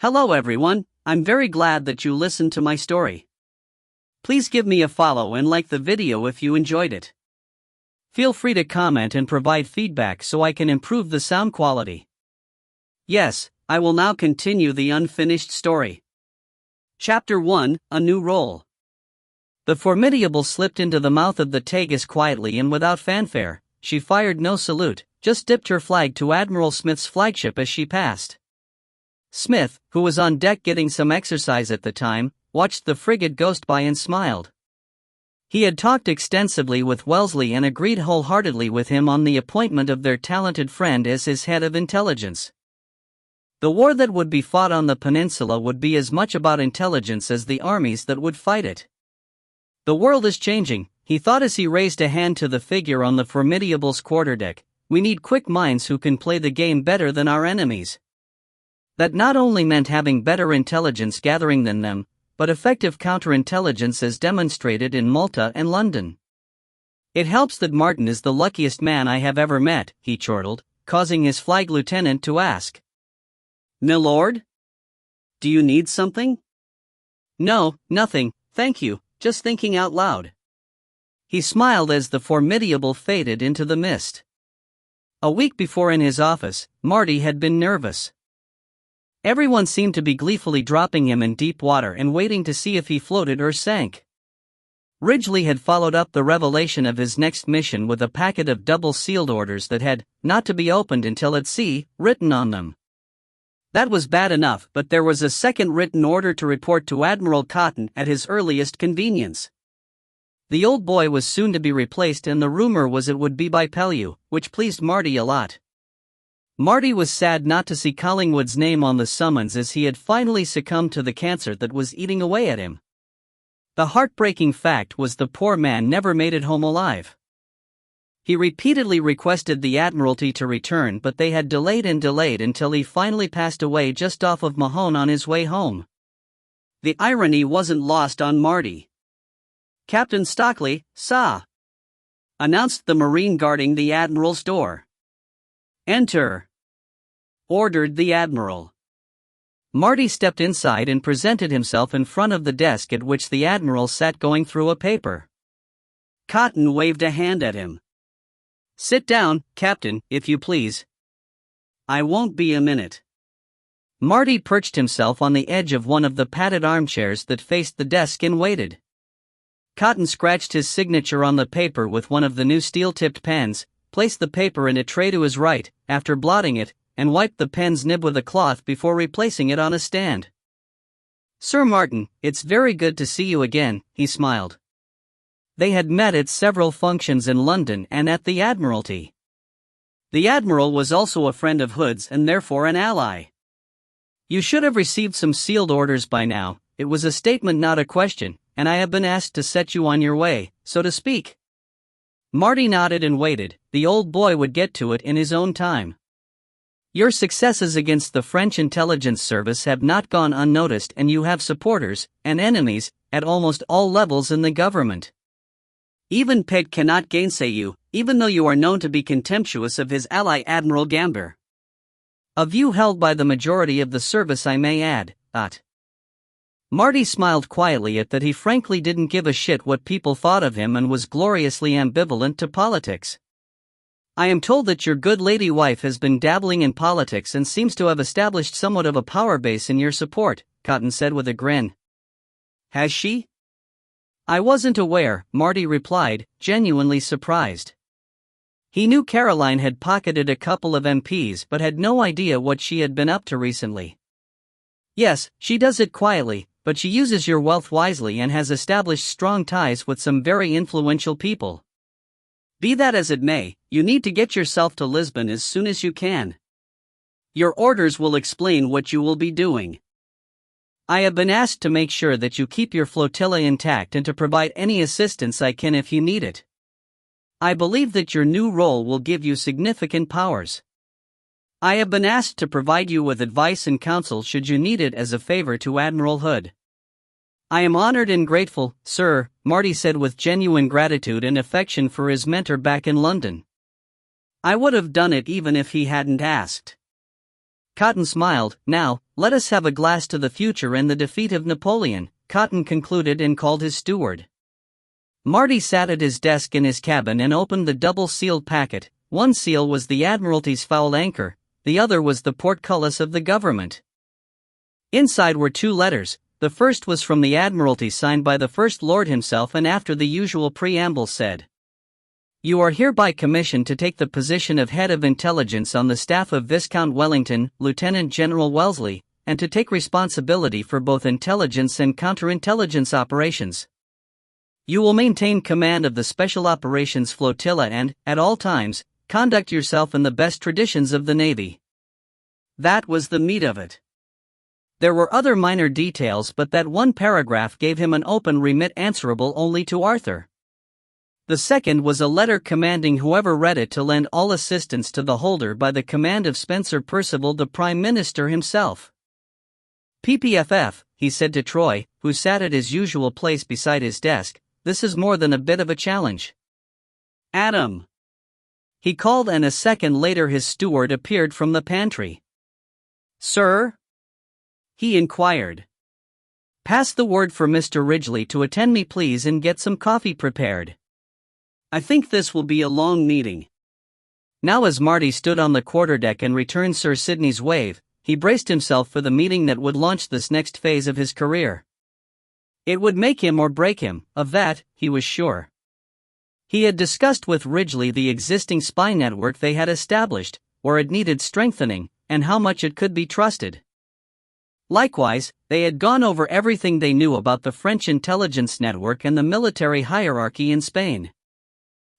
Hello everyone, I'm very glad that you listened to my story. Please give me a follow and like the video if you enjoyed it. Feel free to comment and provide feedback so I can improve the sound quality. Yes, I will now continue the unfinished story. Chapter 1, A New Role. The Formidable slipped into the mouth of the Tagus quietly and without fanfare. She fired no salute, just dipped her flag to Admiral Smith's flagship as she passed. Smith, who was on deck getting some exercise at the time, watched the frigate ghost by and smiled. He had talked extensively with Wellesley and agreed wholeheartedly with him on the appointment of their talented friend as his head of intelligence. The war that would be fought on the peninsula would be as much about intelligence as the armies that would fight it. The world is changing, he thought as he raised a hand to the figure on the Formidable's quarterdeck. We need quick minds who can play the game better than our enemies. That not only meant having better intelligence gathering than them, but effective counterintelligence as demonstrated in Malta and London. It helps that Martin is the luckiest man I have ever met, he chortled, causing his flag lieutenant to ask. Milord? Do you need something? No, nothing, thank you, just thinking out loud. He smiled as the Formidable faded into the mist. A week before in his office, Marty had been nervous. Everyone seemed to be gleefully dropping him in deep water and waiting to see if he floated or sank. Ridgely had followed up the revelation of his next mission with a packet of double-sealed orders that had, not to be opened until at sea, written on them. That was bad enough, but there was a second written order to report to Admiral Cotton at his earliest convenience. The old boy was soon to be replaced and the rumor was it would be by Pellew, which pleased Marty a lot. Marty was sad not to see Collingwood's name on the summons as he had finally succumbed to the cancer that was eating away at him. The heartbreaking fact was the poor man never made it home alive. He repeatedly requested the Admiralty to return, but they had delayed until he finally passed away just off of Mahone on his way home. The irony wasn't lost on Marty. Captain Stockley, sah, announced the Marine guarding the Admiral's door. Enter, ordered the Admiral. Marty stepped inside and presented himself in front of the desk at which the Admiral sat going through a paper. Cotton waved a hand at him. Sit down, Captain, if you please. I won't be a minute. Marty perched himself on the edge of one of the padded armchairs that faced the desk and waited. Cotton scratched his signature on the paper with one of the new steel-tipped pens, placed the paper in a tray to his right, after blotting it, and wiped the pen's nib with a cloth before replacing it on a stand. Sir Martin, it's very good to see you again, he smiled. They had met at several functions in London and at the Admiralty. The Admiral was also a friend of Hood's and therefore an ally. You should have received some sealed orders by now, it was a statement not a question, and I have been asked to set you on your way, so to speak. Marty nodded and waited, the old boy would get to it in his own time. Your successes against the French intelligence service have not gone unnoticed and you have supporters, and enemies, at almost all levels in the government. Even Pitt cannot gainsay you, even though you are known to be contemptuous of his ally Admiral Gambier. A view held by the majority of the service I may add, Marty smiled quietly at that he frankly didn't give a shit what people thought of him and was gloriously ambivalent to politics. I am told that your good lady wife has been dabbling in politics and seems to have established somewhat of a power base in your support, Cotton said with a grin. Has she? I wasn't aware, Marty replied, genuinely surprised. He knew Caroline had pocketed a couple of MPs but had no idea what she had been up to recently. Yes, she does it quietly, but she uses your wealth wisely and has established strong ties with some very influential people. Be that as it may, you need to get yourself to Lisbon as soon as you can. Your orders will explain what you will be doing. I have been asked to make sure that you keep your flotilla intact and to provide any assistance I can if you need it. I believe that your new role will give you significant powers. I have been asked to provide you with advice and counsel should you need it as a favor to Admiral Hood. I am honored and grateful, sir, Marty said with genuine gratitude and affection for his mentor back in London. I would have done it even if he hadn't asked. Cotton smiled. Now, let us have a glass to the future and the defeat of Napoleon," Cotton concluded and called his steward. Marty sat at his desk in his cabin and opened the double-sealed packet. One seal was the Admiralty's foul anchor, the other was the portcullis of the government. Inside were 2 letters. The first was from the Admiralty, signed by the First Lord himself, and after the usual preamble said, "You are hereby commissioned to take the position of Head of Intelligence on the staff of Viscount Wellington, Lieutenant General Wellesley, and to take responsibility for both intelligence and counterintelligence operations. You will maintain command of the Special Operations Flotilla and, at all times, conduct yourself in the best traditions of the Navy." That was the meat of it. There were other minor details, but that one paragraph gave him an open remit answerable only to Arthur. The second was a letter commanding whoever read it to lend all assistance to the holder by the command of Spencer Percival, the Prime Minister himself. "PPFF," he said to Troy, who sat at his usual place beside his desk, "this is more than a bit of a challenge." "Adam," he called, and a second later his steward appeared from the pantry. "Sir?" he inquired. "Pass the word for Mr. Ridgely to attend me, please, and get some coffee prepared. I think this will be a long meeting." Now, as Marty stood on the quarterdeck and returned Sir Sidney's wave, he braced himself for the meeting that would launch this next phase of his career. It would make him or break him, of that, he was sure. He had discussed with Ridgely the existing spy network they had established, where it needed strengthening, and how much it could be trusted. Likewise, they had gone over everything they knew about the French intelligence network and the military hierarchy in Spain.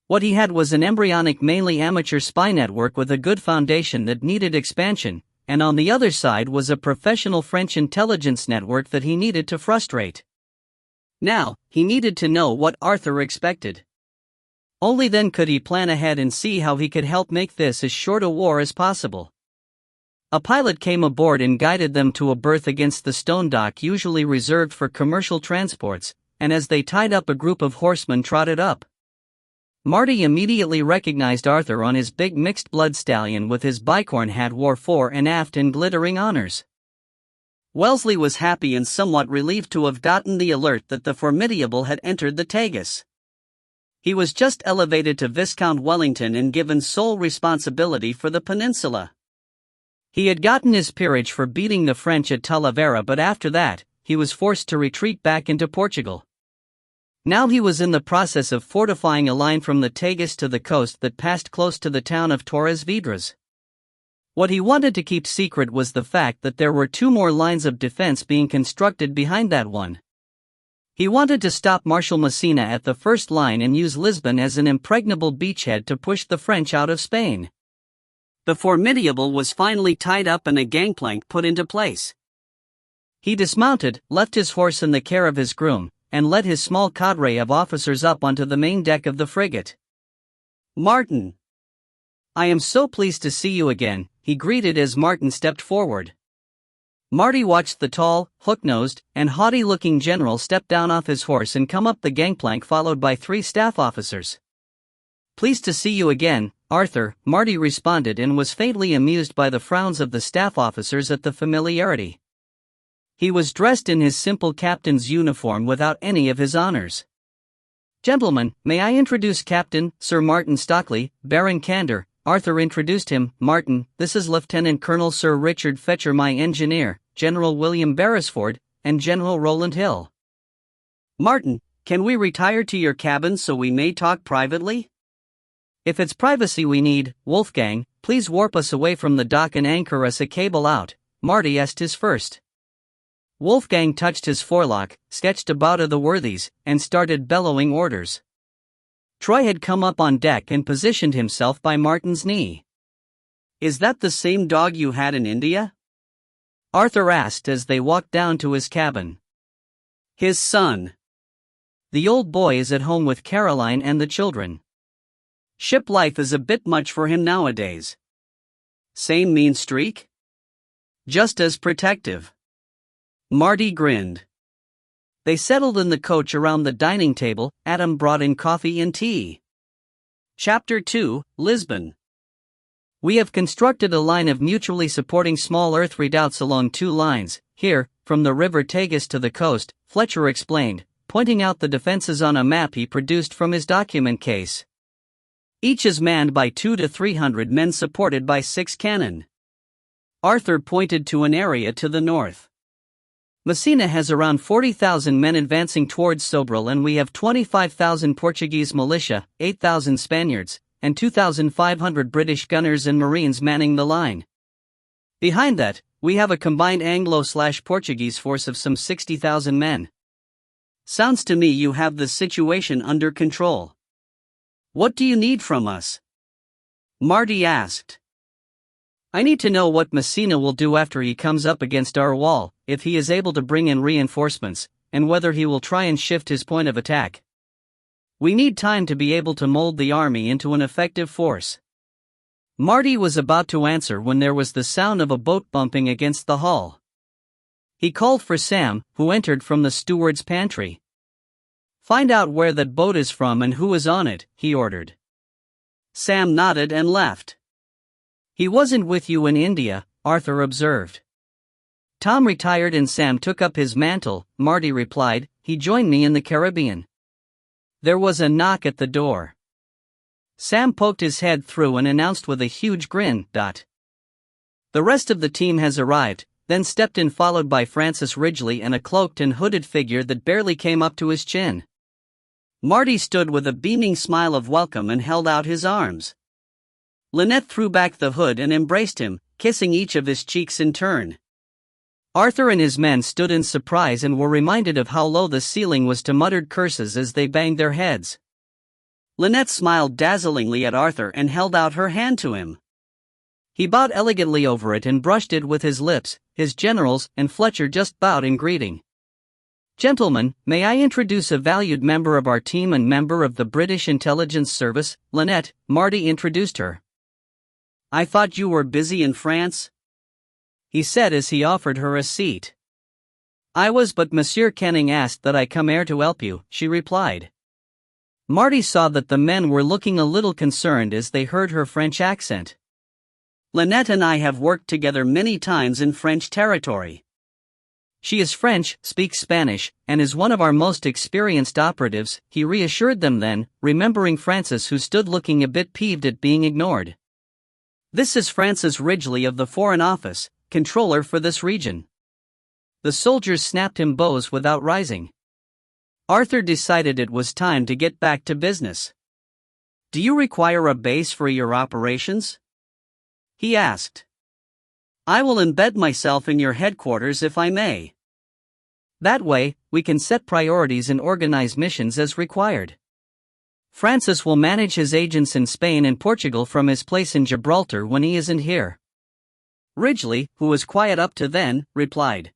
What he had was an embryonic, mainly amateur spy network with a good foundation that needed expansion, and on the other side was a professional French intelligence network that he needed to frustrate. Now, he needed to know what Arthur expected. Only then could he plan ahead and see how he could help make this as short a war as possible. A pilot came aboard and guided them to a berth against the stone dock usually reserved for commercial transports, and as they tied up, a group of horsemen trotted up. Marty immediately recognized Arthur on his big mixed-blood stallion with his bicorn hat, wore fore and aft in glittering honors. Wellesley was happy and somewhat relieved to have gotten the alert that the Formidable had entered the Tagus. He was just elevated to Viscount Wellington and given sole responsibility for the peninsula. He had gotten his peerage for beating the French at Talavera, but after that, he was forced to retreat back into Portugal. Now he was in the process of fortifying a line from the Tagus to the coast that passed close to the town of Torres Vedras. What he wanted to keep secret was the fact that there were 2 more lines of defense being constructed behind that one. He wanted to stop Marshal Messina at the first line and use Lisbon as an impregnable beachhead to push the French out of Spain. The Formidable was finally tied up and a gangplank put into place. He dismounted, left his horse in the care of his groom, and led his small cadre of officers up onto the main deck of the frigate. "Martin, I am so pleased to see you again," he greeted as Martin stepped forward. Marty watched the tall, hook-nosed, and haughty-looking general step down off his horse and come up the gangplank, followed by 3 staff officers. "Pleased to see you again, Arthur," Marty responded, and was faintly amused by the frowns of the staff officers at the familiarity. He was dressed in his simple captain's uniform without any of his honors. "Gentlemen, may I introduce Captain Sir Martin Stockley, Baron Candor," Arthur introduced him. "Martin, this is Lieutenant Colonel Sir Richard Fetcher, my engineer, General William Beresford, and General Roland Hill." "Martin, can we retire to your cabin so we may talk privately?" "If it's privacy we need, Wolfgang, please warp us away from the dock and anchor us a cable out," Marty asked his first. Wolfgang touched his forelock, sketched a bow to the worthies, and started bellowing orders. Troy had come up on deck and positioned himself by Martin's knee. "Is that the same dog you had in India?" Arthur asked as they walked down to his cabin. "His son. The old boy is at home with Caroline and the children. Ship life is a bit much for him nowadays." "Same mean streak?" "Just as protective." Marty grinned. They settled in the coach around the dining table. Adam brought in coffee and tea. Chapter 2, Lisbon. We have constructed a line of mutually supporting small earth redoubts along 2 lines, here, from the river Tagus to the coast, Fletcher explained, pointing out the defenses on a map he produced from his document case. Each is manned by 200 to 300 men supported by 6 cannon. Arthur pointed to an area to the north. Messina has around 40,000 men advancing towards Sobral, and we have 25,000 Portuguese militia, 8,000 Spaniards, and 2,500 British gunners and marines manning the line. Behind that, we have a combined Anglo-Portuguese force of some 60,000 men. Sounds to me you have the situation under control. What do you need from us? Marty asked. I need to know what Messina will do after he comes up against our wall, if he is able to bring in reinforcements, and whether he will try and shift his point of attack. We need time to be able to mold the army into an effective force. Marty was about to answer when there was the sound of a boat bumping against the hull. He called for Sam, who entered from the steward's pantry. Find out where that boat is from and who is on it, he ordered. Sam nodded and left. He wasn't with you in India, Arthur observed. Tom retired and Sam took up his mantle, Marty replied. He joined me in the Caribbean. There was a knock at the door. Sam poked his head through and announced with a huge grin, The rest of the team has arrived, then stepped in followed by Francis Ridgely and a cloaked and hooded figure that barely came up to his chin. Marty stood with a beaming smile of welcome and held out his arms. Lynette threw back the hood and embraced him, kissing each of his cheeks in turn. Arthur and his men stood in surprise and were reminded of how low the ceiling was to muttered curses as they banged their heads. Lynette smiled dazzlingly at Arthur and held out her hand to him. He bowed elegantly over it and brushed it with his lips. His generals and Fletcher just bowed in greeting. Gentlemen, may I introduce a valued member of our team and member of the British Intelligence Service, Lynette, Marty introduced her. I thought you were busy in France? He said as he offered her a seat. I was, but Monsieur Canning asked that I come here to help you, she replied. Marty saw that the men were looking a little concerned as they heard her French accent. Lynette and I have worked together many times in French territory. She is French, speaks Spanish, and is one of our most experienced operatives, he reassured them then, remembering Francis, who stood looking a bit peeved at being ignored. This is Francis Ridgely of the Foreign Office, controller for this region. The soldiers snapped him bows without rising. Arthur decided it was time to get back to business. Do you require a base for your operations? He asked. I will embed myself in your headquarters if I may. That way, we can set priorities and organize missions as required. Francis will manage his agents in Spain and Portugal from his place in Gibraltar when he isn't here. Ridgely, who was quiet up to then, replied.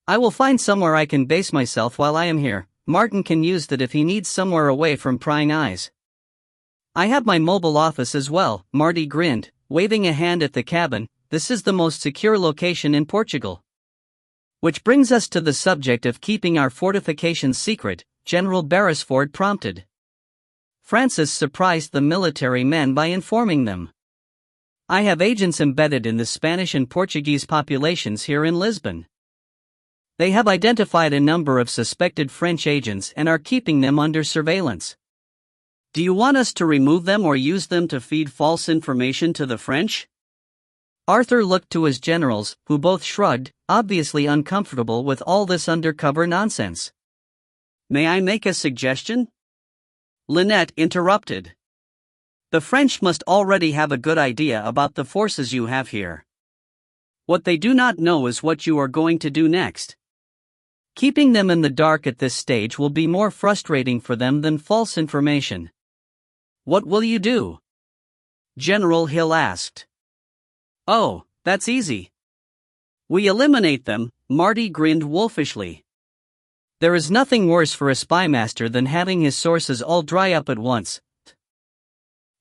I will find somewhere I can base myself while I am here. Martin can use that if he needs somewhere away from prying eyes. I have my mobile office as well, Marty grinned, waving a hand at the cabin. This is the most secure location in Portugal. Which brings us to the subject of keeping our fortifications secret, General Beresford prompted. Francis surprised the military men by informing them. I have agents embedded in the Spanish and Portuguese populations here in Lisbon. They have identified a number of suspected French agents and are keeping them under surveillance. Do you want us to remove them or use them to feed false information to the French? Arthur looked to his generals, who both shrugged, obviously uncomfortable with all this undercover nonsense. May I make a suggestion? Lynette interrupted. The French must already have a good idea about the forces you have here. What they do not know is what you are going to do next. Keeping them in the dark at this stage will be more frustrating for them than false information. What will you do? General Hill asked. Oh, that's easy. We eliminate them, Marty grinned wolfishly. There is nothing worse for a spymaster than having his sources all dry up at once.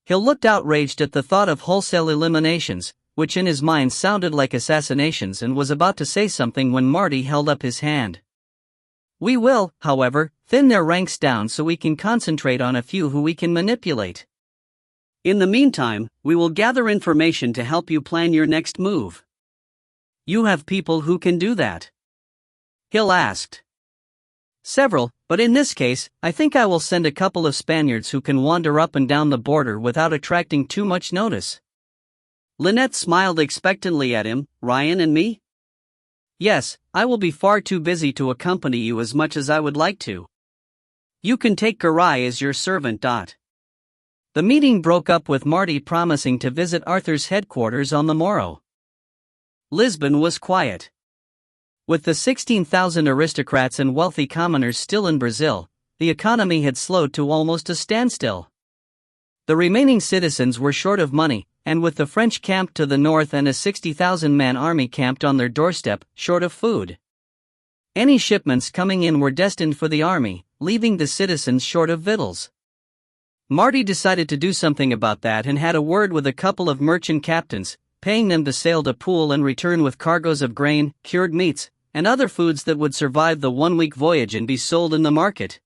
Hill looked outraged at the thought of wholesale eliminations, which in his mind sounded like assassinations, and was about to say something when Marty held up his hand. We will, however, thin their ranks down so we can concentrate on a few who we can manipulate. In the meantime, we will gather information to help you plan your next move. You have people who can do that?" Hill asked. "Several, but in this case, I think I will send a couple of Spaniards who can wander up and down the border without attracting too much notice." Lynette smiled expectantly at him. "Ryan and me?" "Yes, I will be far too busy to accompany you as much as I would like to. You can take Garai as your servant. The meeting broke up with Marty promising to visit Arthur's headquarters on the morrow. Lisbon was quiet. With the 16,000 aristocrats and wealthy commoners still in Brazil, the economy had slowed to almost a standstill. The remaining citizens were short of money, and with the French camped to the north and a 60,000-man army camped on their doorstep, short of food. Any shipments coming in were destined for the army, leaving the citizens short of victuals. Marty decided to do something about that and had a word with a couple of merchant captains, paying them to sail to Poole and return with cargoes of grain, cured meats, and other foods that would survive the one-week voyage and be sold in the market.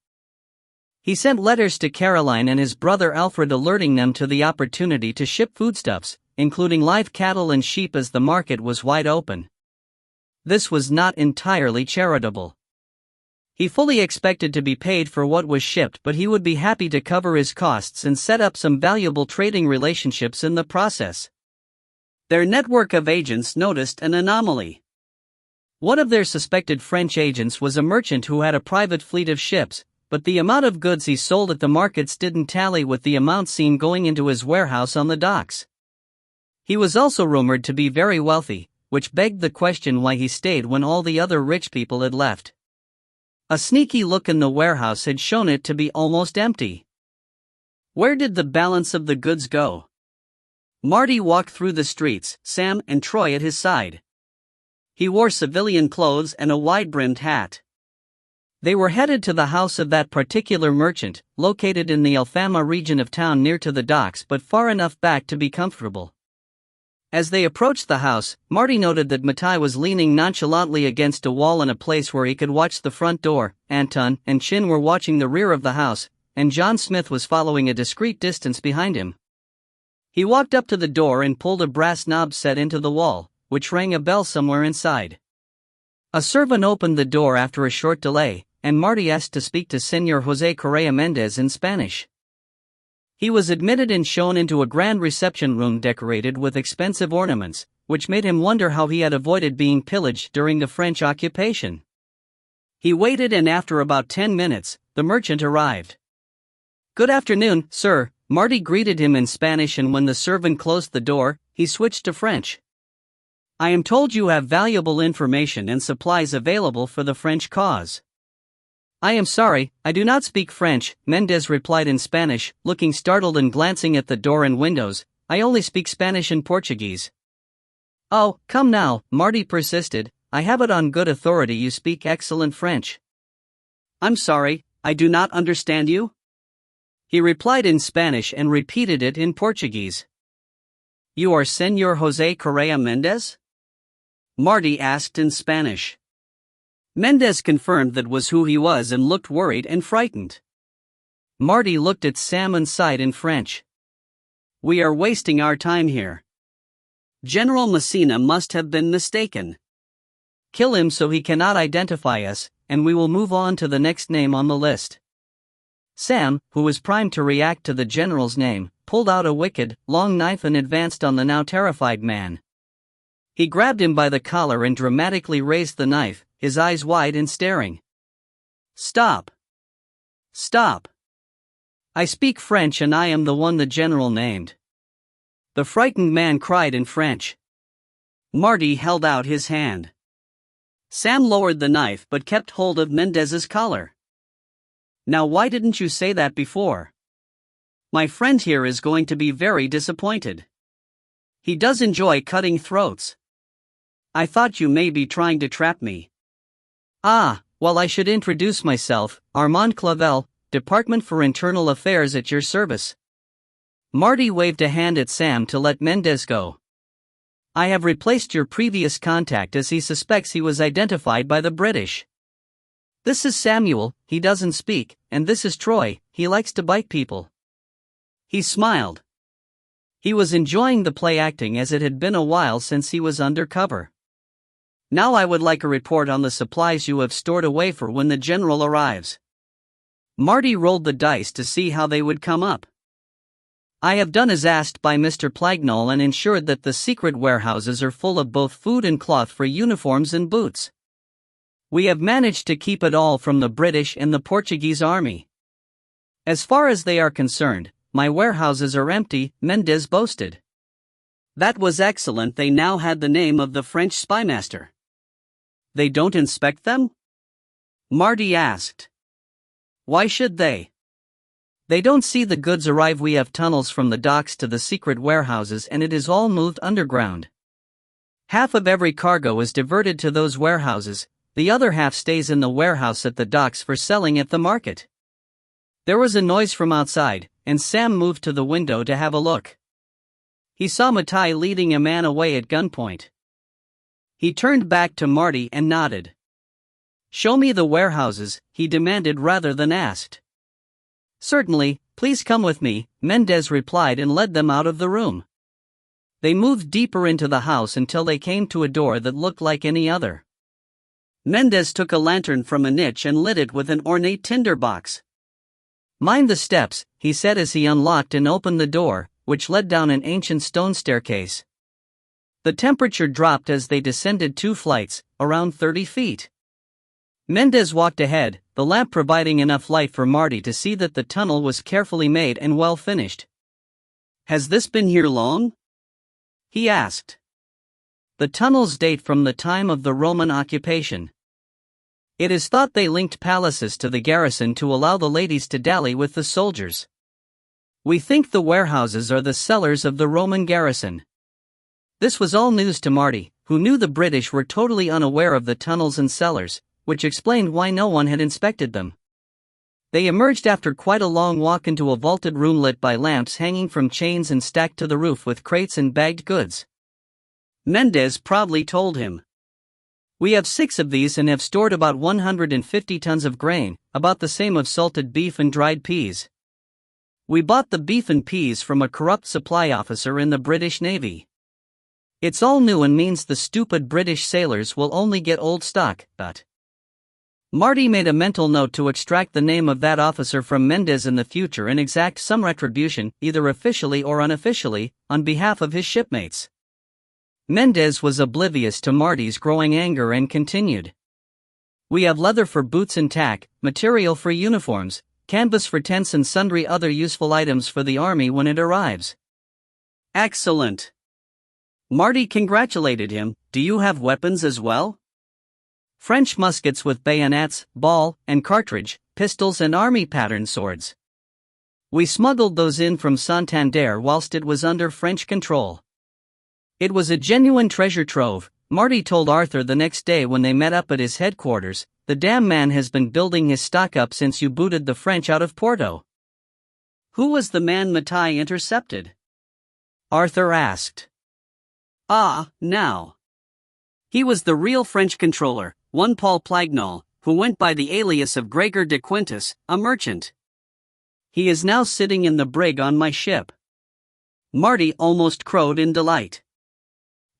He sent letters to Caroline and his brother Alfred alerting them to the opportunity to ship foodstuffs, including live cattle and sheep, as the market was wide open. This was not entirely charitable. He fully expected to be paid for what was shipped, but he would be happy to cover his costs and set up some valuable trading relationships in the process. Their network of agents noticed an anomaly. One of their suspected French agents was a merchant who had a private fleet of ships, but the amount of goods he sold at the markets didn't tally with the amount seen going into his warehouse on the docks. He was also rumored to be very wealthy, which begged the question why he stayed when all the other rich people had left. A sneaky look in the warehouse had shown it to be almost empty. Where did the balance of the goods go? Marty walked through the streets, Sam and Troy at his side. He wore civilian clothes and a wide-brimmed hat. They were headed to the house of that particular merchant, located in the Alfama region of town near to the docks but far enough back to be comfortable. As they approached the house, Marty noted that Matai was leaning nonchalantly against a wall in a place where he could watch the front door. Anton and Chin were watching the rear of the house, and John Smith was following a discreet distance behind him. He walked up to the door and pulled a brass knob set into the wall, which rang a bell somewhere inside. A servant opened the door after a short delay, and Marty asked to speak to Señor José Correa Mendez in Spanish. He was admitted and shown into a grand reception room decorated with expensive ornaments, which made him wonder how he had avoided being pillaged during the French occupation. He waited, and after about 10 minutes, the merchant arrived. "Good afternoon, sir," Marty greeted him in Spanish, and when the servant closed the door, he switched to French. "I am told you have valuable information and supplies available for the French cause." "I am sorry, I do not speak French," Mendez replied in Spanish, looking startled and glancing at the door and windows. "I only speak Spanish and Portuguese." "Oh, come now," Marty persisted, "I have it on good authority you speak excellent French." "I'm sorry, I do not understand you?" He replied in Spanish and repeated it in Portuguese. "You are Señor José Correa Mendez?" Marty asked in Spanish. Mendez confirmed that was who he was and looked worried and frightened. Marty looked at Sam and sighed in French. "We are wasting our time here. General Messina must have been mistaken. Kill him so he cannot identify us, and we will move on to the next name on the list." Sam, who was primed to react to the general's name, pulled out a wicked, long knife and advanced on the now terrified man. He grabbed him by the collar and dramatically raised the knife, his eyes wide and staring. "Stop! Stop! I speak French and I am the one the general named," the frightened man cried in French. Marty held out his hand. Sam lowered the knife but kept hold of Mendez's collar. "Now why didn't you say that before? My friend here is going to be very disappointed. He does enjoy cutting throats. I thought you may be trying to trap me." "Ah, well, I should introduce myself, Armand Clavel, Department for Internal Affairs at your service." Marty waved a hand at Sam to let Mendez go. "I have replaced your previous contact as he suspects he was identified by the British. This is Samuel, he doesn't speak, and this is Troy, he likes to bite people." He smiled. He was enjoying the play acting as it had been a while since he was undercover. Now I would like a report on the supplies you have stored away for when the general arrives. Marty rolled the dice to see how they would come up. I have done as asked by Mr. Plagnall and ensured that the secret warehouses are full of both food and cloth for uniforms and boots. We have managed to keep it all from the British and the Portuguese army. As far as they are concerned, my warehouses are empty, Mendez boasted. That was excellent. They now had the name of the French spymaster. They don't inspect them? Marty asked. Why should they? They don't see the goods arrive. We have tunnels from the docks to the secret warehouses and it is all moved underground. Half of every cargo is diverted to those warehouses, the other half stays in the warehouse at the docks for selling at the market. There was a noise from outside, and Sam moved to the window to have a look. He saw Matai leading a man away at gunpoint. He turned back to Marty and nodded. Show me the warehouses, he demanded rather than asked. Certainly, please come with me, Mendez replied and led them out of the room. They moved deeper into the house until they came to a door that looked like any other. Mendez took a lantern from a niche and lit it with an ornate tinderbox. Mind the steps, he said as he unlocked and opened the door, which led down an ancient stone staircase. The temperature dropped as they descended 2 flights, around 30 feet. Mendez walked ahead, the lamp providing enough light for Marty to see that the tunnel was carefully made and well finished. Has this been here long? He asked. The tunnels date from the time of the Roman occupation. It is thought they linked palaces to the garrison to allow the ladies to dally with the soldiers. We think the warehouses are the cellars of the Roman garrison. This was all news to Marty, who knew the British were totally unaware of the tunnels and cellars, which explained why no one had inspected them. They emerged after quite a long walk into a vaulted room lit by lamps hanging from chains and stacked to the roof with crates and bagged goods. Mendez proudly told him. We have 6 of these and have stored about 150 tons of grain, about the same of salted beef and dried peas. We bought the beef and peas from a corrupt supply officer in the British Navy. It's all new and means the stupid British sailors will only get old stock, but Marty made a mental note to extract the name of that officer from Mendez in the future and exact some retribution, either officially or unofficially, on behalf of his shipmates. Mendez was oblivious to Marty's growing anger and continued. We have leather for boots and tack, material for uniforms, canvas for tents and sundry other useful items for the army when it arrives. Excellent. Marty congratulated him. Do you have weapons as well? French muskets with bayonets, ball, and cartridge, pistols and army-pattern swords. We smuggled those in from Santander whilst it was under French control. It was a genuine treasure trove, Marty told Arthur the next day when they met up at his headquarters. The damn man has been building his stock up since you booted the French out of Porto. Who was the man Matai intercepted? Arthur asked. Ah, now. He was the real French controller, one Paul Plagnall, who went by the alias of Gregor de Quintus, a merchant. He is now sitting in the brig on my ship. Marty almost crowed in delight.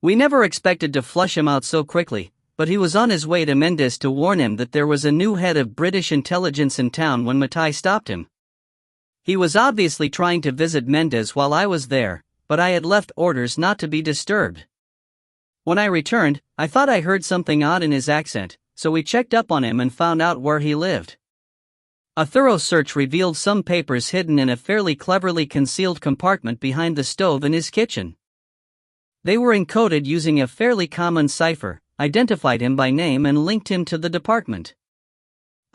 We never expected to flush him out so quickly, but he was on his way to Mendez to warn him that there was a new head of British intelligence in town when Matai stopped him. He was obviously trying to visit Mendez while I was there, but I had left orders not to be disturbed. When I returned, I thought I heard something odd in his accent, so we checked up on him and found out where he lived. A thorough search revealed some papers hidden in a fairly cleverly concealed compartment behind the stove in his kitchen. They were encoded using a fairly common cipher, identified him by name and linked him to the department.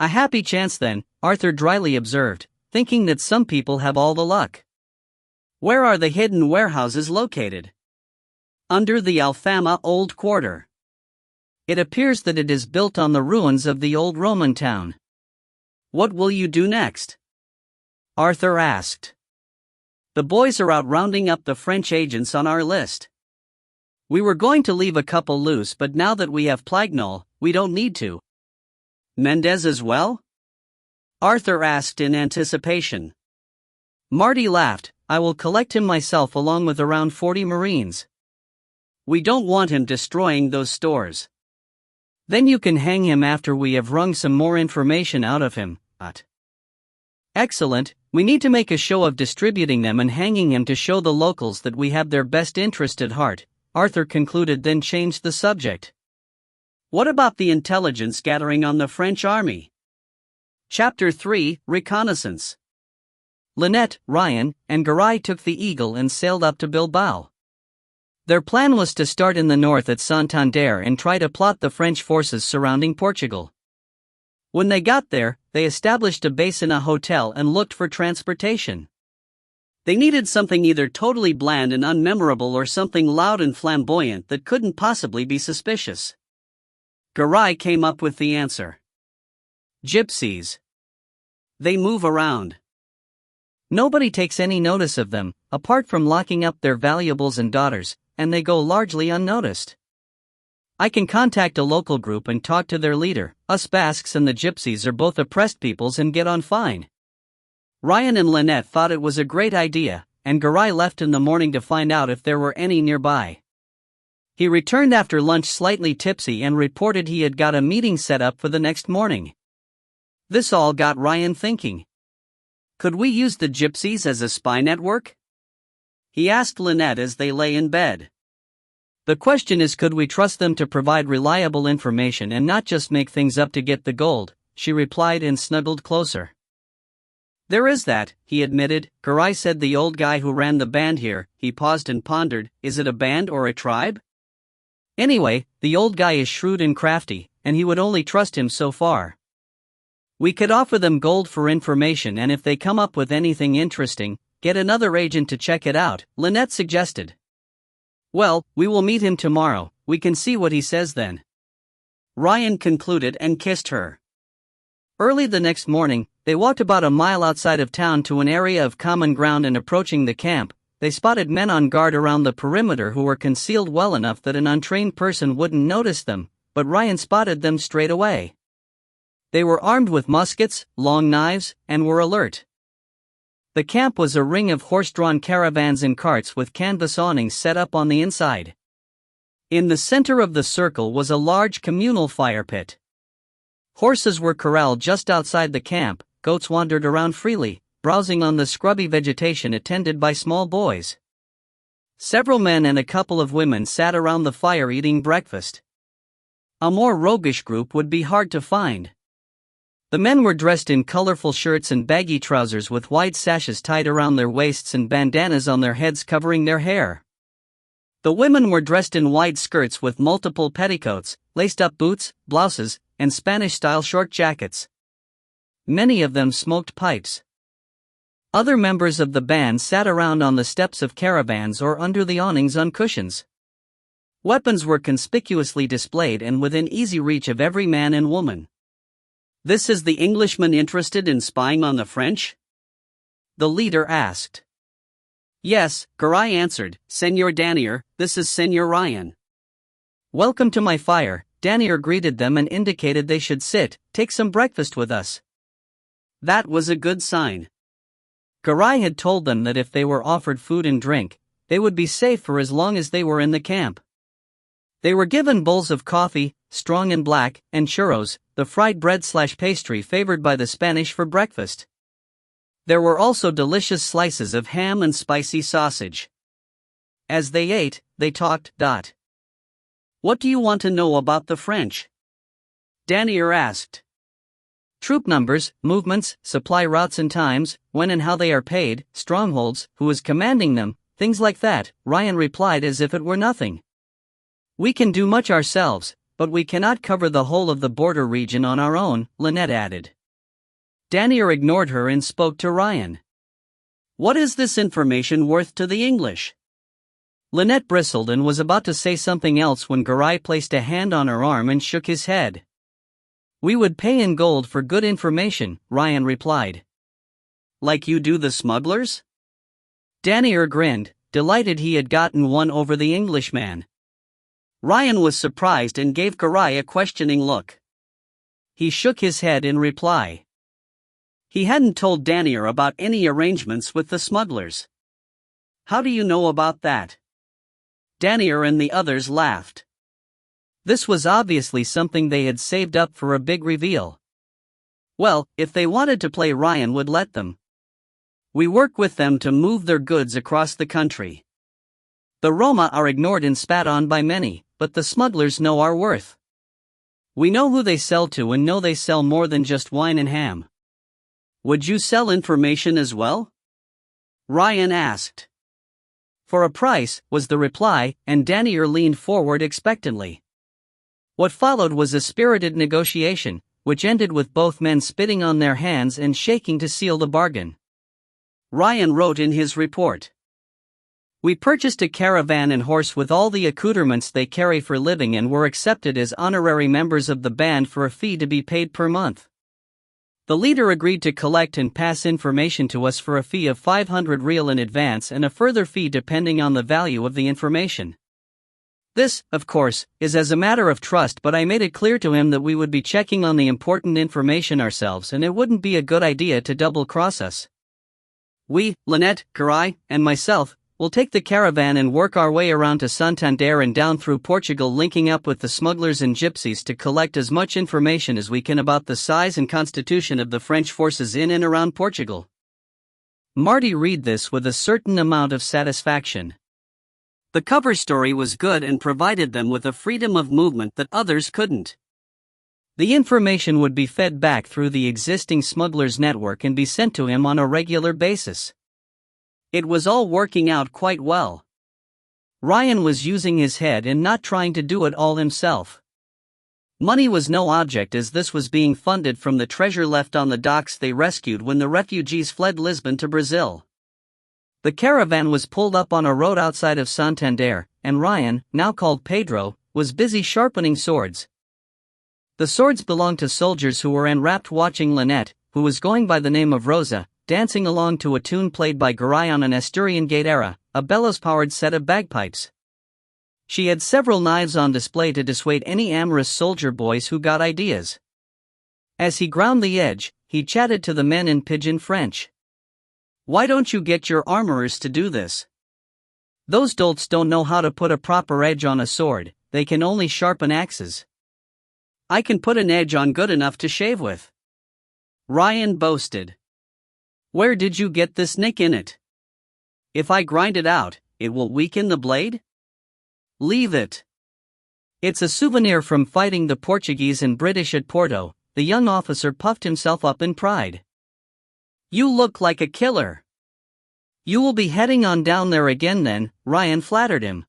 A happy chance then, Arthur dryly observed, thinking that some people have all the luck. Where are the hidden warehouses located? Under the Alfama Old Quarter. It appears that it is built on the ruins of the old Roman town. What will you do next? Arthur asked. The boys are out rounding up the French agents on our list. We were going to leave a couple loose, but now that we have Plagnall, we don't need to. Mendez as well? Arthur asked in anticipation. Marty laughed, I will collect him myself along with around 40 Marines. We don't want him destroying those stores. Then you can hang him after we have wrung some more information out of him. Excellent, we need to make a show of distributing them and hanging him to show the locals that we have their best interest at heart, Arthur concluded, then changed the subject. What about the intelligence gathering on the French army? Chapter 3, Reconnaissance. Lynette, Ryan, and Garay took the Eagle and sailed up to Bilbao. Their plan was to start in the north at Santander and try to plot the French forces surrounding Portugal. When they got there, they established a base in a hotel and looked for transportation. They needed something either totally bland and unmemorable or something loud and flamboyant that couldn't possibly be suspicious. Garay came up with the answer. Gypsies. They move around. Nobody takes any notice of them, apart from locking up their valuables and daughters, and they go largely unnoticed. I can contact a local group and talk to their leader. Us Basques and the Gypsies are both oppressed peoples and get on fine. Ryan and Lynette thought it was a great idea, and Garay left in the morning to find out if there were any nearby. He returned after lunch slightly tipsy and reported he had got a meeting set up for the next morning. This all got Ryan thinking. Could we use the Gypsies as a spy network? He asked Lynette as they lay in bed. The question is, could we trust them to provide reliable information and not just make things up to get the gold, she replied and snuggled closer. There is that, he admitted. Garay said the old guy who ran the band here. He paused and pondered, is it a band or a tribe? Anyway, the old guy is shrewd and crafty, and he would only trust him so far. We could offer them gold for information, and if they come up with anything interesting, get another agent to check it out, Lynette suggested. Well, we will meet him tomorrow, we can see what he says then. Ryan concluded and kissed her. Early the next morning, they walked about a mile outside of town to an area of common ground, and approaching the camp, they spotted men on guard around the perimeter who were concealed well enough that an untrained person wouldn't notice them, but Ryan spotted them straight away. They were armed with muskets, long knives, and were alert. The camp was a ring of horse-drawn caravans and carts with canvas awnings set up on the inside. In the center of the circle was a large communal fire pit. Horses were corralled just outside the camp, goats wandered around freely, browsing on the scrubby vegetation attended by small boys. Several men and a couple of women sat around the fire eating breakfast. A more roguish group would be hard to find. The men were dressed in colorful shirts and baggy trousers with wide sashes tied around their waists and bandanas on their heads covering their hair. The women were dressed in wide skirts with multiple petticoats, laced-up boots, blouses, and Spanish-style short jackets. Many of them smoked pipes. Other members of the band sat around on the steps of caravans or under the awnings on cushions. Weapons were conspicuously displayed and within easy reach of every man and woman. This is the Englishman interested in spying on the French? The leader asked. Yes, Garay answered, Senor Danier, this is Senor Ryan. Welcome to my fire, Danier greeted them and indicated they should sit, take some breakfast with us. That was a good sign. Garay had told them that if they were offered food and drink, they would be safe for as long as they were in the camp. They were given bowls of coffee, strong and black, and churros, the fried bread/pastry favored by the Spanish for breakfast. There were also delicious slices of ham and spicy sausage. As they ate, they talked. What do you want to know about the French? Danier asked. Troop numbers, movements, supply routes and times, when and how they are paid, strongholds, who is commanding them, things like that, Ryan replied as if it were nothing. We can do much ourselves, but we cannot cover the whole of the border region on our own, Lynette added. Danier ignored her and spoke to Ryan. What is this information worth to the English? Lynette bristled and was about to say something else when Garay placed a hand on her arm and shook his head. We would pay in gold for good information, Ryan replied. Like you do the smugglers? Danier grinned, delighted he had gotten one over the Englishman. Ryan was surprised and gave Garay a questioning look. He shook his head in reply. He hadn't told Danier about any arrangements with the smugglers. How do you know about that? Daniel and the others laughed. This was obviously something they had saved up for a big reveal. Well, if they wanted to play, Ryan would let them. We work with them to move their goods across the country. The Roma are ignored and spat on by many, but the smugglers know our worth. We know who they sell to and know they sell more than just wine and ham. Would you sell information as well? Ryan asked. For a price, was the reply, and Daniel leaned forward expectantly. What followed was a spirited negotiation, which ended with both men spitting on their hands and shaking to seal the bargain. Ryan wrote in his report. We purchased a caravan and horse with all the accoutrements they carry for living and were accepted as honorary members of the band for a fee to be paid per month. The leader agreed to collect and pass information to us for a fee of 500 real in advance and a further fee depending on the value of the information. This, of course, is as a matter of trust, but I made it clear to him that we would be checking on the important information ourselves and it wouldn't be a good idea to double-cross us. We, Lynette, Garay, and myself, will take the caravan and work our way around to Santander and down through Portugal, linking up with the smugglers and gypsies to collect as much information as we can about the size and constitution of the French forces in and around Portugal. Marty read this with a certain amount of satisfaction. The cover story was good and provided them with a freedom of movement that others couldn't. The information would be fed back through the existing smugglers' network and be sent to him on a regular basis. It was all working out quite well. Ryan was using his head and not trying to do it all himself. Money was no object, as this was being funded from the treasure left on the docks they rescued when the refugees fled Lisbon to Brazil. The caravan was pulled up on a road outside of Santander, and Ryan, now called Pedro, was busy sharpening swords. The swords belonged to soldiers who were enwrapped, watching Lynette, who was going by the name of Rosa, dancing along to a tune played by Garay on an Asturian gaitera, a bellows-powered set of bagpipes. She had several knives on display to dissuade any amorous soldier boys who got ideas. As he ground the edge, he chatted to the men in pidgin French. Why don't you get your armorers to do this? Those dolts don't know how to put a proper edge on a sword, they can only sharpen axes. I can put an edge on good enough to shave with. Ryan boasted. Where did you get this nick in it? If I grind it out, it will weaken the blade? Leave it. It's a souvenir from fighting the Portuguese and British at Porto. The young officer puffed himself up in pride. You look like a killer. You will be heading on down there again then, Ryan flattered him.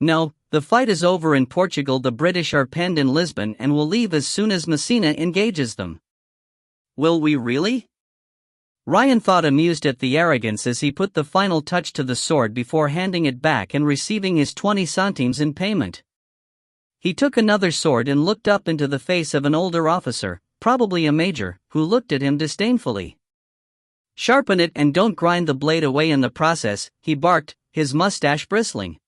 No, the fight is over in Portugal. The British are penned in Lisbon and will leave as soon as Messina engages them. Will we really? Ryan thought, amused at the arrogance as he put the final touch to the sword before handing it back and receiving his 20 centimes in payment. He took another sword and looked up into the face of an older officer, probably a major, who looked at him disdainfully. Sharpen it and don't grind the blade away in the process, he barked, his mustache bristling.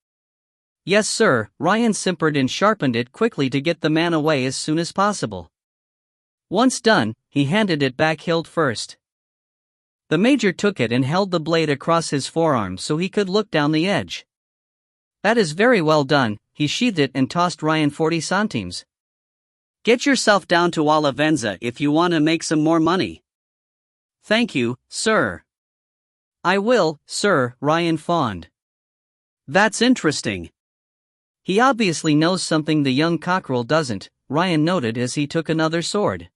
Yes sir, Ryan simpered and sharpened it quickly to get the man away as soon as possible. Once done, he handed it back hilt first. The major took it and held the blade across his forearm so he could look down the edge. That is very well done, he sheathed it and tossed Ryan 40 centimes. Get yourself down to Olivenza if you want to make some more money. Thank you, sir. I will, sir, Ryan fawned. That's interesting. He obviously knows something the young cockerel doesn't, Ryan noted as he took another sword.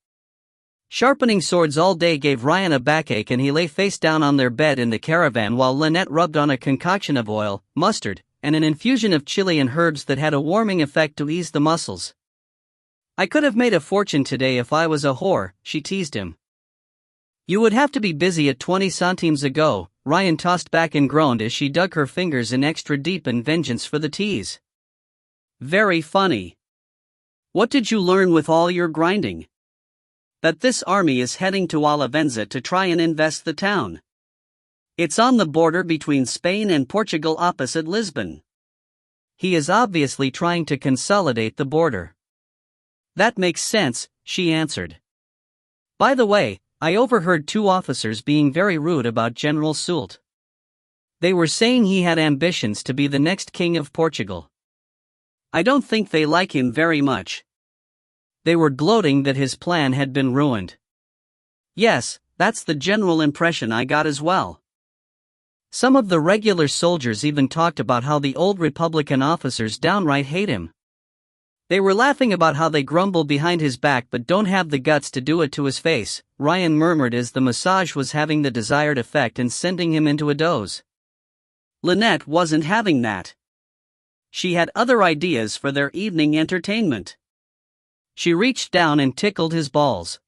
Sharpening swords all day gave Ryan a backache and he lay face down on their bed in the caravan while Lynette rubbed on a concoction of oil, mustard, and an infusion of chili and herbs that had a warming effect to ease the muscles. I could have made a fortune today if I was a whore, she teased him. You would have to be busy at 20 centimes a go, Ryan tossed back and groaned as she dug her fingers in extra deep in vengeance for the tease. Very funny. What did you learn with all your grinding? That this army is heading to Olivenza to try and invest the town. It's on the border between Spain and Portugal opposite Lisbon. He is obviously trying to consolidate the border. That makes sense, she answered. By the way, I overheard 2 officers being very rude about General Soult. They were saying he had ambitions to be the next king of Portugal. I don't think they like him very much. They were gloating that his plan had been ruined. Yes, that's the general impression I got as well. Some of the regular soldiers even talked about how the old Republican officers downright hate him. They were laughing about how they grumble behind his back but don't have the guts to do it to his face, Ryan murmured as the massage was having the desired effect and sending him into a doze. Lynette wasn't having that. She had other ideas for their evening entertainment. She reached down and tickled his balls.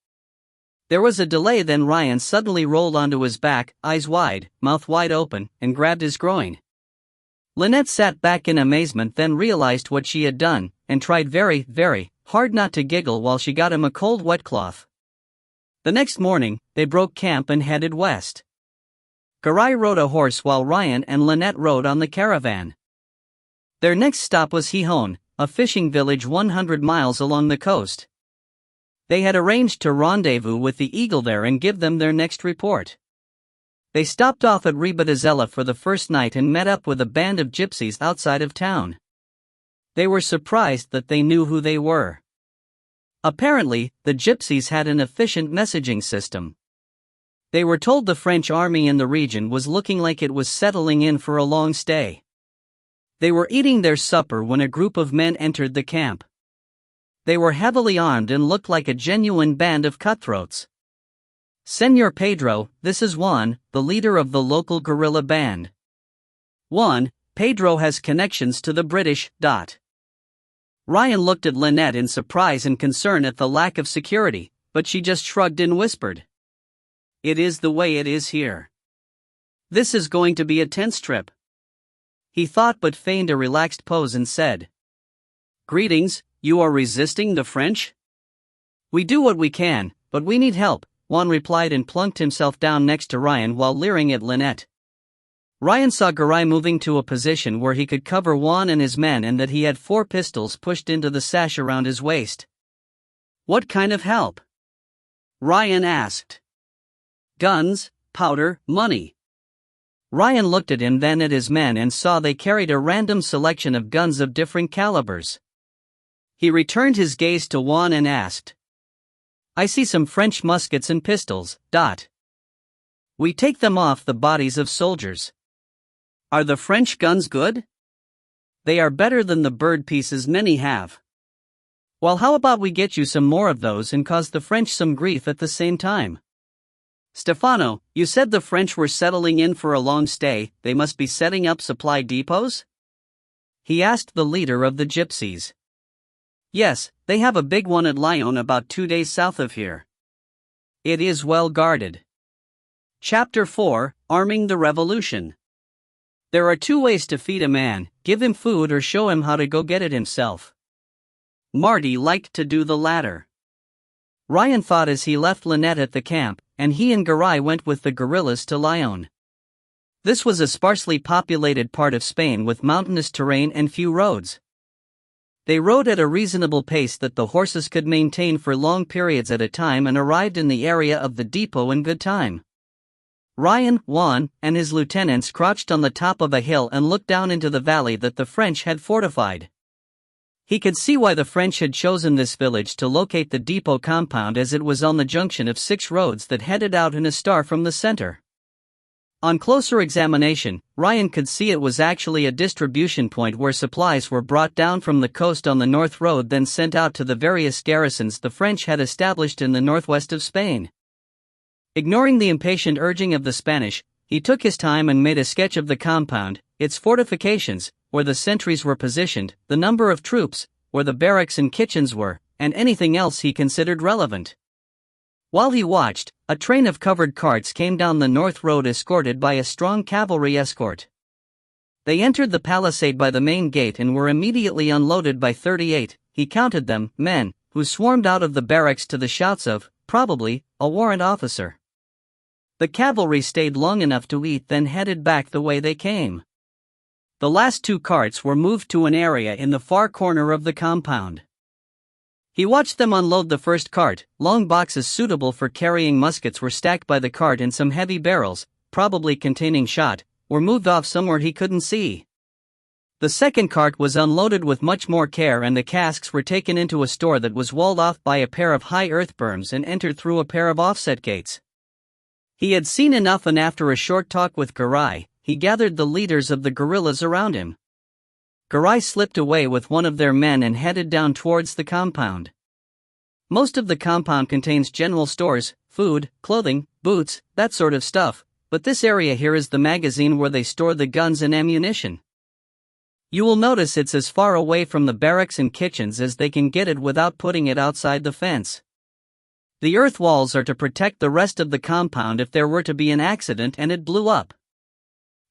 There was a delay, then Ryan suddenly rolled onto his back, eyes wide, mouth wide open, and grabbed his groin. Lynette sat back in amazement, then realized what she had done, and tried very, very hard not to giggle while she got him a cold wet cloth. The next morning, they broke camp and headed west. Garai rode a horse while Ryan and Lynette rode on the caravan. Their next stop was Gijón, a fishing village 100 miles along the coast. They had arranged to rendezvous with the Eagle there and give them their next report. They stopped off at Ribadazela for the first night and met up with a band of gypsies outside of town. They were surprised that they knew who they were. Apparently, the gypsies had an efficient messaging system. They were told the French army in the region was looking like it was settling in for a long stay. They were eating their supper when a group of men entered the camp. They were heavily armed and looked like a genuine band of cutthroats. "Señor Pedro, this is Juan, the leader of the local guerrilla band. Juan, Pedro has connections to the British. Ryan looked at Lynette in surprise and concern at the lack of security, but she just shrugged and whispered. It is the way it is here. This is going to be a tense trip. He thought but feigned a relaxed pose and said, Greetings, you are resisting the French? We do what we can, but we need help, Juan replied and plunked himself down next to Ryan while leering at Lynette. Ryan saw Garai moving to a position where he could cover Juan and his men and that he had 4 pistols pushed into the sash around his waist. What kind of help? Ryan asked. Guns, powder, money. Ryan looked at him, then at his men, and saw they carried a random selection of guns of different calibers. He returned his gaze to Juan and asked, I see some French muskets and pistols. We take them off the bodies of soldiers. Are the French guns good? They are better than the bird pieces many have. Well, how about we get you some more of those and cause the French some grief at the same time? Stefano, you said the French were settling in for a long stay, they must be setting up supply depots? He asked the leader of the gypsies. Yes, they have a big one at Lyon about 2 days south of here. It is well guarded. Chapter 4, Arming the Revolution. There are 2 ways to feed a man, give him food or show him how to go get it himself. Marty liked to do the latter. Ryan thought as he left Lynette at the camp, and he and Garai went with the guerrillas to Lyon. This was a sparsely populated part of Spain with mountainous terrain and few roads. They rode at a reasonable pace that the horses could maintain for long periods at a time and arrived in the area of the depot in good time. Ryan, Juan, and his lieutenants crouched on the top of a hill and looked down into the valley that the French had fortified. He could see why the French had chosen this village to locate the depot compound, as it was on the junction of 6 roads that headed out in a star from the center. On closer examination, Ryan could see it was actually a distribution point where supplies were brought down from the coast on the North Road, then sent out to the various garrisons the French had established in the northwest of Spain. Ignoring the impatient urging of the Spanish, he took his time and made a sketch of the compound, its fortifications, where the sentries were positioned, the number of troops, where the barracks and kitchens were, and anything else he considered relevant. While he watched, a train of covered carts came down the North Road escorted by a strong cavalry escort. They entered the palisade by the main gate and were immediately unloaded by 38, he counted them, men, who swarmed out of the barracks to the shouts of, probably, a warrant officer. The cavalry stayed long enough to eat, then headed back the way they came. The last 2 carts were moved to an area in the far corner of the compound. He watched them unload the first cart. Long boxes suitable for carrying muskets were stacked by the cart, and some heavy barrels, probably containing shot, were moved off somewhere he couldn't see. The second cart was unloaded with much more care, and the casks were taken into a store that was walled off by a pair of high earth berms and entered through a pair of offset gates. He had seen enough, and after a short talk with Garai, he gathered the leaders of the guerrillas around him. Garai slipped away with one of their men and headed down towards the compound. Most of the compound contains general stores, food, clothing, boots, that sort of stuff, but this area here is the magazine where they store the guns and ammunition. You will notice it's as far away from the barracks and kitchens as they can get it without putting it outside the fence. The earth walls are to protect the rest of the compound if there were to be an accident and it blew up.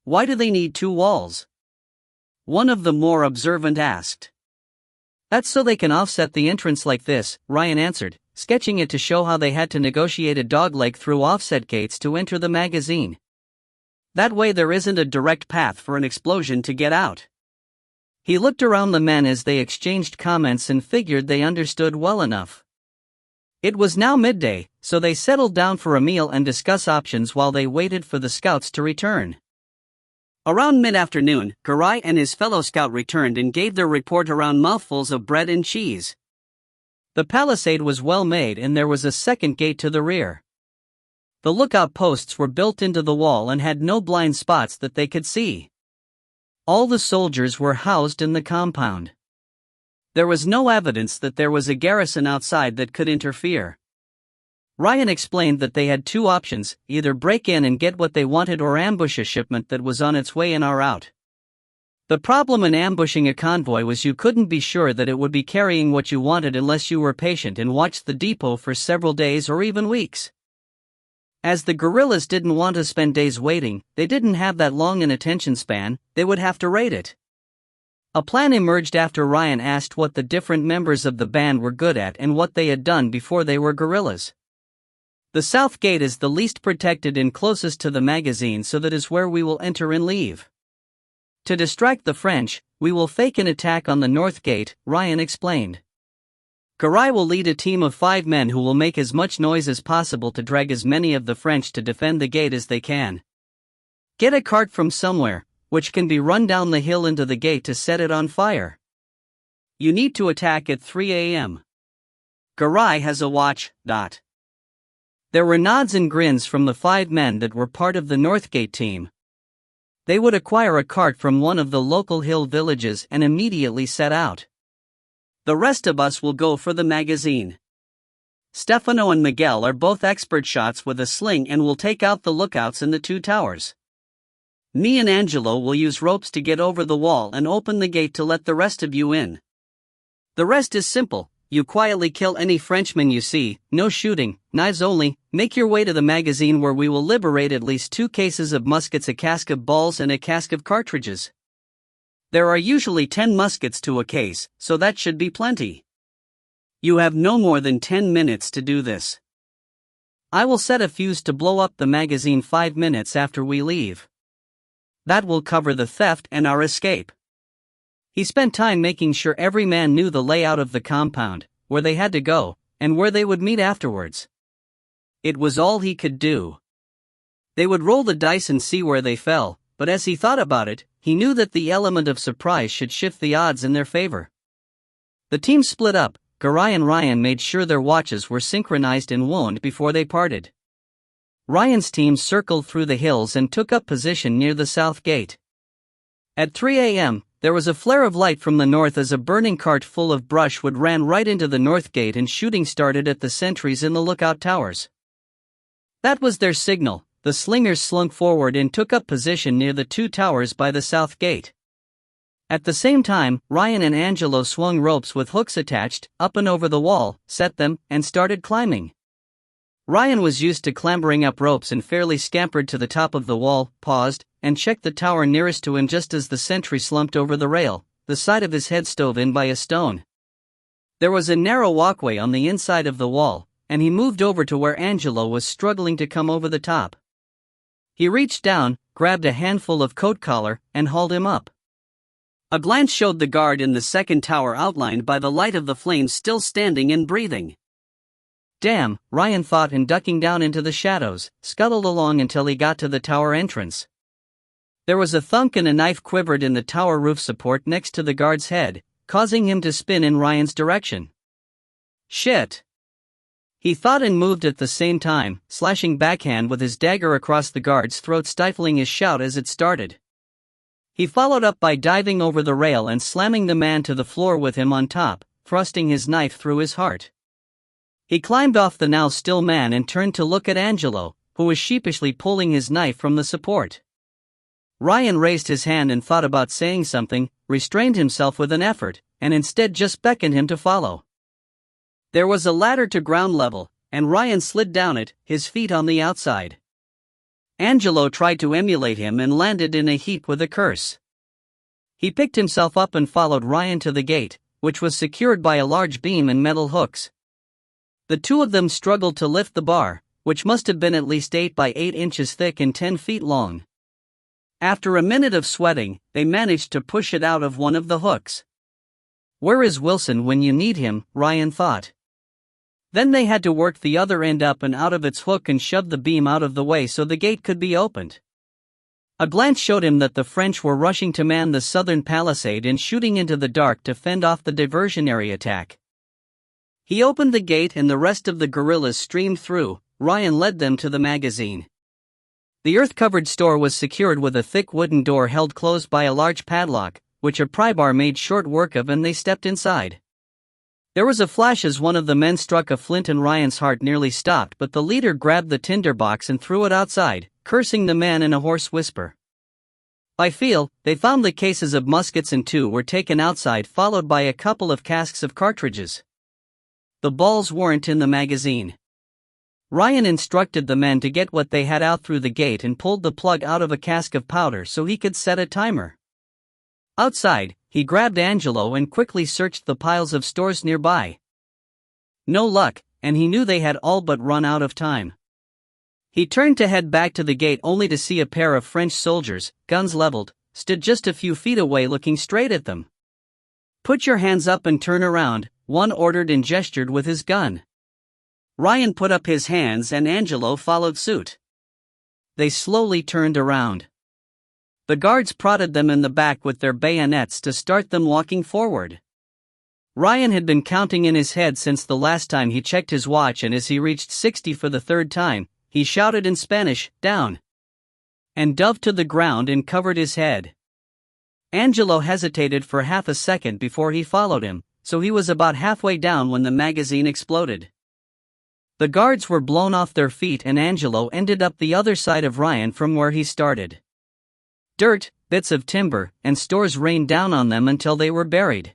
Why do they need 2 walls? One of the more observant asked. That's so they can offset the entrance like this, Ryan answered, sketching it to show how they had to negotiate a dogleg through offset gates to enter the magazine. That way there isn't a direct path for an explosion to get out. He looked around the men as they exchanged comments and figured they understood well enough. It was now midday, so they settled down for a meal and discuss options while they waited for the scouts to return. Around mid-afternoon, Garai and his fellow scout returned and gave their report around mouthfuls of bread and cheese. The palisade was well made and there was a second gate to the rear. The lookout posts were built into the wall and had no blind spots that they could see. All the soldiers were housed in the compound. There was no evidence that there was a garrison outside that could interfere. Ryan explained that they had 2 options, either break in and get what they wanted or ambush a shipment that was on its way in or out. The problem in ambushing a convoy was you couldn't be sure that it would be carrying what you wanted unless you were patient and watched the depot for several days or even weeks. As the guerrillas didn't want to spend days waiting, they didn't have that long an attention span, they would have to raid it. A plan emerged after Ryan asked what the different members of the band were good at and what they had done before they were guerrillas. The south gate is the least protected and closest to the magazine, so that is where we will enter and leave. To distract the French, we will fake an attack on the north gate, Ryan explained. Garai will lead a team of 5 men who will make as much noise as possible to drag as many of the French to defend the gate as they can. Get a cart from somewhere, which can be run down the hill into the gate to set it on fire. You need to attack at 3 a.m. Garai has a watch. There were nods and grins from the 5 men that were part of the North Gate team. They would acquire a cart from one of the local hill villages and immediately set out. The rest of us will go for the magazine. Stefano and Miguel are both expert shots with a sling and will take out the lookouts in the 2 towers. Me and Angelo will use ropes to get over the wall and open the gate to let the rest of you in. The rest is simple. You quietly kill any Frenchman you see, no shooting, knives only, make your way to the magazine where we will liberate at least 2 cases of muskets, a cask of balls and a cask of cartridges. There are usually 10 muskets to a case, so that should be plenty. You have no more than 10 minutes to do this. I will set a fuse to blow up the magazine 5 minutes after we leave. That will cover the theft and our escape. He spent time making sure every man knew the layout of the compound, where they had to go, and where they would meet afterwards. It was all he could do. They would roll the dice and see where they fell, but as he thought about it, he knew that the element of surprise should shift the odds in their favor. The team split up. Garai and Ryan made sure their watches were synchronized and wound before they parted. Ryan's team circled through the hills and took up position near the south gate. At 3 a.m., there was a flare of light from the north as a burning cart full of brushwood ran right into the north gate and shooting started at the sentries in the lookout towers. That was their signal. The slingers slunk forward and took up position near the 2 towers by the south gate. At the same time, Ryan and Angelo swung ropes with hooks attached, up and over the wall, set them, and started climbing. Ryan was used to clambering up ropes and fairly scampered to the top of the wall, paused, and checked the tower nearest to him just as the sentry slumped over the rail, the side of his head stove in by a stone. There was a narrow walkway on the inside of the wall, and he moved over to where Angelo was struggling to come over the top. He reached down, grabbed a handful of coat collar, and hauled him up. A glance showed the guard in the second tower outlined by the light of the flames still standing and breathing. Damn, Ryan thought, and ducking down into the shadows, scuttled along until he got to the tower entrance. There was a thunk and a knife quivered in the tower roof support next to the guard's head, causing him to spin in Ryan's direction. Shit! He thought and moved at the same time, slashing backhand with his dagger across the guard's throat, stifling his shout as it started. He followed up by diving over the rail and slamming the man to the floor with him on top, thrusting his knife through his heart. He climbed off the now still man and turned to look at Angelo, who was sheepishly pulling his knife from the support. Ryan raised his hand and thought about saying something, restrained himself with an effort, and instead just beckoned him to follow. There was a ladder to ground level, and Ryan slid down it, his feet on the outside. Angelo tried to emulate him and landed in a heap with a curse. He picked himself up and followed Ryan to the gate, which was secured by a large beam and metal hooks. The two of them struggled to lift the bar, which must have been at least 8 by 8 inches thick and 10 feet long. After a minute of sweating, they managed to push it out of one of the hooks. Where is Wilson when you need him, Ryan thought. Then they had to work the other end up and out of its hook and shove the beam out of the way so the gate could be opened. A glance showed him that the French were rushing to man the southern palisade and shooting into the dark to fend off the diversionary attack. He opened the gate and the rest of the guerrillas streamed through. Ryan led them to the magazine. The earth-covered store was secured with a thick wooden door held closed by a large padlock, which a prybar made short work of, and they stepped inside. There was a flash as one of the men struck a flint and Ryan's heart nearly stopped, but the leader grabbed the tinderbox and threw it outside, cursing the man in a hoarse whisper. By feel, they found the cases of muskets and 2 were taken outside, followed by a couple of casks of cartridges. The balls weren't in the magazine. Ryan instructed the men to get what they had out through the gate and pulled the plug out of a cask of powder so he could set a timer. Outside, he grabbed Angelo and quickly searched the piles of stores nearby. No luck, and he knew they had all but run out of time. He turned to head back to the gate only to see a pair of French soldiers, guns leveled, stood just a few feet away looking straight at them. "Put your hands up and turn around," one ordered and gestured with his gun. Ryan put up his hands and Angelo followed suit. They slowly turned around. The guards prodded them in the back with their bayonets to start them walking forward. Ryan had been counting in his head since the last time he checked his watch, and as he reached 60 for the third time, he shouted in Spanish, "Down!" and dove to the ground and covered his head. Angelo hesitated for half a second before he followed him, so he was about halfway down when the magazine exploded. The guards were blown off their feet and Angelo ended up the other side of Ryan from where he started. Dirt, bits of timber, and stores rained down on them until they were buried.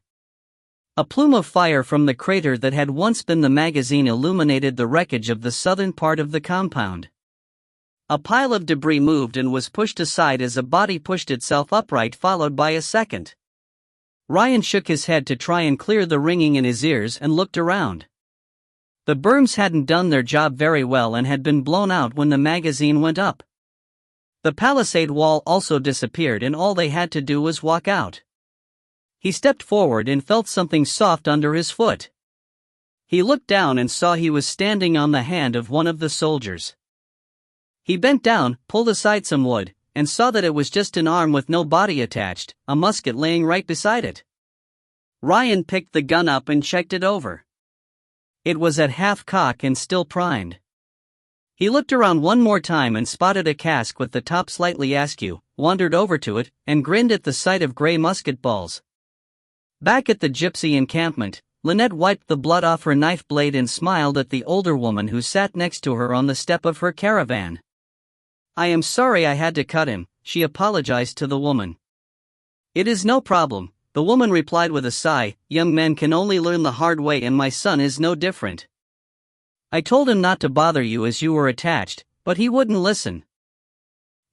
A plume of fire from the crater that had once been the magazine illuminated the wreckage of the southern part of the compound. A pile of debris moved and was pushed aside as a body pushed itself upright, followed by a second. Ryan shook his head to try and clear the ringing in his ears and looked around. The berms hadn't done their job very well and had been blown out when the magazine went up. The palisade wall also disappeared and all they had to do was walk out. He stepped forward and felt something soft under his foot. He looked down and saw he was standing on the hand of one of the soldiers. He bent down, pulled aside some wood, and saw that it was just an arm with no body attached, a musket laying right beside it. Ryan picked the gun up and checked it over. It was at half cock and still primed. He looked around one more time and spotted a cask with the top slightly askew, wandered over to it, and grinned at the sight of gray musket balls. Back at the gypsy encampment, Lynette wiped the blood off her knife blade and smiled at the older woman who sat next to her on the step of her caravan. "I am sorry I had to cut him," she apologized to the woman. "It is no problem," the woman replied with a sigh. "Young men can only learn the hard way, and my son is no different. I told him not to bother you as you were attached, but he wouldn't listen.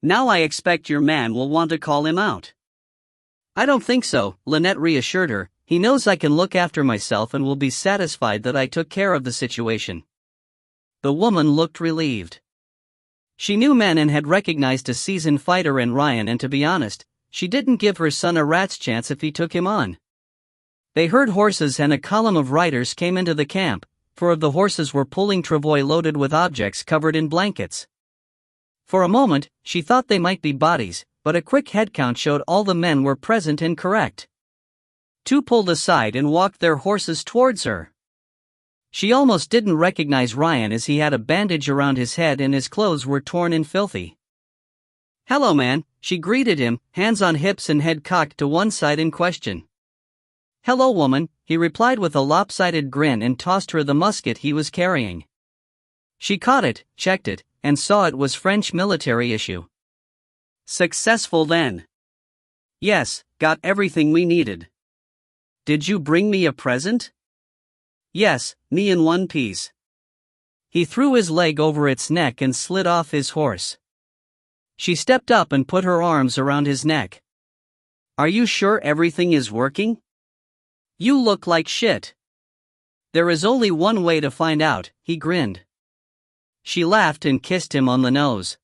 Now I expect your man will want to call him out." "I don't think so," Lynette reassured her. "He knows I can look after myself and will be satisfied that I took care of the situation." The woman looked relieved. She knew men and had recognized a seasoned fighter in Ryan, and to be honest, she didn't give her son a rat's chance if he took him on. They heard horses and a column of riders came into the camp. 4 of the horses were pulling travois loaded with objects covered in blankets. For a moment, she thought they might be bodies, but a quick head count showed all the men were present and correct. 2 pulled aside and walked their horses towards her. She almost didn't recognize Ryan as he had a bandage around his head and his clothes were torn and filthy. "Hello, man," she greeted him, hands on hips and head cocked to one side in question. "Hello, woman," he replied with a lopsided grin and tossed her the musket he was carrying. She caught it, checked it, and saw it was French military issue. "Successful then?" "Yes, got everything we needed." "Did you bring me a present?" "Yes, me in one piece." He threw his leg over its neck and slid off his horse. She stepped up and put her arms around his neck. "Are you sure everything is working? You look like shit." "There is only one way to find out," he grinned. She laughed and kissed him on the nose.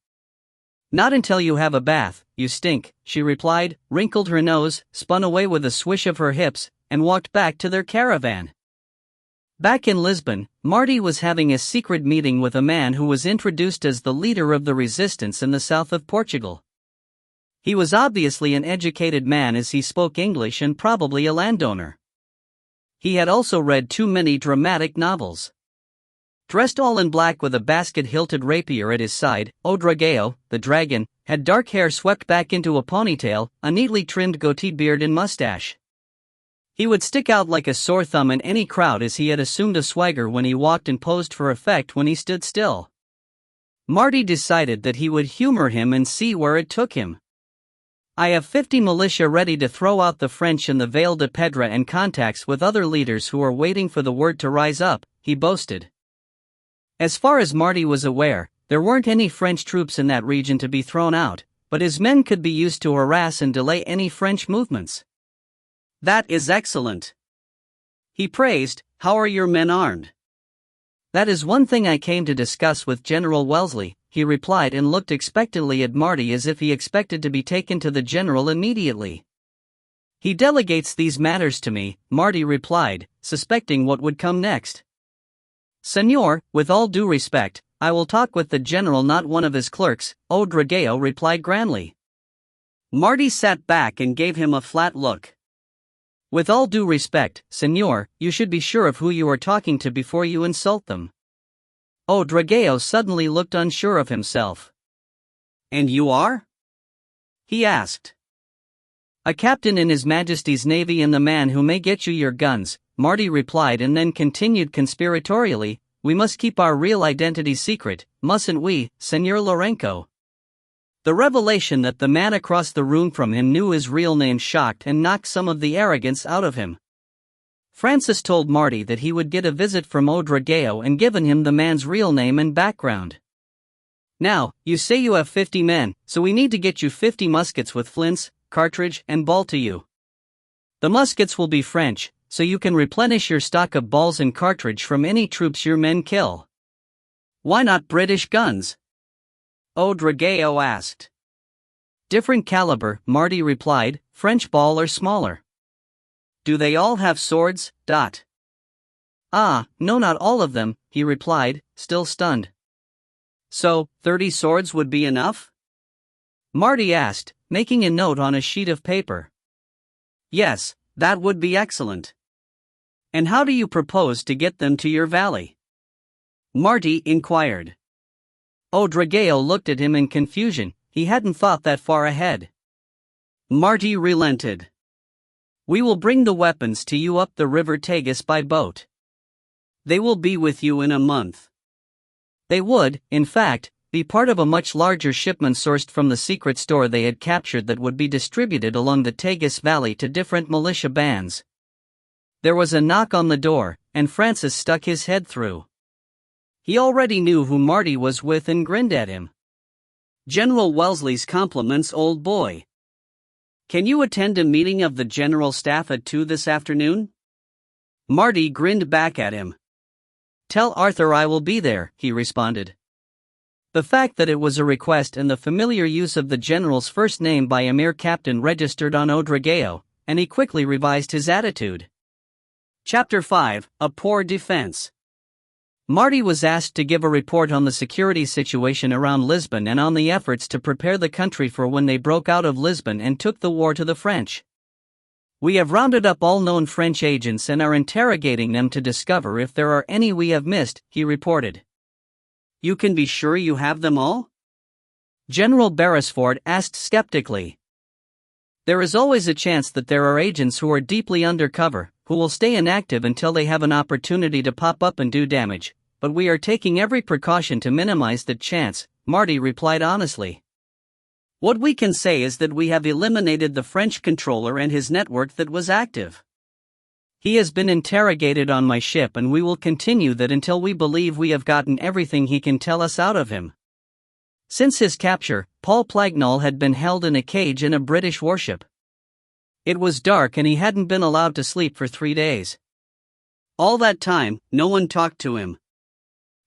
"Not until you have a bath, you stink," she replied, wrinkled her nose, spun away with a swish of her hips, and walked back to their caravan. Back in Lisbon, Marty was having a secret meeting with a man who was introduced as the leader of the resistance in the south of Portugal. He was obviously an educated man as he spoke English and probably a landowner. He had also read too many dramatic novels. Dressed all in black with a basket-hilted rapier at his side, O Dragão, the dragon, had dark hair swept back into a ponytail, a neatly trimmed goatee beard and mustache. He would stick out like a sore thumb in any crowd as he had assumed a swagger when he walked and posed for effect when he stood still. Marty decided that he would humor him and see where it took him. "I have 50 militia ready to throw out the French in the Vale de Pedra and contacts with other leaders who are waiting for the word to rise up," he boasted. As far as Marty was aware, there weren't any French troops in that region to be thrown out, but his men could be used to harass and delay any French movements. "That is excellent," he praised. "How are your men armed?" "That is one thing I came to discuss with General Wellesley," he replied and looked expectantly at Marty as if he expected to be taken to the general immediately. "He delegates these matters to me," Marty replied, suspecting what would come next. "Senor, with all due respect, I will talk with the general, not one of his clerks," O Dragão replied grandly. Marty sat back and gave him a flat look. "With all due respect, senor, you should be sure of who you are talking to before you insult them." O Dragão suddenly looked unsure of himself. "And you are?" he asked. "A captain in His Majesty's Navy and the man who may get you your guns," Marty replied and then continued conspiratorially, "We must keep our real identity secret, mustn't we, Senor Lourenço?" The revelation that the man across the room from him knew his real name shocked and knocked some of the arrogance out of him. Francis told Marty that he would get a visit from O Dragão and given him the man's real name and background. "Now, you say you have 50 men, so we need to get you 50 muskets with flints, cartridge, and ball to you. The muskets will be French, so you can replenish your stock of balls and cartridge from any troops your men kill." "Why not British guns?" O Dragão asked. "Different caliber," Marty replied, "French ball or smaller." "Do they all have swords?" "Ah, no, not all of them," he replied, still stunned. "So, 30 swords would be enough?" Marty asked, making a note on a sheet of paper. "Yes, that would be excellent." "And how do you propose to get them to your valley?" Marty inquired. O Dragão looked at him in confusion. He hadn't thought that far ahead. Marty relented. "We will bring the weapons to you up the river Tagus by boat. They will be with you in a month." They would, in fact, be part of a much larger shipment sourced from the secret store they had captured that would be distributed along the Tagus Valley to different militia bands. There was a knock on the door, and Francis stuck his head through. He already knew who Marty was with and grinned at him. "General Wellesley's compliments, old boy. Can you attend a meeting of the general staff at 2 this afternoon?" Marty grinned back at him. "Tell Arthur I will be there," he responded. The fact that it was a request and the familiar use of the general's first name by a mere captain registered on O Dragão, and he quickly revised his attitude. Chapter 5, A Poor Defense. Marty was asked to give a report on the security situation around Lisbon and on the efforts to prepare the country for when they broke out of Lisbon and took the war to the French. We have rounded up all known French agents and are interrogating them to discover if there are any we have missed, he reported. You can be sure you have them all? General Beresford asked skeptically. There is always a chance that there are agents who are deeply undercover, who will stay inactive until they have an opportunity to pop up and do damage, but we are taking every precaution to minimize that chance, Marty replied honestly. What we can say is that we have eliminated the French controller and his network that was active. He has been interrogated on my ship and we will continue that until we believe we have gotten everything he can tell us out of him. Since his capture, Paul Plagnall had been held in a cage in a British warship. It was dark and he hadn't been allowed to sleep for 3 days. All that time, no one talked to him.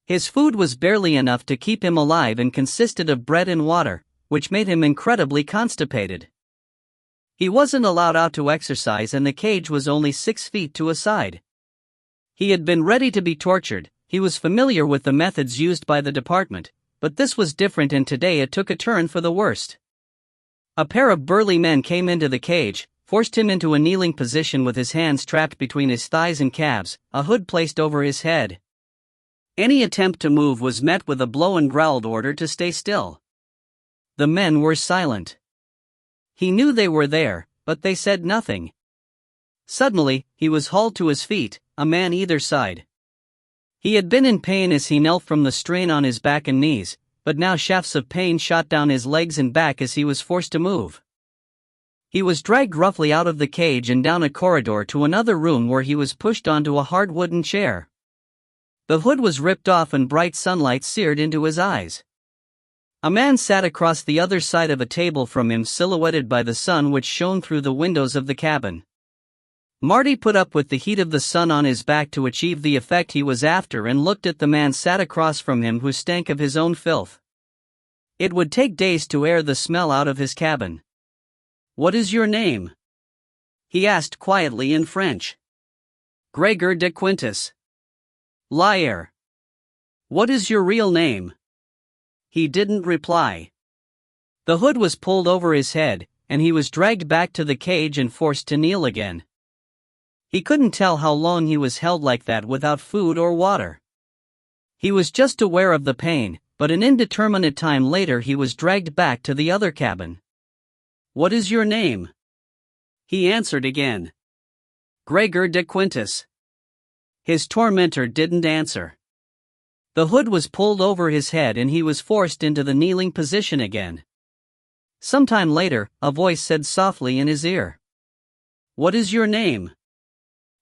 His food was barely enough to keep him alive and consisted of bread and water, which made him incredibly constipated. He wasn't allowed out to exercise and the cage was only 6 feet to a side. He had been ready to be tortured, he was familiar with the methods used by the department, but this was different and today it took a turn for the worst. A pair of burly men came into the cage, forced him into a kneeling position with his hands trapped between his thighs and calves, a hood placed over his head. Any attempt to move was met with a blow and growled order to stay still. The men were silent. He knew they were there, but they said nothing. Suddenly, he was hauled to his feet, a man either side. He had been in pain as he knelt from the strain on his back and knees, but now shafts of pain shot down his legs and back as he was forced to move. He was dragged roughly out of the cage and down a corridor to another room where he was pushed onto a hard wooden chair. The hood was ripped off and bright sunlight seared into his eyes. A man sat across the other side of a table from him, silhouetted by the sun which shone through the windows of the cabin. Marty put up with the heat of the sun on his back to achieve the effect he was after and looked at the man sat across from him who stank of his own filth. It would take days to air the smell out of his cabin. What is your name? He asked quietly in French. Gregor de Quintus. Liar. What is your real name? He didn't reply. The hood was pulled over his head, and he was dragged back to the cage and forced to kneel again. He couldn't tell how long he was held like that without food or water. He was just aware of the pain, but an indeterminate time later he was dragged back to the other cabin. What is your name? He answered again. Gregor de Quintus. His tormentor didn't answer. The hood was pulled over his head and he was forced into the kneeling position again. Sometime later, a voice said softly in his ear. What is your name?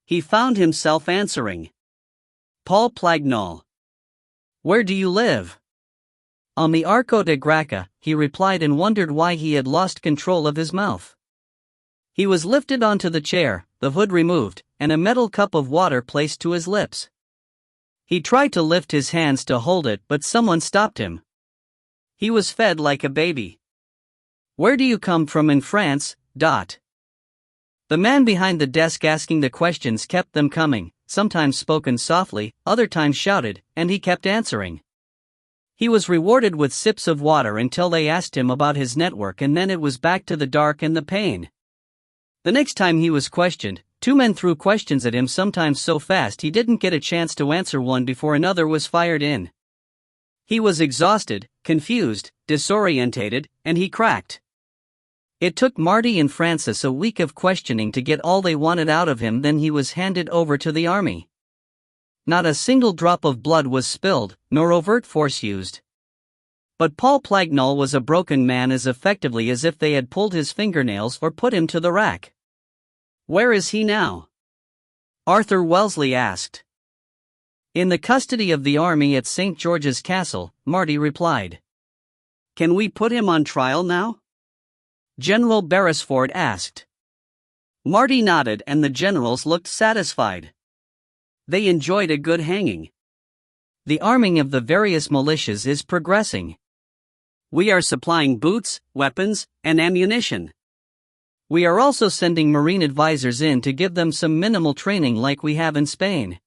He found himself answering. Paul Plagnall. Where do you live? On the Arco de Graca, he replied and wondered why he had lost control of his mouth. He was lifted onto the chair, the hood removed, and a metal cup of water placed to his lips. He tried to lift his hands to hold it, but someone stopped him. He was fed like a baby. Where do you come from in France? The man behind the desk asking the questions kept them coming, sometimes spoken softly, other times shouted, and he kept answering. He was rewarded with sips of water until they asked him about his network, and then it was back to the dark and the pain. The next time he was questioned, 2 men threw questions at him, sometimes so fast he didn't get a chance to answer one before another was fired in. He was exhausted, confused, disorientated, and he cracked. It took Marty and Francis a week of questioning to get all they wanted out of him, then he was handed over to the army. Not a single drop of blood was spilled, nor overt force used. But Paul Plagnall was a broken man as effectively as if they had pulled his fingernails or put him to the rack. Where is he now? Arthur Wellesley asked. In the custody of the army at St. George's Castle, Marty replied. Can we put him on trial now? General Beresford asked. Marty nodded and the generals looked satisfied. They enjoyed a good hanging. The arming of the various militias is progressing. We are supplying boots, weapons, and ammunition. We are also sending Marine advisors in to give them some minimal training like we have in Spain.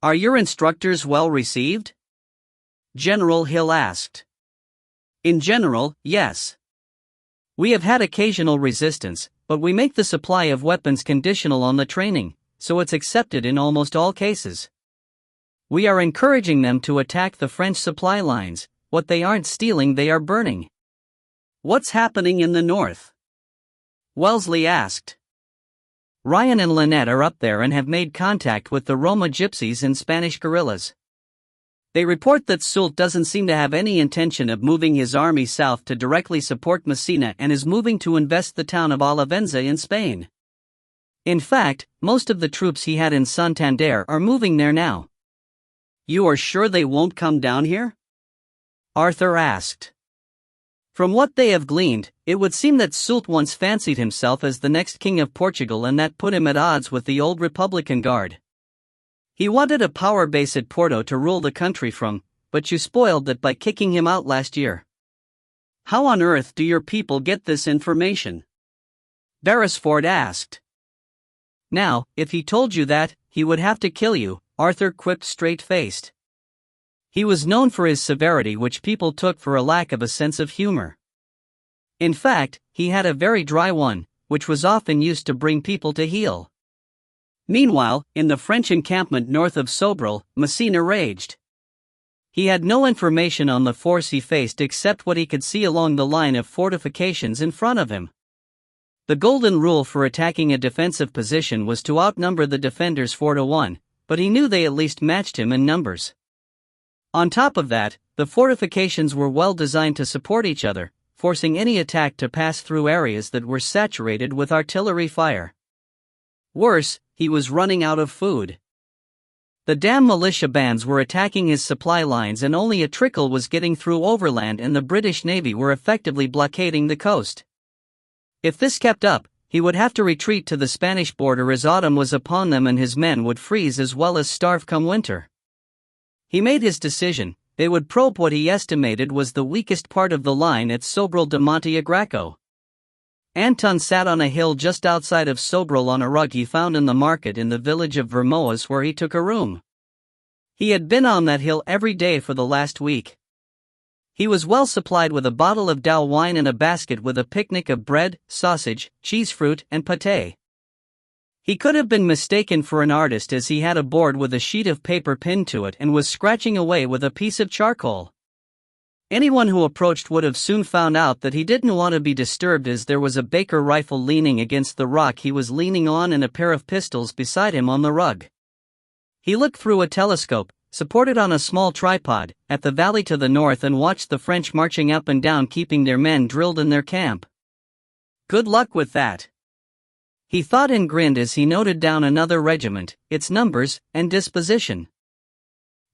Are your instructors well received? General Hill asked. In general, yes. We have had occasional resistance, but we make the supply of weapons conditional on the training, so it's accepted in almost all cases. We are encouraging them to attack the French supply lines. What they aren't stealing they are burning. What's happening in the north? Wellesley asked. Ryan and Lynette are up there and have made contact with the Roma gypsies and Spanish guerrillas. They report that Soult doesn't seem to have any intention of moving his army south to directly support Messina and is moving to invest the town of Olivenza in Spain. In fact, most of the troops he had in Santander are moving there now. You are sure they won't come down here? Arthur asked. From what they have gleaned, it would seem that Soult once fancied himself as the next king of Portugal, and that put him at odds with the old Republican Guard. He wanted a power base at Porto to rule the country from, but you spoiled that by kicking him out last year. How on earth do your people get this information? Beresford asked. Now, if he told you that, he would have to kill you, Arthur quipped straight-faced. He was known for his severity, which people took for a lack of a sense of humor. In fact, he had a very dry one, which was often used to bring people to heel. Meanwhile, in the French encampment north of Sobral, Messina raged. He had no information on the force he faced except what he could see along the line of fortifications in front of him. The golden rule for attacking a defensive position was to outnumber the defenders 4-1, but he knew they at least matched him in numbers. On top of that, the fortifications were well designed to support each other, forcing any attack to pass through areas that were saturated with artillery fire. Worse, he was running out of food. The damn militia bands were attacking his supply lines and only a trickle was getting through overland, and the British Navy were effectively blockading the coast. If this kept up, he would have to retreat to the Spanish border as autumn was upon them and his men would freeze as well as starve come winter. He made his decision. They would probe what he estimated was the weakest part of the line at Sobral de Monte Agraco. Anton sat on a hill just outside of Sobral on a rug he found in the market in the village of Vermoas, where he took a room. He had been on that hill every day for the last week. He was well supplied with a bottle of Dow wine and a basket with a picnic of bread, sausage, cheese fruit, and pâté. He could have been mistaken for an artist, as he had a board with a sheet of paper pinned to it and was scratching away with a piece of charcoal. Anyone who approached would have soon found out that he didn't want to be disturbed, as there was a Baker rifle leaning against the rock he was leaning on and a pair of pistols beside him on the rug. He looked through a telescope, supported on a small tripod, at the valley to the north and watched the French marching up and down, keeping their men drilled in their camp. Good luck with that, he thought, and grinned as he noted down another regiment, its numbers, and disposition.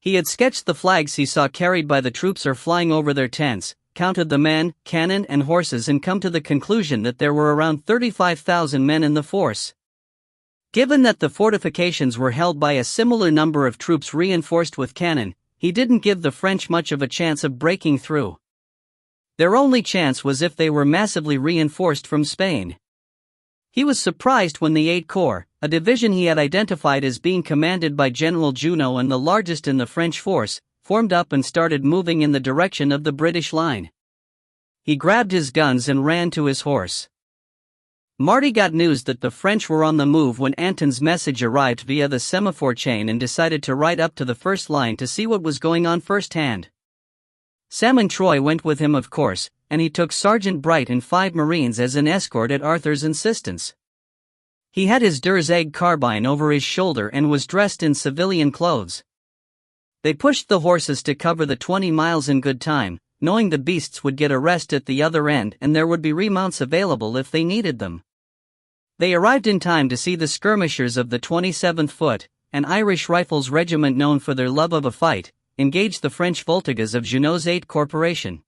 He had sketched the flags he saw carried by the troops or flying over their tents, counted the men, cannon and horses, and come to the conclusion that there were around 35,000 men in the force. Given that the fortifications were held by a similar number of troops reinforced with cannon, he didn't give the French much of a chance of breaking through. Their only chance was if they were massively reinforced from Spain. He was surprised when the 8th Corps, a division he had identified as being commanded by General Junot and the largest in the French force, formed up and started moving in the direction of the British line. He grabbed his guns and ran to his horse. Marty got news that the French were on the move when Anton's message arrived via the semaphore chain and decided to ride up to the first line to see what was going on firsthand. Sam and Troy went with him, of course, and he took Sergeant Bright and 5 Marines as an escort at Arthur's insistence. He had his Durzeg carbine over his shoulder and was dressed in civilian clothes. They pushed the horses to cover the 20 miles in good time, knowing the beasts would get a rest at the other end and there would be remounts available if they needed them. They arrived in time to see the skirmishers of the 27th Foot, an Irish Rifles regiment known for their love of a fight, engage the French Voltigas of Junot's 8th Corporation.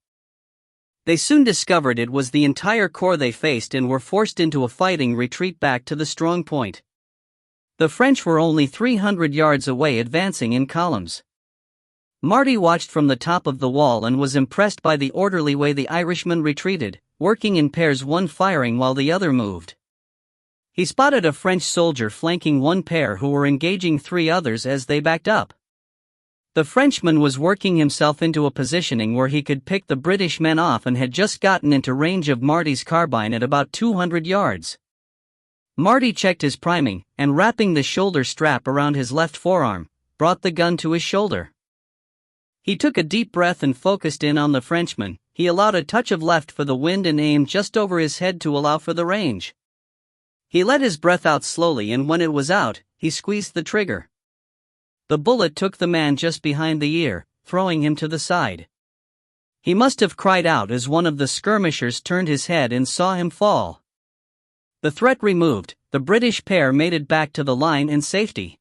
They soon discovered it was the entire corps they faced and were forced into a fighting retreat back to the strong point. The French were only 300 yards away, advancing in columns. Marty watched from the top of the wall and was impressed by the orderly way the Irishmen retreated, working in pairs, one firing while the other moved. He spotted a French soldier flanking one pair who were engaging three others as they backed up. The Frenchman was working himself into a positioning where he could pick the British men off and had just gotten into range of Marty's carbine at about 200 yards. Marty checked his priming, and wrapping the shoulder strap around his left forearm, brought the gun to his shoulder. He took a deep breath and focused in on the Frenchman. He allowed a touch of left for the wind and aimed just over his head to allow for the range. He let his breath out slowly, and when it was out, he squeezed the trigger. The bullet took the man just behind the ear, throwing him to the side. He must have cried out as one of the skirmishers turned his head and saw him fall. The threat removed, the British pair made it back to the line in safety.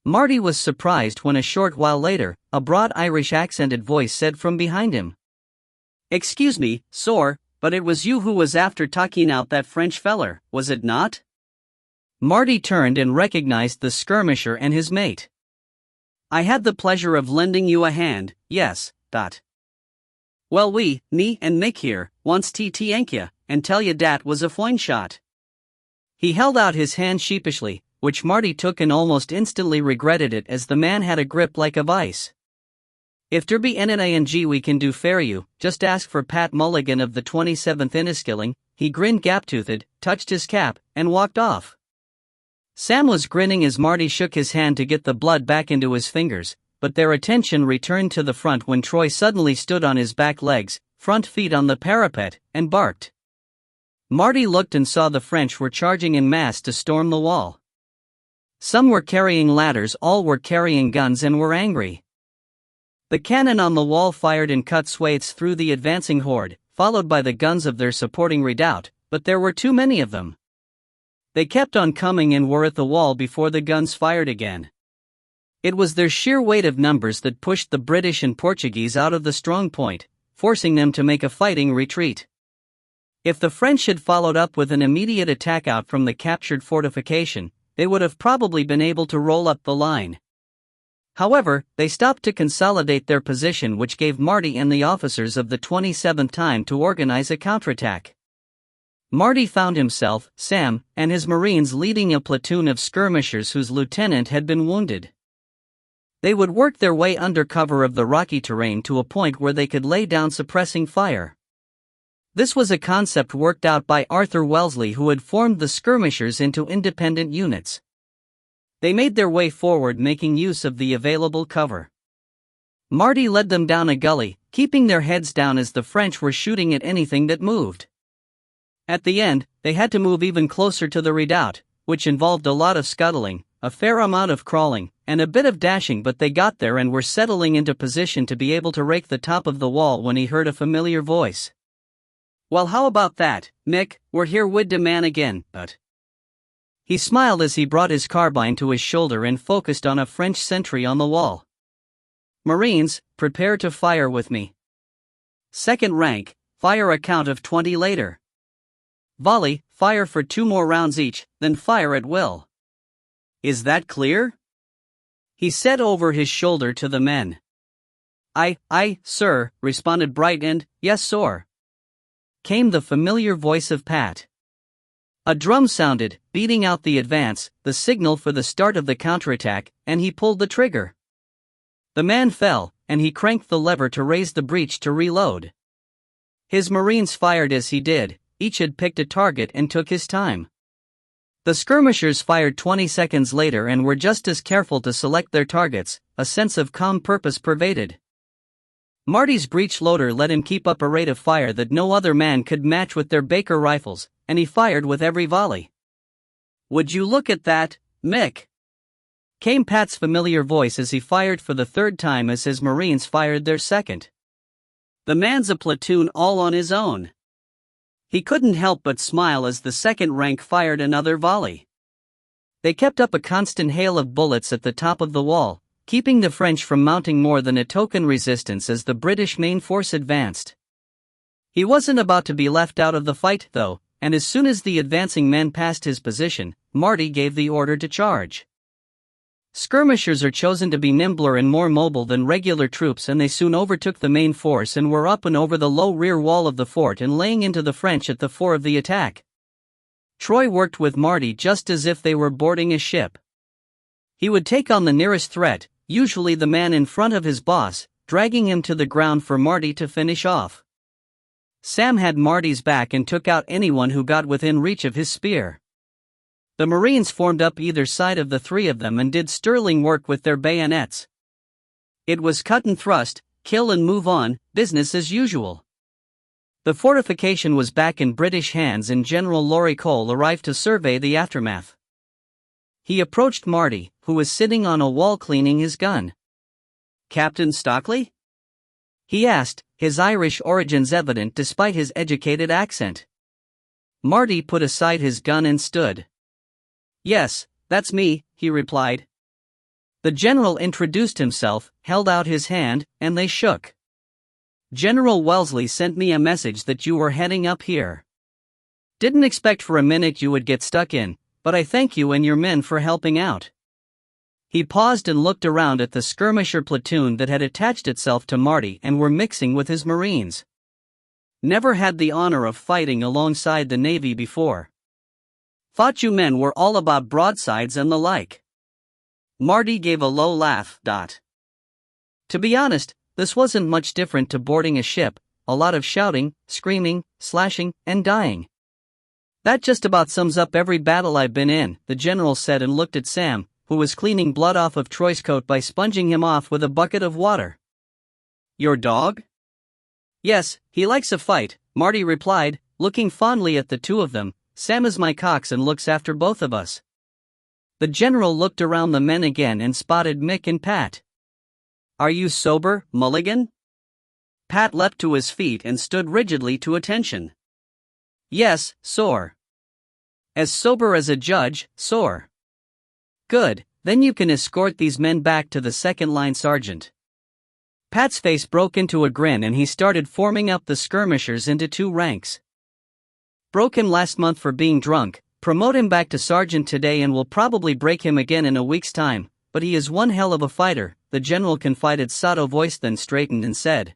Marty was surprised when a short while later, a broad Irish-accented voice said from behind him, "Excuse me, sir, but it was you who was after taking out that French feller, was it not?" Marty turned and recognized the skirmisher and his mate. "I had the pleasure of lending you a hand, yes, dot. Well, me and Mick here, wants to thank ya, and tell ya dat was a fine shot." He held out his hand sheepishly, which Marty took and almost instantly regretted it as the man had a grip like a vice. "If there be anything we can do for you, just ask for Pat Mulligan of the 27th Inniskilling." He grinned gap-toothed, touched his cap, and walked off. Sam was grinning as Marty shook his hand to get the blood back into his fingers, but their attention returned to the front when Troy suddenly stood on his back legs, front feet on the parapet, and barked. Marty looked and saw the French were charging en masse to storm the wall. Some were carrying ladders, all were carrying guns and were angry. The cannon on the wall fired and cut swathes through the advancing horde, followed by the guns of their supporting redoubt, but there were too many of them. They kept on coming and were at the wall before the guns fired again. It was their sheer weight of numbers that pushed the British and Portuguese out of the strong point, forcing them to make a fighting retreat. If the French had followed up with an immediate attack out from the captured fortification, they would have probably been able to roll up the line. However, they stopped to consolidate their position, which gave Marty and the officers of the 27th time to organize a counterattack. Marty found himself, Sam, and his Marines leading a platoon of skirmishers whose lieutenant had been wounded. They would work their way under cover of the rocky terrain to a point where they could lay down suppressing fire. This was a concept worked out by Arthur Wellesley, who had formed the skirmishers into independent units. They made their way forward, making use of the available cover. Marty led them down a gully, keeping their heads down as the French were shooting at anything that moved. At the end, they had to move even closer to the redoubt, which involved a lot of scuttling, a fair amount of crawling, and a bit of dashing, but they got there and were settling into position to be able to rake the top of the wall when he heard a familiar voice. "Well, how about that, Mick? We're here wid the man again, but..." He smiled as he brought his carbine to his shoulder and focused on a French sentry on the wall. "Marines, prepare to fire with me. Second rank, fire a count of 20 later. Volley, fire for 2 more rounds each, then fire at will. Is that clear?" He said over his shoulder to the men. Aye, sir," responded Bright, and, "Yes, sir," came the familiar voice of Pat. A drum sounded, beating out the advance, the signal for the start of the counterattack, and he pulled the trigger. The man fell, and he cranked the lever to raise the breech to reload. His Marines fired as he did. Each had picked a target and took his time. The skirmishers fired 20 seconds later and were just as careful to select their targets. A sense of calm purpose pervaded. Marty's breech loader let him keep up a rate of fire that no other man could match with their Baker rifles, and he fired with every volley. "Would you look at that, Mick?" came Pat's familiar voice as he fired for the third time as his Marines fired their second. "The man's a platoon all on his own." He couldn't help but smile as the second rank fired another volley. They kept up a constant hail of bullets at the top of the wall, keeping the French from mounting more than a token resistance as the British main force advanced. He wasn't about to be left out of the fight, though, and as soon as the advancing men passed his position, Marty gave the order to charge. Skirmishers are chosen to be nimbler and more mobile than regular troops, and they soon overtook the main force and were up and over the low rear wall of the fort and laying into the French at the fore of the attack. Troy worked with Marty just as if they were boarding a ship. He would take on the nearest threat, usually the man in front of his boss, dragging him to the ground for Marty to finish off. Sam had Marty's back and took out anyone who got within reach of his spear. The Marines formed up either side of the three of them and did sterling work with their bayonets. It was cut and thrust, kill and move on, business as usual. The fortification was back in British hands and General Laurie Cole arrived to survey the aftermath. He approached Marty, who was sitting on a wall cleaning his gun. "Captain Stockley?" he asked, his Irish origins evident despite his educated accent. Marty put aside his gun and stood. "Yes, that's me," he replied. The general introduced himself, held out his hand, and they shook. "General Wellesley sent me a message that you were heading up here. Didn't expect for a minute you would get stuck in, but I thank you and your men for helping out." He paused and looked around at the skirmisher platoon that had attached itself to Marty and were mixing with his Marines. "Never had the honor of fighting alongside the Navy before. Thought you men were all about broadsides and the like." Marty gave a low laugh. To be honest, this wasn't much different to boarding a ship, a lot of shouting, screaming, slashing, and dying. "That just about sums up every battle I've been in," the general said and looked at Sam, who was cleaning blood off of Troy's coat by sponging him off with a bucket of water. "Your dog?" "Yes, he likes a fight," Marty replied, looking fondly at the two of them. "Sam is my cox and looks after both of us." The general looked around the men again and spotted Mick and Pat. "Are you sober, Mulligan?" Pat leapt to his feet and stood rigidly to attention. "Yes, sir." "As sober as a judge, sir." "Good, then you can escort these men back to the second-line sergeant." Pat's face broke into a grin and he started forming up the skirmishers into two ranks. "Broke him last month for being drunk, promote him back to sergeant today and will probably break him again in a week's time, but he is one hell of a fighter," the general confided. Sotto voice then straightened and said,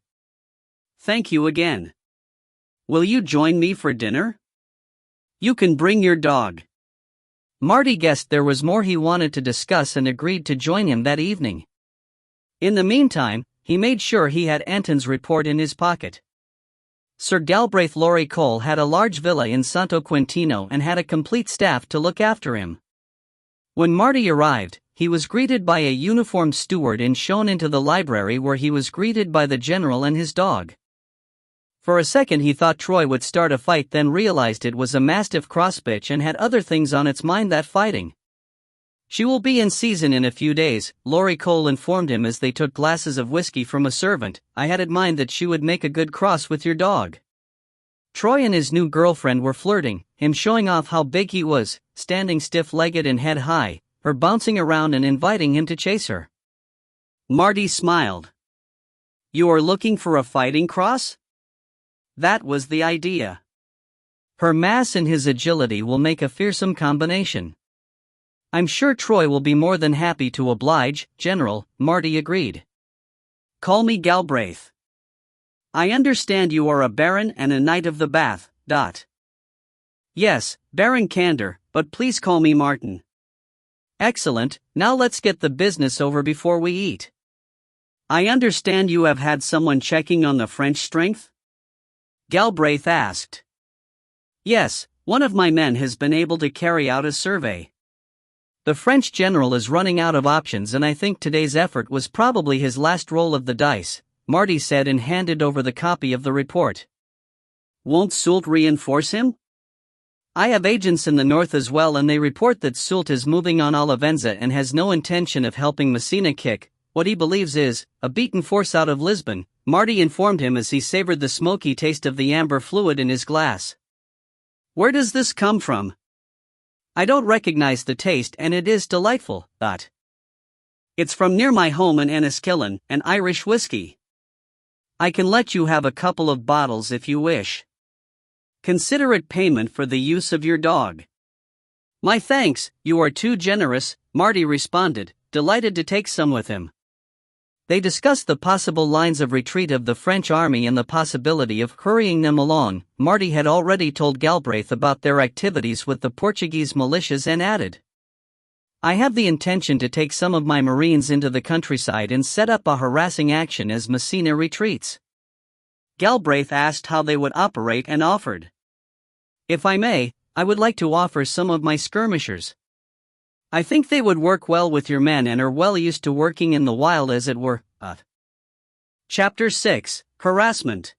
"Thank you again. Will you join me for dinner? You can bring your dog." Marty guessed there was more he wanted to discuss and agreed to join him that evening. In the meantime, he made sure he had Anton's report in his pocket. Sir Galbraith Laurie Cole had a large villa in Santo Quintino and had a complete staff to look after him. When Marty arrived, he was greeted by a uniformed steward and shown into the library where he was greeted by the general and his dog. For a second he thought Troy would start a fight, then realized it was a mastiff crossbitch and had other things on its mind than fighting. "She will be in season in a few days," Laurie Cole informed him as they took glasses of whiskey from a servant. "I had in mind that she would make a good cross with your dog." Troy and his new girlfriend were flirting, him showing off how big he was, standing stiff-legged and head high, her bouncing around and inviting him to chase her. Marty smiled. "You are looking for a fighting cross?" That was the idea. "Her mass and his agility will make a fearsome combination." "I'm sure Troy will be more than happy to oblige, General," Marty agreed. "Call me Galbraith. I understand you are a baron and a knight of the Bath. "Yes, Baron Candor, but please call me Martin." "Excellent, now let's get the business over before we eat. I understand you have had someone checking on the French strength?" Galbraith asked. "Yes, one of my men has been able to carry out a survey. The French general is running out of options and I think today's effort was probably his last roll of the dice," Marty said and handed over the copy of the report. "Won't Soult reinforce him?" "I have agents in the north as well and they report that Soult is moving on Olivenza and has no intention of helping Messina kick what he believes is a beaten force out of Lisbon," Marty informed him as he savored the smoky taste of the amber fluid in his glass. "Where does this come from?" "I don't recognize the taste and it is delightful, It's from near my home in Enniskillen, an Irish whiskey. I can let you have a couple of bottles if you wish. Consider it payment for the use of your dog." "My thanks, you are too generous," Marty responded, delighted to take some with him. They discussed the possible lines of retreat of the French army and the possibility of hurrying them along. Marty had already told Galbraith about their activities with the Portuguese militias and added, "I have the intention to take some of my Marines into the countryside and set up a harassing action as Messina retreats." Galbraith asked how they would operate and offered, "If I may, I would like to offer some of my skirmishers. I think they would work well with your men and are well used to working in the wild as it were." Chapter 6, Harassment.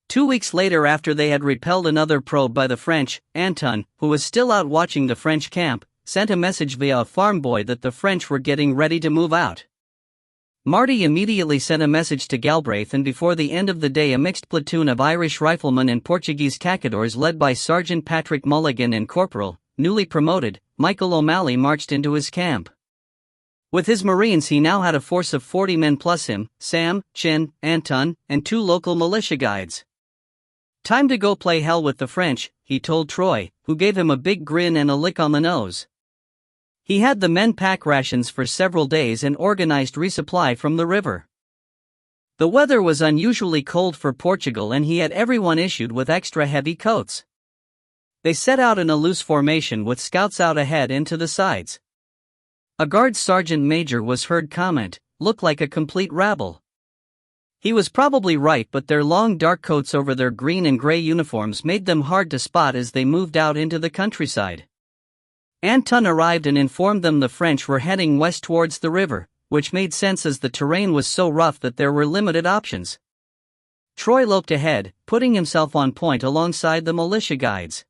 2 weeks later, after they had repelled another probe by the French, Anton, who was still out watching the French camp, sent a message via a farm boy that the French were getting ready to move out. Marty immediately sent a message to Galbraith, and before the end of the day a mixed platoon of Irish riflemen and Portuguese captors led by Sergeant Patrick Mulligan and Corporal, newly promoted, Michael O'Malley marched into his camp. With his Marines he now had a force of 40 men plus him, Sam, Chin, Anton, and 2 local militia guides. "Time to go play hell with the French," he told Troy, who gave him a big grin and a lick on the nose. He had the men pack rations for several days and organized resupply from the river. The weather was unusually cold for Portugal and he had everyone issued with extra heavy coats. They set out in a loose formation with scouts out ahead and to the sides. A guard sergeant major was heard comment, "Look like a complete rabble." He was probably right, but their long dark coats over their green and gray uniforms made them hard to spot as they moved out into the countryside. Anton arrived and informed them the French were heading west towards the river, which made sense as the terrain was so rough that there were limited options. Troy loped ahead, putting himself on point alongside the militia guides.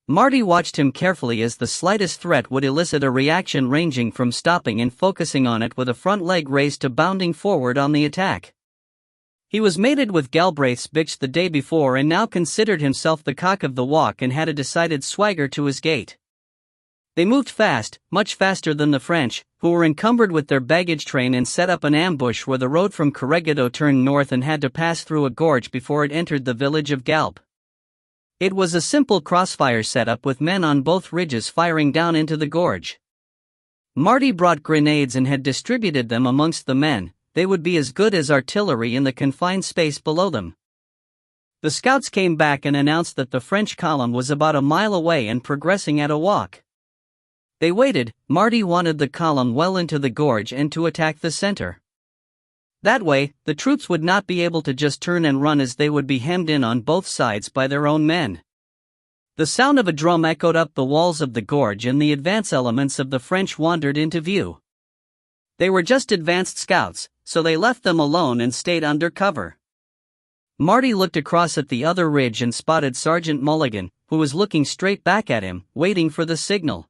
Marty watched him carefully as the slightest threat would elicit a reaction ranging from stopping and focusing on it with a front leg raised to bounding forward on the attack. He was mated with Galbraith's bitch the day before and now considered himself the cock of the walk and had a decided swagger to his gait. They moved fast, much faster than the French, who were encumbered with their baggage train and set up an ambush where the road from Corregidor turned north and had to pass through a gorge before it entered the village of Galp. It was a simple crossfire setup with men on both ridges firing down into the gorge. Marty brought grenades and had distributed them amongst the men. They would be as good as artillery in the confined space below them. The scouts came back and announced that the French column was about a mile away and progressing at a walk. They waited. Marty wanted the column well into the gorge and to attack the center. That way, the troops would not be able to just turn and run as they would be hemmed in on both sides by their own men. The sound of a drum echoed up the walls of the gorge and the advance elements of the French wandered into view. They were just advanced scouts, so they left them alone and stayed under cover. Marty looked across at the other ridge and spotted Sergeant Mulligan, who was looking straight back at him, waiting for the signal.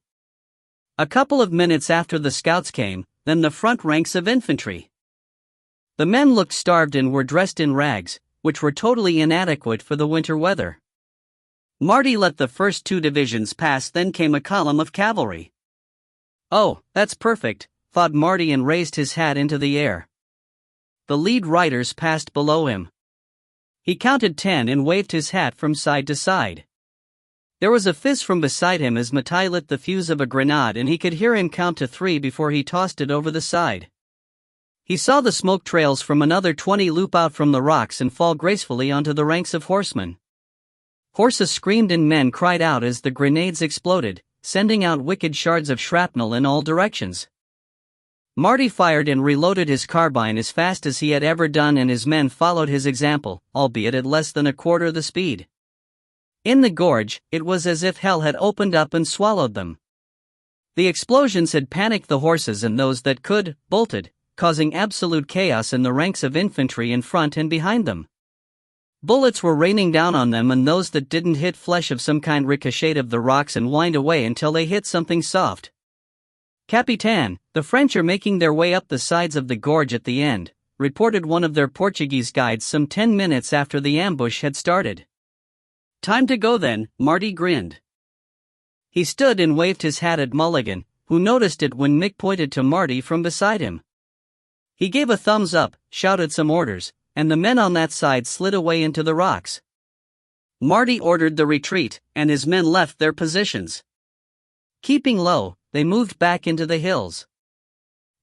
A couple of minutes after the scouts came, then the front ranks of infantry. The men looked starved and were dressed in rags, which were totally inadequate for the winter weather. Marty let the first 2 divisions pass, then came a column of cavalry. "Oh, that's perfect," thought Marty and raised his hat into the air. The lead riders passed below him. He counted 10 and waved his hat from side to side. There was a fizz from beside him as Matai lit the fuse of a grenade and he could hear him count to 3 before he tossed it over the side. He saw the smoke trails from another 20 loop out from the rocks and fall gracefully onto the ranks of horsemen. Horses screamed and men cried out as the grenades exploded, sending out wicked shards of shrapnel in all directions. Marty fired and reloaded his carbine as fast as he had ever done and his men followed his example, albeit at less than a quarter the speed. In the gorge, it was as if hell had opened up and swallowed them. The explosions had panicked the horses and those that could, bolted, causing absolute chaos in the ranks of infantry in front and behind them. Bullets were raining down on them and those that didn't hit flesh of some kind ricocheted of the rocks and whined away until they hit something soft. "Capitan, the French are making their way up the sides of the gorge at the end," reported one of their Portuguese guides some 10 minutes after the ambush had started. "Time to go then," Marty grinned. He stood and waved his hat at Mulligan, who noticed it when Mick pointed to Marty from beside him. He gave a thumbs up, shouted some orders, and the men on that side slid away into the rocks. Marty ordered the retreat, and his men left their positions. Keeping low, they moved back into the hills.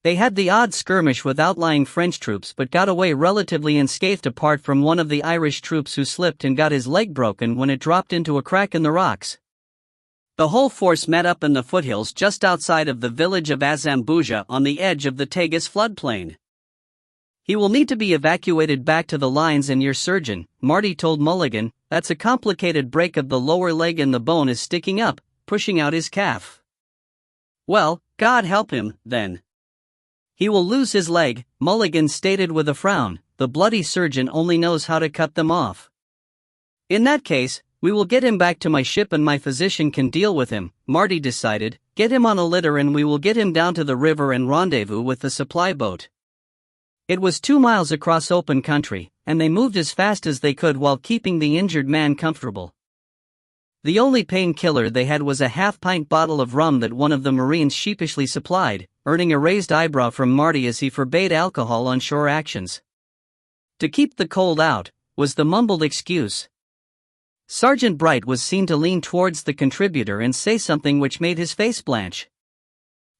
They had the odd skirmish with outlying French troops but got away relatively unscathed apart from one of the Irish troops who slipped and got his leg broken when it dropped into a crack in the rocks. The whole force met up in the foothills just outside of the village of Azambuja on the edge of the Tagus floodplain. "He will need to be evacuated back to the lines and your surgeon," Marty told Mulligan. "That's a complicated break of the lower leg and the bone is sticking up, pushing out his calf." "Well, God help him, then. He will lose his leg," Mulligan stated with a frown. "The bloody surgeon only knows how to cut them off." "In that case, we will get him back to my ship and my physician can deal with him," Marty decided. "Get him on a litter and we will get him down to the river and rendezvous with the supply boat." It was 2 miles across open country, and they moved as fast as they could while keeping the injured man comfortable. The only painkiller they had was a half-pint bottle of rum that one of the Marines sheepishly supplied, earning a raised eyebrow from Marty as he forbade alcohol on shore actions. "To keep the cold out," was the mumbled excuse. Sergeant Bright was seen to lean towards the contributor and say something which made his face blanch.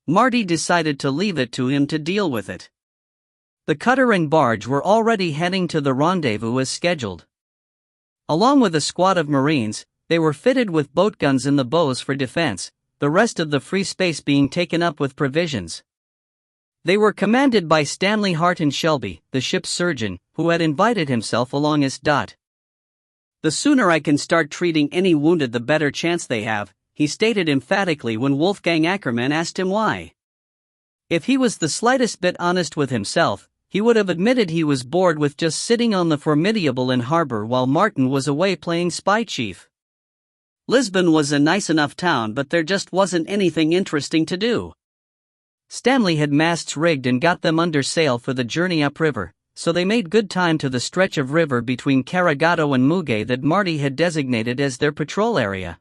Marty decided to leave it to him to deal with it. The cutter and barge were already heading to the rendezvous as scheduled. Along with a squad of Marines, they were fitted with boat guns in the bows for defense, the rest of the free space being taken up with provisions. They were commanded by Stanley Harton Shelby, the ship's surgeon, who had invited himself along as dot. "The sooner I can start treating any wounded the better chance they have," he stated emphatically when Wolfgang Ackermann asked him why. If he was the slightest bit honest with himself, he would have admitted he was bored with just sitting on the Formidable in harbor while Martin was away playing spy chief. Lisbon was a nice enough town, but there just wasn't anything interesting to do. Stanley had masts rigged and got them under sail for the journey upriver, so they made good time to the stretch of river between Carrigato and Muge that Marty had designated as their patrol area.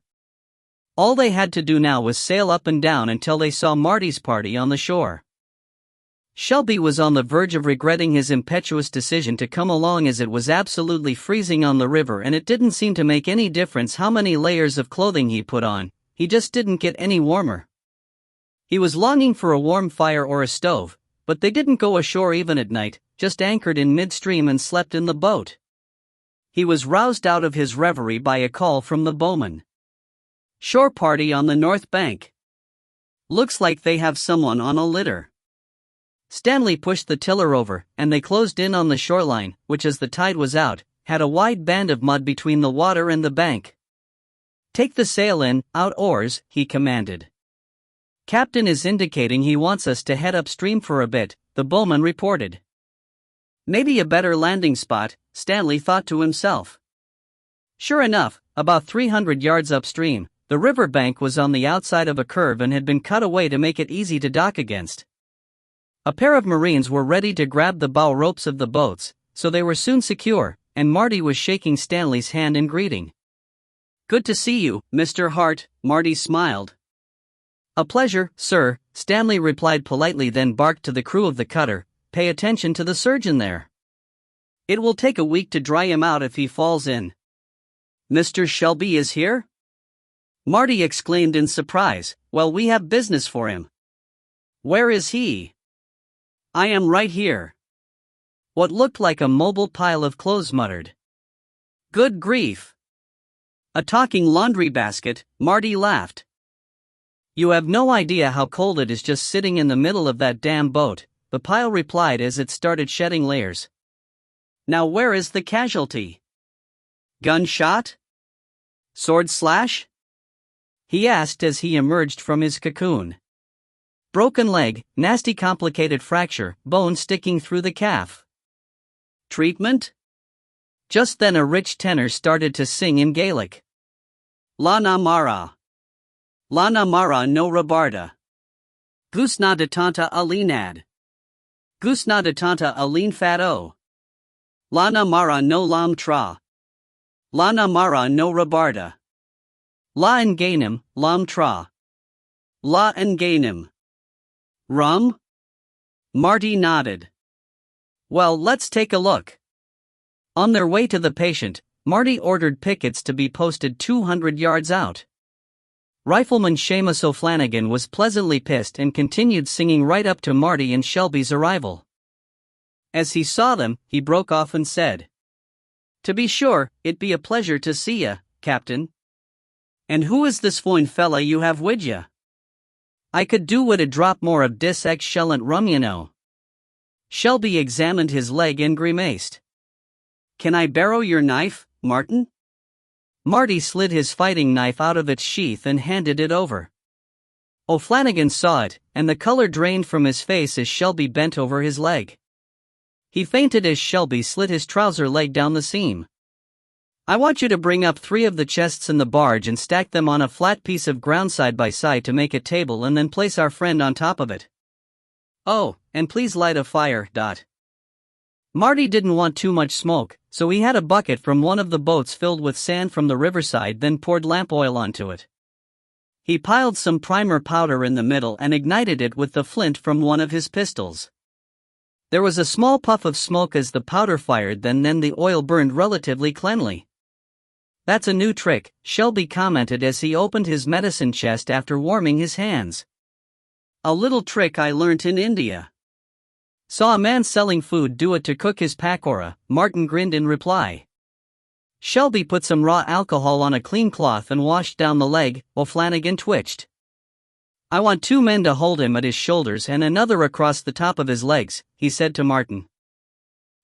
All they had to do now was sail up and down until they saw Marty's party on the shore. Shelby was on the verge of regretting his impetuous decision to come along as it was absolutely freezing on the river and it didn't seem to make any difference how many layers of clothing he put on, he just didn't get any warmer. He was longing for a warm fire or a stove, but they didn't go ashore even at night, just anchored in midstream and slept in the boat. He was roused out of his reverie by a call from the bowman. "Shore party on the north bank. Looks like they have someone on a litter." Stanley pushed the tiller over, and they closed in on the shoreline, which as the tide was out, had a wide band of mud between the water and the bank. "Take the sail in, out oars," he commanded. "Captain is indicating he wants us to head upstream for a bit," the bowman reported. Maybe a better landing spot, Stanley thought to himself. Sure enough, about 300 yards upstream, the river bank was on the outside of a curve and had been cut away to make it easy to dock against. A pair of Marines were ready to grab the bow ropes of the boats, so they were soon secure, and Marty was shaking Stanley's hand in greeting. "Good to see you, Mr. Hart," Marty smiled. "A pleasure, sir," Stanley replied politely, then barked to the crew of the cutter, "Pay attention to the surgeon there. It will take a week to dry him out if he falls in." "Mr. Shelby is here?" Marty exclaimed in surprise. "Well, we have business for him." "Where is he?" "I am right here." What looked like a mobile pile of clothes muttered. "Good grief. A talking laundry basket," Marty laughed. "You have no idea how cold it is just sitting in the middle of that damn boat," the pile replied as it started shedding layers. "Now where is the casualty? Gunshot? Sword slash?" he asked as he emerged from his cocoon. "Broken leg, nasty complicated fracture, bone sticking through the calf." "Treatment?" Just then a rich tenor started to sing in Gaelic. "Lana Mara. Lana Mara no Rabarda. Gusna de Tanta Alinad. Gusna de Tanta Alin Fado. Lana Mara no Lam Tra. Lana Mara no Rabarda. La Nganim, Lam Tra. La Nganim. Rum?" Marty nodded. "Well, let's take a look." On their way to the patient, Marty ordered pickets to be posted 200 yards out. Rifleman Seamus O'Flanagan was pleasantly pissed and continued singing right up to Marty and Shelby's arrival. As he saw them, he broke off and said, "To be sure, it be a pleasure to see ya, Captain. And who is this fine fella you have wid ya? I could do wid a drop more of dis excellent rum, you know." Shelby examined his leg and grimaced. "Can I borrow your knife, Martin?" Marty slid his fighting knife out of its sheath and handed it over. O'Flanagan saw it, and the color drained from his face as Shelby bent over his leg. He fainted as Shelby slit his trouser leg down the seam. "I want you to bring up 3 of the chests in the barge and stack them on a flat piece of ground side by side to make a table and then place our friend on top of it. Oh, and please light a fire. Marty didn't want too much smoke, so he had a bucket from one of the boats filled with sand from the riverside, then poured lamp oil onto it. He piled some primer powder in the middle and ignited it with the flint from one of his pistols. There was a small puff of smoke as the powder fired, then the oil burned relatively cleanly. "That's a new trick," Shelby commented as he opened his medicine chest after warming his hands. "A little trick I learnt in India. Saw a man selling food do it to cook his pakora," Martin grinned in reply. Shelby put some raw alcohol on a clean cloth and washed down the leg. O'Flanagan twitched. "I want 2 men to hold him at his shoulders and another across the top of his legs," he said to Martin.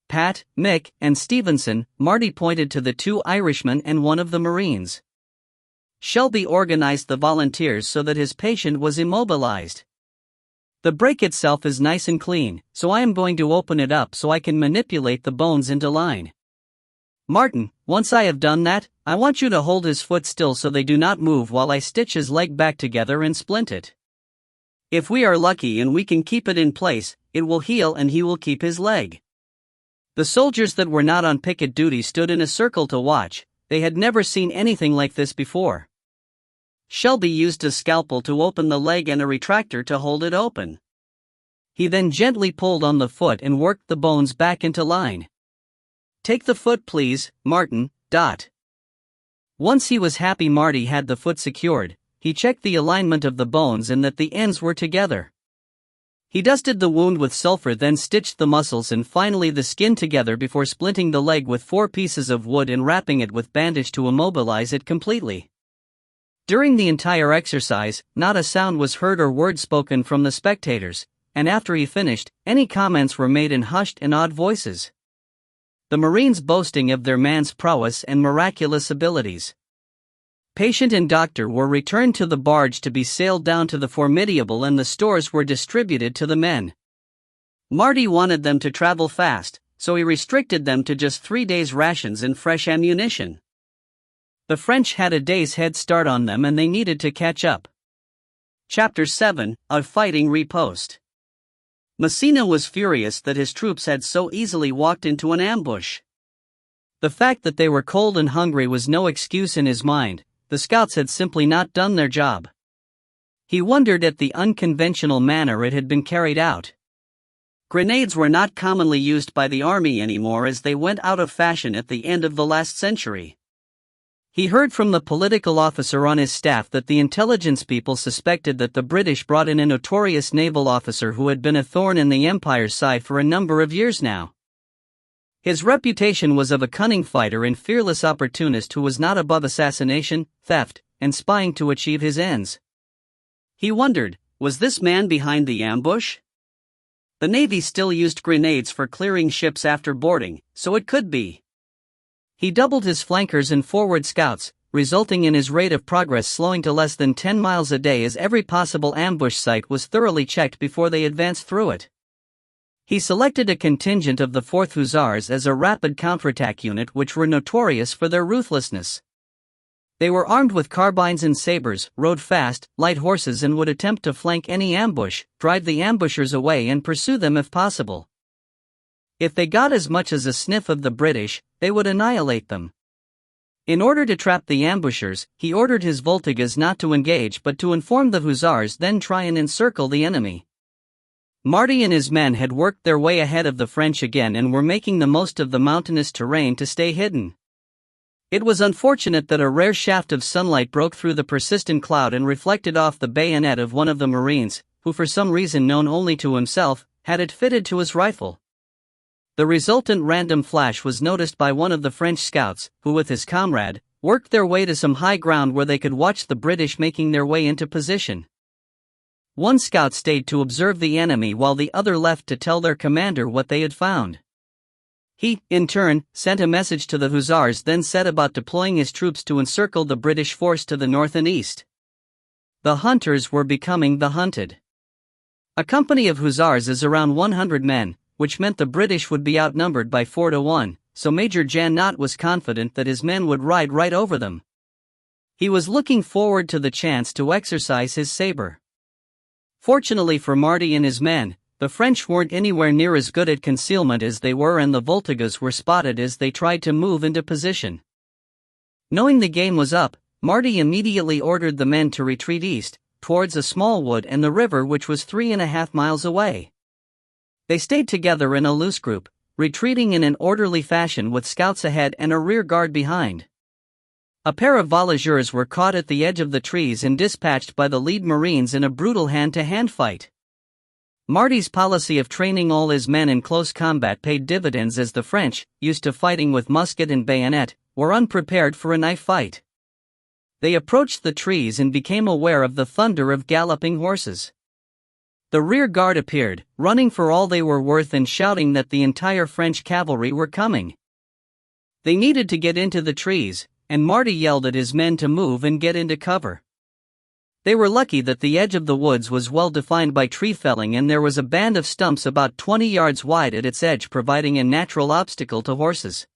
"Pat, Mick, and Stevenson," Marty pointed to the 2 Irishmen and one of the Marines. Shelby organized the volunteers so that his patient was immobilized. "The break itself is nice and clean, so I am going to open it up so I can manipulate the bones into line. Martin, once I have done that, I want you to hold his foot still so they do not move while I stitch his leg back together and splint it. If we are lucky and we can keep it in place, it will heal and he will keep his leg." The soldiers that were not on picket duty stood in a circle to watch. They had never seen anything like this before. Shelby used a scalpel to open the leg and a retractor to hold it open. He then gently pulled on the foot and worked the bones back into line. "Take the foot please, Martin." Once he was happy Marty had the foot secured, he checked the alignment of the bones and that the ends were together. He dusted the wound with sulfur, then stitched the muscles and finally the skin together before splinting the leg with 4 pieces of wood and wrapping it with bandage to immobilize it completely. During the entire exercise, not a sound was heard or word spoken from the spectators, and after he finished, any comments were made in hushed and odd voices. The Marines boasting of their man's prowess and miraculous abilities. Patient and doctor were returned to the barge to be sailed down to the Formidable and the stores were distributed to the men. Marty wanted them to travel fast, so he restricted them to just 3 days' rations and fresh ammunition. The French had a day's head start on them and they needed to catch up. Chapter 7, A Fighting Riposte. Messina was furious that his troops had so easily walked into an ambush. The fact that they were cold and hungry was no excuse in his mind. The scouts had simply not done their job. He wondered at the unconventional manner it had been carried out. Grenades were not commonly used by the army anymore as they went out of fashion at the end of the last century. He heard from the political officer on his staff that the intelligence people suspected that the British brought in a notorious naval officer who had been a thorn in the Empire's side for a number of years now. His reputation was of a cunning fighter and fearless opportunist who was not above assassination, theft, and spying to achieve his ends. He wondered, was this man behind the ambush? The Navy still used grenades for clearing ships after boarding, so it could be. He doubled his flankers and forward scouts, resulting in his rate of progress slowing to less than 10 miles a day as every possible ambush site was thoroughly checked before they advanced through it. He selected a contingent of the 4th Hussars as a rapid counterattack unit which were notorious for their ruthlessness. They were armed with carbines and sabers, rode fast, light horses and would attempt to flank any ambush, drive the ambushers away and pursue them if possible. If they got as much as a sniff of the British, they would annihilate them. In order to trap the ambushers, he ordered his Voltigas not to engage but to inform the Hussars, then try and encircle the enemy. Marty and his men had worked their way ahead of the French again and were making the most of the mountainous terrain to stay hidden. It was unfortunate that a rare shaft of sunlight broke through the persistent cloud and reflected off the bayonet of one of the Marines, who for some reason known only to himself, had it fitted to his rifle. The resultant random flash was noticed by one of the French scouts, who with his comrade, worked their way to some high ground where they could watch the British making their way into position. One scout stayed to observe the enemy while the other left to tell their commander what they had found. He, in turn, sent a message to the Hussars, then set about deploying his troops to encircle the British force to the north and east. The hunters were becoming the hunted. A company of Hussars is around 100 men, which meant the British would be outnumbered by 4-1, so Major Janot was confident that his men would ride right over them. He was looking forward to the chance to exercise his saber. Fortunately for Marty and his men, the French weren't anywhere near as good at concealment as they were, and the Voltigas were spotted as they tried to move into position. Knowing the game was up, Marty immediately ordered the men to retreat east, towards a small wood and the river, which was 3.5 miles away. They stayed together in a loose group, retreating in an orderly fashion with scouts ahead and a rear guard behind. A pair of voyageurs were caught at the edge of the trees and dispatched by the lead Marines in a brutal hand-to-hand fight. Marty's policy of training all his men in close combat paid dividends, as the French, used to fighting with musket and bayonet, were unprepared for a knife fight. They approached the trees and became aware of the thunder of galloping horses. The rear guard appeared, running for all they were worth and shouting that the entire French cavalry were coming. They needed to get into the trees, and Marty yelled at his men to move and get into cover. They were lucky that the edge of the woods was well defined by tree felling, and there was a band of stumps about 20 yards wide at its edge, providing a natural obstacle to horses.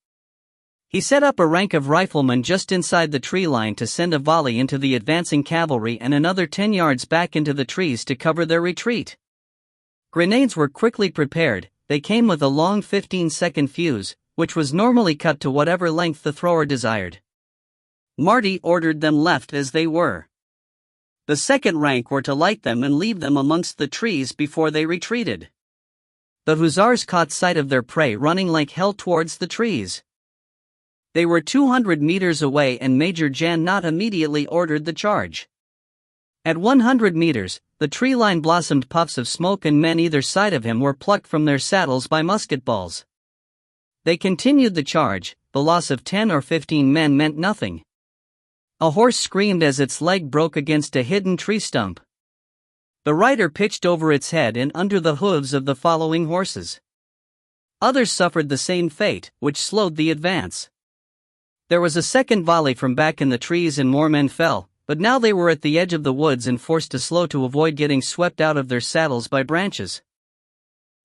He set up a rank of riflemen just inside the tree line to send a volley into the advancing cavalry and another 10 yards back into the trees to cover their retreat. Grenades were quickly prepared. They came with a long 15-second fuse, which was normally cut to whatever length the thrower desired. Marty ordered them left as they were. The second rank were to light them and leave them amongst the trees before they retreated. The Hussars caught sight of their prey running like hell towards the trees. They were 200 meters away, and Major Janot immediately ordered the charge. At 100 meters, the tree line blossomed. Puffs of smoke and men either side of him were plucked from their saddles by musket balls. They continued the charge. The loss of 10 or 15 men meant nothing. A horse screamed as its leg broke against a hidden tree stump. The rider pitched over its head and under the hooves of the following horses. Others suffered the same fate, which slowed the advance. There was a second volley from back in the trees and more men fell, but now they were at the edge of the woods and forced to slow to avoid getting swept out of their saddles by branches.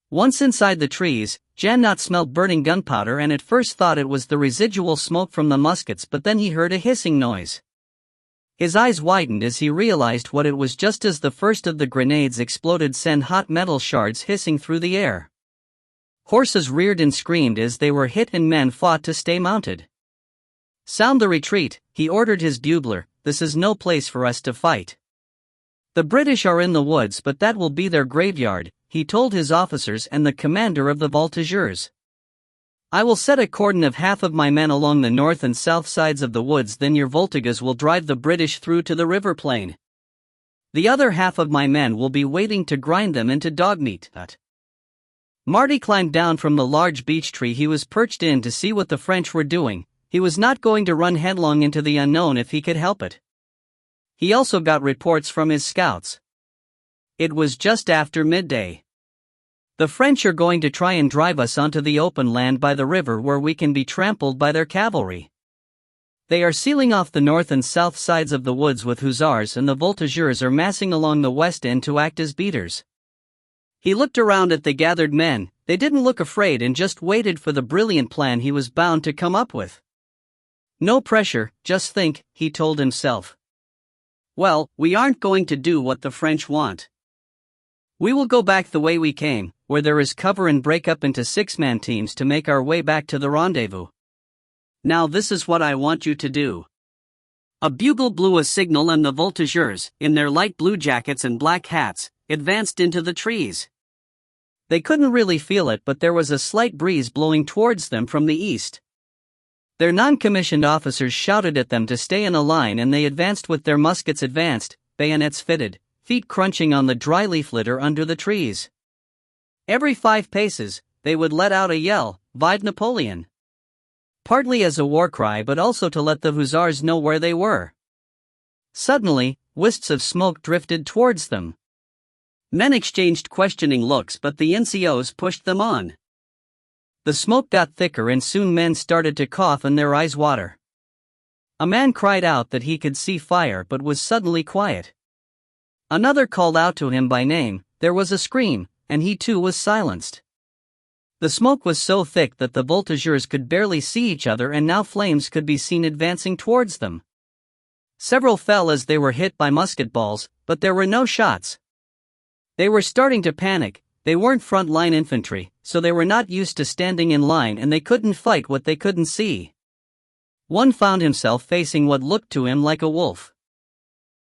Once inside the trees, Janot smelled burning gunpowder and at first thought it was the residual smoke from the muskets, but then he heard a hissing noise. His eyes widened as he realized what it was, just as the first of the grenades exploded, sent hot metal shards hissing through the air. Horses reared and screamed as they were hit and men fought to stay mounted. "Sound the retreat," he ordered his bugler. "This is no place for us to fight. The British are in the woods, but that will be their graveyard," he told his officers and the commander of the voltigeurs. "I will set a cordon of half of my men along the north and south sides of the woods, then your Voltigas will drive the British through to the river plain. The other half of my men will be waiting to grind them into dogmeat." Marty climbed down from the large beech tree he was perched in to see what the French were doing. He was not going to run headlong into the unknown if he could help it. He also got reports from his scouts. It was just after midday. "The French are going to try and drive us onto the open land by the river where we can be trampled by their cavalry. They are sealing off the north and south sides of the woods with hussars, and the voltigeurs are massing along the west end to act as beaters." He looked around at the gathered men. They didn't look afraid and just waited for the brilliant plan he was bound to come up with. "No pressure, just think," he told himself. "Well, we aren't going to do what the French want. We will go back the way we came, where there is cover, and break up into 6-man teams to make our way back to the rendezvous. Now this is what I want you to do." A bugle blew a signal, and the voltigeurs, in their light blue jackets and black hats, advanced into the trees. They couldn't really feel it, but there was a slight breeze blowing towards them from the east. Their non-commissioned officers shouted at them to stay in a line, and they advanced with their muskets advanced, bayonets fitted, feet crunching on the dry leaf litter under the trees. Every 5 paces, they would let out a yell, "Vive Napoleon!" Partly as a war cry but also to let the hussars know where they were. Suddenly, wisps of smoke drifted towards them. Men exchanged questioning looks, but the NCOs pushed them on. The smoke got thicker and soon men started to cough and their eyes water. A man cried out that he could see fire but was suddenly quiet. Another called out to him by name, there was a scream, and he too was silenced. The smoke was so thick that the voltigeurs could barely see each other, and now flames could be seen advancing towards them. Several fell as they were hit by musket balls, but there were no shots. They were starting to panic. They weren't front-line infantry, so they were not used to standing in line, and they couldn't fight what they couldn't see. One found himself facing what looked to him like a wolf.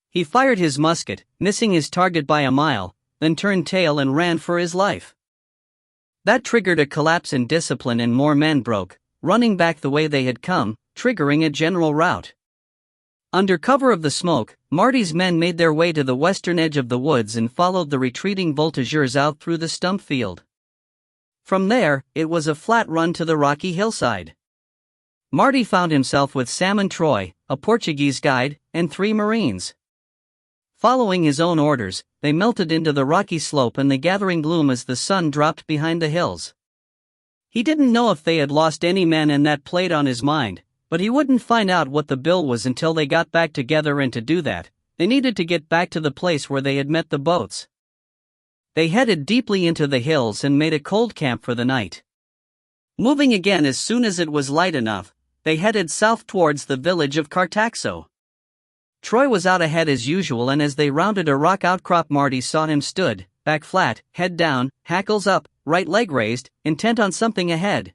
He fired his musket, missing his target by a mile, then turned tail and ran for his life. That triggered a collapse in discipline and more men broke, running back the way they had come, triggering a general rout. Under cover of the smoke, Marty's men made their way to the western edge of the woods and followed the retreating voltigeurs out through the stump field. From there, it was a flat run to the rocky hillside. Marty found himself with Sam and Troy, a Portuguese guide, and 3 Marines. Following his own orders, they melted into the rocky slope and the gathering gloom as the sun dropped behind the hills. He didn't know if they had lost any men, and that played on his mind, but he wouldn't find out what the bill was until they got back together, and to do that, they needed to get back to the place where they had met the boats. They headed deeply into the hills and made a cold camp for the night. Moving again as soon as it was light enough, they headed south towards the village of Cartaxo. Troy was out ahead as usual, and as they rounded a rock outcrop, Marty saw him stood, back flat, head down, hackles up, right leg raised, intent on something ahead.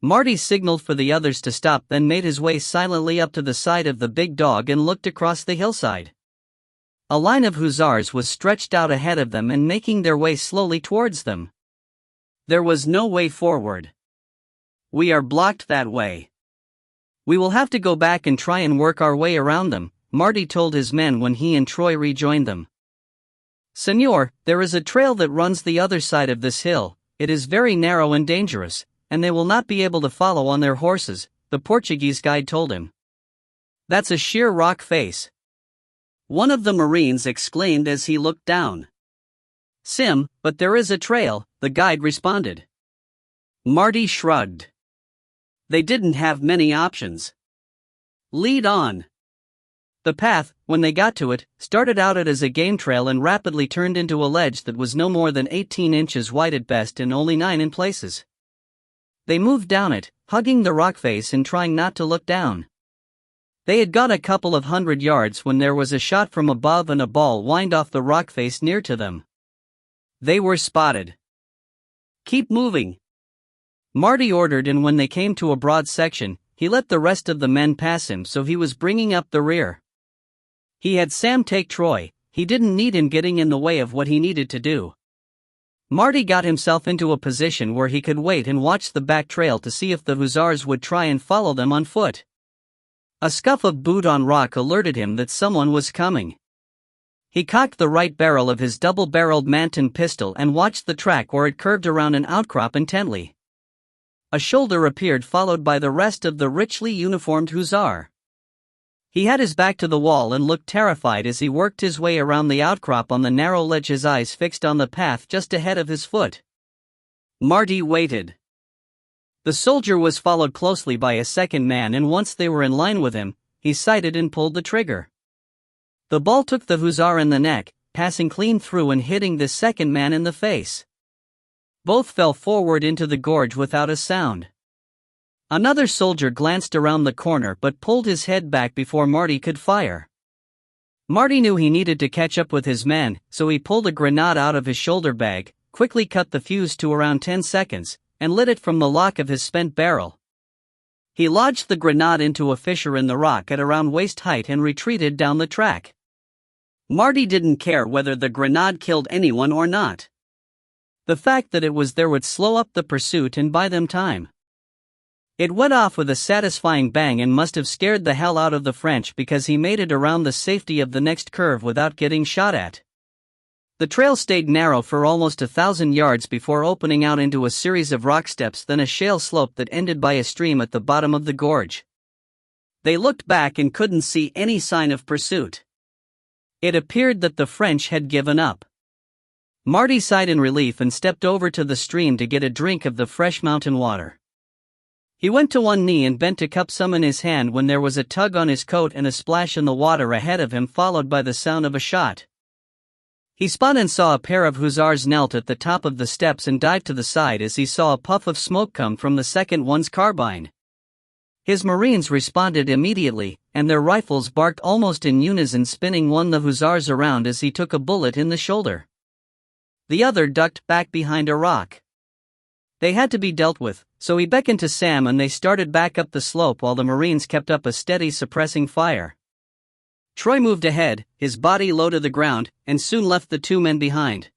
Marty signaled for the others to stop, then made his way silently up to the side of the big dog and looked across the hillside. A line of hussars was stretched out ahead of them and making their way slowly towards them. There was no way forward. "We are blocked that way. We will have to go back and try and work our way around them," Marty told his men when he and Troy rejoined them. "Senor, there is a trail that runs the other side of this hill. It is very narrow and dangerous, and they will not be able to follow on their horses," the Portuguese guide told him. "That's a sheer rock face," one of the Marines exclaimed as he looked down. "Sim, but there is a trail," the guide responded. Marty shrugged. They didn't have many options. "Lead on." The path, when they got to it, started out as a game trail and rapidly turned into a ledge that was no more than 18 inches wide at best and only 9 in places. They moved down it, hugging the rock face and trying not to look down. They had got a couple of 100 yards when there was a shot from above and a ball whined off the rock face near to them. They were spotted. "Keep moving," Marty ordered, and when they came to a broad section, he let the rest of the men pass him, so he was bringing up the rear. He had Sam take Troy. He didn't need him getting in the way of what he needed to do. Marty got himself into a position where he could wait and watch the back trail to see if the hussars would try and follow them on foot. A scuff of boot on rock alerted him that someone was coming. He cocked the right barrel of his double-barreled Manton pistol and watched the track where it curved around an outcrop intently. A shoulder appeared, followed by the rest of the richly uniformed hussar. He had his back to the wall and looked terrified as he worked his way around the outcrop on the narrow ledge, his eyes fixed on the path just ahead of his foot. Marty waited. The soldier was followed closely by a second man, and once they were in line with him, he sighted and pulled the trigger. The ball took the hussar in the neck, passing clean through and hitting the second man in the face. Both fell forward into the gorge without a sound. Another soldier glanced around the corner but pulled his head back before Marty could fire. Marty knew he needed to catch up with his men, so he pulled a grenade out of his shoulder bag, quickly cut the fuse to around 10 seconds, and lit it from the lock of his spent barrel. He lodged the grenade into a fissure in the rock at around waist height and retreated down the track. Marty didn't care whether the grenade killed anyone or not. The fact that it was there would slow up the pursuit and buy them time. It went off with a satisfying bang and must have scared the hell out of the French because he made it around the safety of the next curve without getting shot at. The trail stayed narrow for almost 1,000 yards before opening out into a series of rock steps, then a shale slope that ended by a stream at the bottom of the gorge. They looked back and couldn't see any sign of pursuit. It appeared that the French had given up. Marty sighed in relief and stepped over to the stream to get a drink of the fresh mountain water. He went to one knee and bent to cup some in his hand when there was a tug on his coat and a splash in the water ahead of him, followed by the sound of a shot. He spun and saw a pair of hussars knelt at the top of the steps and dived to the side as he saw a puff of smoke come from the second one's carbine. His Marines responded immediately, and their rifles barked almost in unison, spinning one of the hussars around as he took a bullet in the shoulder. The other ducked back behind a rock. They had to be dealt with, so he beckoned to Sam and they started back up the slope while the Marines kept up a steady suppressing fire. Troy moved ahead, his body low to the ground, and soon left the two men behind.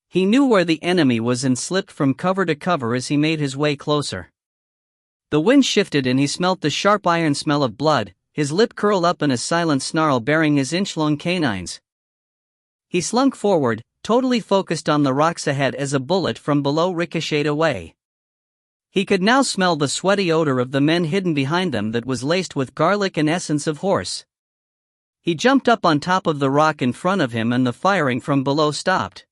He knew where the enemy was and slipped from cover to cover as he made his way closer. The wind shifted and he smelt the sharp iron smell of blood, his lip curled up in a silent snarl baring his inch-long canines. He slunk forward, totally focused on the rocks ahead as a bullet from below ricocheted away. He could now smell the sweaty odor of the men hidden behind them that was laced with garlic and essence of horse. He jumped up on top of the rock in front of him and the firing from below stopped.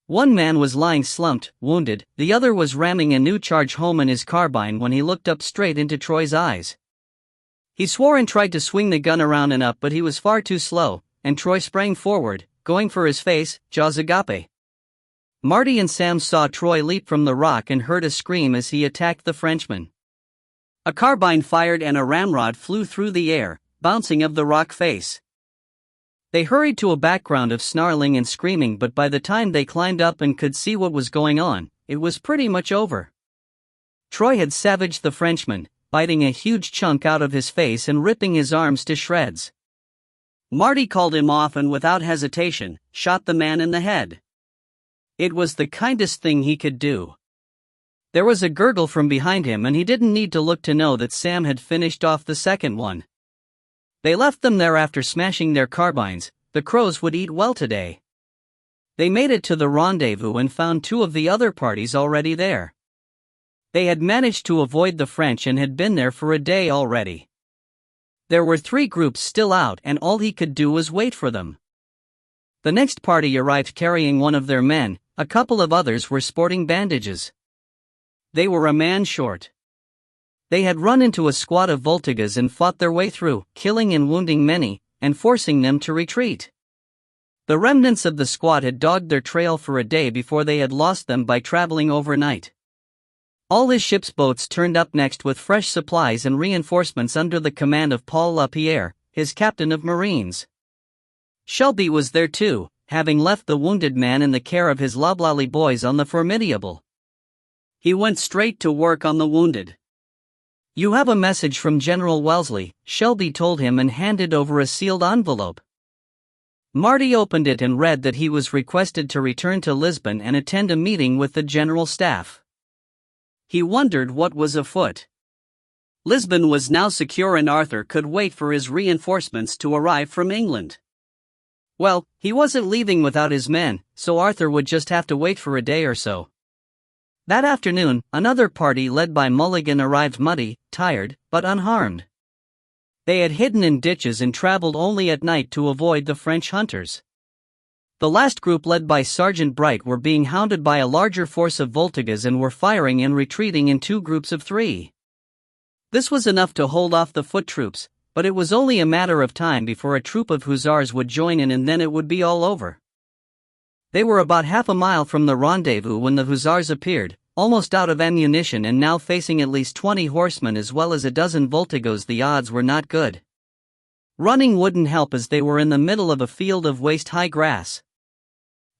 One man was lying slumped, wounded, the other was ramming a new charge home in his carbine when he looked up straight into Troy's eyes. He swore and tried to swing the gun around and up, but he was far too slow, and Troy sprang forward, going for his face, jaws agape. Marty and Sam saw Troy leap from the rock and heard a scream as he attacked the Frenchman. A carbine fired and a ramrod flew through the air, bouncing off the rock face. They hurried to a background of snarling and screaming, but by the time they climbed up and could see what was going on, it was pretty much over. Troy had savaged the Frenchman, biting a huge chunk out of his face and ripping his arms to shreds. Marty called him off and without hesitation, shot the man in the head. It was the kindest thing he could do. There was a gurgle from behind him and he didn't need to look to know that Sam had finished off the second one. They left them there after smashing their carbines. The crows would eat well today. They made it to the rendezvous and found two of the other parties already there. They had managed to avoid the French and had been there for a day already. There were 3 groups still out and all he could do was wait for them. The next party arrived carrying one of their men, a couple of others were sporting bandages. They were a man short. They had run into a squad of Voltigas and fought their way through, killing and wounding many, and forcing them to retreat. The remnants of the squad had dogged their trail for a day before they had lost them by traveling overnight. All his ship's boats turned up next with fresh supplies and reinforcements under the command of Paul Lapierre, his captain of Marines. Shelby was there too, having left the wounded man in the care of his Loblolly boys on the Formidable. He went straight to work on the wounded. "You have a message from General Wellesley," Shelby told him and handed over a sealed envelope. Marty opened it and read that he was requested to return to Lisbon and attend a meeting with the general staff. He wondered what was afoot. Lisbon was now secure and Arthur could wait for his reinforcements to arrive from England. Well, he wasn't leaving without his men, so Arthur would just have to wait for a day or so. That afternoon, another party led by Mulligan arrived, muddy, tired, but unharmed. They had hidden in ditches and traveled only at night to avoid the French hunters. The last group, led by Sergeant Bright, were being hounded by a larger force of Voltigas and were firing and retreating in 2 groups of 3. This was enough to hold off the foot troops, but it was only a matter of time before a troop of hussars would join in and then it would be all over. They were about half a mile from the rendezvous when the hussars appeared, almost out of ammunition and now facing at least 20 horsemen as well as a dozen Voltigos. The odds were not good. Running wouldn't help as they were in the middle of a field of waist-high grass.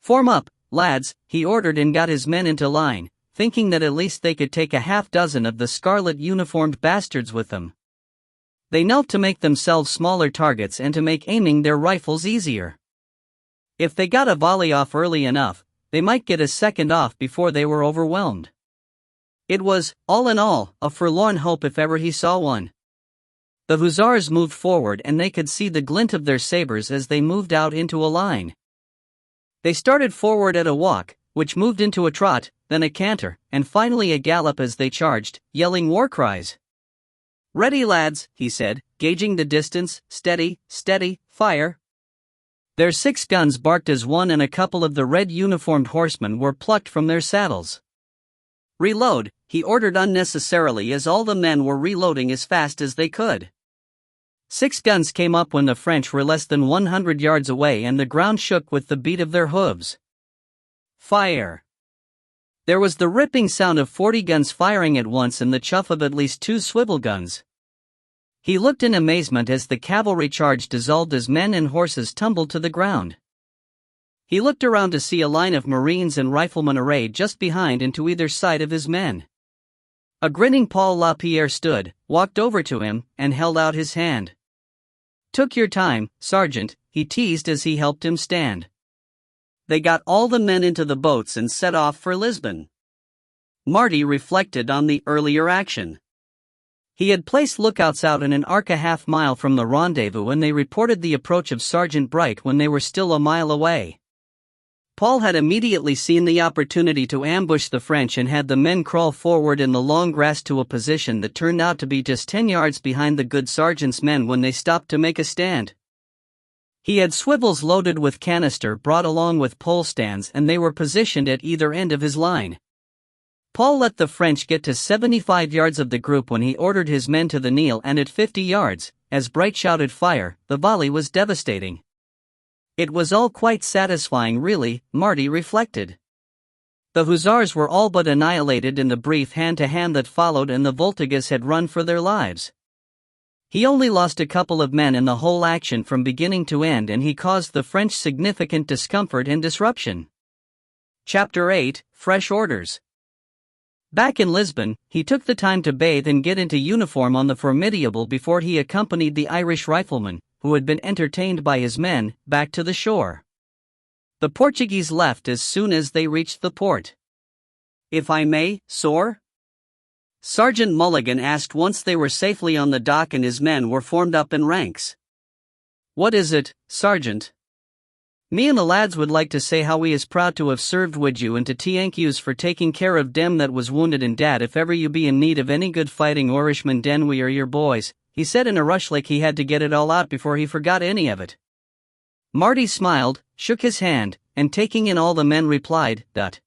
"Form up, lads," he ordered and got his men into line, thinking that at least they could take a half dozen of the scarlet-uniformed bastards with them. They knelt to make themselves smaller targets and to make aiming their rifles easier. If they got a volley off early enough, they might get a second off before they were overwhelmed. It was, all in all, a forlorn hope if ever he saw one. The hussars moved forward and they could see the glint of their sabers as they moved out into a line. They started forward at a walk, which moved into a trot, then a canter, and finally a gallop as they charged, yelling war cries. "Ready, lads," he said, gauging the distance. "Steady, steady, fire." Their 6 guns barked as one and a couple of the red uniformed horsemen were plucked from their saddles. "Reload," he ordered unnecessarily as all the men were reloading as fast as they could. 6 guns came up when the French were less than 100 yards away and the ground shook with the beat of their hooves. Fire! There was the ripping sound of 40 guns firing at once and the chuff of at least 2 swivel guns. He looked in amazement as the cavalry charge dissolved as men and horses tumbled to the ground. He looked around to see a line of Marines and riflemen arrayed just behind and to either side of his men. A grinning Paul Lapierre stood, walked over to him, and held out his hand. "Took your time, Sergeant," he teased as he helped him stand. They got all the men into the boats and set off for Lisbon. Marty reflected on the earlier action. He had placed lookouts out in an arc a half-mile from the rendezvous and they reported the approach of Sergeant Bright when they were still a mile away. Paul had immediately seen the opportunity to ambush the French and had the men crawl forward in the long grass to a position that turned out to be just 10 yards behind the good sergeant's men when they stopped to make a stand. He had swivels loaded with canister brought along with pole stands and they were positioned at either end of his line. Paul let the French get to 75 yards of the group when he ordered his men to the kneel, and at 50 yards, as Bright shouted fire, the volley was devastating. It was all quite satisfying really, Marty reflected. The hussars were all but annihilated in the brief hand-to-hand that followed and the Voltigas had run for their lives. He only lost a couple of men in the whole action from beginning to end and he caused the French significant discomfort and disruption. Chapter 8, Fresh Orders. Back in Lisbon, he took the time to bathe and get into uniform on the Formidable before he accompanied the Irish rifleman, who had been entertained by his men, back to the shore. The Portuguese left as soon as they reached the port. "If I may, sir?" Sergeant Mulligan asked once they were safely on the dock and his men were formed up in ranks. "What is it, Sergeant?" "Me and the lads would like to say how we is proud to have served wid you and to thank yous for taking care of dem that was wounded and dat if ever you be in need of any good fighting Irishman den we are your boys," he said in a rush like he had to get it all out before he forgot any of it. Marty smiled, shook his hand, and taking in all the men replied, "That.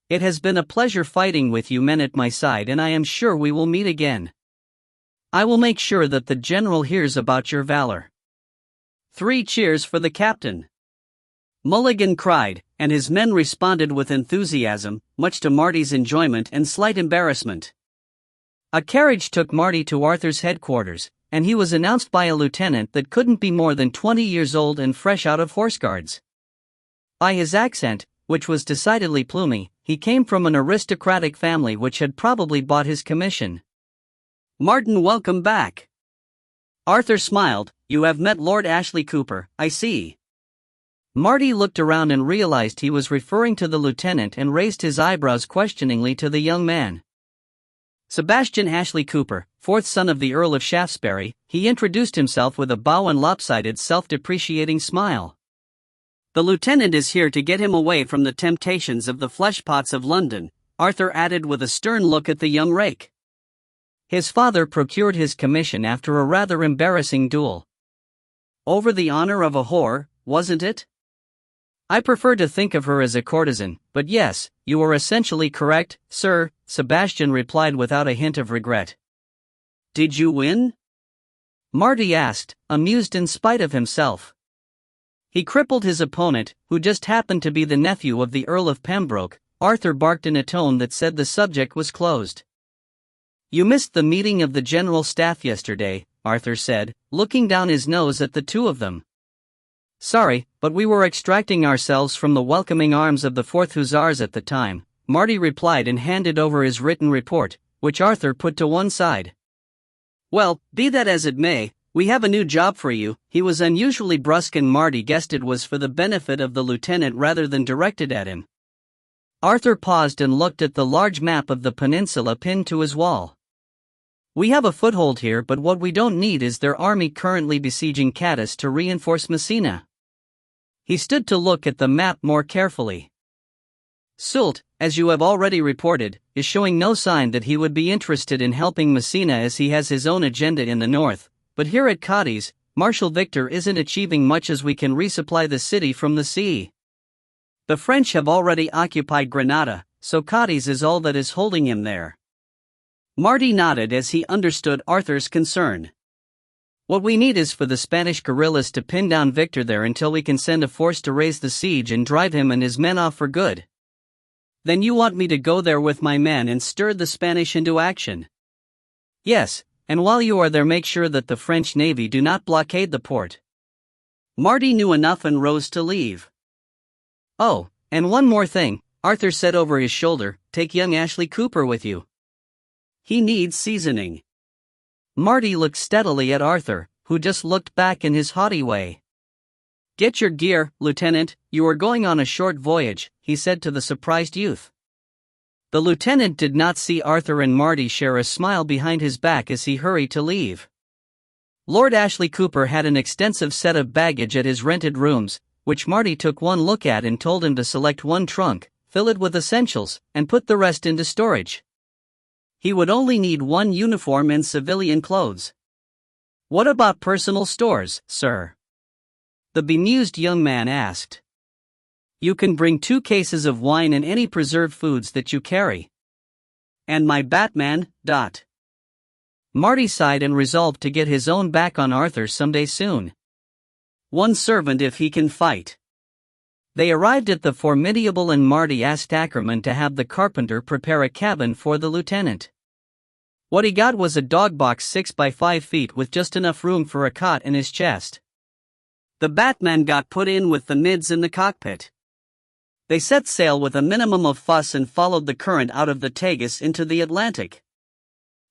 It has been a pleasure fighting with you men at my side and I am sure we will meet again. I will make sure that the general hears about your valor." 3 cheers for the captain. Mulligan cried, and his men responded with enthusiasm, much to Marty's enjoyment and slight embarrassment. A carriage took Marty to Arthur's headquarters, and he was announced by a lieutenant that couldn't be more than 20 years old and fresh out of Horse Guards. By his accent, which was decidedly plumy, he came from an aristocratic family which had probably bought his commission. "Martin, welcome back." Arthur smiled. "You have met Lord Ashley Cooper, I see." Marty looked around and realized he was referring to the lieutenant and raised his eyebrows questioningly to the young man. "Sebastian Ashley Cooper, 4th son of the Earl of Shaftesbury," he introduced himself with a bow and lopsided self-depreciating smile. "The lieutenant is here to get him away from the temptations of the fleshpots of London," Arthur added with a stern look at the young rake. His father procured his commission after a rather embarrassing duel. "Over the honor of a whore, wasn't it?" "I prefer to think of her as a courtesan, but yes, you are essentially correct, sir," Sebastian replied without a hint of regret. "Did you win?" Marty asked, amused in spite of himself. He crippled his opponent, who just happened to be the nephew of the Earl of Pembroke. Arthur barked in a tone that said the subject was closed. "You missed the meeting of the General Staff yesterday," Arthur said, looking down his nose at the two of them. "Sorry, but we were extracting ourselves from the welcoming arms of the 4th Hussars at the time," Marty replied and handed over his written report, which Arthur put to one side. "Well, be that as it may, we have a new job for you." He was unusually brusque and Marty guessed it was for the benefit of the lieutenant rather than directed at him. Arthur paused and looked at the large map of the peninsula pinned to his wall. We have a foothold here, but what we don't need is their army currently besieging Cadiz to reinforce Messina. He stood to look at the map more carefully. Soult, as you have already reported, is showing no sign that he would be interested in helping Messina as he has his own agenda in the north, but here at Cadiz, Marshal Victor isn't achieving much as we can resupply the city from the sea. The French have already occupied Granada, so Cadiz is all that is holding him there. Marty nodded as he understood Arthur's concern. What we need is for the Spanish guerrillas to pin down Victor there until we can send a force to raise the siege and drive him and his men off for good. Then you want me to go there with my men and stir the Spanish into action? Yes, and while you are there make sure that the French Navy do not blockade the port. Marty knew enough and rose to leave. Oh, and one more thing, Arthur said over his shoulder, take young Ashley Cooper with you. He needs seasoning. Marty looked steadily at Arthur, who just looked back in his haughty way. Get your gear, Lieutenant, you are going on a short voyage, he said to the surprised youth. The lieutenant did not see Arthur and Marty share a smile behind his back as he hurried to leave. Lord Ashley Cooper had an extensive set of baggage at his rented rooms, which Marty took one look at and told him to select one trunk, fill it with essentials, and put the rest into storage. He would only need one uniform and civilian clothes. What about personal stores, sir? The bemused young man asked. You can bring 2 cases of wine and any preserved foods that you carry. And my Batman, ... Marty sighed and resolved to get his own back on Arthur someday soon. One servant if he can fight. They arrived at the Formidable and Marty asked Ackerman to have the carpenter prepare a cabin for the lieutenant. What he got was a dog box 6 by 5 feet with just enough room for a cot in his chest. The Batman got put in with the mids in the cockpit. They set sail with a minimum of fuss and followed the current out of the Tagus into the Atlantic.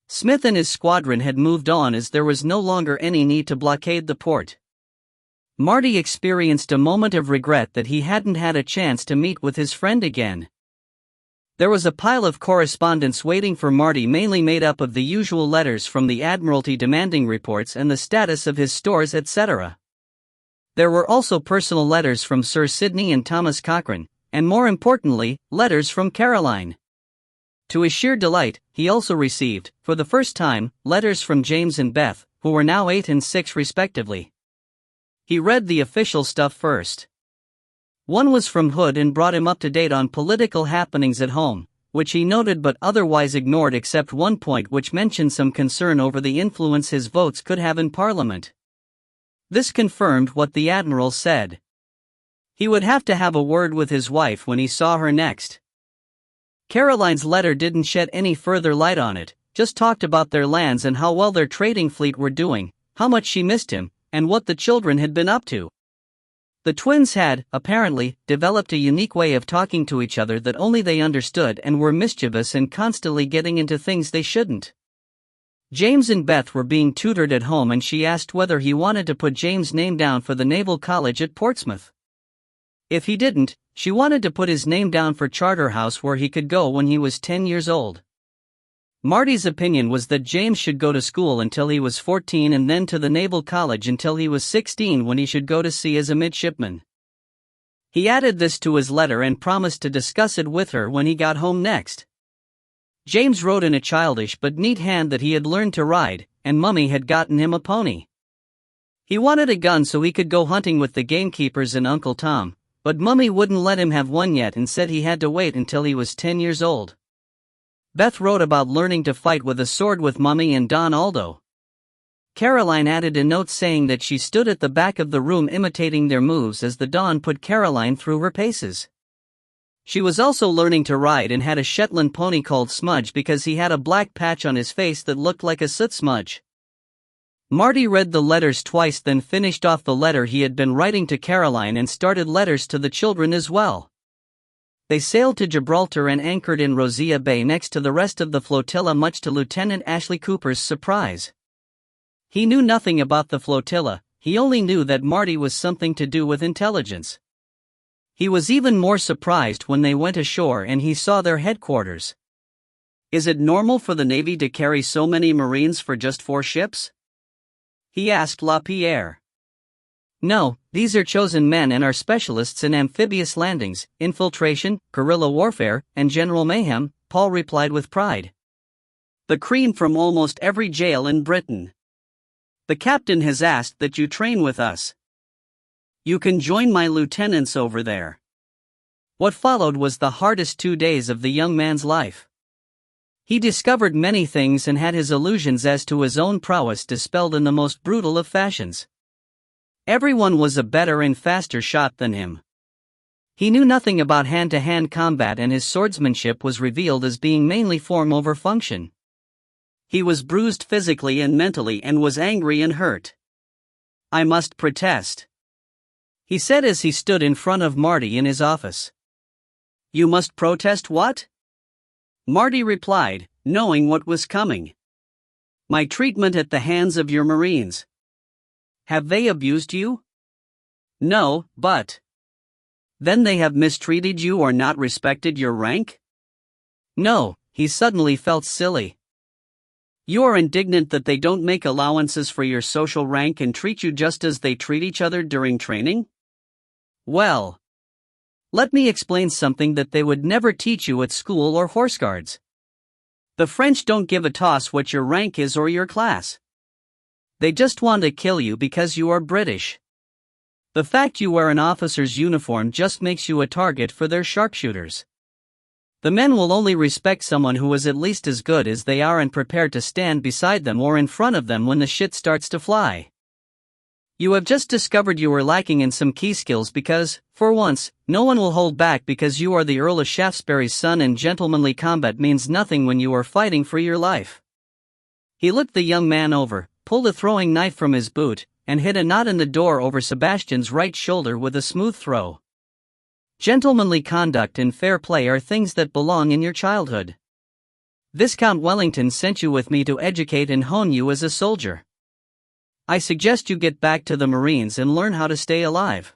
Smith and his squadron had moved on as there was no longer any need to blockade the port. Marty experienced a moment of regret that he hadn't had a chance to meet with his friend again. There was a pile of correspondence waiting for Marty, mainly made up of the usual letters from the Admiralty demanding reports and the status of his stores, etc. There were also personal letters from Sir Sidney and Thomas Cochrane, and more importantly, letters from Caroline. To his sheer delight, he also received, for the first time, letters from James and Beth, who were now 8 and 6 respectively. He read the official stuff first. One was from Hood and brought him up to date on political happenings at home, which he noted but otherwise ignored except one point which mentioned some concern over the influence his votes could have in Parliament. This confirmed what the Admiral said. He would have to have a word with his wife when he saw her next. Caroline's letter didn't shed any further light on it, just talked about their lands and how well their trading fleet were doing, how much she missed him, and what the children had been up to. The twins had, apparently, developed a unique way of talking to each other that only they understood and were mischievous and constantly getting into things they shouldn't. James and Beth were being tutored at home and she asked whether he wanted to put James' name down for the Naval College at Portsmouth. If he didn't, she wanted to put his name down for Charterhouse where he could go when he was 10 years old. Marty's opinion was that James should go to school until he was 14 and then to the Naval College until he was 16 when he should go to sea as a midshipman. He added this to his letter and promised to discuss it with her when he got home next. James wrote in a childish but neat hand that he had learned to ride, and Mummy had gotten him a pony. He wanted a gun so he could go hunting with the gamekeepers and Uncle Tom, but Mummy wouldn't let him have one yet and said he had to wait until he was 10 years old. Beth wrote about learning to fight with a sword with Mummy and Don Aldo. Caroline added a note saying that she stood at the back of the room imitating their moves as the Don put Caroline through her paces. She was also learning to ride and had a Shetland pony called Smudge because he had a black patch on his face that looked like a soot smudge. Marty read the letters twice, then finished off the letter he had been writing to Caroline and started letters to the children as well. They sailed to Gibraltar and anchored in Rosia Bay next to the rest of the flotilla, much to Lieutenant Ashley Cooper's surprise. He knew nothing about the flotilla, he only knew that Marty was something to do with intelligence. He was even more surprised when they went ashore and he saw their headquarters. "Is it normal for the Navy to carry so many Marines for just 4 ships?" he asked LaPierre. "No, these are chosen men and are specialists in amphibious landings, infiltration, guerrilla warfare, and general mayhem," Paul replied with pride. "The cream from almost every jail in Britain. The captain has asked that you train with us. You can join my lieutenants over there." What followed was the hardest 2 days of the young man's life. He discovered many things and had his illusions as to his own prowess dispelled in the most brutal of fashions. Everyone was a better and faster shot than him. He knew nothing about hand-to-hand combat and his swordsmanship was revealed as being mainly form over function. He was bruised physically and mentally and was angry and hurt. "I must protest," he said as he stood in front of Marty in his office. "You must protest what?" Marty replied, knowing what was coming. "My treatment at the hands of your Marines." "Have they abused you?" "No, but..." "Then they have mistreated you or not respected your rank?" "No," he suddenly felt silly. "You are indignant that they don't make allowances for your social rank and treat you just as they treat each other during training? Well, let me explain something that they would never teach you at school or horse guards. The French don't give a toss what your rank is or your class. They just want to kill you because you are British. The fact you wear an officer's uniform just makes you a target for their sharpshooters. The men will only respect someone who is at least as good as they are and prepared to stand beside them or in front of them when the shit starts to fly. You have just discovered you were lacking in some key skills because, for once, no one will hold back because you are the Earl of Shaftesbury's son and gentlemanly combat means nothing when you are fighting for your life." He looked the young man over, pulled a throwing knife from his boot, and hit a knot in the door over Sebastian's right shoulder with a smooth throw. Gentlemanly conduct and fair play are things that belong in your childhood. Viscount Wellington sent you with me to educate and hone you as a soldier. I suggest you get back to the Marines and learn how to stay alive."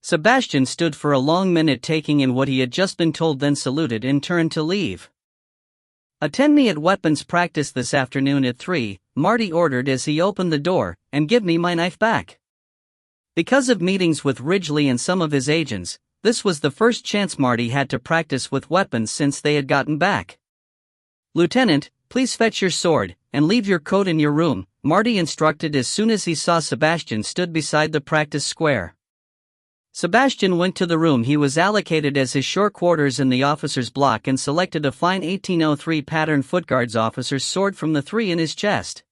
Sebastian stood for a long minute taking in what he had just been told, then saluted and turned to leave. "Attend me at weapons practice this afternoon at 3, Marty ordered as he opened the door, "and give me my knife back." Because of meetings with Ridgely and some of his agents, this was the first chance Marty had to practice with weapons since they had gotten back. "Lieutenant, please fetch your sword, and leave your coat in your room," Marty instructed as soon as he saw Sebastian stood beside the practice square. Sebastian went to the room he was allocated as his short quarters in the officer's block and selected a fine 1803 pattern footguards officer's sword from the 3 in his chest.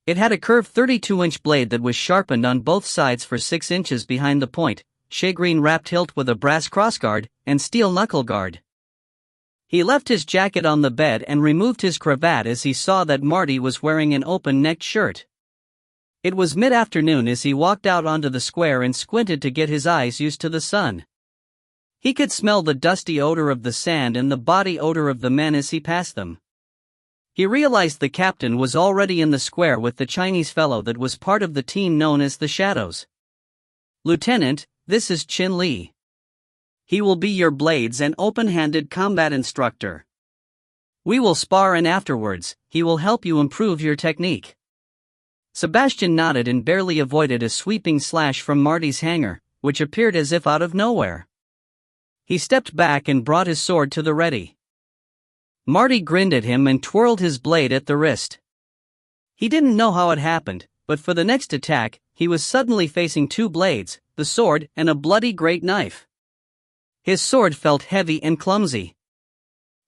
It had a curved 32-inch blade that was sharpened on both sides for 6 inches behind the point, shagreen wrapped hilt with a brass crossguard, and steel knuckle guard. He left his jacket on the bed and removed his cravat as he saw that Marty was wearing an open-necked shirt. It was mid-afternoon as he walked out onto the square and squinted to get his eyes used to the sun. He could smell the dusty odor of the sand and the body odor of the men as he passed them. He realized the captain was already in the square with the Chinese fellow that was part of the team known as the Shadows. "Lieutenant, this is Chin Lee. He will be your blades and open-handed combat instructor. We will spar and afterwards, he will help you improve your technique." Sebastian nodded and barely avoided a sweeping slash from Marty's hanger, which appeared as if out of nowhere. He stepped back and brought his sword to the ready. Marty grinned at him and twirled his blade at the wrist. He didn't know how it happened, but for the next attack, he was suddenly facing 2 blades, the sword and a bloody great knife. His sword felt heavy and clumsy.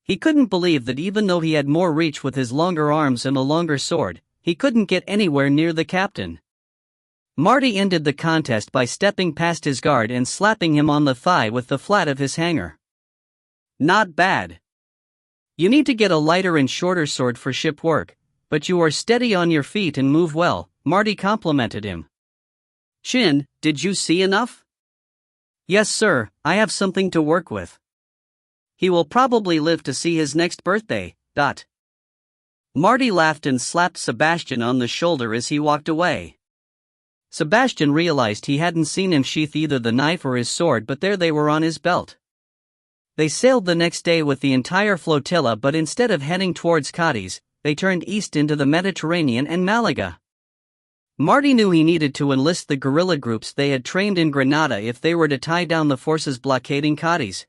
He couldn't believe that even though he had more reach with his longer arms and a longer sword, he couldn't get anywhere near the captain. Marty ended the contest by stepping past his guard and slapping him on the thigh with the flat of his hanger. "Not bad. You need to get a lighter and shorter sword for ship work, but you are steady on your feet and move well," Marty complimented him. "Chin, did you see enough?" "Yes, sir, I have something to work with. He will probably live to see his next birthday. Marty laughed and slapped Sebastian on the shoulder as he walked away. Sebastian realized he hadn't seen him sheath either the knife or his sword, but there they were on his belt. They sailed the next day with the entire flotilla, but instead of heading towards Cadiz, they turned east into the Mediterranean and Malaga. Marty knew he needed to enlist the guerrilla groups they had trained in Granada if they were to tie down the forces blockading Cadiz.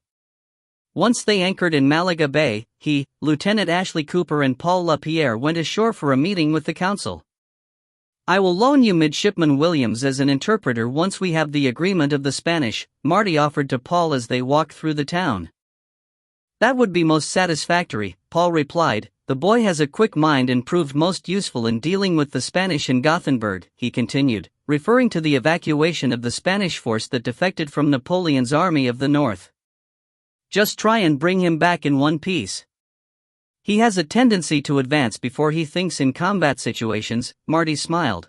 Once they anchored in Malaga Bay, he, Lieutenant Ashley Cooper and Paul LaPierre went ashore for a meeting with the council. "I will loan you Midshipman Williams as an interpreter once we have the agreement of the Spanish," Marty offered to Paul as they walked through the town. "That would be most satisfactory," Paul replied. "The boy has a quick mind and proved most useful in dealing with the Spanish in Gothenburg," he continued, referring to the evacuation of the Spanish force that defected from Napoleon's Army of the North. "Just try and bring him back in one piece. He has a tendency to advance before he thinks in combat situations," Marty smiled.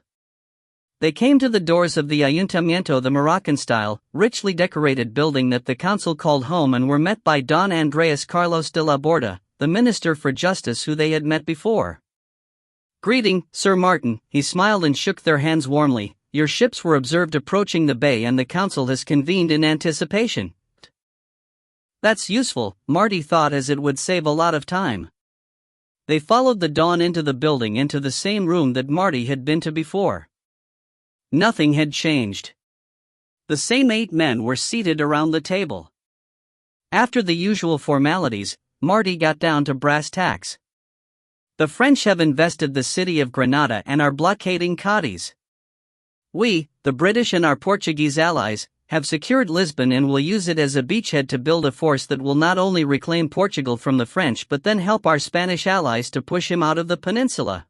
They came to the doors of the Ayuntamiento, the Moroccan-style, richly decorated building that the council called home, and were met by Don Andreas Carlos de la Borda, the Minister for Justice who they had met before. "Greeting, Sir Martin," he smiled and shook their hands warmly. "Your ships were observed approaching the bay and the council has convened in anticipation." "That's useful," Marty thought, as it would save a lot of time. They followed the Dawn into the building, into the same room that Marty had been to before. Nothing had changed. The same 8 men were seated around the table. After the usual formalities, Marty got down to brass tacks. "The French have invested the city of Granada and are blockading Cadiz. We, the British and our Portuguese allies, have secured Lisbon and will use it as a beachhead to build a force that will not only reclaim Portugal from the French but then help our Spanish allies to push him out of the peninsula."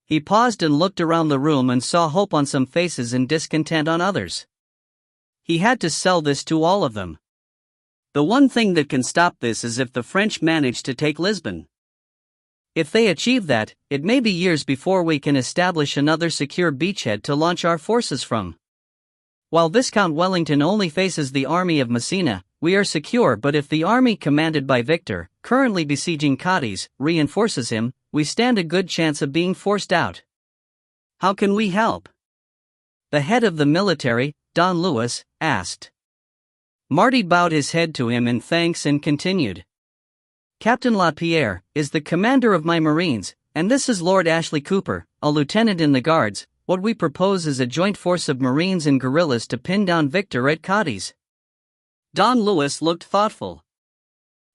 He paused and looked around the room and saw hope on some faces and discontent on others. He had to sell this to all of them. "The one thing that can stop this is if the French manage to take Lisbon. If they achieve that, it may be years before we can establish another secure beachhead to launch our forces from. While Viscount Wellington only faces the army of Messina, we are secure, but if the army commanded by Victor, currently besieging Cadiz, reinforces him, we stand a good chance of being forced out. How can we help?" The head of the military, Don Luis, asked. Marty bowed his head to him in thanks and continued. "Captain LaPierre is the commander of my Marines, and this is Lord Ashley Cooper, a lieutenant in the Guards. What we propose is a joint force of Marines and guerrillas to pin down Victor at Cadiz." Don Luis looked thoughtful.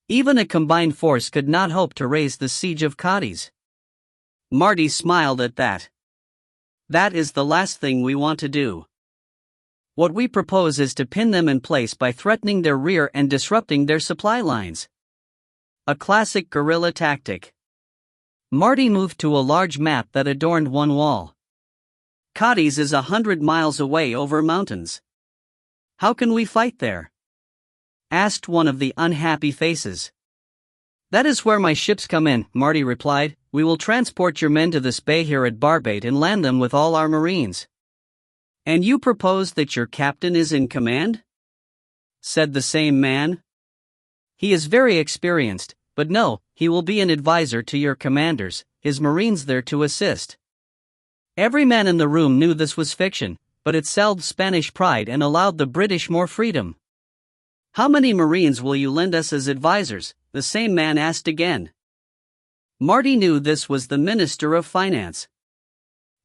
Even a combined force could not hope to raise the siege of Cadiz. Marty smiled at that. "That is the last thing we want to do. What we propose is to pin them in place by threatening their rear and disrupting their supply lines. A classic guerrilla tactic." Marty moved to a large map that adorned one wall. "Cadiz is 100 miles away over mountains. How can we fight there?" asked one of the unhappy faces. "That is where my ships come in," Marty replied. "We will transport your men to this bay here at Barbate and land them with all our Marines." "And you propose that your captain is in command?" said the same man. "He is very experienced, but no, he will be an advisor to your commanders, his Marines there to assist." Every man in the room knew this was fiction, but it salved Spanish pride and allowed the British more freedom. "How many Marines will you lend us as advisors?" the same man asked again. Marty knew this was the Minister of Finance.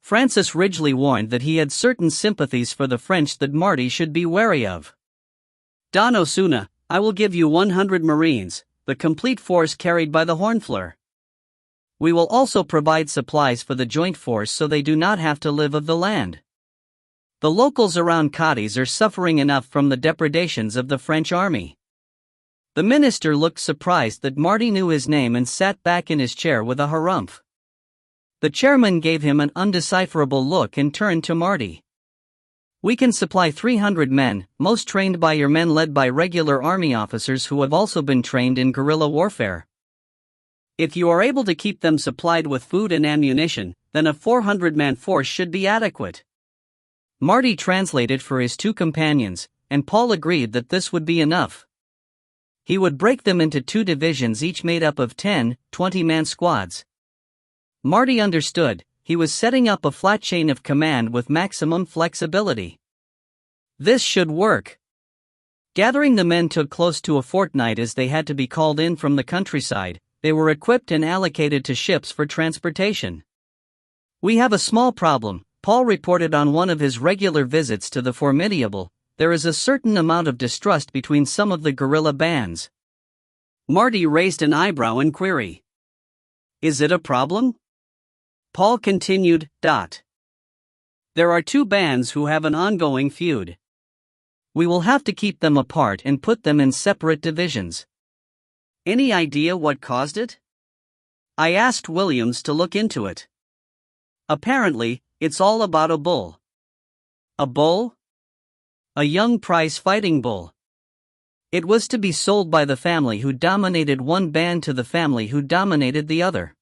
Francis Ridgely warned that he had certain sympathies for the French that Marty should be wary of. "Don Osuna, I will give you 100 Marines, the complete force carried by the Hornfleur. We will also provide supplies for the joint force so they do not have to live of the land. The locals around Cadiz are suffering enough from the depredations of the French army." The minister looked surprised that Marty knew his name and sat back in his chair with a harumph. The chairman gave him an undecipherable look and turned to Marty. "We can supply 300 men, most trained by your men led by regular army officers who have also been trained in guerrilla warfare. If you are able to keep them supplied with food and ammunition, then a 400-man force should be adequate." Marty translated for his 2 companions, and Paul agreed that this would be enough. He would break them into 2 divisions each made up of 10, 20-man squads. Marty understood. he was setting up a flat chain of command with maximum flexibility. This should work. Gathering the men took close to a fortnight as they had to be called in from the countryside. They were equipped and allocated to ships for transportation. "We have a small problem," Paul reported on one of his regular visits to the formidable. "There is a certain amount of distrust between some of the guerrilla bands." Marty raised an eyebrow in query. "Is it a problem?" Paul continued, "There are two bands who have an ongoing feud. We will have to keep them apart and put them in separate divisions." "Any idea what caused it?" "I asked Williams to look into it. Apparently, it's all about a bull." "A bull?" "A young prize fighting bull. It was to be sold by the family who dominated one band to the family who dominated the other.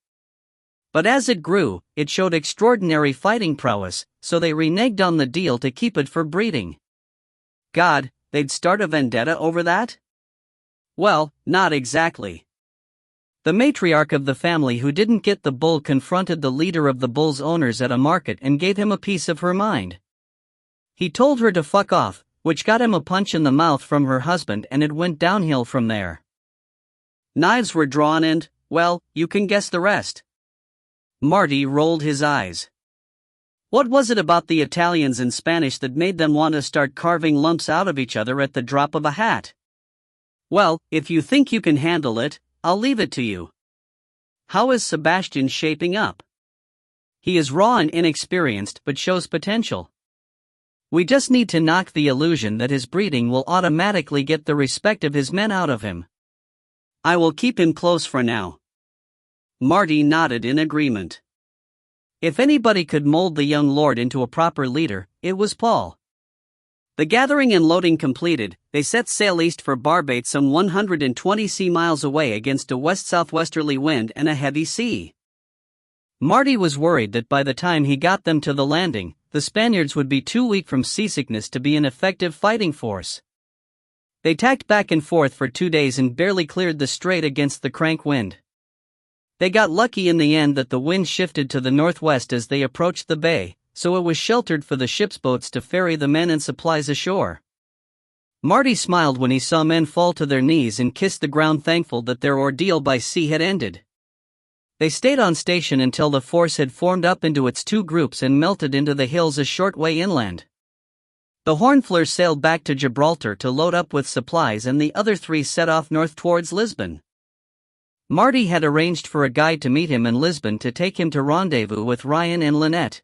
But as it grew, it showed extraordinary fighting prowess, so they reneged on the deal to keep it for breeding." "God, they'd start a vendetta over that?" "Well, not exactly. The matriarch of the family who didn't get the bull confronted the leader of the bull's owners at a market and gave him a piece of her mind. He told her to fuck off, which got him a punch in the mouth from her husband, and it went downhill from there. Knives were drawn and, well, you can guess the rest." Marty rolled his eyes. "What was it about the Italians and Spanish that made them want to start carving lumps out of each other at the drop of a hat?" "Well, if you think you can handle it, I'll leave it to you. How is Sebastian shaping up?" "He is raw and inexperienced but shows potential. We just need to knock the illusion that his breeding will automatically get the respect of his men out of him. I will keep him close for now." Marty nodded in agreement. If anybody could mold the young lord into a proper leader, it was Paul. The gathering and loading completed, they set sail east for Barbate, some 120 miles away, against a west-southwesterly wind and a heavy sea. Marty was worried that by the time he got them to the landing, the Spaniards would be too weak from seasickness to be an effective fighting force. They tacked back and forth for 2 days and barely cleared the strait against the crank wind. They got lucky in the end that the wind shifted to the northwest as they approached the bay, so it was sheltered for the ship's boats to ferry the men and supplies ashore. Marty smiled when he saw men fall to their knees and kiss the ground, thankful that their ordeal by sea had ended. They stayed on station until the force had formed up into its two groups and melted into the hills a short way inland. The Hornfleur sailed back to Gibraltar to load up with supplies, and the other three set off north towards Lisbon. Marty had arranged for a guide to meet him in Lisbon to take him to rendezvous with Ryan and Lynette.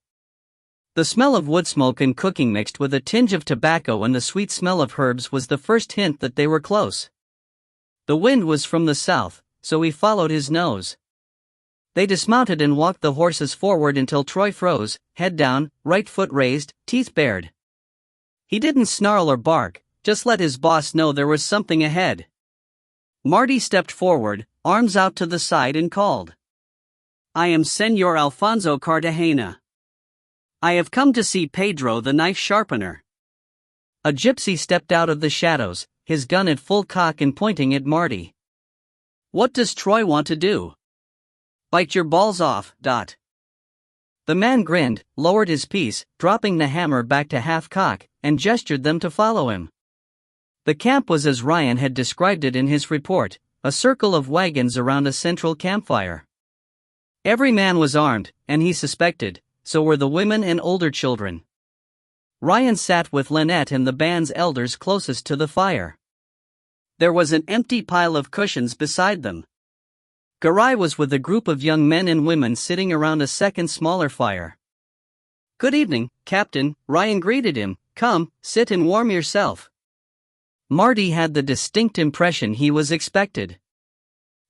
The smell of wood smoke and cooking mixed with a tinge of tobacco and the sweet smell of herbs was the first hint that they were close. The wind was from the south, so he followed his nose. They dismounted and walked the horses forward until Troy froze, head down, right foot raised, teeth bared. He didn't snarl or bark, just let his boss know there was something ahead. Marty stepped forward, arms out to the side, and called, "I am Senor Alfonso Cartagena. I have come to see Pedro the knife sharpener." A gypsy stepped out of the shadows, his gun at full cock and pointing at Marty. "What does Troy want to do?" "Bite your balls off, Dot." The man grinned, lowered his piece, dropping the hammer back to half cock, and gestured them to follow him. The camp was as Ryan had described it in his report, a circle of wagons around a central campfire. Every man was armed, and he suspected, so were the women and older children. Ryan sat with Lynette and the band's elders closest to the fire. There was an empty pile of cushions beside them. Garay was with a group of young men and women sitting around a second smaller fire. "Good evening, Captain," Ryan greeted him. "Come, sit and warm yourself." Marty had the distinct impression he was expected.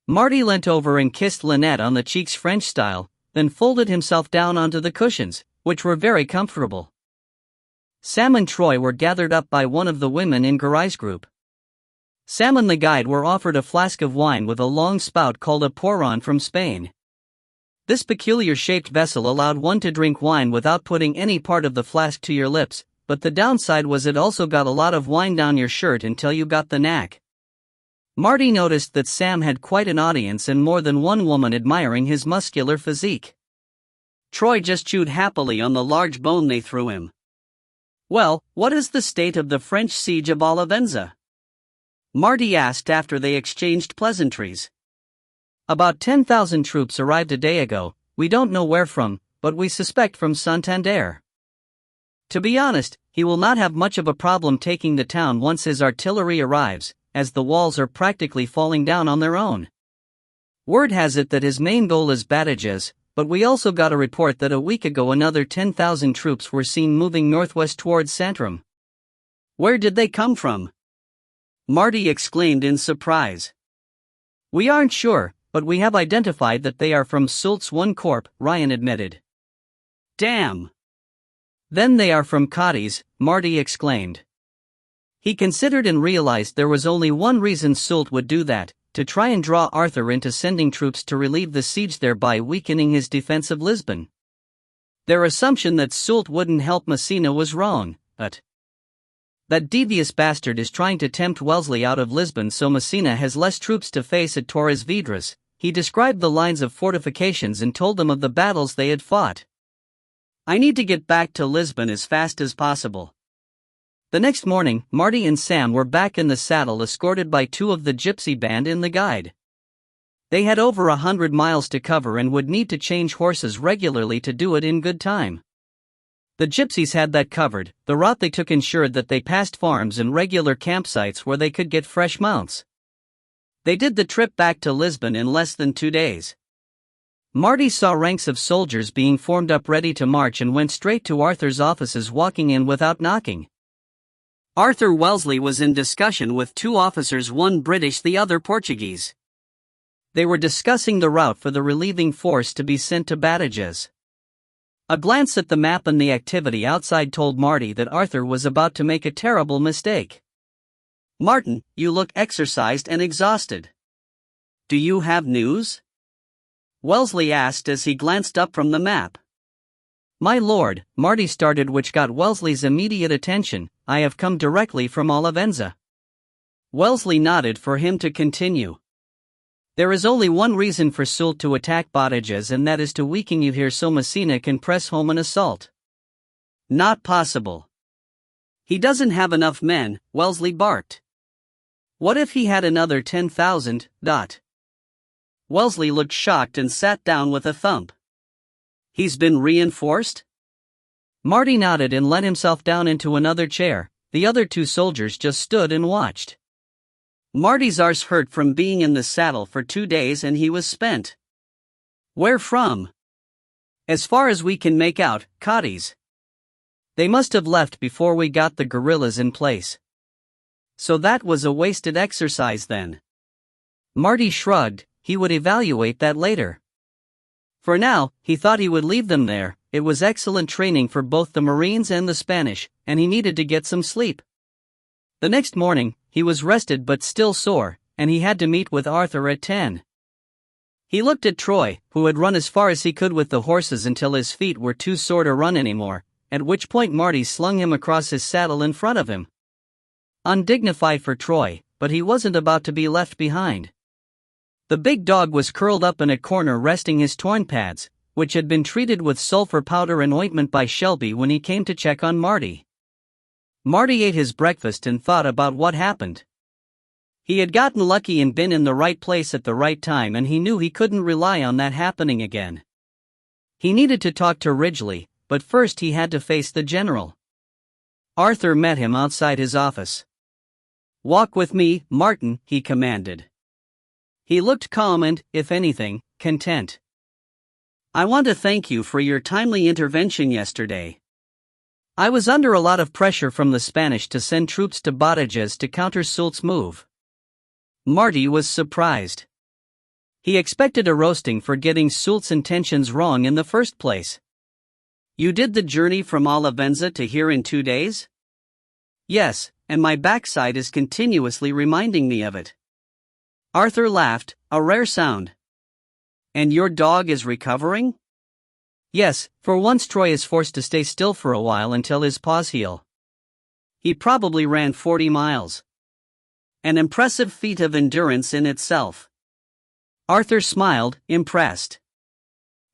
Marty leant over and kissed Lynette on the cheeks French style, then folded himself down onto the cushions, which were very comfortable. Sam and Troy were gathered up by one of the women in Garay's group. Sam and the guide were offered a flask of wine with a long spout called a porron from Spain. This peculiar-shaped vessel allowed one to drink wine without putting any part of the flask to your lips, but the downside was it also got a lot of wine down your shirt until you got the knack. Marty noticed that Sam had quite an audience and more than one woman admiring his muscular physique. Troy just chewed happily on the large bone they threw him. "Well, what is the state of the French siege of Olivenza?" Marty asked after they exchanged pleasantries. "About 10,000 troops arrived a day ago. We don't know where from, but we suspect from Santander. To be honest, he will not have much of a problem taking the town once his artillery arrives, as the walls are practically falling down on their own. Word has it that his main goal is Badajoz, but we also got a report that a week ago another 10,000 troops were seen moving northwest towards Santram." "Where did they come from?" Marty exclaimed in surprise. "We aren't sure, but we have identified that they are from Soult's One Corp," Ryan admitted. "Damn. Then they are from Cadiz," Marty exclaimed. He considered and realized there was only one reason Soult would do that, to try and draw Arthur into sending troops to relieve the siege, thereby weakening his defense of Lisbon. Their assumption that Soult wouldn't help Messina was wrong, but that devious bastard is trying to tempt Wellesley out of Lisbon so Messina has less troops to face at Torres Vedras. He described the lines of fortifications and told them of the battles they had fought. "I need to get back to Lisbon as fast as possible." The next morning, Marty and Sam were back in the saddle, escorted by two of the gypsy band and the guide. They had over 100 miles to cover and would need to change horses regularly to do it in good time. The gypsies had that covered. The route they took ensured that they passed farms and regular campsites where they could get fresh mounts. They did the trip back to Lisbon in less than 2 days. Marty saw ranks of soldiers being formed up ready to march and went straight to Arthur's offices, walking in without knocking. Arthur Wellesley was in discussion with two officers, one British, the other Portuguese. They were discussing the route for the relieving force to be sent to Badajoz. A glance at the map and the activity outside told Marty that Arthur was about to make a terrible mistake. "Martin, you look exercised and exhausted. Do you have news?" Wellesley asked as he glanced up from the map. "My lord," Marty started, which got Wellesley's immediate attention, "I have come directly from Olivenza." Wellesley nodded for him to continue. "There is only one reason for Soult to attack Badajoz, and that is to weaken you here so Messina can press home an assault." "Not possible. He doesn't have enough men," Wellesley barked. "What if he had another 10,000? Wellesley looked shocked and sat down with a thump. "He's been reinforced?" Marty nodded and let himself down into another chair. The other two soldiers just stood and watched. Marty's arse hurt from being in the saddle for 2 days and he was spent. "Where from?" "As far as we can make out, Cadiz. They must have left before we got the guerrillas in place." "So that was a wasted exercise then?" Marty shrugged. He would evaluate that later. For now, he thought he would leave them there. It was excellent training for both the Marines and the Spanish, and he needed to get some sleep. The next morning, he was rested but still sore, and he had to meet with Arthur at 10. He looked at Troy, who had run as far as he could with the horses until his feet were too sore to run anymore, at which point Marty slung him across his saddle in front of him. Undignified for Troy, but he wasn't about to be left behind. The big dog was curled up in a corner resting his torn pads, which had been treated with sulfur powder and ointment by Shelby when he came to check on Marty. Marty ate his breakfast and thought about what happened. He had gotten lucky and been in the right place at the right time, and he knew he couldn't rely on that happening again. He needed to talk to Ridgely, but first he had to face the general. Arthur met him outside his office. "Walk with me, Martin," he commanded. He looked calm and, if anything, content. "I want to thank you for your timely intervention yesterday. I was under a lot of pressure from the Spanish to send troops to Badajoz to counter Soult's move." Marty was surprised. He expected a roasting for getting Soult's intentions wrong in the first place. "You did the journey from Olivenza to here in 2 days?" "Yes, and my backside is continuously reminding me of it." Arthur laughed, a rare sound. "And your dog is recovering?" "Yes, for once Troy is forced to stay still for a while until his paws heal. He probably ran 40 miles. An impressive feat of endurance in itself." Arthur smiled, impressed.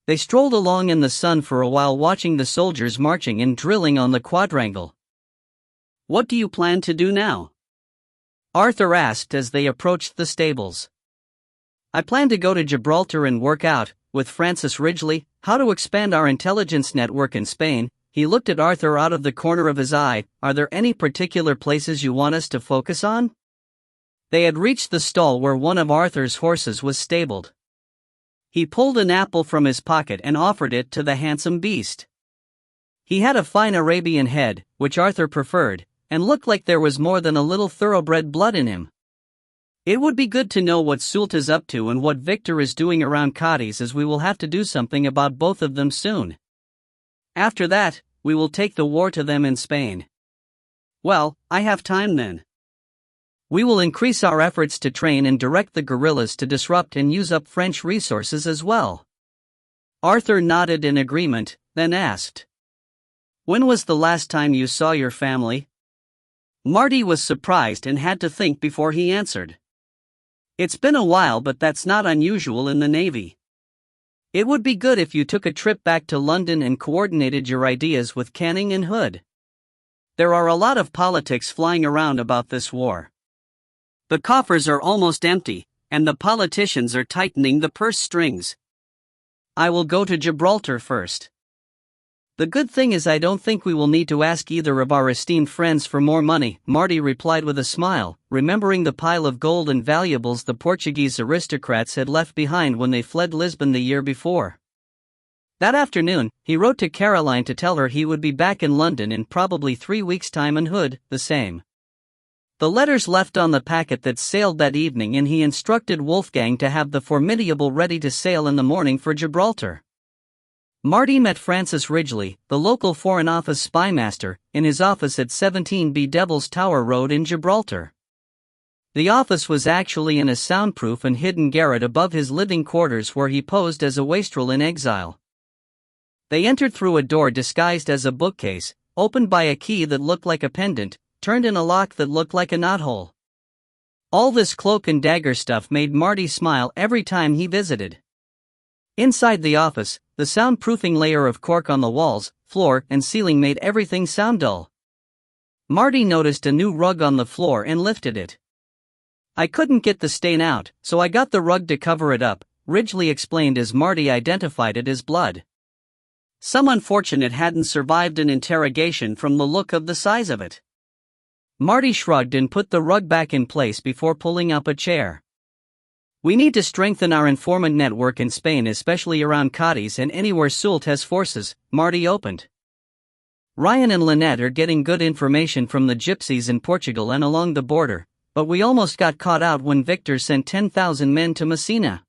They strolled along in the sun for a while, watching the soldiers marching and drilling on the quadrangle. "What do you plan to do now?" Arthur asked as they approached the stables. "I plan to go to Gibraltar and work out, with Francis Ridgely, how to expand our intelligence network in Spain." He looked at Arthur out of the corner of his eye. "Are there any particular places you want us to focus on?" They had reached the stall where one of Arthur's horses was stabled. He pulled an apple from his pocket and offered it to the handsome beast. He had a fine Arabian head, which Arthur preferred, and looked like there was more than a little thoroughbred blood in him. "It would be good to know what Sult is up to and what Victor is doing around Cadiz, as we will have to do something about both of them soon. After that, we will take the war to them in Spain." "Well, I have time then. We will increase our efforts to train and direct the guerrillas to disrupt and use up French resources as well." Arthur nodded in agreement, then asked, "When was the last time you saw your family?" Marty was surprised and had to think before he answered. "It's been a while, but that's not unusual in the Navy. It would be good if you took a trip back to London and coordinated your ideas with Canning and Hood. There are a lot of politics flying around about this war. The coffers are almost empty, and the politicians are tightening the purse strings. I will go to Gibraltar first. The good thing is I don't think we will need to ask either of our esteemed friends for more money," Marty replied with a smile, remembering the pile of gold and valuables the Portuguese aristocrats had left behind when they fled Lisbon the year before. That afternoon, he wrote to Caroline to tell her he would be back in London in probably 3 weeks' time, and Hood, the same. The letters left on the packet that sailed that evening, and he instructed Wolfgang to have the Formidable ready to sail in the morning for Gibraltar. Marty met Francis Ridgely, the local Foreign Office spymaster, in his office at 17B Devil's Tower Road in Gibraltar. The office was actually in a soundproof and hidden garret above his living quarters, where he posed as a wastrel in exile. They entered through a door disguised as a bookcase, opened by a key that looked like a pendant, turned in a lock that looked like a knothole. All this cloak and dagger stuff made Marty smile every time he visited. Inside the office, the soundproofing layer of cork on the walls, floor, and ceiling made everything sound dull. Marty noticed a new rug on the floor and lifted it. "I couldn't get the stain out, so I got the rug to cover it up," Ridgely explained as Marty identified it as blood. "Some unfortunate hadn't survived an interrogation from the look of the size of it." Marty shrugged and put the rug back in place before pulling up a chair. "We need to strengthen our informant network in Spain, especially around Cadiz and anywhere Soult has forces," Marty opened. "Ryan and Lynette are getting good information from the gypsies in Portugal and along the border, but we almost got caught out when Victor sent 10,000 men to Messina."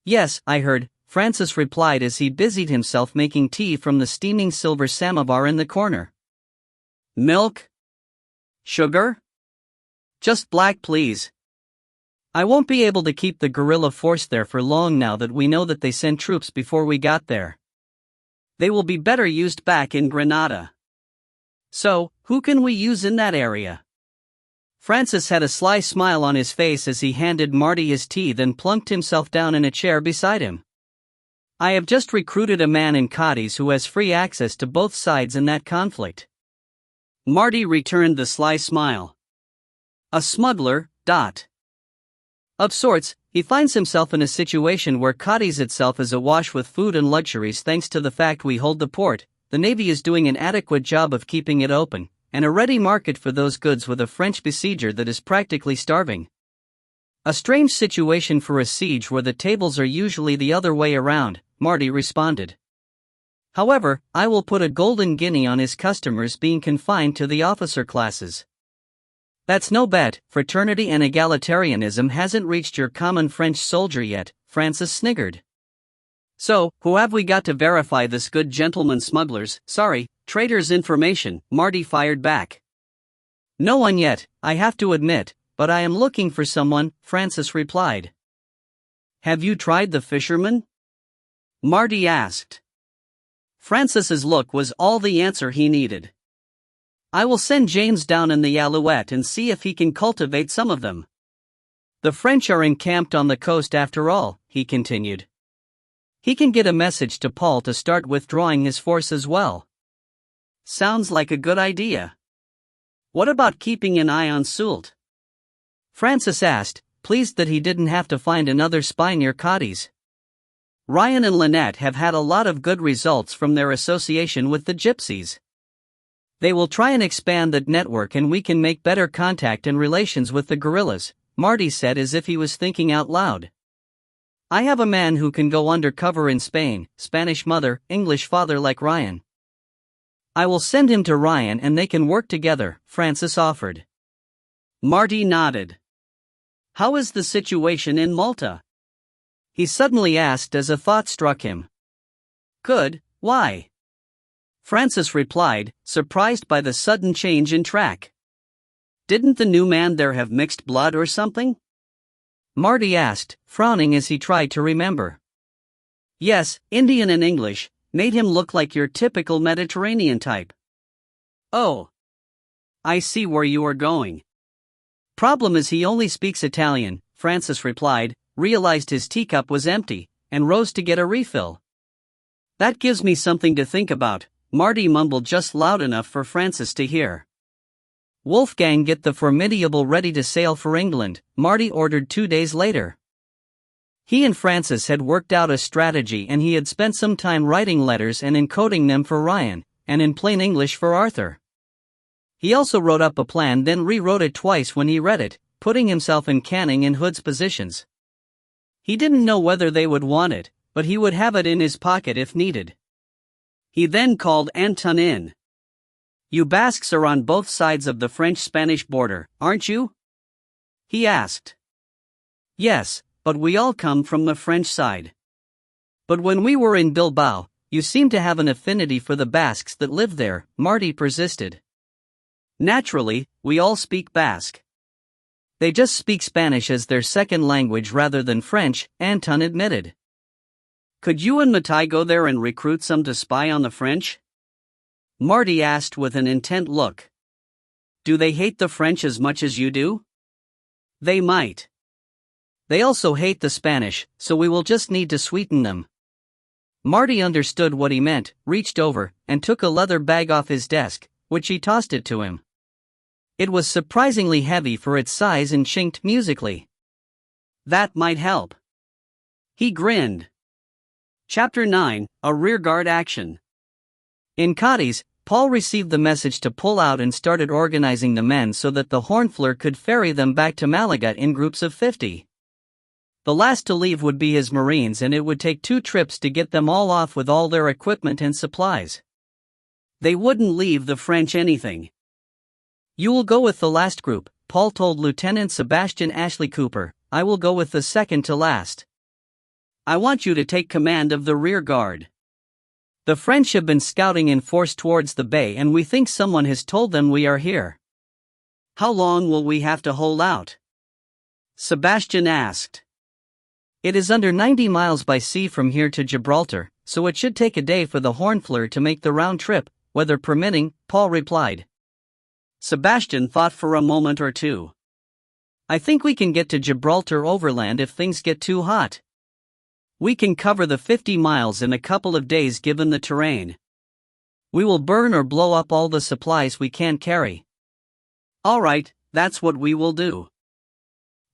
"Yes, I heard," Francis replied as he busied himself making tea from the steaming silver samovar in the corner. "Milk? Sugar? Just black, please. I won't be able to keep the guerrilla force there for long now that we know that they sent troops before we got there. They will be better used back in Granada. So, who can we use in that area?" Francis had a sly smile on his face as he handed Marty his tea, then plunked himself down in a chair beside him. "I have just recruited a man in Cadiz who has free access to both sides in that conflict." Marty returned the sly smile. "A smuggler, Of sorts, he finds himself in a situation where Cadiz itself is awash with food and luxuries thanks to the fact we hold the port. The Navy is doing an adequate job of keeping it open, and a ready market for those goods with a French besieger that is practically starving. A strange situation for a siege where the tables are usually the other way around," Marty responded. "However, I will put a golden guinea on his customers being confined to the officer classes." "That's no bet, fraternity and egalitarianism hasn't reached your common French soldier yet," Francis sniggered. "So, who have we got to verify this good gentleman smuggler's, traitor's information?" Marty fired back. "No one yet, I have to admit, but I am looking for someone," Francis replied. "Have you tried the fisherman?" Marty asked. Francis's look was all the answer he needed. "I will send James down in the Alouette and see if he can cultivate some of them. The French are encamped on the coast after all," he continued. He can get a message to Paul to start withdrawing his force as well. Sounds like a good idea. What about keeping an eye on Soult? Francis asked, pleased that he didn't have to find another spy near Cadiz. Ryan and Lynette have had a lot of good results from their association with the gypsies. They will try and expand that network and we can make better contact and relations with the guerrillas, Marty said as if he was thinking out loud. I have a man who can go undercover in Spain, Spanish mother, English father like Ryan. I will send him to Ryan and they can work together, Francis offered. Marty nodded. How is the situation in Malta? He suddenly asked as a thought struck him. Good, why? Francis replied, surprised by the sudden change in track. Didn't the new man there have mixed blood or something? Marty asked, frowning as he tried to remember. Yes, Indian and English, made him look like your typical Mediterranean type. Oh. I see where you are going. Problem is he only speaks Italian, Francis replied, realized his teacup was empty, and rose to get a refill. That gives me something to think about, Marty mumbled just loud enough for Francis to hear. Wolfgang, get the Formidable ready to sail for England, Marty ordered 2 days later. He and Francis had worked out a strategy and he had spent some time writing letters and encoding them for Ryan, and in plain English for Arthur. He also wrote up a plan, then rewrote it twice when he read it, putting himself in Canning and Hood's positions. He didn't know whether they would want it, but he would have it in his pocket if needed. He then called Anton in. You Basques are on both sides of the French-Spanish border, aren't you? He asked. Yes, but we all come from the French side. But when we were in Bilbao, you seemed to have an affinity for the Basques that live there, Marty persisted. Naturally, we all speak Basque. They just speak Spanish as their second language rather than French, Anton admitted. Could you and Matai go there and recruit some to spy on the French? Marty asked with an intent look. Do they hate the French as much as you do? They might. They also hate the Spanish, so we will just need to sweeten them. Marty understood what he meant, reached over, and took a leather bag off his desk, which he tossed it to him. It was surprisingly heavy for its size and chinked musically. That might help. He grinned. Chapter 9, A Rearguard Action. In Cadiz, Paul received the message to pull out and started organizing the men so that the Hornflower could ferry them back to Malaga in groups of 50. The last to leave would be his Marines and it would take 2 trips to get them all off with all their equipment and supplies. They wouldn't leave the French anything. You will go with the last group, Paul told Lieutenant Sebastian Ashley Cooper. I will go with the second to last. I want you to take command of the rear guard. The French have been scouting in force towards the bay and we think someone has told them we are here. How long will we have to hold out? Sebastian asked. It is under 90 miles by sea from here to Gibraltar, so it should take a day for the Hornflower to make the round trip, weather permitting, Paul replied. Sebastian thought for a moment or two. I think we can get to Gibraltar overland if things get too hot. We can cover the 50 miles in a couple of days given the terrain. We will burn or blow up all the supplies we can't carry. All right, that's what we will do.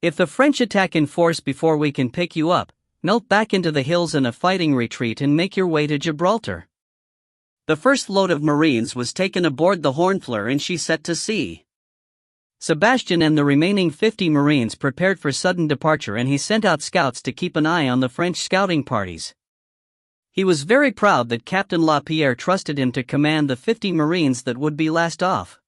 If the French attack in force before we can pick you up, melt back into the hills in a fighting retreat and make your way to Gibraltar. The first load of Marines was taken aboard the Hornflower and she set to sea. Sebastian and the remaining 50 Marines prepared for sudden departure and he sent out scouts to keep an eye on the French scouting parties. He was very proud that Captain Lapierre trusted him to command the 50 Marines that would be last off.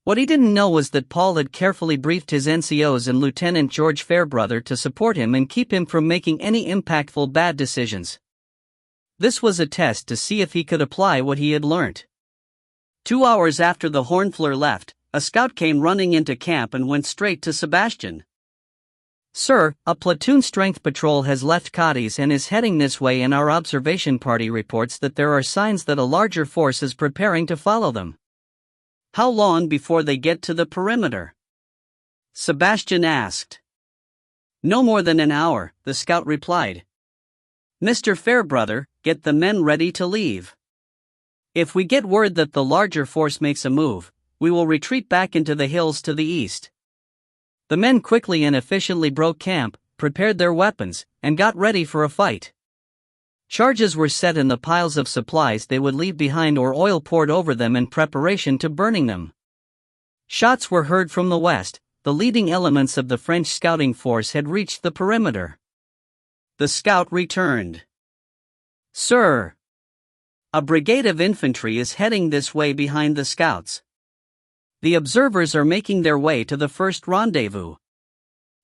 What he didn't know was that Paul had carefully briefed his NCOs and Lieutenant George Fairbrother to support him and keep him from making any impactful bad decisions. This was a test to see if he could apply what he had learnt. 2 hours after the Hornflower left, a scout came running into camp and went straight to Sebastian. Sir, a platoon-strength patrol has left Cadiz and is heading this way and our observation party reports that there are signs that a larger force is preparing to follow them. How long before they get to the perimeter? Sebastian asked. No more than an hour, the scout replied. Mr. Fairbrother, get the men ready to leave. If we get word that the larger force makes a move, we will retreat back into the hills to the east. The men quickly and efficiently broke camp, prepared their weapons, and got ready for a fight. Charges were set in the piles of supplies they would leave behind or oil poured over them in preparation to burning them. Shots were heard from the west. The leading elements of the French scouting force had reached the perimeter. The scout returned. "Sir, a brigade of infantry is heading this way behind the scouts. The observers are making their way to the first rendezvous.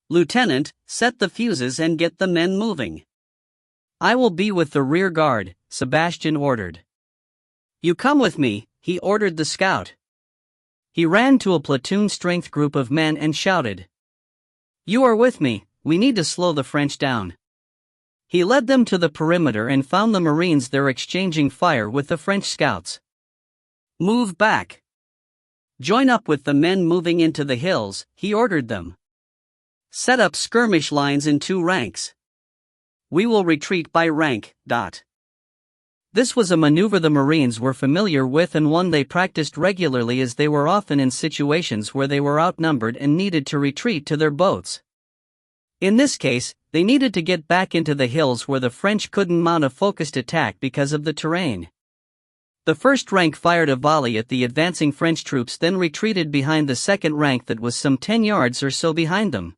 Lieutenant, set the fuses and get the men moving." "I will be with the rear guard," Sebastian ordered. "You come with me," he ordered the scout. He ran to a platoon-strength group of men and shouted, "You are with me, we need to slow the French down." He led them to the perimeter and found the Marines there exchanging fire with the French scouts. "Move back. Join up with the men moving into the hills," he ordered them. "Set up skirmish lines in 2 ranks. We will retreat by rank. This was a maneuver the Marines were familiar with and one they practiced regularly, as they were often in situations where they were outnumbered and needed to retreat to their boats. In this case, they needed to get back into the hills where the French couldn't mount a focused attack because of the terrain. The first rank fired a volley at the advancing French troops, then retreated behind the second rank that was some 10 yards or so behind them.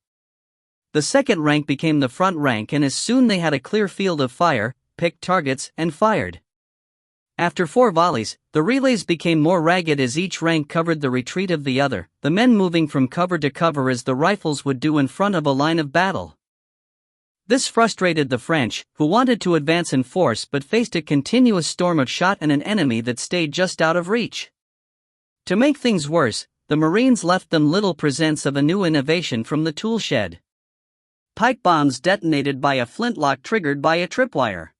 The second rank became the front rank, and as soon they had a clear field of fire, picked targets and fired. After 4 volleys, the relays became more ragged as each rank covered the retreat of the other, the men moving from cover to cover as the rifles would do in front of a line of battle. This frustrated the French, who wanted to advance in force but faced a continuous storm of shot and an enemy that stayed just out of reach. To make things worse, the Marines left them little presents of a new innovation from the tool shed. Pipe bombs detonated by a flintlock triggered by a tripwire.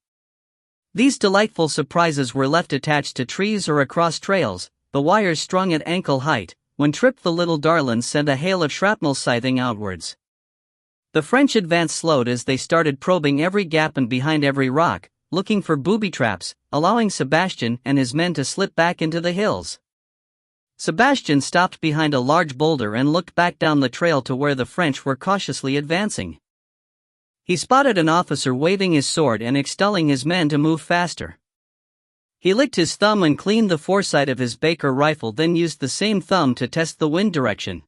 These delightful surprises were left attached to trees or across trails, the wires strung at ankle height. When tripped, the little darlings sent a hail of shrapnel scything outwards. The French advance slowed as they started probing every gap and behind every rock, looking for booby traps, allowing Sebastian and his men to slip back into the hills. Sebastian stopped behind a large boulder and looked back down the trail to where the French were cautiously advancing. He spotted an officer waving his sword and extolling his men to move faster. He licked his thumb and cleaned the foresight of his Baker rifle, then used the same thumb to test the wind direction.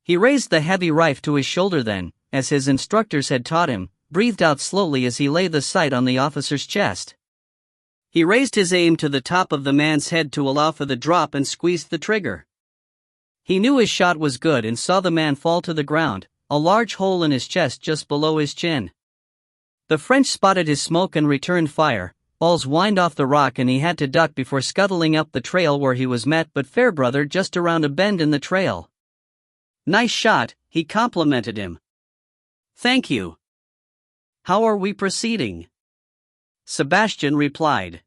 He raised the heavy rifle to his shoulder, then, as his instructors had taught him, breathed out slowly as he laid the sight on the officer's chest. He raised his aim to the top of the man's head to allow for the drop and squeezed the trigger. He knew his shot was good and saw the man fall to the ground, a large hole in his chest just below his chin. The French spotted his smoke and returned fire. Balls whined off the rock and he had to duck before scuttling up the trail, where he was met by Fairbrother just around a bend in the trail. "Nice shot," he complimented him. "Thank you. How are we proceeding?" Sebastian replied.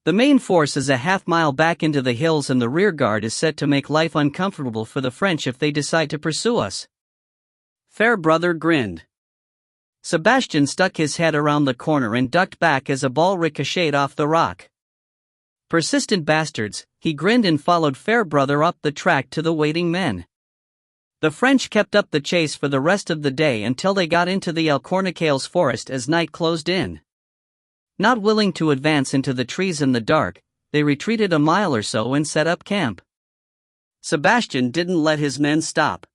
"The main force is a half-mile back into the hills, and the rear guard is set to make life uncomfortable for the French if they decide to pursue us." Fairbrother grinned. Sebastian stuck his head around the corner and ducked back as a ball ricocheted off the rock. "Persistent bastards," he grinned and followed Fairbrother up the track to the waiting men. The French kept up the chase for the rest of the day until they got into the Alcornicales forest as night closed in. Not willing to advance into the trees in the dark, they retreated a mile or so and set up camp. Sebastian didn't let his men stop.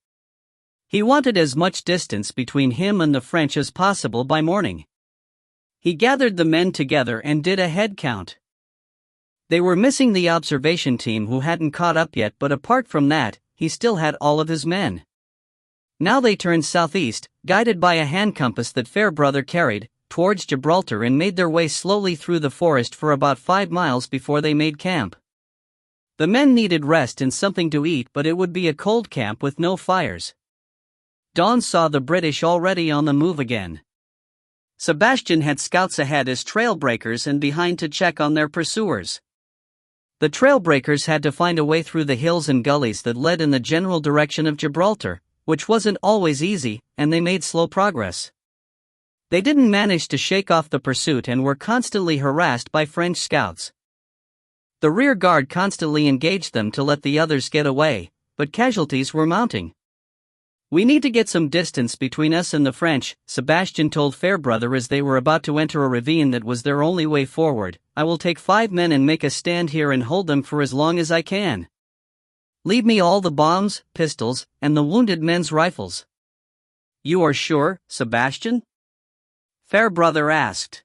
He wanted as much distance between him and the French as possible by morning. He gathered the men together and did a head count. They were missing the observation team, who hadn't caught up yet, but apart from that, he still had all of his men. Now they turned southeast, guided by a hand compass that Fairbrother carried, towards Gibraltar, and made their way slowly through the forest for about 5 miles before they made camp. The men needed rest and something to eat, but it would be a cold camp with no fires. Dawn saw the British already on the move again. Sebastian had scouts ahead as trailbreakers and behind to check on their pursuers. The trailbreakers had to find a way through the hills and gullies that led in the general direction of Gibraltar, which wasn't always easy, and they made slow progress. They didn't manage to shake off the pursuit and were constantly harassed by French scouts. The rear guard constantly engaged them to let the others get away, but casualties were mounting. "We need to get some distance between us and the French," Sebastian told Fairbrother as they were about to enter a ravine that was their only way forward. "I will take 5 men and make a stand here and hold them for as long as I can. Leave me all the bombs, pistols, and the wounded men's rifles." "You are sure, Sebastian?" Fairbrother asked.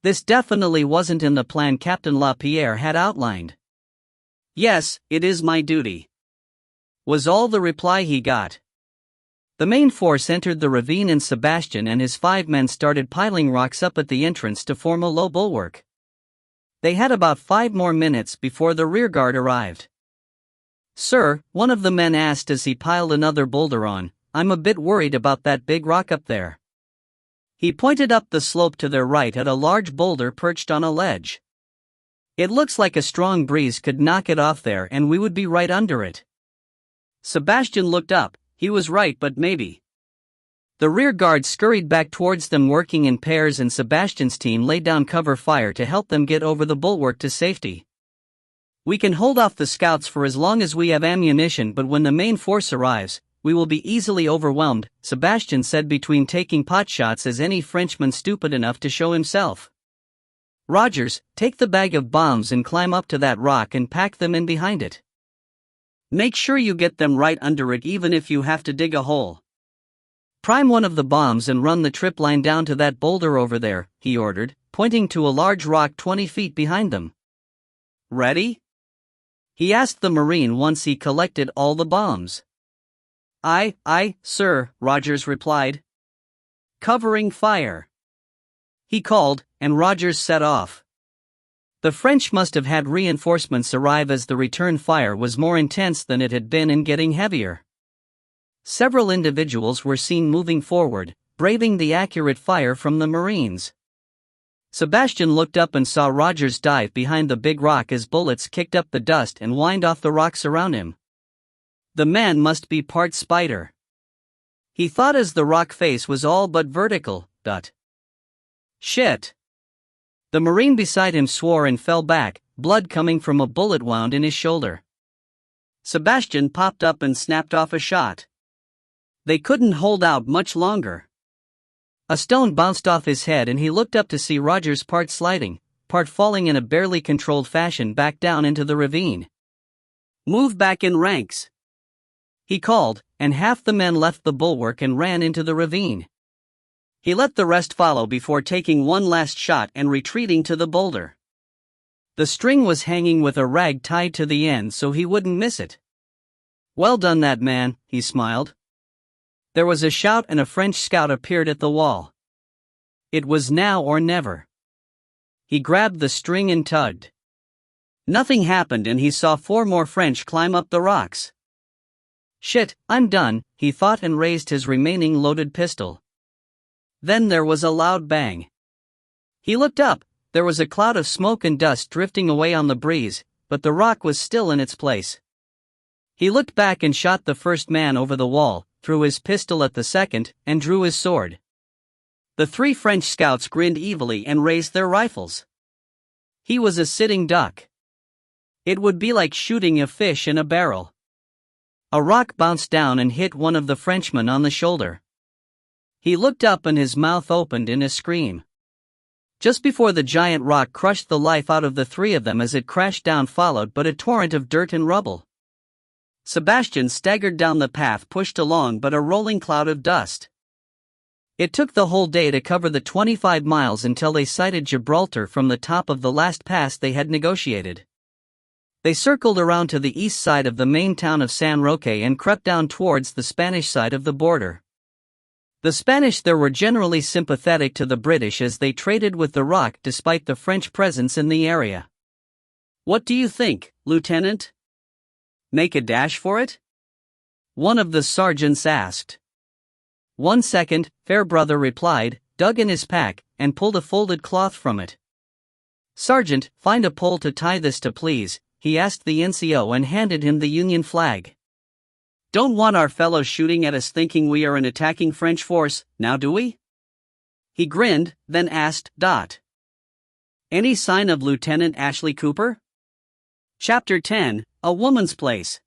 This definitely wasn't in the plan Captain LaPierre had outlined. "Yes, it is my duty," was all the reply he got. The main force entered the ravine and Sebastian and his 5 men started piling rocks up at the entrance to form a low bulwark. They had about 5 more minutes before the rearguard arrived. "Sir," one of the men asked as he piled another boulder on, "I'm a bit worried about that big rock up there." He pointed up the slope to their right at a large boulder perched on a ledge. "It looks like a strong breeze could knock it off there and we would be right under it." Sebastian looked up. He was right, but maybe. The rear guard scurried back towards them working in pairs and Sebastian's team laid down cover fire to help them get over the bulwark to safety. "We can hold off the scouts for as long as we have ammunition, but when the main force arrives, we will be easily overwhelmed," Sebastian said between taking potshots as any Frenchman stupid enough to show himself. "Rogers, take the bag of bombs and climb up to that rock and pack them in behind it. Make sure you get them right under it even if you have to dig a hole. Prime one of the bombs and run the trip line down to that boulder over there," he ordered, pointing to a large rock 20 feet behind them. "Ready?" he asked the Marine once he collected all the bombs. Aye, sir," Rogers replied. "Covering fire," he called, and Rogers set off. The French must have had reinforcements arrive as the return fire was more intense than it had been and getting heavier. Several individuals were seen moving forward, braving the accurate fire from the Marines. Sebastian looked up and saw Rogers dive behind the big rock as bullets kicked up the dust and whined off the rocks around him. The man must be part spider, he thought as the rock face was all but vertical. Shit! The Marine beside him swore and fell back, blood coming from a bullet wound in his shoulder. Sebastian popped up and snapped off a shot. They couldn't hold out much longer. A stone bounced off his head and he looked up to see Rogers part sliding, part falling in a barely controlled fashion back down into the ravine. "Move back in ranks," he called, and half the men left the bulwark and ran into the ravine. He let the rest follow before taking one last shot and retreating to the boulder. The string was hanging with a rag tied to the end so he wouldn't miss it. "Well done that man," he smiled. There was a shout and a French scout appeared at the wall. It was now or never. He grabbed the string and tugged. Nothing happened and he saw 4 more French climb up the rocks. "Shit, I'm done," he thought and raised his remaining loaded pistol. Then there was a loud bang. He looked up. There was a cloud of smoke and dust drifting away on the breeze, but the rock was still in its place. He looked back and shot the first man over the wall, threw his pistol at the second, and drew his sword. The 3 French scouts grinned evilly and raised their rifles. He was a sitting duck. It would be like shooting a fish in a barrel. A rock bounced down and hit one of the Frenchmen on the shoulder. He looked up and his mouth opened in a scream. Just before the giant rock crushed the life out of the 3 of them as it crashed down, followed but a torrent of dirt and rubble. Sebastian staggered down the path pushed along but a rolling cloud of dust. It took the whole day to cover the 25 miles until they sighted Gibraltar from the top of the last pass they had negotiated. They circled around to the east side of the main town of San Roque and crept down towards the Spanish side of the border. The Spanish there were generally sympathetic to the British as they traded with the Rock despite the French presence in the area. "What do you think, Lieutenant? Make a dash for it?" one of the sergeants asked. "1 second," Fairbrother replied, dug in his pack, and pulled a folded cloth from it. "Sergeant, find a pole to tie this to please," he asked the NCO and handed him the Union flag. "Don't want our fellows shooting at us thinking we are an attacking French force, now do we?" He grinned, then asked, "Any sign of Lieutenant Ashley Cooper?" Chapter 10, A Woman's Place.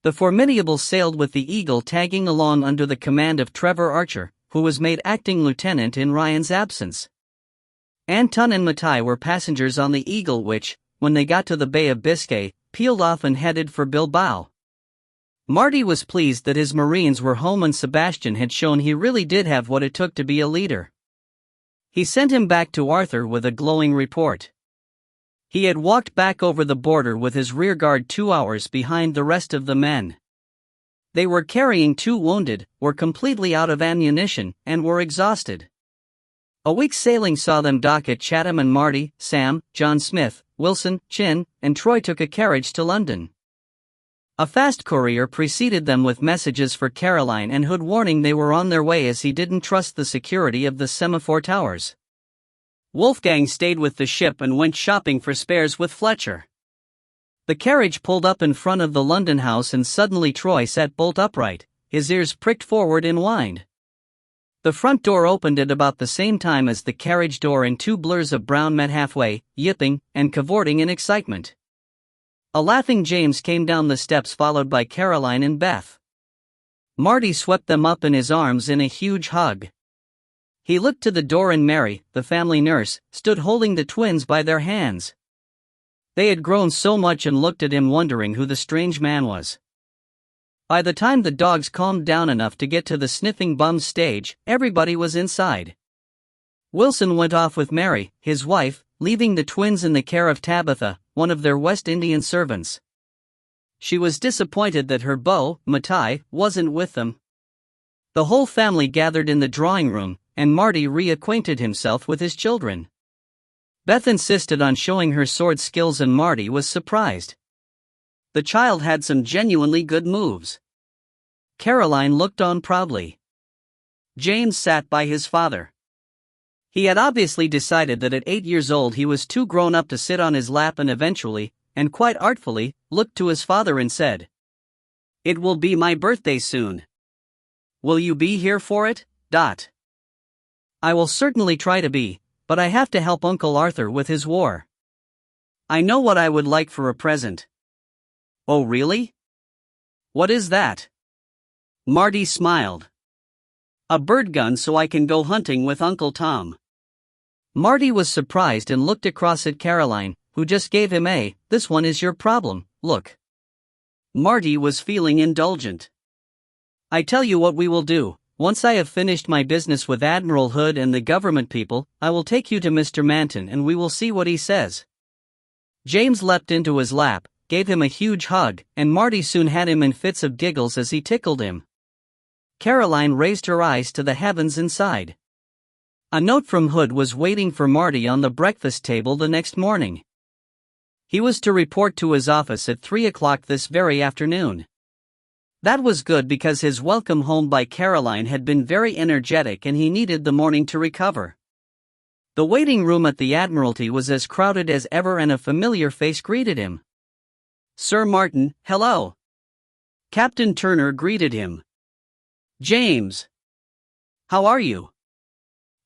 The Formidable sailed with the Eagle tagging along under the command of Trevor Archer, who was made acting lieutenant in Ryan's absence. Anton and Matai were passengers on the Eagle which, when they got to the Bay of Biscay, peeled off and headed for Bilbao. Marty was pleased that his Marines were home and Sebastian had shown he really did have what it took to be a leader. He sent him back to Arthur with a glowing report. He had walked back over the border with his rearguard 2 hours behind the rest of the men. They were carrying 2 wounded, were completely out of ammunition, and were exhausted. A week's sailing saw them dock at Chatham and Marty, Sam, John Smith, Wilson, Chin, and Troy took a carriage to London. A fast courier preceded them with messages for Caroline and Hood warning they were on their way as he didn't trust the security of the semaphore towers. Wolfgang stayed with the ship and went shopping for spares with Fletcher. The carriage pulled up in front of the London house and suddenly Troy sat bolt upright, his ears pricked forward in wind. The front door opened at about the same time as the carriage door and 2 blurs of brown met halfway, yipping and cavorting in excitement. A laughing James came down the steps followed by Caroline and Beth. Marty swept them up in his arms in a huge hug. He looked to the door and Mary, the family nurse, stood holding the twins by their hands. They had grown so much and looked at him wondering who the strange man was. By the time the dogs calmed down enough to get to the sniffing bums stage, everybody was inside. Wilson went off with Mary, his wife, leaving the twins in the care of Tabitha, one of their West Indian servants. She was disappointed that her beau, Matai, wasn't with them. The whole family gathered in the drawing room, and Marty reacquainted himself with his children. Beth insisted on showing her sword skills and Marty was surprised. The child had some genuinely good moves. Caroline looked on proudly. James sat by his father. He had obviously decided that at 8 years old he was too grown up to sit on his lap and eventually, and quite artfully, looked to his father and said, "It will be my birthday soon. Will you be here for it? I will certainly try to be, but I have to help Uncle Arthur with his war. I know what I would like for a present." "Oh really? What is that?" Marty smiled. "A bird gun so I can go hunting with Uncle Tom." Marty was surprised and looked across at Caroline, who just gave him a, "This one is your problem, look." Marty was feeling indulgent. "I tell you what we will do. Once I have finished my business with Admiral Hood and the government people, I will take you to Mr. Manton and we will see what he says." James leapt into his lap, gave him a huge hug, and Marty soon had him in fits of giggles as he tickled him. Caroline raised her eyes to the heavens inside. A note from Hood was waiting for Marty on the breakfast table the next morning. He was to report to his office at 3 o'clock this very afternoon. That was good because his welcome home by Caroline had been very energetic and he needed the morning to recover. The waiting room at the Admiralty was as crowded as ever and a familiar face greeted him. "Sir Martin, hello." Captain Turner greeted him. "James. How are you?"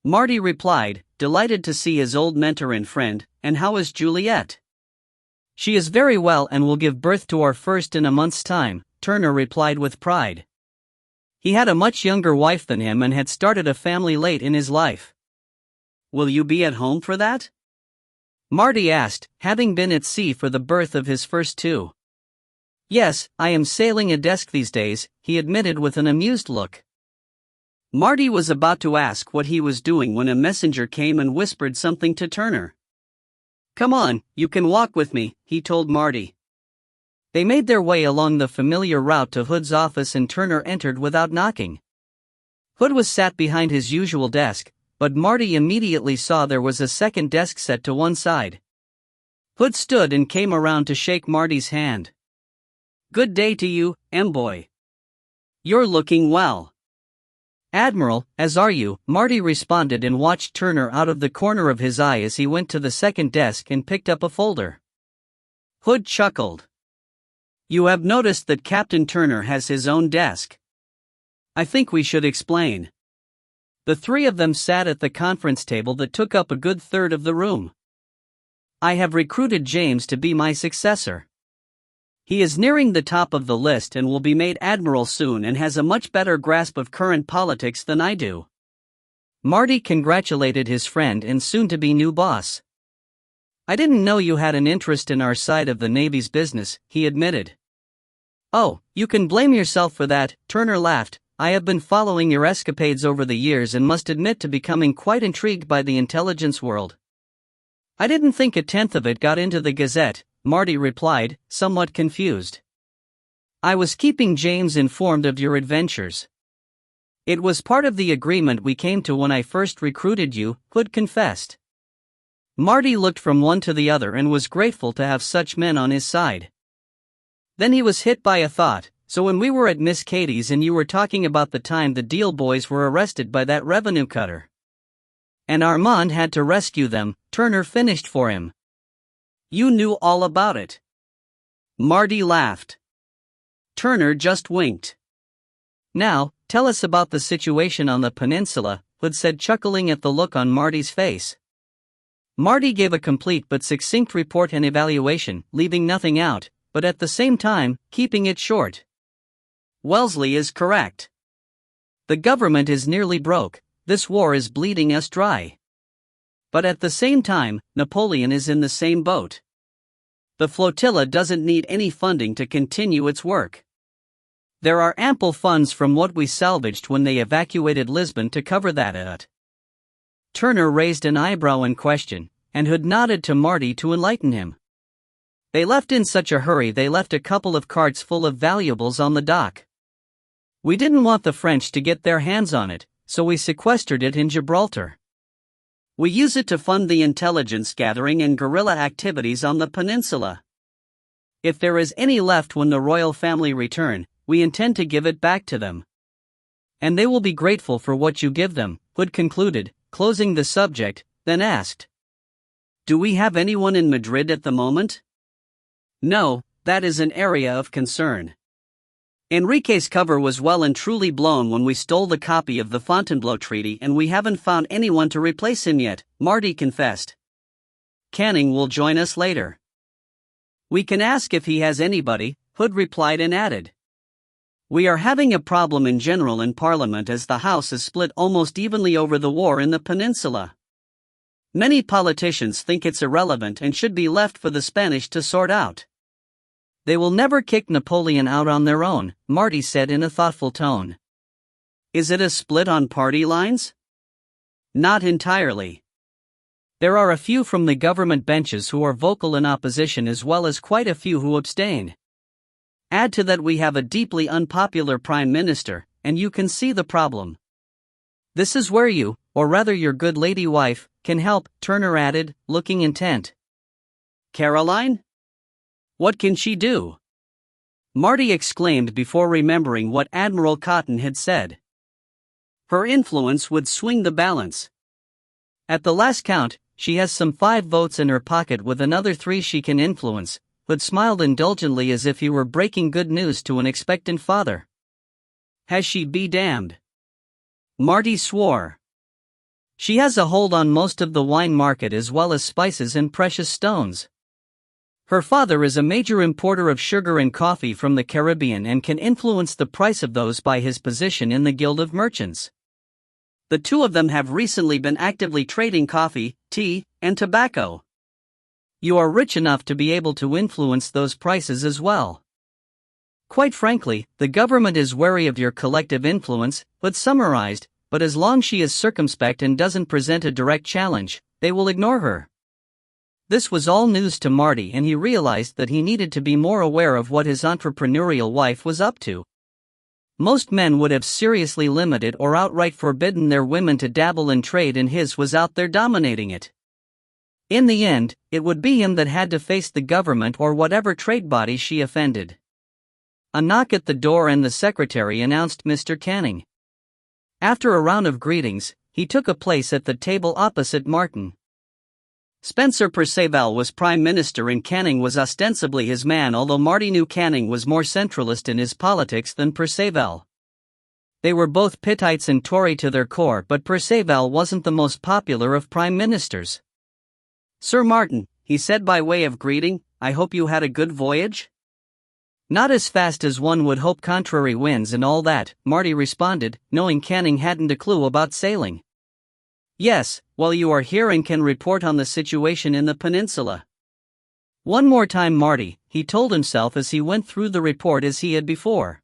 Marty replied, delighted to see his old mentor and friend, "And how is Juliet?" "She is very well and will give birth to our first in a month's time," Turner replied with pride. He had a much younger wife than him and had started a family late in his life. "Will you be at home for that?" Marty asked, having been at sea for the birth of his first 2. "Yes, I am sailing a desk these days," he admitted with an amused look. Marty was about to ask what he was doing when a messenger came and whispered something to Turner. "Come on, you can walk with me," he told Marty. They made their way along the familiar route to Hood's office and Turner entered without knocking. Hood was sat behind his usual desk, but Marty immediately saw there was a second desk set to one side. Hood stood and came around to shake Marty's hand. "Good day to you, M-boy. You're looking well." "Admiral, as are you," Marty responded and watched Turner out of the corner of his eye as he went to the second desk and picked up a folder. Hood chuckled. "You have noticed that Captain Turner has his own desk. I think we should explain." The three of them sat at the conference table that took up a good third of the room. I have recruited James to be my successor. He is nearing the top of the list and will be made admiral soon and has a much better grasp of current politics than I do. Marty congratulated his friend and soon-to-be new boss. I didn't know you had an interest in our side of the Navy's business, he admitted. Oh, you can blame yourself for that, Turner laughed. I have been following your escapades over the years and must admit to becoming quite intrigued by the intelligence world. I didn't think a tenth of it got into the Gazette, Marty replied, somewhat confused. I was keeping James informed of your adventures. It was part of the agreement we came to when I first recruited you, Hood confessed. Marty looked from one to the other and was grateful to have such men on his side. Then he was hit by a thought. So when we were at Miss Katie's and you were talking about the time the Deal boys were arrested by that revenue cutter. And Armand had to rescue them, Turner finished for him. You knew all about it. Marty laughed. Turner just winked. Now, tell us about the situation on the peninsula, Hood said, chuckling at the look on Marty's face. Marty gave a complete but succinct report and evaluation, leaving nothing out, but at the same time, keeping it short. Wellesley is correct. The government is nearly broke, this war is bleeding us dry. But at the same time, Napoleon is in the same boat. The flotilla doesn't need any funding to continue its work. There are ample funds from what we salvaged when they evacuated Lisbon to cover that. Turner raised an eyebrow in question, and Hood nodded to Marty to enlighten him. They left in such a hurry they left a couple of carts full of valuables on the dock. We didn't want the French to get their hands on it, so we sequestered it in Gibraltar. We use it to fund the intelligence gathering and guerrilla activities on the peninsula. If there is any left when the royal family return, we intend to give it back to them. And they will be grateful for what you give them, Hood concluded, closing the subject, then asked. Do we have anyone in Madrid at the moment? No, that is an area of concern. Enrique's cover was well and truly blown when we stole the copy of the Fontainebleau Treaty and we haven't found anyone to replace him yet, Marty confessed. Canning will join us later. We can ask if he has anybody, Hood replied and added. We are having a problem in general in Parliament as the House is split almost evenly over the war in the peninsula. Many politicians think it's irrelevant and should be left for the Spanish to sort out. They will never kick Napoleon out on their own, Marty said in a thoughtful tone. Is it a split on party lines? Not entirely. There are a few from the government benches who are vocal in opposition as well as quite a few who abstain. Add to that we have a deeply unpopular prime minister, and you can see the problem. This is where you, or rather your good lady wife, can help, Turner added, looking intent. Caroline? What can she do? Marty exclaimed before remembering what Admiral Cotton had said. Her influence would swing the balance. At the last count, she has some 5 votes in her pocket with another 3 she can influence, but smiled indulgently as if he were breaking good news to an expectant father. Has she be damned? Marty swore. She has a hold on most of the wine market as well as spices and precious stones. Her father is a major importer of sugar and coffee from the Caribbean and can influence the price of those by his position in the Guild of Merchants. The two of them have recently been actively trading coffee, tea, and tobacco. You are rich enough to be able to influence those prices as well. Quite frankly, the government is wary of your collective influence, but summarized, but as long as she is circumspect and doesn't present a direct challenge, they will ignore her. This was all news to Marty and he realized that he needed to be more aware of what his entrepreneurial wife was up to. Most men would have seriously limited or outright forbidden their women to dabble in trade and his was out there dominating it. In the end, it would be him that had to face the government or whatever trade body she offended. A knock at the door and the secretary announced Mr. Canning. After a round of greetings, he took a place at the table opposite Martin. Spencer Perceval was Prime Minister and Canning was ostensibly his man, although Marty knew Canning was more centralist in his politics than Perceval. They were both Pittites and Tory to their core, but Perceval wasn't the most popular of prime ministers. "Sir Martin," he said by way of greeting, "I hope you had a good voyage?" "Not as fast as one would hope, contrary winds and all that," Marty responded, knowing Canning hadn't a clue about sailing. "Yes, well, you are here and can report on the situation in the peninsula." "One more time, Marty," he told himself as he went through the report as he had before.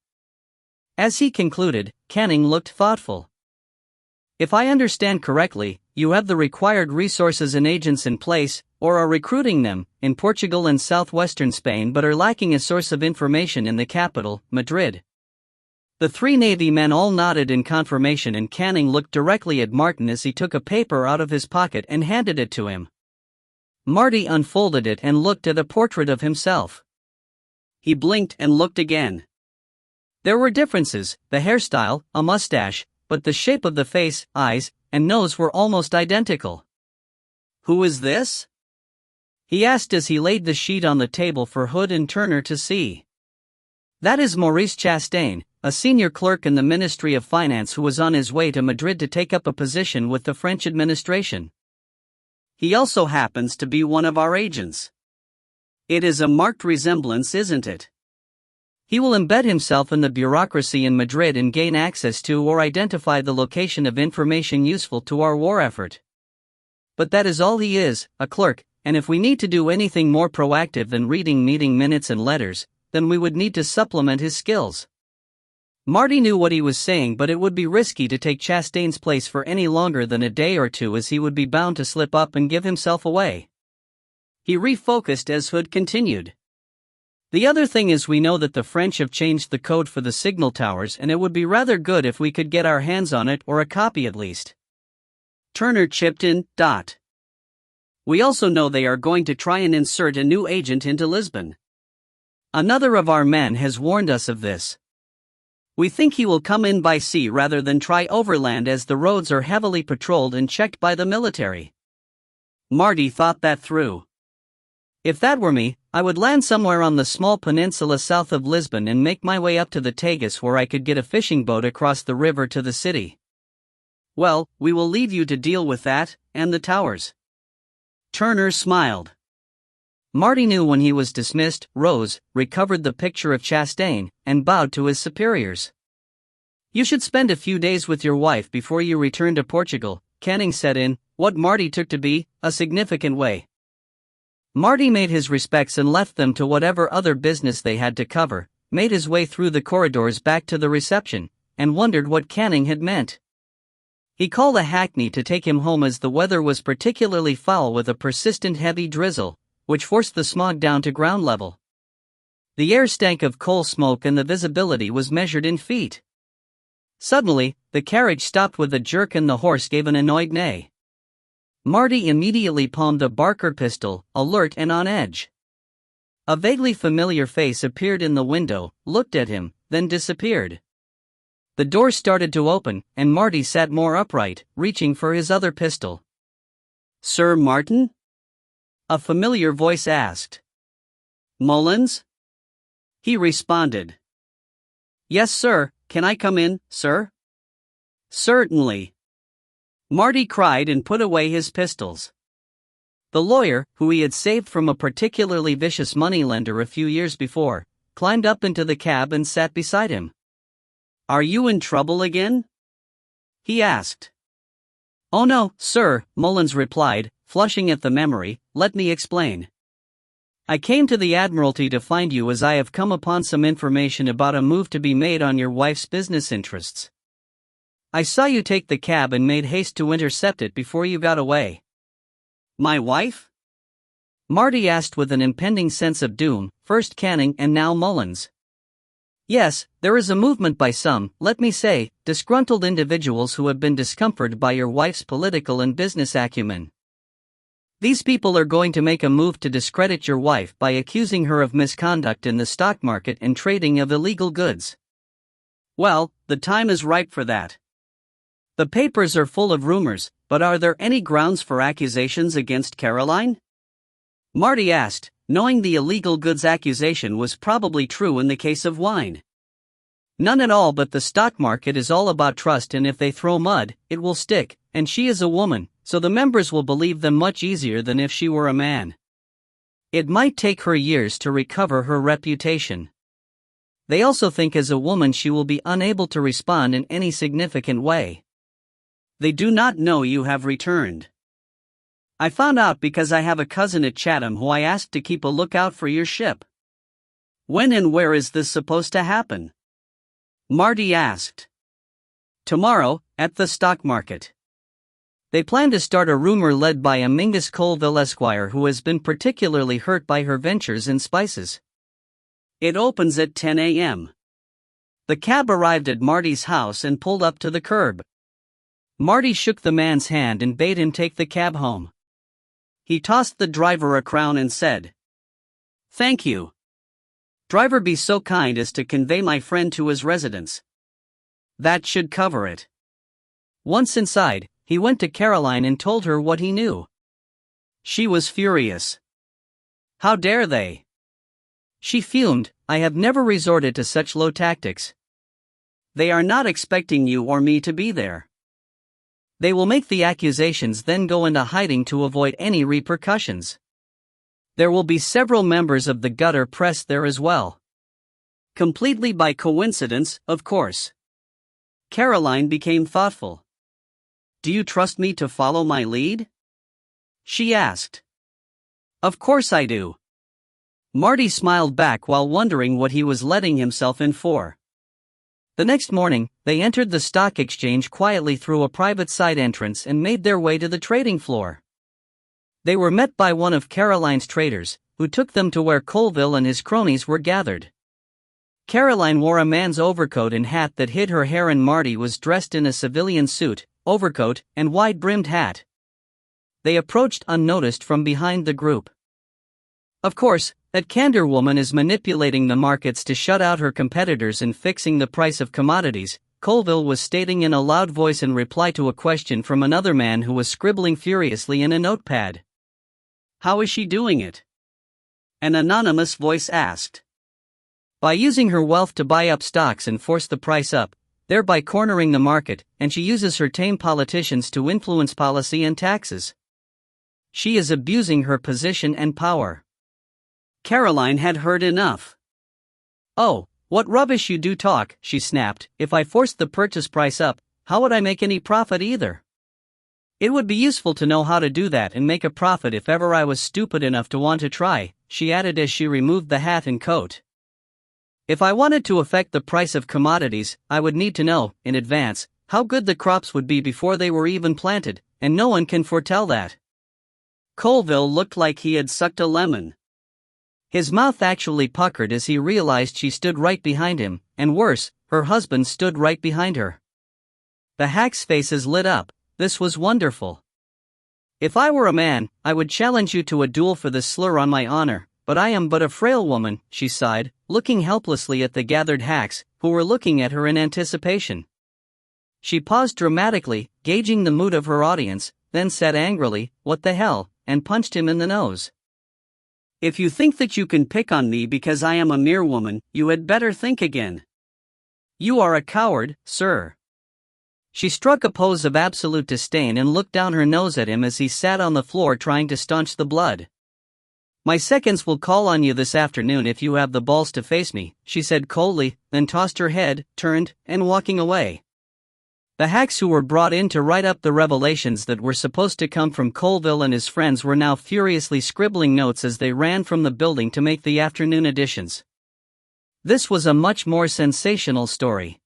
As he concluded, Canning looked thoughtful. "If I understand correctly, you have the required resources and agents in place, or are recruiting them, in Portugal and southwestern Spain, but are lacking a source of information in the capital, Madrid." The three Navy men all nodded in confirmation, and Canning looked directly at Martin as he took a paper out of his pocket and handed it to him. Marty unfolded it and looked at a portrait of himself. He blinked and looked again. There were differences, the hairstyle, a mustache, but the shape of the face, eyes, and nose were almost identical. "Who is this?" he asked as he laid the sheet on the table for Hood and Turner to see. "That is Maurice Chastain, a senior clerk in the Ministry of Finance who was on his way to Madrid to take up a position with the French administration. He also happens to be one of our agents. It is a marked resemblance, isn't it? He will embed himself in the bureaucracy in Madrid and gain access to or identify the location of information useful to our war effort. But that is all he is, a clerk, and if we need to do anything more proactive than reading meeting minutes and letters, then we would need to supplement his skills." Marty knew what he was saying, but it would be risky to take Chastain's place for any longer than a day or two, as he would be bound to slip up and give himself away. He refocused as Hood continued. "The other thing is, we know that the French have changed the code for the signal towers, and it would be rather good if we could get our hands on it, or a copy at least." Turner chipped in. "We also know they are going to try and insert a new agent into Lisbon. Another of our men has warned us of this. We think he will come in by sea rather than try overland, as the roads are heavily patrolled and checked by the military." Marty thought that through. "If that were me, I would land somewhere on the small peninsula south of Lisbon and make my way up to the Tagus, where I could get a fishing boat across the river to the city." "Well, we will leave you to deal with that, and the towers." Turner smiled. Marty knew when he was dismissed, rose, recovered the picture of Chastain, and bowed to his superiors. "You should spend a few days with your wife before you return to Portugal," Canning said in what Marty took to be a significant way. Marty made his respects and left them to whatever other business they had to cover, made his way through the corridors back to the reception, and wondered what Canning had meant. He called a hackney to take him home, as the weather was particularly foul with a persistent heavy drizzle, which forced the smog down to ground level. The air stank of coal smoke and the visibility was measured in feet. Suddenly, the carriage stopped with a jerk and the horse gave an annoyed neigh. Marty immediately palmed a Barker pistol, alert and on edge. A vaguely familiar face appeared in the window, looked at him, then disappeared. The door started to open, and Marty sat more upright, reaching for his other pistol. "Sir Martin?" a familiar voice asked. "Mullins?" he responded. "Yes, sir. Can I come in, sir?" "Certainly," Marty cried and put away his pistols. The lawyer, who he had saved from a particularly vicious moneylender a few years before, climbed up into the cab and sat beside him. "Are you in trouble again?" he asked. "Oh no, sir," Mullins replied, flushing at the memory. "Let me explain. I came to the Admiralty to find you, as I have come upon some information about a move to be made on your wife's business interests. I saw you take the cab and made haste to intercept it before you got away." "My wife?" Marty asked with an impending sense of doom, first Canning and now Mullins. "Yes, there is a movement by some, let me say, disgruntled individuals who have been discomforted by your wife's political and business acumen. These people are going to make a move to discredit your wife by accusing her of misconduct in the stock market and trading of illegal goods. Well, the time is ripe for that. The papers are full of rumors, but are there any grounds for accusations against Caroline?" Marty asked, knowing the illegal goods accusation was probably true in the case of wine. None at all, but the stock market is all about trust, and if they throw mud, it will stick, and she is a woman, so the members will believe them much easier than if she were a man. It might take her years to recover her reputation. They also think as a woman she will be unable to respond in any significant way. They do not know you have returned. I found out because I have a cousin at Chatham who I asked to keep a lookout for your ship. When and where is this supposed to happen? Marty asked. Tomorrow, at the stock market. They plan to start a rumor led by a Mingus Colville Esquire who has been particularly hurt by her ventures in spices. It opens at 10 a.m. The cab arrived at Marty's house and pulled up to the curb. Marty shook the man's hand and bade him take the cab home. He tossed the driver a crown and said, "Thank you. Driver, be so kind as to convey my friend to his residence. That should cover it." Once inside, he went to Caroline and told her what he knew. She was furious. How dare they? She fumed, I have never resorted to such low tactics. They are not expecting you or me to be there. They will make the accusations, then go into hiding to avoid any repercussions. There will be several members of the gutter press there as well. Completely by coincidence, of course. Caroline became thoughtful. Do you trust me to follow my lead? She asked. Of course I do. Marty smiled back while wondering what he was letting himself in for. The next morning, they entered the stock exchange quietly through a private side entrance and made their way to the trading floor. They were met by one of Caroline's traders, who took them to where Colville and his cronies were gathered. Caroline wore a man's overcoat and hat that hid her hair, and Marty was dressed in a civilian suit, overcoat, and wide-brimmed hat. They approached unnoticed from behind the group. Of course, that Candor woman is manipulating the markets to shut out her competitors and fixing the price of commodities, Colville was stating in a loud voice in reply to a question from another man who was scribbling furiously in a notepad. How is she doing it? An anonymous voice asked. By using her wealth to buy up stocks and force the price up, thereby cornering the market, and she uses her tame politicians to influence policy and taxes. She is abusing her position and power. Caroline had heard enough. Oh, what rubbish you do talk, she snapped. If I forced the purchase price up, how would I make any profit either? It would be useful to know how to do that and make a profit if ever I was stupid enough to want to try, she added as she removed the hat and coat. If I wanted to affect the price of commodities, I would need to know, in advance, how good the crops would be before they were even planted, and no one can foretell that. Colville looked like he had sucked a lemon. His mouth actually puckered as he realized she stood right behind him, and worse, her husband stood right behind her. The hacks' faces lit up. This was wonderful. If I were a man, I would challenge you to a duel for this slur on my honor, but I am but a frail woman, she sighed, looking helplessly at the gathered hacks, who were looking at her in anticipation. She paused dramatically, gauging the mood of her audience, then said angrily, "What the hell," and punched him in the nose. If you think that you can pick on me because I am a mere woman, you had better think again. You are a coward, sir. She struck a pose of absolute disdain and looked down her nose at him as he sat on the floor trying to staunch the blood. My seconds will call on you this afternoon if you have the balls to face me, she said coldly, then tossed her head, turned, and walking away. The hacks who were brought in to write up the revelations that were supposed to come from Colville and his friends were now furiously scribbling notes as they ran from the building to make the afternoon editions. This was a much more sensational story.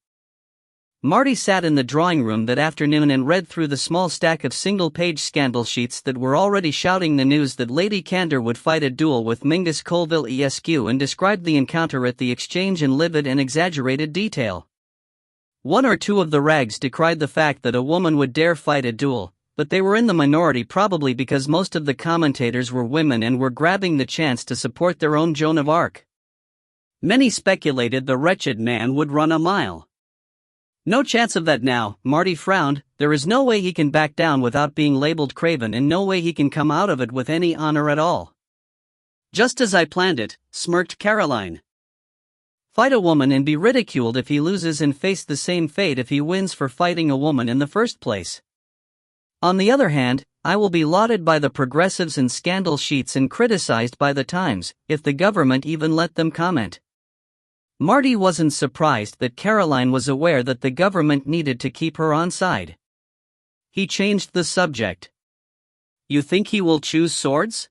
Marty sat in the drawing room that afternoon and read through the small stack of single-page scandal sheets that were already shouting the news that Lady Candor would fight a duel with Mingus Colville Esq, and described the encounter at the exchange in livid and exaggerated detail. One or two of the rags decried the fact that a woman would dare fight a duel, but they were in the minority, probably because most of the commentators were women and were grabbing the chance to support their own Joan of Arc. Many speculated the wretched man would run a mile. No chance of that now, Marty frowned. There is no way he can back down without being labeled craven, and no way he can come out of it with any honor at all. Just as I planned it, smirked Caroline. Fight a woman and be ridiculed if he loses and face the same fate if he wins for fighting a woman in the first place. On the other hand, I will be lauded by the progressives and scandal sheets and criticized by the Times, if the government even let them comment. Marty wasn't surprised that Caroline was aware that the government needed to keep her on side. He changed the subject. You think he will choose swords?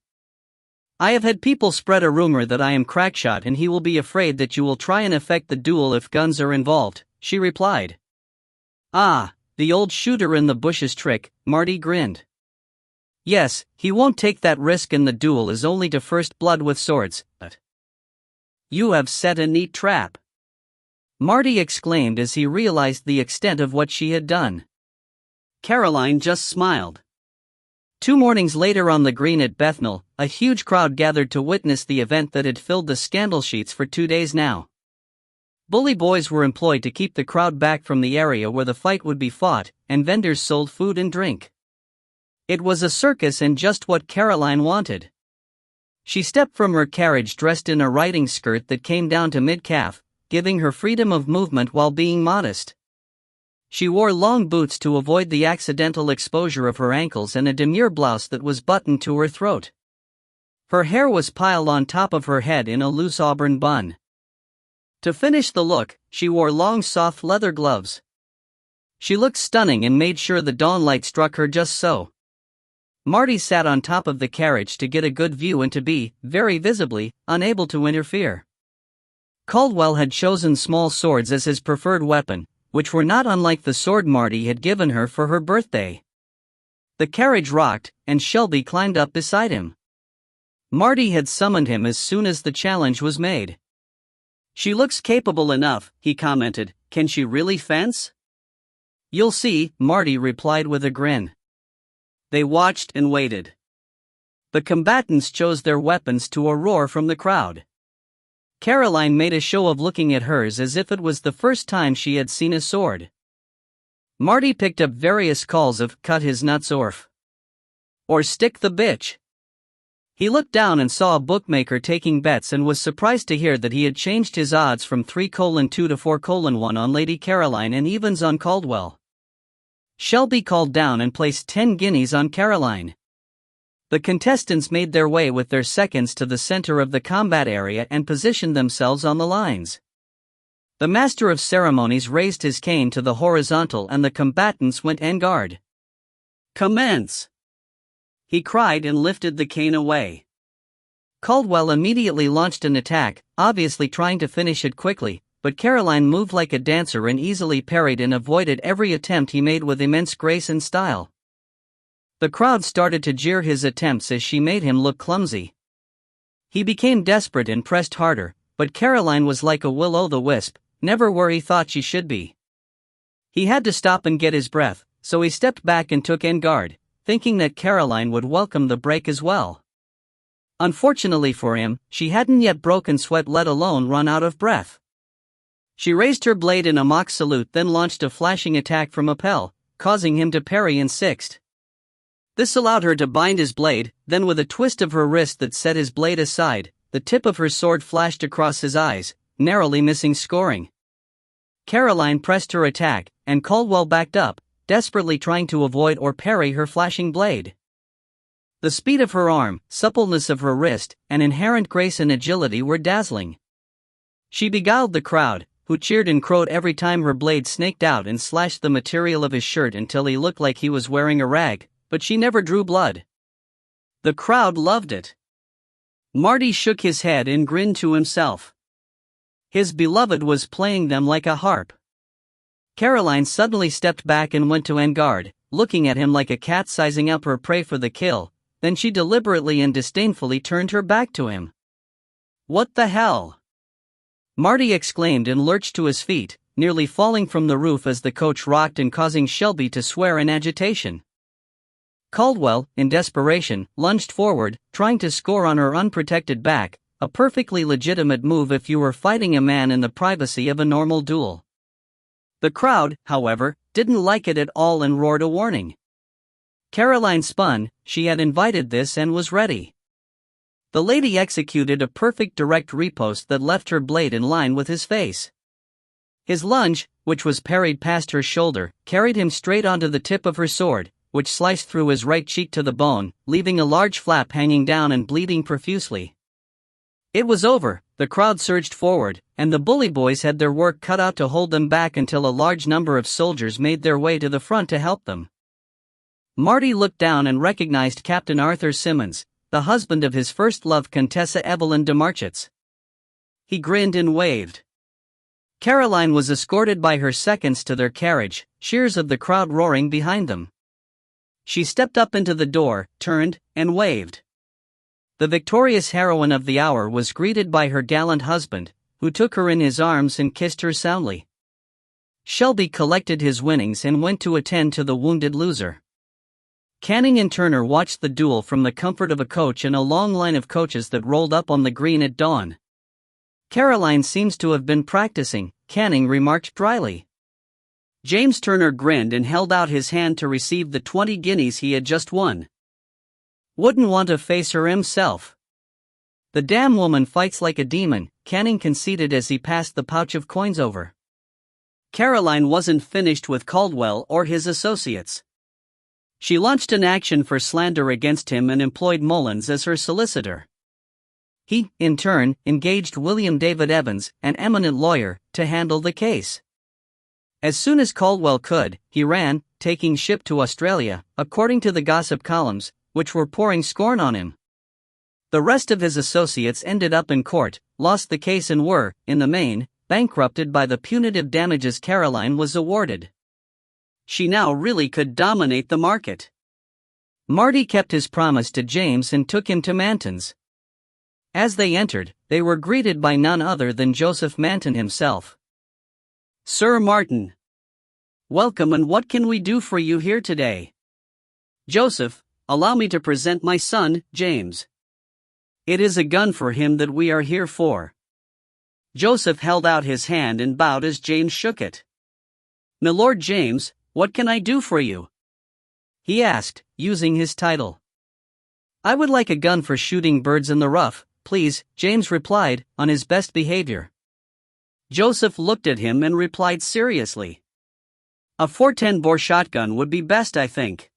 I have had people spread a rumor that I am crackshot and he will be afraid that you will try and affect the duel if guns are involved, she replied. Ah, the old shooter in the bushes trick, Marty grinned. Yes, he won't take that risk and the duel is only to first blood with swords, but you have set a neat trap, Marty exclaimed as he realized the extent of what she had done. Caroline just smiled. 2 mornings later on the green at Bethnal, a huge crowd gathered to witness the event that had filled the scandal sheets for 2 days now. Bully boys were employed to keep the crowd back from the area where the fight would be fought, and vendors sold food and drink. It was a circus and just what Caroline wanted. She stepped from her carriage dressed in a riding skirt that came down to mid-calf, giving her freedom of movement while being modest. She wore long boots to avoid the accidental exposure of her ankles and a demure blouse that was buttoned to her throat. Her hair was piled on top of her head in a loose auburn bun. To finish the look, she wore long soft leather gloves. She looked stunning and made sure the dawn light struck her just so. Marty sat on top of the carriage to get a good view and to be, very visibly, unable to interfere. Caldwell had chosen small swords as his preferred weapon, which were not unlike the sword Marty had given her for her birthday. The carriage rocked, and Shelby climbed up beside him. Marty had summoned him as soon as the challenge was made. She looks capable enough, he commented. Can she really fence? You'll see, Marty replied with a grin. They watched and waited. The combatants chose their weapons to a roar from the crowd. Caroline made a show of looking at hers as if it was the first time she had seen a sword. Marty picked up various calls of cut his nuts or stick the bitch. He looked down and saw a bookmaker taking bets and was surprised to hear that he had changed his odds from 3:2 to 4:1 on Lady Caroline and evens on Caldwell. Shelby called down and placed 10 guineas on Caroline. The contestants made their way with their seconds to the center of the combat area and positioned themselves on the lines. The master of ceremonies raised his cane to the horizontal and the combatants went en garde. Commence! He cried and lifted the cane away. Caldwell immediately launched an attack, obviously trying to finish it quickly, but Caroline moved like a dancer and easily parried and avoided every attempt he made with immense grace and style. The crowd started to jeer his attempts as she made him look clumsy. He became desperate and pressed harder, but Caroline was like a will-o'-the-wisp, never where he thought she should be. He had to stop and get his breath, so he stepped back and took en garde, thinking that Caroline would welcome the break as well. Unfortunately for him, she hadn't yet broken sweat, let alone run out of breath. She raised her blade in a mock salute, then launched a flashing attack from lapel, causing him to parry in sixth. This allowed her to bind his blade, then with a twist of her wrist that set his blade aside, the tip of her sword flashed across his eyes, narrowly missing scoring. Caroline pressed her attack, and Caldwell backed up, desperately trying to avoid or parry her flashing blade. The speed of her arm, suppleness of her wrist, and inherent grace and agility were dazzling. She beguiled the crowd, who cheered and crowed every time her blade snaked out and slashed the material of his shirt until he looked like he was wearing a rag, but she never drew blood. The crowd loved it. Marty shook his head and grinned to himself. His beloved was playing them like a harp. Caroline suddenly stepped back and went to en garde, looking at him like a cat sizing up her prey for the kill, then she deliberately and disdainfully turned her back to him. What the hell? Marty exclaimed and lurched to his feet, nearly falling from the roof as the coach rocked and causing Shelby to swear in agitation. Caldwell, in desperation, lunged forward, trying to score on her unprotected back, a perfectly legitimate move if you were fighting a man in the privacy of a normal duel. The crowd, however, didn't like it at all and roared a warning. Caroline spun, she had invited this and was ready. The lady executed a perfect direct riposte that left her blade in line with his face. His lunge, which was parried past her shoulder, carried him straight onto the tip of her sword, which sliced through his right cheek to the bone, leaving a large flap hanging down and bleeding profusely. It was over. The crowd surged forward, and the bully boys had their work cut out to hold them back until a large number of soldiers made their way to the front to help them. Marty looked down and recognized Captain Arthur Simmons, the husband of his first love, Contessa Evelyn de Marchitz. He grinned and waved. Caroline was escorted by her seconds to their carriage, cheers of the crowd roaring behind them. She stepped up into the door, turned, and waved. The victorious heroine of the hour was greeted by her gallant husband, who took her in his arms and kissed her soundly. Shelby collected his winnings and went to attend to the wounded loser. Canning and Turner watched the duel from the comfort of a coach in a long line of coaches that rolled up on the green at dawn. Caroline seems to have been practicing, Canning remarked dryly. James Turner grinned and held out his hand to receive the 20 guineas he had just won. Wouldn't want to face her himself. The damn woman fights like a demon, Canning conceded as he passed the pouch of coins over. Caroline wasn't finished with Caldwell or his associates. She launched an action for slander against him and employed Mullins as her solicitor. He, in turn, engaged William David Evans, an eminent lawyer, to handle the case. As soon as Caldwell could, he ran, taking ship to Australia, according to the gossip columns, which were pouring scorn on him. The rest of his associates ended up in court, lost the case and were, in the main, bankrupted by the punitive damages Caroline was awarded. She now really could dominate the market. Marty kept his promise to James and took him to Manton's. As they entered, they were greeted by none other than Joseph Manton himself. Sir Martin. Welcome, and what can we do for you here today? Joseph, allow me to present my son, James. It is a gun for him that we are here for. Joseph held out his hand and bowed as James shook it. My Lord James, what can I do for you? He asked, using his title. I would like a gun for shooting birds in the rough, please, James replied, on his best behavior. Joseph looked at him and replied seriously. A 410-bore shotgun would be best, I think.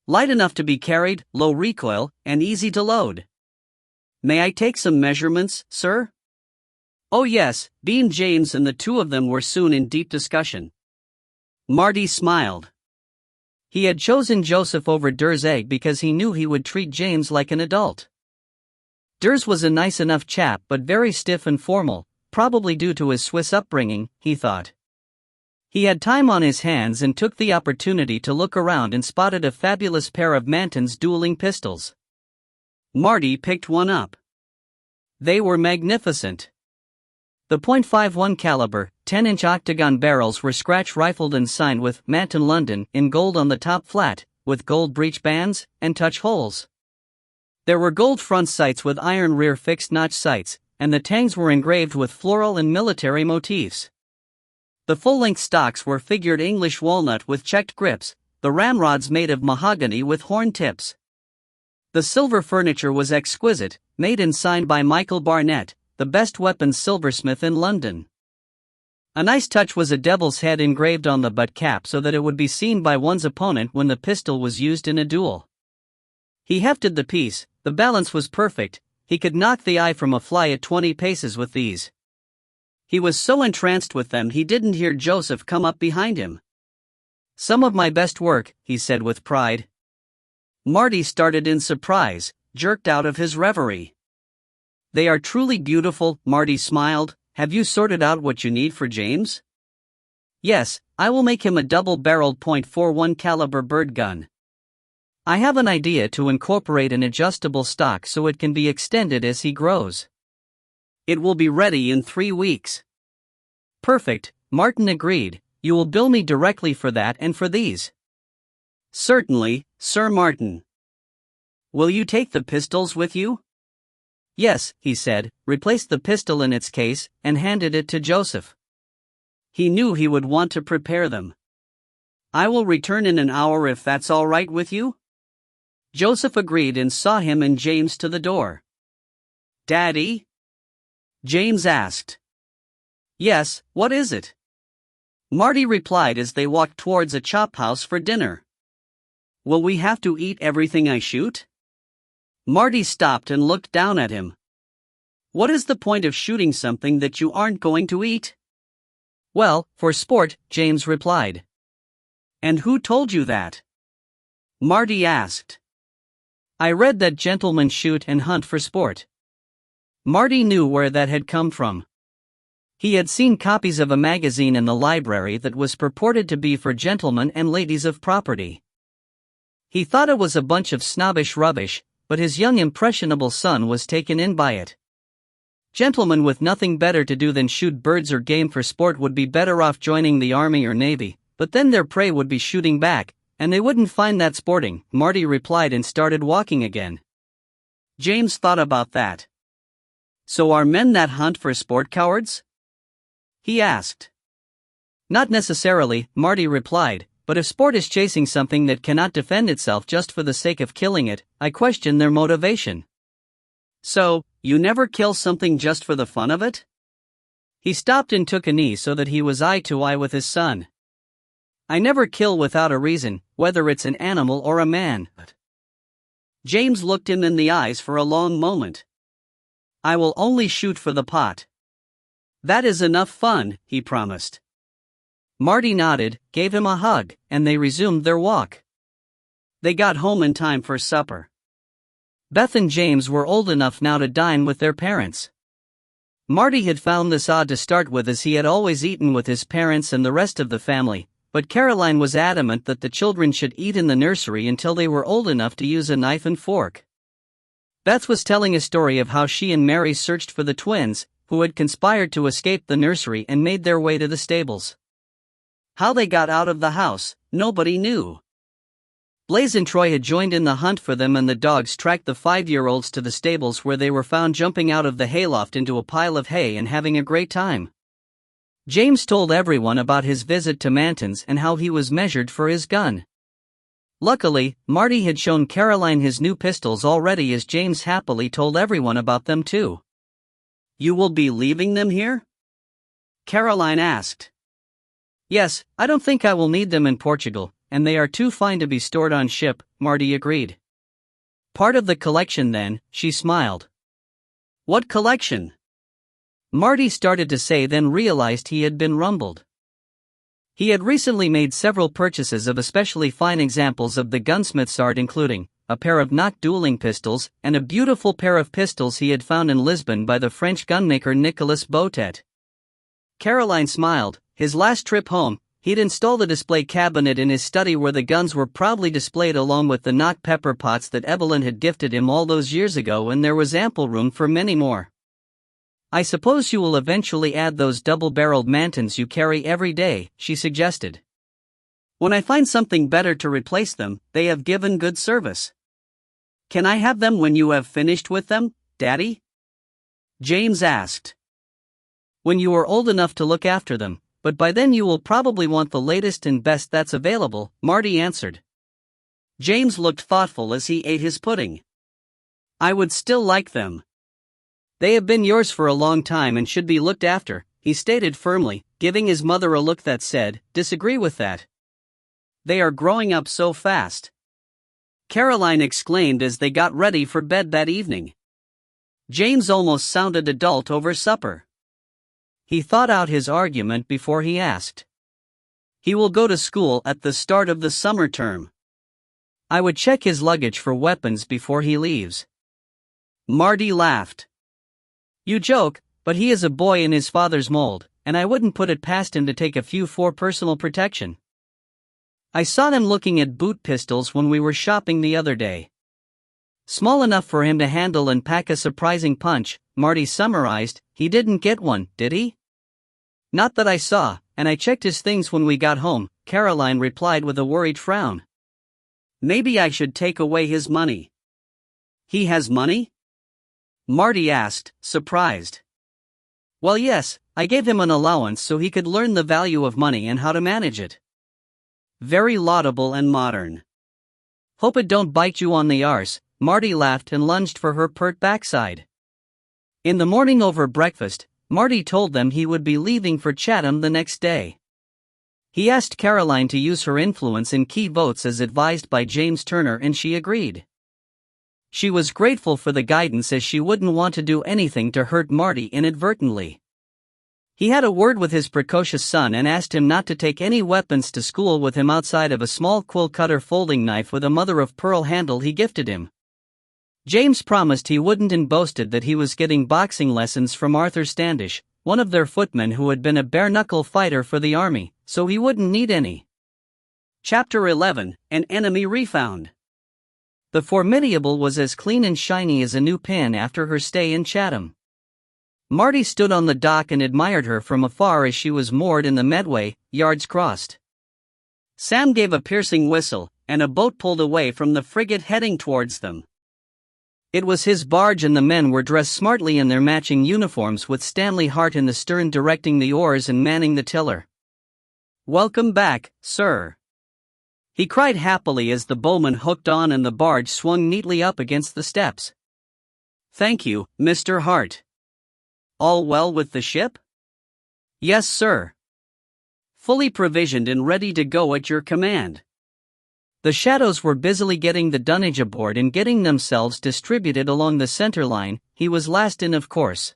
Light enough to be carried, low recoil, and easy to load. May I take some measurements, sir? Oh yes, beamed James, and the two of them were soon in deep discussion. Marty smiled. He had chosen Joseph over Durzeg because he knew he would treat James like an adult. Durs was a nice enough chap but very stiff and formal, probably due to his Swiss upbringing, he thought. He had time on his hands and took the opportunity to look around and spotted a fabulous pair of Manton's dueling pistols. Marty picked one up. They were magnificent. The .51 caliber, 10-inch octagon barrels were scratch-rifled and signed with Manton London in gold on the top flat, with gold breech bands and touch holes. There were gold front sights with iron rear fixed notch sights, and the tangs were engraved with floral and military motifs. The full-length stocks were figured English walnut with checked grips, the ramrods made of mahogany with horn tips. The silver furniture was exquisite, made and signed by Michael Barnett, the best weapons silversmith in London. A nice touch was a devil's head engraved on the butt cap so that it would be seen by one's opponent when the pistol was used in a duel. He hefted the piece, the balance was perfect, he could knock the eye from a fly at 20 paces with these. He was so entranced with them he didn't hear Joseph come up behind him. Some of my best work, he said with pride. Marty started in surprise, jerked out of his reverie. They are truly beautiful, Marty smiled. Have you sorted out what you need for James? Yes, I will make him a double-barreled .41 caliber bird gun. I have an idea to incorporate an adjustable stock so it can be extended as he grows. It will be ready in 3 weeks. Perfect, Martin agreed. You will bill me directly for that and for these. Certainly, Sir Martin. Will you take the pistols with you? Yes, he said, replaced the pistol in its case, and handed it to Joseph. He knew he would want to prepare them. I will return in an hour if that's all right with you? Joseph agreed and saw him and James to the door. Daddy? James asked. Yes, what is it? Marty replied as they walked towards a chop house for dinner. Will we have to eat everything I shoot? Marty stopped and looked down at him. What is the point of shooting something that you aren't going to eat? Well, for sport, James replied. And who told you that? Marty asked. I read that gentlemen shoot and hunt for sport. Marty knew where that had come from. He had seen copies of a magazine in the library that was purported to be for gentlemen and ladies of property. He thought it was a bunch of snobbish rubbish, but his young impressionable son was taken in by it. Gentlemen with nothing better to do than shoot birds or game for sport would be better off joining the army or navy, but then their prey would be shooting back, and they wouldn't find that sporting, Marty replied and started walking again. James thought about that. So are men that hunt for sport cowards? He asked. Not necessarily, Marty replied, but if sport is chasing something that cannot defend itself just for the sake of killing it, I question their motivation. So, you never kill something just for the fun of it? He stopped and took a knee so that he was eye to eye with his son. I never kill without a reason, whether it's an animal or a man. James looked him in the eyes for a long moment. I will only shoot for the pot. That is enough fun, he promised. Marty nodded, gave him a hug, and they resumed their walk. They got home in time for supper. Beth and James were old enough now to dine with their parents. Marty had found this odd to start with, as he had always eaten with his parents and the rest of the family, but Caroline was adamant that the children should eat in the nursery until they were old enough to use a knife and fork. Beth was telling a story of how she and Mary searched for the twins, who had conspired to escape the nursery and made their way to the stables. How they got out of the house, nobody knew. Blaze and Troy had joined in the hunt for them, and the dogs tracked the 5-year-olds to the stables, where they were found jumping out of the hayloft into a pile of hay and having a great time. James told everyone about his visit to Manton's and how he was measured for his gun. Luckily, Marty had shown Caroline his new pistols already, as James happily told everyone about them too. You will be leaving them here? Caroline asked. Yes, I don't think I will need them in Portugal, and they are too fine to be stored on ship, Marty agreed. Part of the collection then, she smiled. What collection? Marty started to say, then realized he had been rumbled. He had recently made several purchases of especially fine examples of the gunsmith's art, including a pair of knock dueling pistols and a beautiful pair of pistols he had found in Lisbon by the French gunmaker Nicolas Botet. Caroline smiled. His last trip home, he'd installed a display cabinet in his study where the guns were proudly displayed along with the knock pepper pots that Evelyn had gifted him all those years ago, and there was ample room for many more. I suppose you will eventually add those double-barreled Mantons you carry every day, she suggested. When I find something better to replace them, they have given good service. Can I have them when you have finished with them, Daddy? James asked. When you are old enough to look after them, but by then you will probably want the latest and best that's available, Marty answered. James looked thoughtful as he ate his pudding. I would still like them. They have been yours for a long time and should be looked after, he stated firmly, giving his mother a look that said, disagree with that. They are growing up so fast. Caroline exclaimed as they got ready for bed that evening. James almost sounded adult over supper. He thought out his argument before he asked. He will go to school at the start of the summer term. I would check his luggage for weapons before he leaves. Marty laughed. You joke, but he is a boy in his father's mold, and I wouldn't put it past him to take a few for personal protection. I saw them looking at boot pistols when we were shopping the other day. Small enough for him to handle and pack a surprising punch, Marty summarized. He didn't get one, did he? Not that I saw, and I checked his things when we got home, Caroline replied with a worried frown. Maybe I should take away his money. He has money? Marty asked, surprised. Well, yes, I gave him an allowance so he could learn the value of money and how to manage it. Very laudable and modern. Hope it don't bite you on the arse, Marty laughed and lunged for her pert backside. In the morning over breakfast, Marty told them he would be leaving for Chatham the next day. He asked Caroline to use her influence in key votes as advised by James Turner, and she agreed. She was grateful for the guidance, as she wouldn't want to do anything to hurt Marty inadvertently. He had a word with his precocious son and asked him not to take any weapons to school with him outside of a small quill cutter folding knife with a mother-of-pearl handle he gifted him. James promised he wouldn't, and boasted that he was getting boxing lessons from Arthur Standish, one of their footmen who had been a bare-knuckle fighter for the army, so he wouldn't need any. Chapter 11: An Enemy Refound. The Formidable was as clean and shiny as a new pin after her stay in Chatham. Marty stood on the dock and admired her from afar as she was moored in the Medway, yards crossed. Sam gave a piercing whistle, and a boat pulled away from the frigate heading towards them. It was his barge, and the men were dressed smartly in their matching uniforms, with Stanley Hart in the stern directing the oars and manning the tiller. "Welcome back, sir," he cried happily as the bowman hooked on and the barge swung neatly up against the steps. "Thank you, Mr. Hart. All well with the ship?" "Yes, sir. Fully provisioned and ready to go at your command." The Shadows were busily getting the dunnage aboard and getting themselves distributed along the center line. He was last in, of course.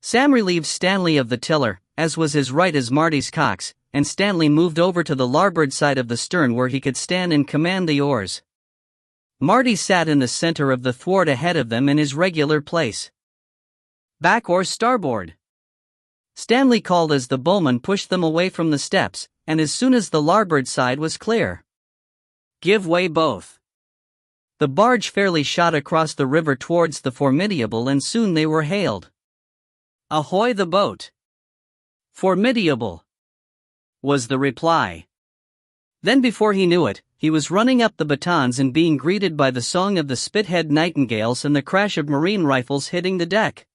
Sam relieved Stanley of the tiller, as was his right as Marty's cox, and Stanley moved over to the larboard side of the stern where he could stand and command the oars. Marty sat in the center of the thwart ahead of them in his regular place. "Back or starboard?" Stanley called as the bowman pushed them away from the steps, and as soon as the larboard side was clear. "Give way both." The barge fairly shot across the river towards the Formidable, and soon they were hailed. "Ahoy the boat!" "Formidable," was the reply. Then before he knew it, he was running up the batons and being greeted by the song of the Spithead nightingales and the crash of marine rifles hitting the deck.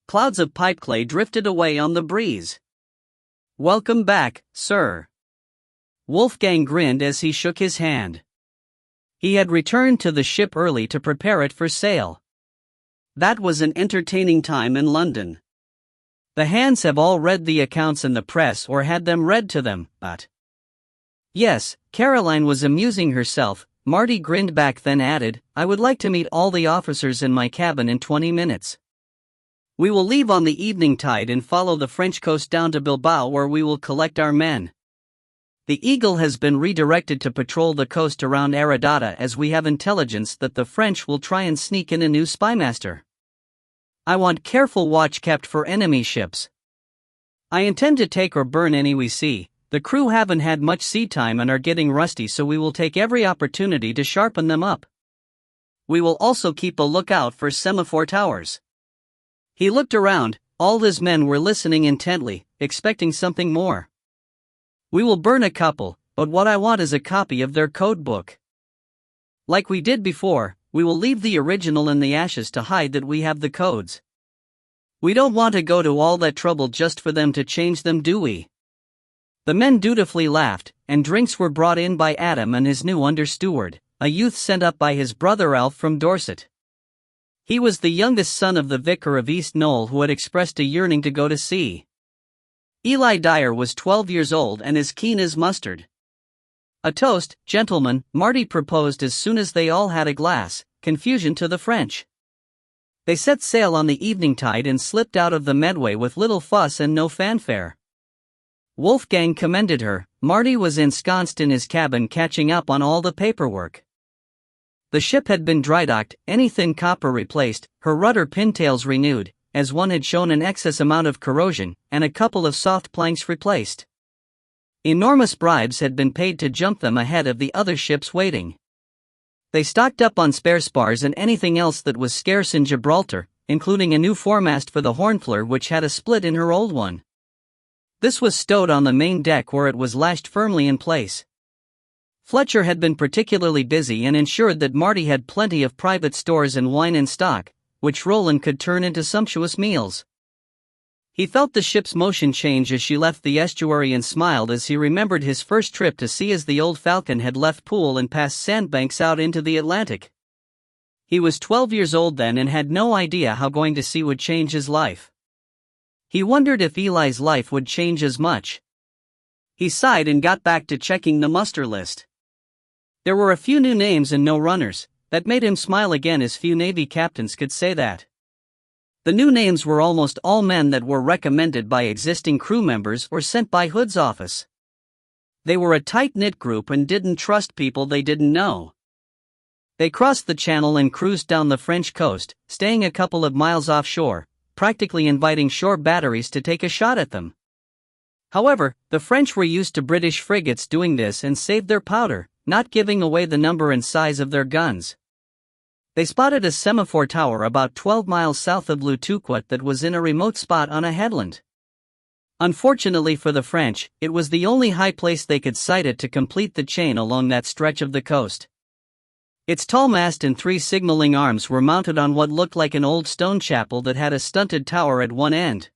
Clouds of pipeclay drifted away on the breeze. "Welcome back, sir." Wolfgang grinned as he shook his hand. He had returned to the ship early to prepare it for sail. That was an entertaining time in London. The hands have all read the accounts in the press or had them read to them, but... Yes, Caroline was amusing herself. Marty grinned back, then added, "I would like to meet all the officers in my cabin in 20 minutes. We will leave on the evening tide and follow the French coast down to Bilbao, where we will collect our men. The Eagle has been redirected to patrol the coast around Aradata, as we have intelligence that the French will try and sneak in a new spymaster. I want careful watch kept for enemy ships. I intend to take or burn any we see. The crew haven't had much sea time and are getting rusty, so we will take every opportunity to sharpen them up. We will also keep a lookout for semaphore towers." He looked around. All his men were listening intently, expecting something more. "We will burn a couple, but what I want is a copy of their code book. Like we did before, we will leave the original in the ashes to hide that we have the codes. We don't want to go to all that trouble just for them to change them, do we?" The men dutifully laughed, and drinks were brought in by Adam and his new under-steward, a youth sent up by his brother Alf from Dorset. He was the youngest son of the vicar of East Knoll, who had expressed a yearning to go to sea. Eli Dyer was 12 years old and as keen as mustard. "A toast, gentlemen," Marty proposed as soon as they all had a glass. Confusion to the French. They set sail on the evening tide and slipped out of the Medway with little fuss and no fanfare. Wolfgang commended her. Marty was ensconced in his cabin catching up on all the paperwork. The ship had been drydocked, any thin copper replaced, her rudder pintails renewed, as one had shown an excess amount of corrosion, and a couple of soft planks replaced. Enormous bribes had been paid to jump them ahead of the other ships waiting. They stocked up on spare spars and anything else that was scarce in Gibraltar, including a new foremast for the Hornflower, which had a split in her old one. This was stowed on the main deck where it was lashed firmly in place. Fletcher had been particularly busy and ensured that Marty had plenty of private stores and wine in stock, which Roland could turn into sumptuous meals. He felt the ship's motion change as she left the estuary and smiled as he remembered his first trip to sea, as the old Falcon had left Poole and passed sandbanks out into the Atlantic. He was 12 years old then and had no idea how going to sea would change his life. He wondered if Eli's life would change as much. He sighed and got back to checking the muster list. There were a few new names and no runners. That made him smile again, as few Navy captains could say that. The new names were almost all men that were recommended by existing crew members or sent by Hood's office. They were a tight-knit group and didn't trust people they didn't know. They crossed the channel and cruised down the French coast, staying a couple of miles offshore, practically inviting shore batteries to take a shot at them. However, the French were used to British frigates doing this and saved their powder, not giving away the number and size of their guns. They spotted a semaphore tower about 12 miles south of Le Touquet that was in a remote spot on a headland. Unfortunately for the French, it was the only high place they could sight it to complete the chain along that stretch of the coast. Its tall mast and 3 signaling arms were mounted on what looked like an old stone chapel that had a stunted tower at one end.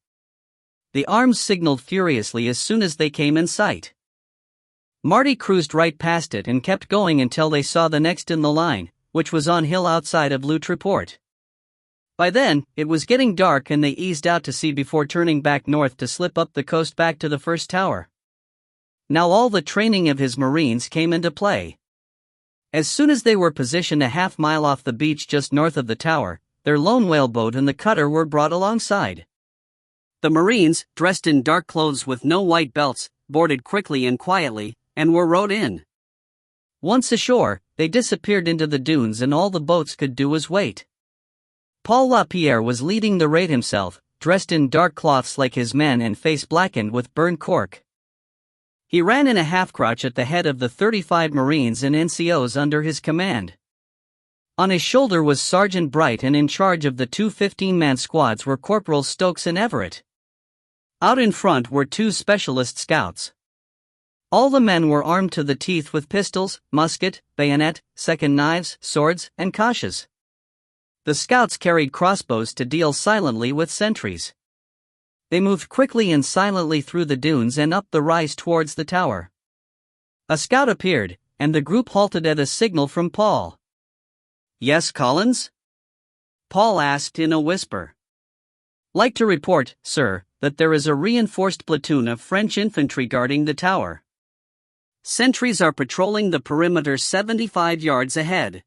The arms signaled furiously as soon as they came in sight. Marty cruised right past it and kept going until they saw the next in the line, which was on hill outside of Le Touquet. By then, it was getting dark and they eased out to sea before turning back north to slip up the coast back to the first tower. Now all the training of his Marines came into play. As soon as they were positioned a half-mile off the beach just north of the tower, their lone whaleboat and the cutter were brought alongside. The Marines, dressed in dark clothes with no white belts, boarded quickly and quietly, and were rowed in. Once ashore, they disappeared into the dunes and all the boats could do was wait. Paul Lapierre was leading the raid himself, dressed in dark cloths like his men and face blackened with burned cork. He ran in a half-crouch at the head of the 35 Marines and NCOs under his command. On his shoulder was Sergeant Bright, and in charge of the 2 15-man squads were Corporals Stokes and Everett. Out in front were 2 specialist scouts. All the men were armed to the teeth with pistols, musket, bayonet, second knives, swords, and kashes. The scouts carried crossbows to deal silently with sentries. They moved quickly and silently through the dunes and up the rise towards the tower. A scout appeared, and the group halted at a signal from Paul. "Yes, Collins?" Paul asked in a whisper. "Like to report, sir, that there is a reinforced platoon of French infantry guarding the tower. Sentries are patrolling the perimeter 75 yards ahead."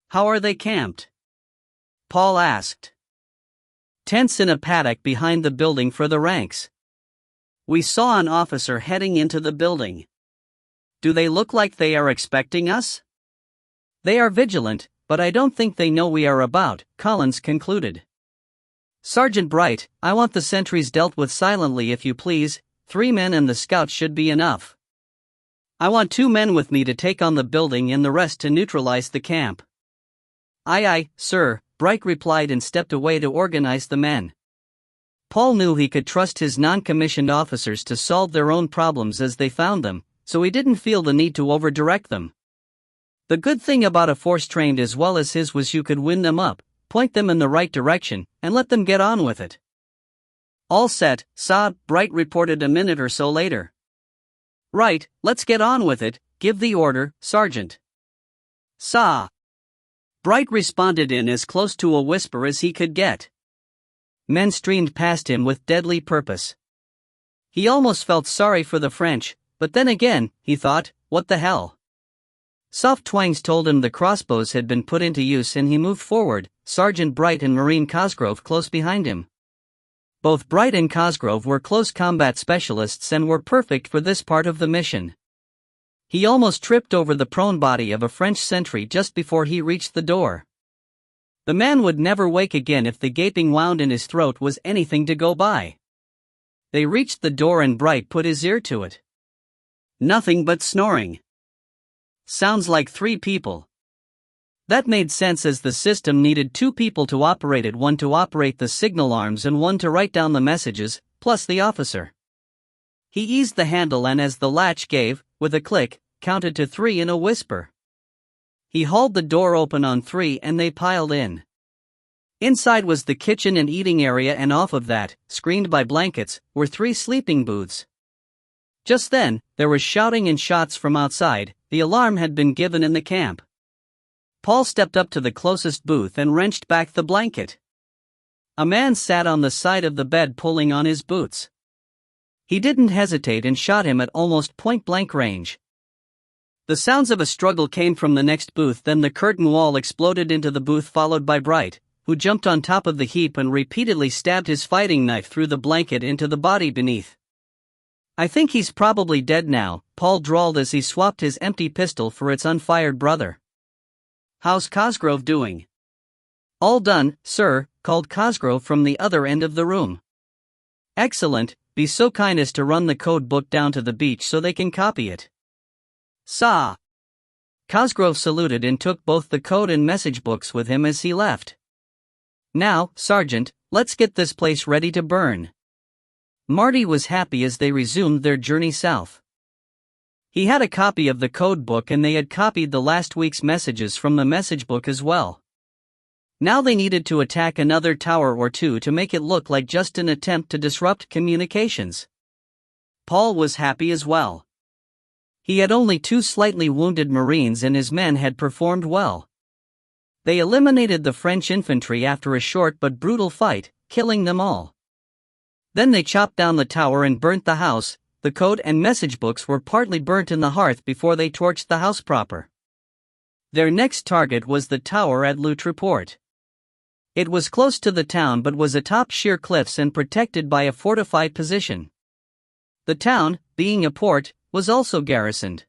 "How are they camped?" Paul asked. "Tents in a paddock behind the building for the ranks. We saw an officer heading into the building." "Do they look like they are expecting us?" "They are vigilant, but I don't think they know we are about," Collins concluded. "Sergeant Bright, I want the sentries dealt with silently if you please. 3 men and the scouts should be enough. I want 2 men with me to take on the building and the rest to neutralize the camp." "Aye aye, sir," Bright replied and stepped away to organize the men. Paul knew he could trust his non-commissioned officers to solve their own problems as they found them, so he didn't feel the need to over-direct them. The good thing about a force trained as well as his was you could wind them up, point them in the right direction, and let them get on with it. "All set, sir," Bright reported a minute or so later. "Right, let's get on with it. Give the order, Sergeant." "Sir," Bright responded in as close to a whisper as he could get. Men streamed past him with deadly purpose. He almost felt sorry for the French, but then again, he thought, what the hell? Soft twangs told him the crossbows had been put into use and he moved forward, Sergeant Bright and Marine Cosgrove close behind him. Both Bright and Cosgrove were close combat specialists and were perfect for this part of the mission. He almost tripped over the prone body of a French sentry just before he reached the door. The man would never wake again if the gaping wound in his throat was anything to go by. They reached the door and Bright put his ear to it. Nothing but snoring. Sounds like 3 people. That made sense as the system needed 2 people to operate it, 1 to operate the signal arms and 1 to write down the messages, plus the officer. He eased the handle and as the latch gave, with a click, counted to 3 in a whisper. He hauled the door open on 3 and they piled in. Inside was the kitchen and eating area, and off of that, screened by blankets, were 3 sleeping booths. Just then, there was shouting and shots from outside. The alarm had been given in the camp. Paul stepped up to the closest booth and wrenched back the blanket. A man sat on the side of the bed pulling on his boots. He didn't hesitate and shot him at almost point-blank range. The sounds of a struggle came from the next booth, then the curtain wall exploded into the booth, followed by Bright, who jumped on top of the heap and repeatedly stabbed his fighting knife through the blanket into the body beneath. "I think he's probably dead now," Paul drawled as he swapped his empty pistol for its unfired brother. "How's Cosgrove doing?" "All done, sir," called Cosgrove from the other end of the room. "Excellent, be so kind as to run the code book down to the beach so they can copy it." "Sah." Cosgrove saluted and took both the code and message books with him as he left. "Now, Sergeant, let's get this place ready to burn." Marty was happy as they resumed their journey south. He had a copy of the code book and they had copied the last week's messages from the message book as well. Now they needed to attack another tower or two to make it look like just an attempt to disrupt communications. Paul was happy as well. He had only 2 slightly wounded Marines and his men had performed well. They eliminated the French infantry after a short but brutal fight, killing them all. Then they chopped down the tower and burnt the house. The code and message books were partly burnt in the hearth before they torched the house proper. Their next target was the tower at Loutreport. It was close to the town but was atop sheer cliffs and protected by a fortified position. The town, being a port, was also garrisoned.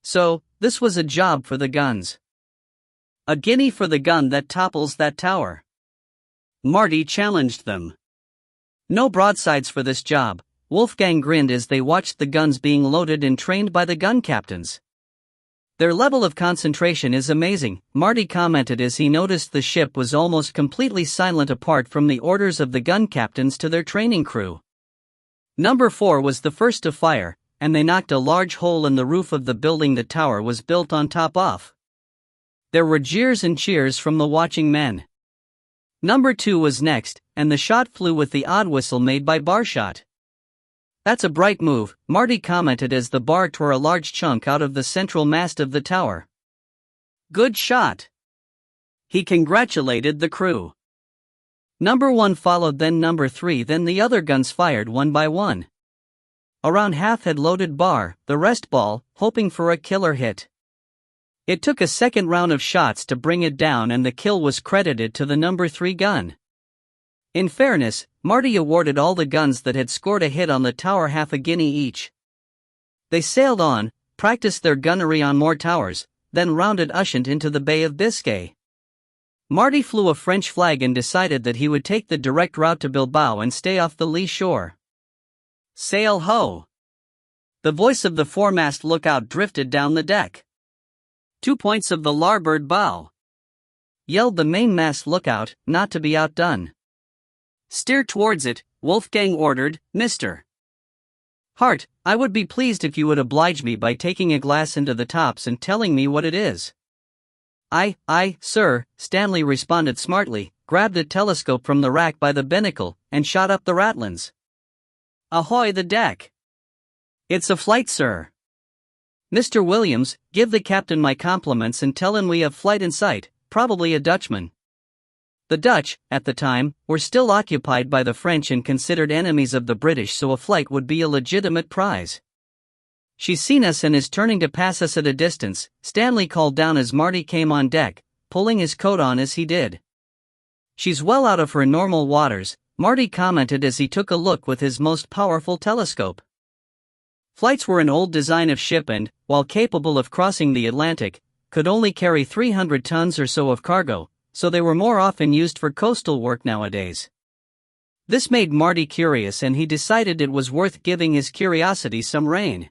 So, this was a job for the guns. "A guinea for the gun that topples that tower." Marty challenged them. "No broadsides for this job," Wolfgang grinned as they watched the guns being loaded and trained by the gun captains. "Their level of concentration is amazing," Marty commented as he noticed the ship was almost completely silent apart from the orders of the gun captains to their training crew. Number 4 was the first to fire, and they knocked a large hole in the roof of the building the tower was built on top of. There were jeers and cheers from the watching men. Number 2 was next, and the shot flew with the odd whistle made by Barshot. "That's a bright move," Marty commented as the bar tore a large chunk out of the central mast of the tower. "Good shot." He congratulated the crew. Number 1 followed, then number 3, then the other guns fired one by one. Around half had loaded bar, the rest ball, hoping for a killer hit. It took a second round of shots to bring it down and the kill was credited to the number 3 gun. In fairness, Marty awarded all the guns that had scored a hit on the tower half a guinea each. They sailed on, practiced their gunnery on more towers, then rounded Ushant into the Bay of Biscay. Marty flew a French flag and decided that he would take the direct route to Bilbao and stay off the lee shore. "Sail ho!" The voice of the foremast lookout drifted down the deck. "2 points of the larboard bow!" yelled the mainmast lookout, not to be outdone. "Steer towards it," Wolfgang ordered, "Mr. Hart, I would be pleased if you would oblige me by taking a glass into the tops and telling me what it is." Aye, sir," Stanley responded smartly, grabbed a telescope from the rack by the binnacle, and shot up the ratlins. "Ahoy the deck!" "It's a flight, sir." "Mr. Williams, give the captain my compliments and tell him we have flight in sight, probably a Dutchman." The Dutch, at the time, were still occupied by the French and considered enemies of the British, so a flight would be a legitimate prize. "She's seen us and is turning to pass us at a distance," Stanley called down as Marty came on deck, pulling his coat on as he did. "She's well out of her normal waters," Marty commented as he took a look with his most powerful telescope. Flights were an old design of ship and, while capable of crossing the Atlantic, could only carry 300 tons or so of cargo, so they were more often used for coastal work nowadays. This made Marty curious and he decided it was worth giving his curiosity some rein.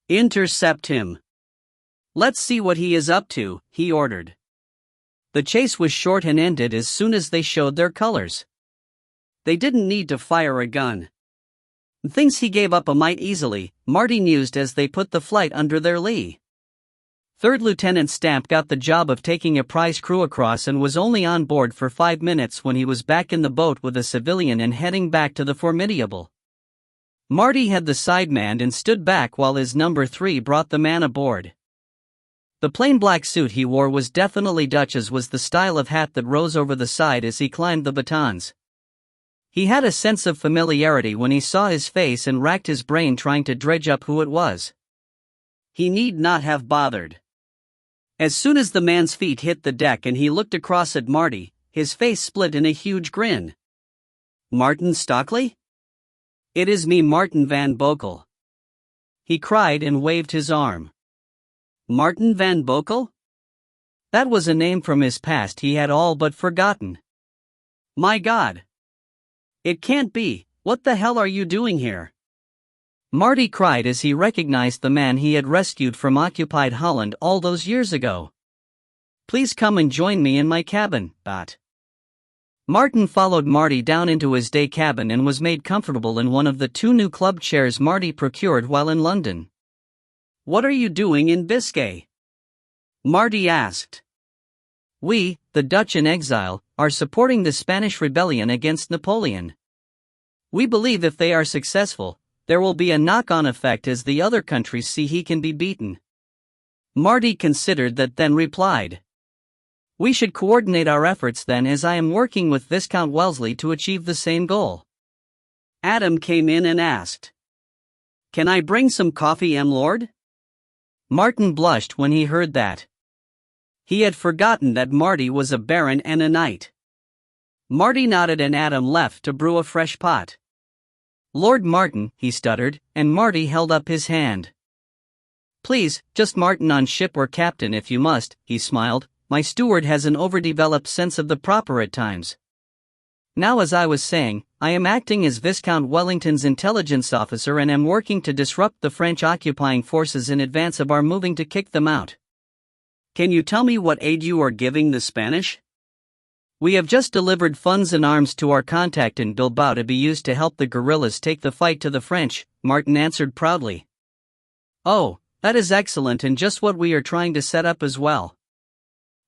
"Intercept him. Let's see what he is up to," he ordered. The chase was short and ended as soon as they showed their colors. They didn't need to fire a gun. Things he gave up a mite easily, Marty mused as they put the flight under their lee. 3rd Lieutenant Stamp got the job of taking a prize crew across and was only on board for 5 minutes when he was back in the boat with a civilian and heading back to the Formidable. Marty had the side manned and stood back while his number 3 brought the man aboard. The plain black suit he wore was definitely Dutch, as was the style of hat that rose over the side as he climbed the batons. He had a sense of familiarity when he saw his face and racked his brain trying to dredge up who it was. He need not have bothered. As soon as the man's feet hit the deck and he looked across at Marty, his face split in a huge grin. "Martin Stockley? It is me, Martin Van Bokel," he cried and waved his arm. Martin Van Bokel? That was a name from his past he had all but forgotten. My God! It can't be. What the hell are you doing here? Marty cried as he recognized the man he had rescued from occupied Holland all those years ago. "Please come and join me in my cabin, Bat." Martin followed Marty down into his day cabin and was made comfortable in one of the 2 new club chairs Marty procured while in London. "What are you doing in Biscay?" Marty asked. "We, the Dutch in exile, are supporting the Spanish rebellion against Napoleon. We believe if they are successful, there will be a knock-on effect as the other countries see he can be beaten." Marty considered that, then replied, "We should coordinate our efforts then, as I am working with Viscount Wellesley to achieve the same goal." Adam came in and asked, "Can I bring some coffee, Lord?" Martin blushed when he heard that. He had forgotten that Marty was a baron and a knight. Marty nodded and Adam left to brew a fresh pot. "Lord Martin," he stuttered, and Marty held up his hand. "Please, just Martin on ship, or captain if you must," he smiled. "My steward has an overdeveloped sense of the proper at times. Now, as I was saying, I am acting as Viscount Wellington's intelligence officer and am working to disrupt the French occupying forces in advance of our moving to kick them out. Can you tell me what aid you are giving the Spanish?" "We have just delivered funds and arms to our contact in Bilbao to be used to help the guerrillas take the fight to the French," Martin answered proudly. "Oh, that is excellent and just what we are trying to set up as well.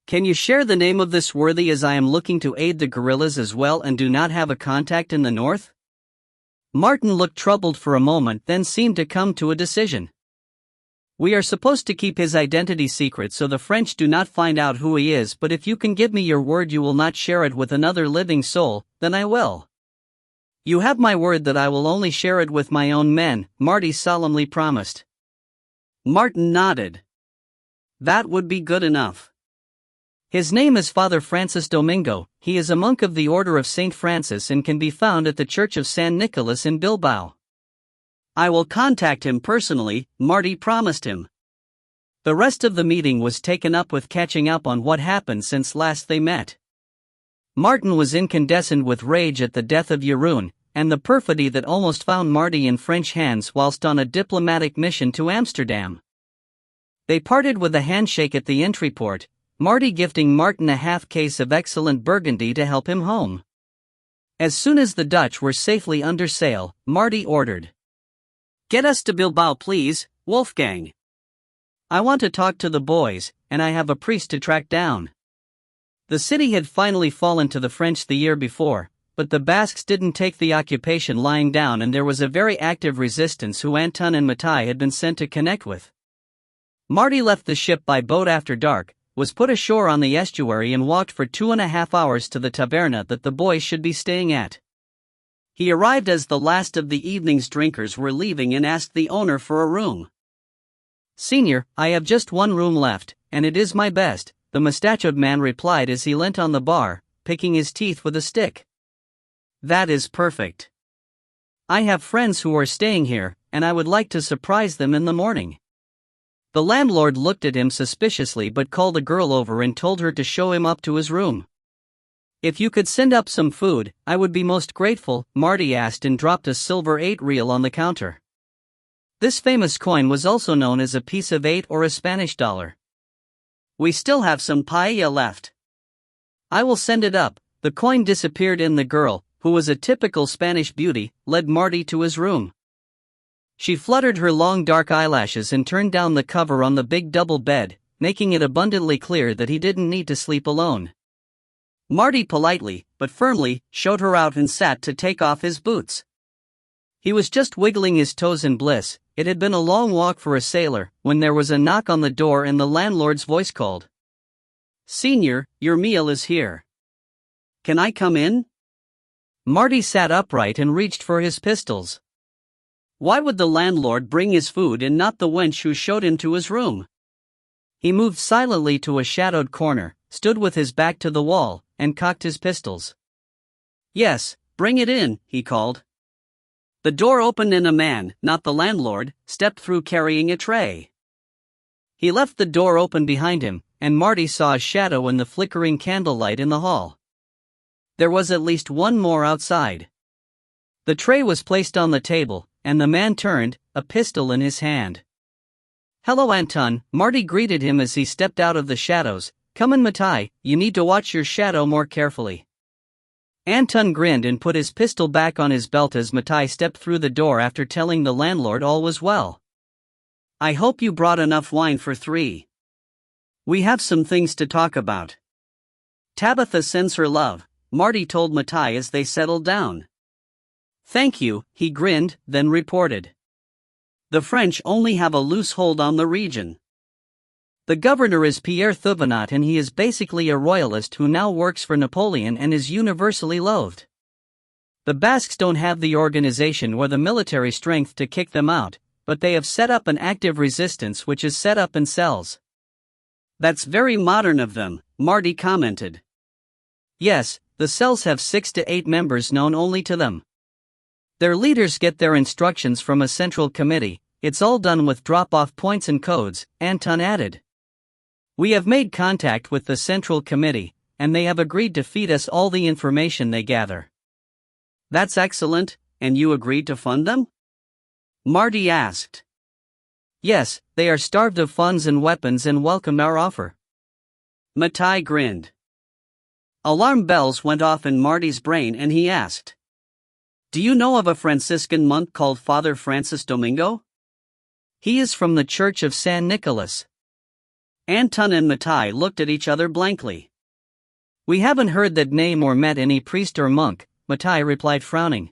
Can you share the name of this worthy, as I am looking to aid the guerrillas as well and do not have a contact in the north?" Martin looked troubled for a moment, then seemed to come to a decision. "We are supposed to keep his identity secret so the French do not find out who he is, but if you can give me your word you will not share it with another living soul, then I will." "You have my word that I will only share it with my own men," Marty solemnly promised. Martin nodded. "That would be good enough. His name is Father Francis Domingo. He is a monk of the Order of St. Francis and can be found at the Church of San Nicolas in Bilbao." "I will contact him personally," Marty promised him. The rest of the meeting was taken up with catching up on what happened since last they met. Martin was incandescent with rage at the death of Jeroen, and the perfidy that almost found Marty in French hands whilst on a diplomatic mission to Amsterdam. They parted with a handshake at the entry port, Marty gifting Martin a half-case of excellent Burgundy to help him home. As soon as the Dutch were safely under sail, Marty ordered, "Get us to Bilbao, please, Wolfgang. I want to talk to the boys, and I have a priest to track down." The city had finally fallen to the French the year before, but the Basques didn't take the occupation lying down, and there was a very active resistance who Anton and Matai had been sent to connect with. Marty left the ship by boat after dark, was put ashore on the estuary and walked for 2.5 hours to the taverna that the boys should be staying at. He arrived as the last of the evening's drinkers were leaving and asked the owner for a room. "Senior, I have just one room left, and it is my best," the mustachioed man replied as he leant on the bar, picking his teeth with a stick. "That is perfect. I have friends who are staying here, and I would like to surprise them in the morning." The landlord looked at him suspiciously but called a girl over and told her to show him up to his room. "If you could send up some food, I would be most grateful," Marty asked and dropped a silver 8 real on the counter. This famous coin was also known as a piece of 8 or a Spanish dollar. "We still have some paella left. I will send it up." The coin disappeared and the girl, who was a typical Spanish beauty, led Marty to his room. She fluttered her long dark eyelashes and turned down the cover on the big double bed, making it abundantly clear that he didn't need to sleep alone. Marty politely, but firmly, showed her out and sat to take off his boots. He was just wiggling his toes in bliss, It had been a long walk for a sailor, when there was a knock on the door and the landlord's voice called. "Senior, your meal is here. Can I come in?" Marty sat upright and reached for his pistols. Why would the landlord bring his food and not the wench who showed him to his room? He moved silently to a shadowed corner, stood with his back to the wall, and cocked his pistols. "Yes, bring it in," he called. The door opened and a man, not the landlord, stepped through carrying a tray. He left the door open behind him, and Marty saw a shadow in the flickering candlelight in the hall. There was at least one more outside. The tray was placed on the table, and the man turned, a pistol in his hand. "Hello, Anton," Marty greeted him as he stepped out of the shadows. "Come in, Matai, you need to watch your shadow more carefully." Anton grinned and put his pistol back on his belt as Matai stepped through the door after telling the landlord all was well. "I hope you brought enough wine for 3. We have some things to talk about." "Tabitha sends her love," Marty told Matai as they settled down. "Thank you," he grinned, then reported. "The French only have a loose hold on the region. The governor is Pierre Thuvenot, and he is basically a royalist who now works for Napoleon and is universally loathed. The Basques don't have the organization or the military strength to kick them out, but they have set up an active resistance which is set up in cells." "That's very modern of them," Marty commented. "Yes, the cells have 6 to 8 members known only to them. Their leaders get their instructions from a central committee. It's all done with drop-off points and codes," Anton added. "We have made contact with the Central Committee, and they have agreed to feed us all the information they gather." "That's excellent, and you agreed to fund them?" Marty asked. "Yes, they are starved of funds and weapons and welcomed our offer." Matai grinned. Alarm bells went off in Marty's brain and he asked, "Do you know of a Franciscan monk called Father Francis Domingo?" "He is from the Church of San Nicolas." Anton and Matai looked at each other blankly. "We haven't heard that name or met any priest or monk," Matai replied, frowning.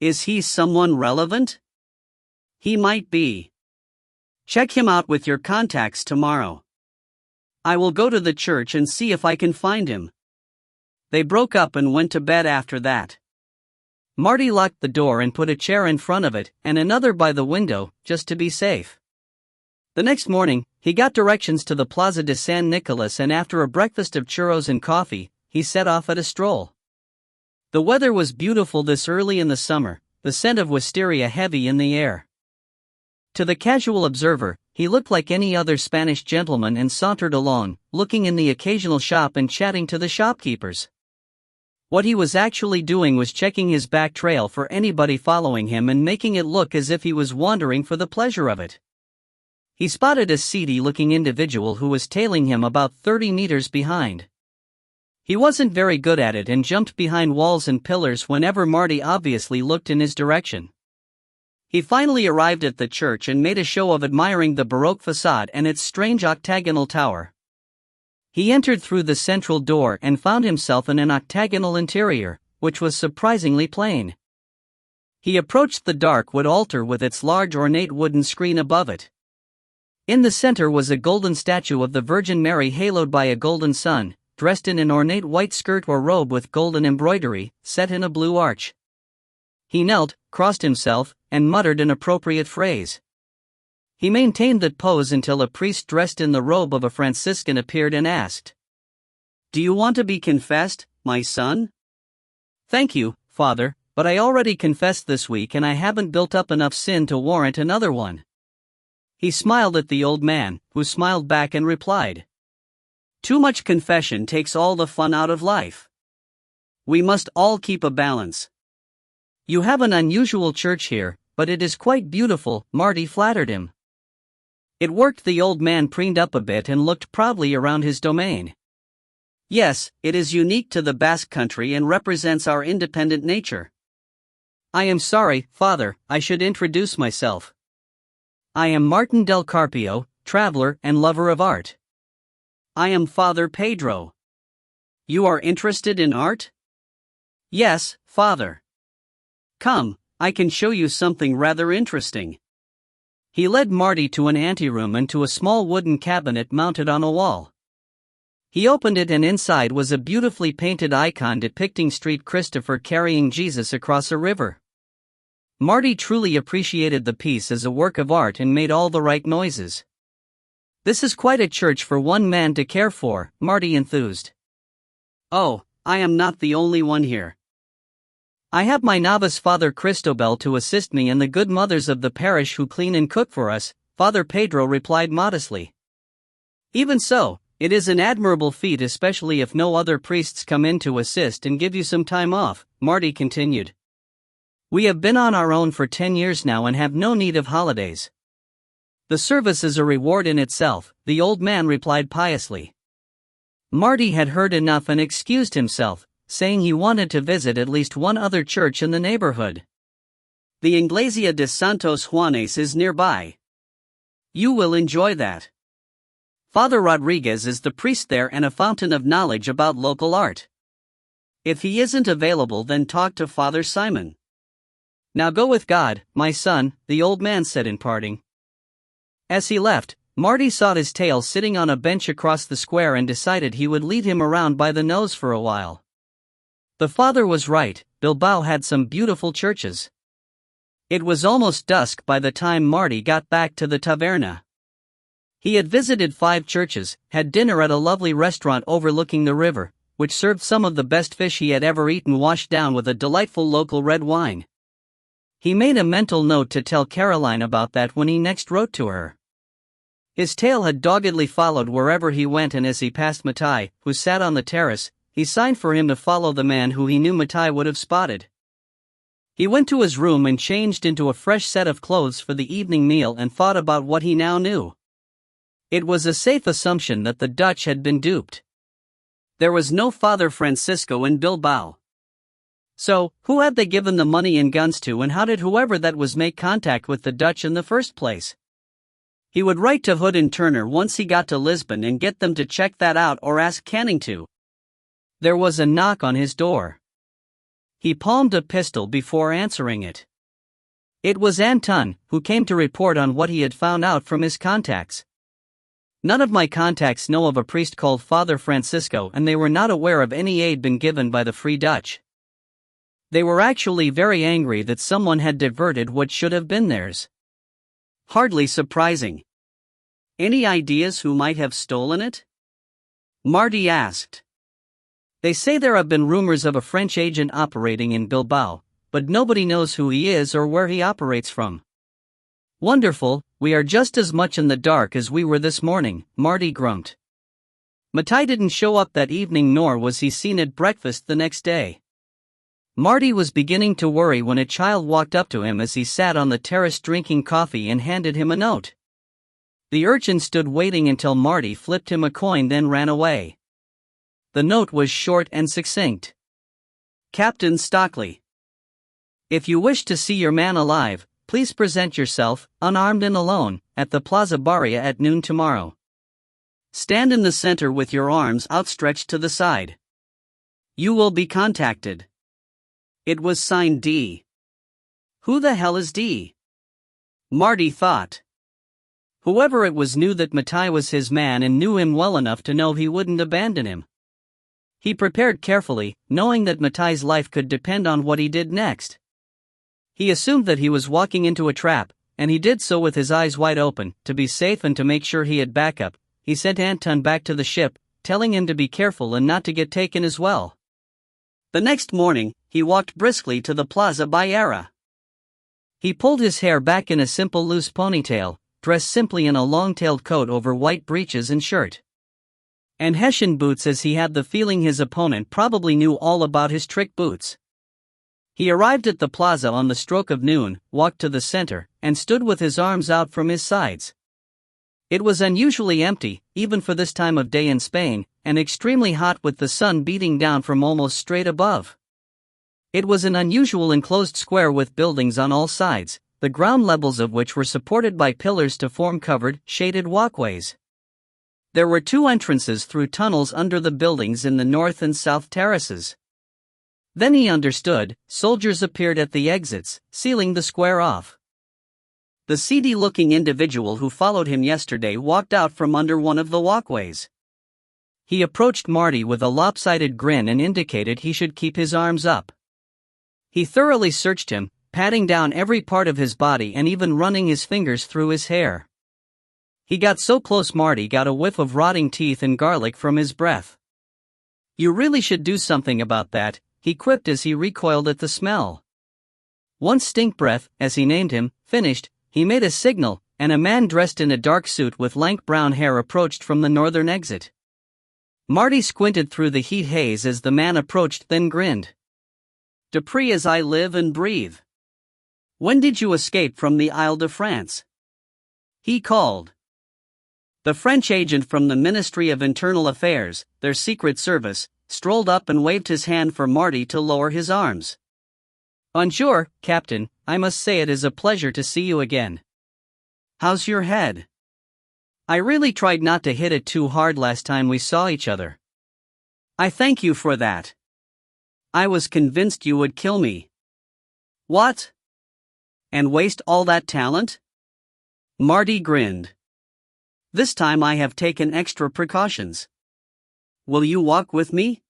"Is he someone relevant?" "He might be. Check him out with your contacts tomorrow. I will go to the church and see if I can find him." They broke up and went to bed after that. Marty locked the door and put a chair in front of it and another by the window, just to be safe. The next morning, he got directions to the Plaza de San Nicolas, and after a breakfast of churros and coffee, he set off at a stroll. The weather was beautiful this early in the summer, the scent of wisteria heavy in the air. To the casual observer, he looked like any other Spanish gentleman and sauntered along, looking in the occasional shop and chatting to the shopkeepers. What he was actually doing was checking his back trail for anybody following him and making it look as if he was wandering for the pleasure of it. He spotted a seedy-looking individual who was tailing him about 30 meters behind. He wasn't very good at it and jumped behind walls and pillars whenever Marty obviously looked in his direction. He finally arrived at the church and made a show of admiring the Baroque facade and its strange octagonal tower. He entered through the central door and found himself in an octagonal interior, which was surprisingly plain. He approached the dark wood altar with its large ornate wooden screen above it. In the center was a golden statue of the Virgin Mary haloed by a golden sun, dressed in an ornate white skirt or robe with golden embroidery, set in a blue arch. He knelt, crossed himself, and muttered an appropriate phrase. He maintained that pose until a priest dressed in the robe of a Franciscan appeared and asked, "Do you want to be confessed, my son?" "Thank you, Father, but I already confessed this week and I haven't built up enough sin to warrant another one." He smiled at the old man, who smiled back and replied, "Too much confession takes all the fun out of life. We must all keep a balance." "You have an unusual church here, but it is quite beautiful," Marty flattered him. It worked. The old man preened up a bit and looked proudly around his domain. "Yes, it is unique to the Basque country and represents our independent nature. I am sorry, Father, I should introduce myself. I am Martin del Carpio, traveler and lover of art." "I am Father Pedro. You are interested in art?" "Yes, Father. Come, I can show you something rather interesting." He led Marty to an anteroom and to a small wooden cabinet mounted on a wall. He opened it and inside was a beautifully painted icon depicting St. Christopher carrying Jesus across a river. Marty truly appreciated the piece as a work of art and made all the right noises. "This is quite a church for one man to care for," Marty enthused. "Oh, I am not the only one here. I have my novice Father Cristobal to assist me and the good mothers of the parish who clean and cook for us," Father Pedro replied modestly. "Even so, it is an admirable feat, especially if no other priests come in to assist and give you some time off," Marty continued. "We have been on our own for 10 years now and have no need of holidays." "The service is a reward in itself," the old man replied piously. Marty had heard enough and excused himself, saying he wanted to visit at least one other church in the neighborhood. "The Iglesia de Santos Juanes is nearby. You will enjoy that. Father Rodriguez is the priest there and a fountain of knowledge about local art. If he isn't available, then talk to Father Simon. Now go with God, my son," the old man said in parting. As he left, Marty sought his tail sitting on a bench across the square and decided he would lead him around by the nose for a while. The father was right, Bilbao had some beautiful churches. It was almost dusk by the time Marty got back to the taverna. He had visited 5 churches, had dinner at a lovely restaurant overlooking the river, which served some of the best fish he had ever eaten washed down with a delightful local red wine. He made a mental note to tell Caroline about that when he next wrote to her. His tail had doggedly followed wherever he went, and as he passed Matai, who sat on the terrace, he signed for him to follow the man who he knew Matai would have spotted. He went to his room and changed into a fresh set of clothes for the evening meal and thought about what he now knew. It was a safe assumption that the Dutch had been duped. There was no Father Francisco in Bilbao. So, who had they given the money and guns to, and how did whoever that was make contact with the Dutch in the first place? He would write to Hood and Turner once he got to Lisbon and get them to check that out or ask Canning to. There was a knock on his door. He palmed a pistol before answering it. It was Anton, who came to report on what he had found out from his contacts. "None of my contacts know of a priest called Father Francisco, and they were not aware of any aid been given by the Free Dutch. They were actually very angry that someone had diverted what should have been theirs." Hardly surprising. "Any ideas who might have stolen it?" Marty asked. "They say there have been rumors of a French agent operating in Bilbao, but nobody knows who he is or where he operates from." "Wonderful, we are just as much in the dark as we were this morning," Marty grumped. Matai didn't show up that evening, nor was he seen at breakfast the next day. Marty was beginning to worry when a child walked up to him as he sat on the terrace drinking coffee and handed him a note. The urchin stood waiting until Marty flipped him a coin, then ran away. The note was short and succinct. "Captain Stockley. If you wish to see your man alive, please present yourself, unarmed and alone, at the Plaza Barria at noon tomorrow. Stand in the center with your arms outstretched to the side. You will be contacted." It was signed D. Who the hell is D? Marty thought. Whoever it was knew that Matai was his man and knew him well enough to know he wouldn't abandon him. He prepared carefully, knowing that Matai's life could depend on what he did next. He assumed that he was walking into a trap, and he did so with his eyes wide open. To be safe and to make sure he had backup, he sent Anton back to the ship, telling him to be careful and not to get taken as well. The next morning, he walked briskly to the Plaza Barria. He pulled his hair back in a simple loose ponytail, dressed simply in a long-tailed coat over white breeches and shirt. And Hessian boots, as he had the feeling his opponent probably knew all about his trick boots. He arrived at the plaza on the stroke of noon, walked to the center, and stood with his arms out from his sides. It was unusually empty, even for this time of day in Spain, and extremely hot with the sun beating down from almost straight above. It was an unusual enclosed square with buildings on all sides, the ground levels of which were supported by pillars to form covered, shaded walkways. There were 2 entrances through tunnels under the buildings in the north and south terraces. Then he understood, soldiers appeared at the exits, sealing the square off. The seedy-looking individual who followed him yesterday walked out from under one of the walkways. He approached Marty with a lopsided grin and indicated he should keep his arms up. He thoroughly searched him, patting down every part of his body and even running his fingers through his hair. He got so close Marty got a whiff of rotting teeth and garlic from his breath. "You really should do something about that," he quipped as he recoiled at the smell. Once Stink Breath, as he named him, finished, he made a signal, and a man dressed in a dark suit with lank brown hair approached from the northern exit. Marty squinted through the heat haze as the man approached, then grinned. "Dupree as I live and breathe. When did you escape from the Isle de France?" he called. The French agent from the Ministry of Internal Affairs, their secret service, strolled up and waved his hand for Marty to lower his arms. "Bonjour, Captain, I must say it is a pleasure to see you again. How's your head? I really tried not to hit it too hard last time we saw each other." "I thank you for that. I was convinced you would kill me." "What? And waste all that talent?" Marty grinned. "This time I have taken extra precautions. Will you walk with me?"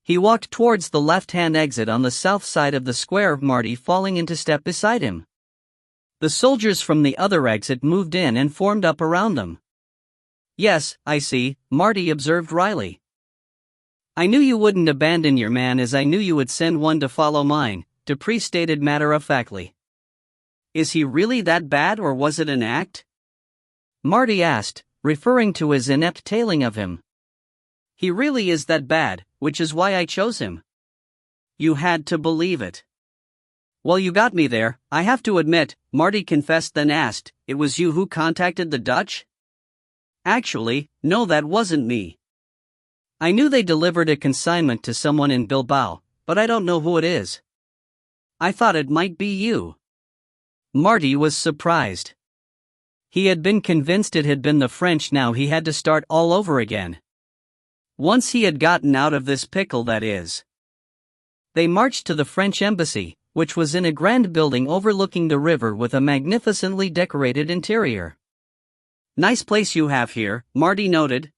He walked towards the left-hand exit on the south side of the square, Marty falling into step beside him. The soldiers from the other exit moved in and formed up around them. "Yes, I see," Marty observed wryly. "I knew you wouldn't abandon your man as I knew you would send one to follow mine," Dupree stated matter-of-factly. "Is he really that bad or was it an act?" Marty asked, referring to his inept tailing of him. "He really is that bad, which is why I chose him." "You had to believe it." "Well, you got me there, I have to admit," Marty confessed, then asked, "It was you who contacted the Dutch?" "Actually, no, that wasn't me. I knew they delivered a consignment to someone in Bilbao, but I don't know who it is. I thought it might be you." Marty was surprised. He had been convinced it had been the French, now he had to start all over again. Once he had gotten out of this pickle, that is. They marched to the French embassy, which was in a grand building overlooking the river with a magnificently decorated interior. "Nice place you have here," Marty noted.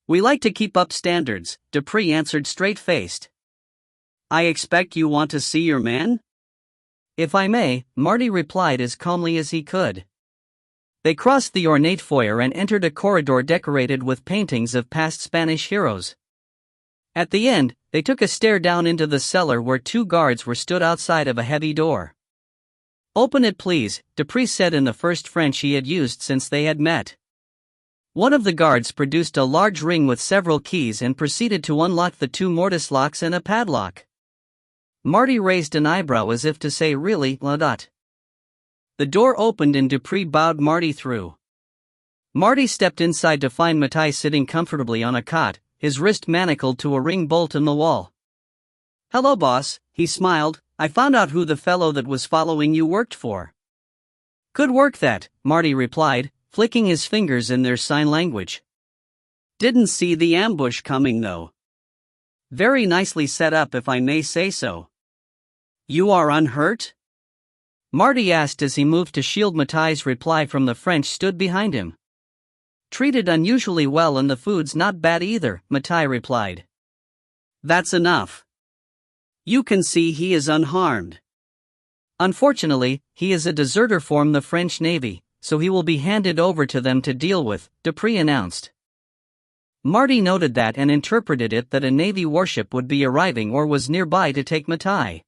"We like to keep up standards," Dupree answered straight-faced. "I expect you want to see your man?" "If I may," Marty replied as calmly as he could. They crossed the ornate foyer and entered a corridor decorated with paintings of past Spanish heroes. At the end, they took a stair down into the cellar where two guards were stood outside of a heavy door. "Open it, please," Dupree said in the first French he had used since they had met. One of the guards produced a large ring with several keys and proceeded to unlock the two mortise locks and a padlock. Marty raised an eyebrow as if to say, "Really, Ladot?" The door opened and Dupree bowed Marty through. Marty stepped inside to find Matai sitting comfortably on a cot, his wrist manacled to a ring bolt in the wall. "Hello, boss," he smiled. "I found out who the fellow that was following you worked for." "Good work that," Marty replied, flicking his fingers in their sign language. "Didn't see the ambush coming though. Very nicely set up, if I may say so. You are unhurt?" Marty asked as he moved to shield Matai's reply from the French stood behind him. "Treated unusually well and the food's not bad either," Matai replied. "That's enough. You can see he is unharmed." "Unfortunately, he is a deserter from the French Navy, so he will be handed over to them to deal with," Dupree announced. Marty noted that and interpreted it that a Navy warship would be arriving or was nearby to take Matai.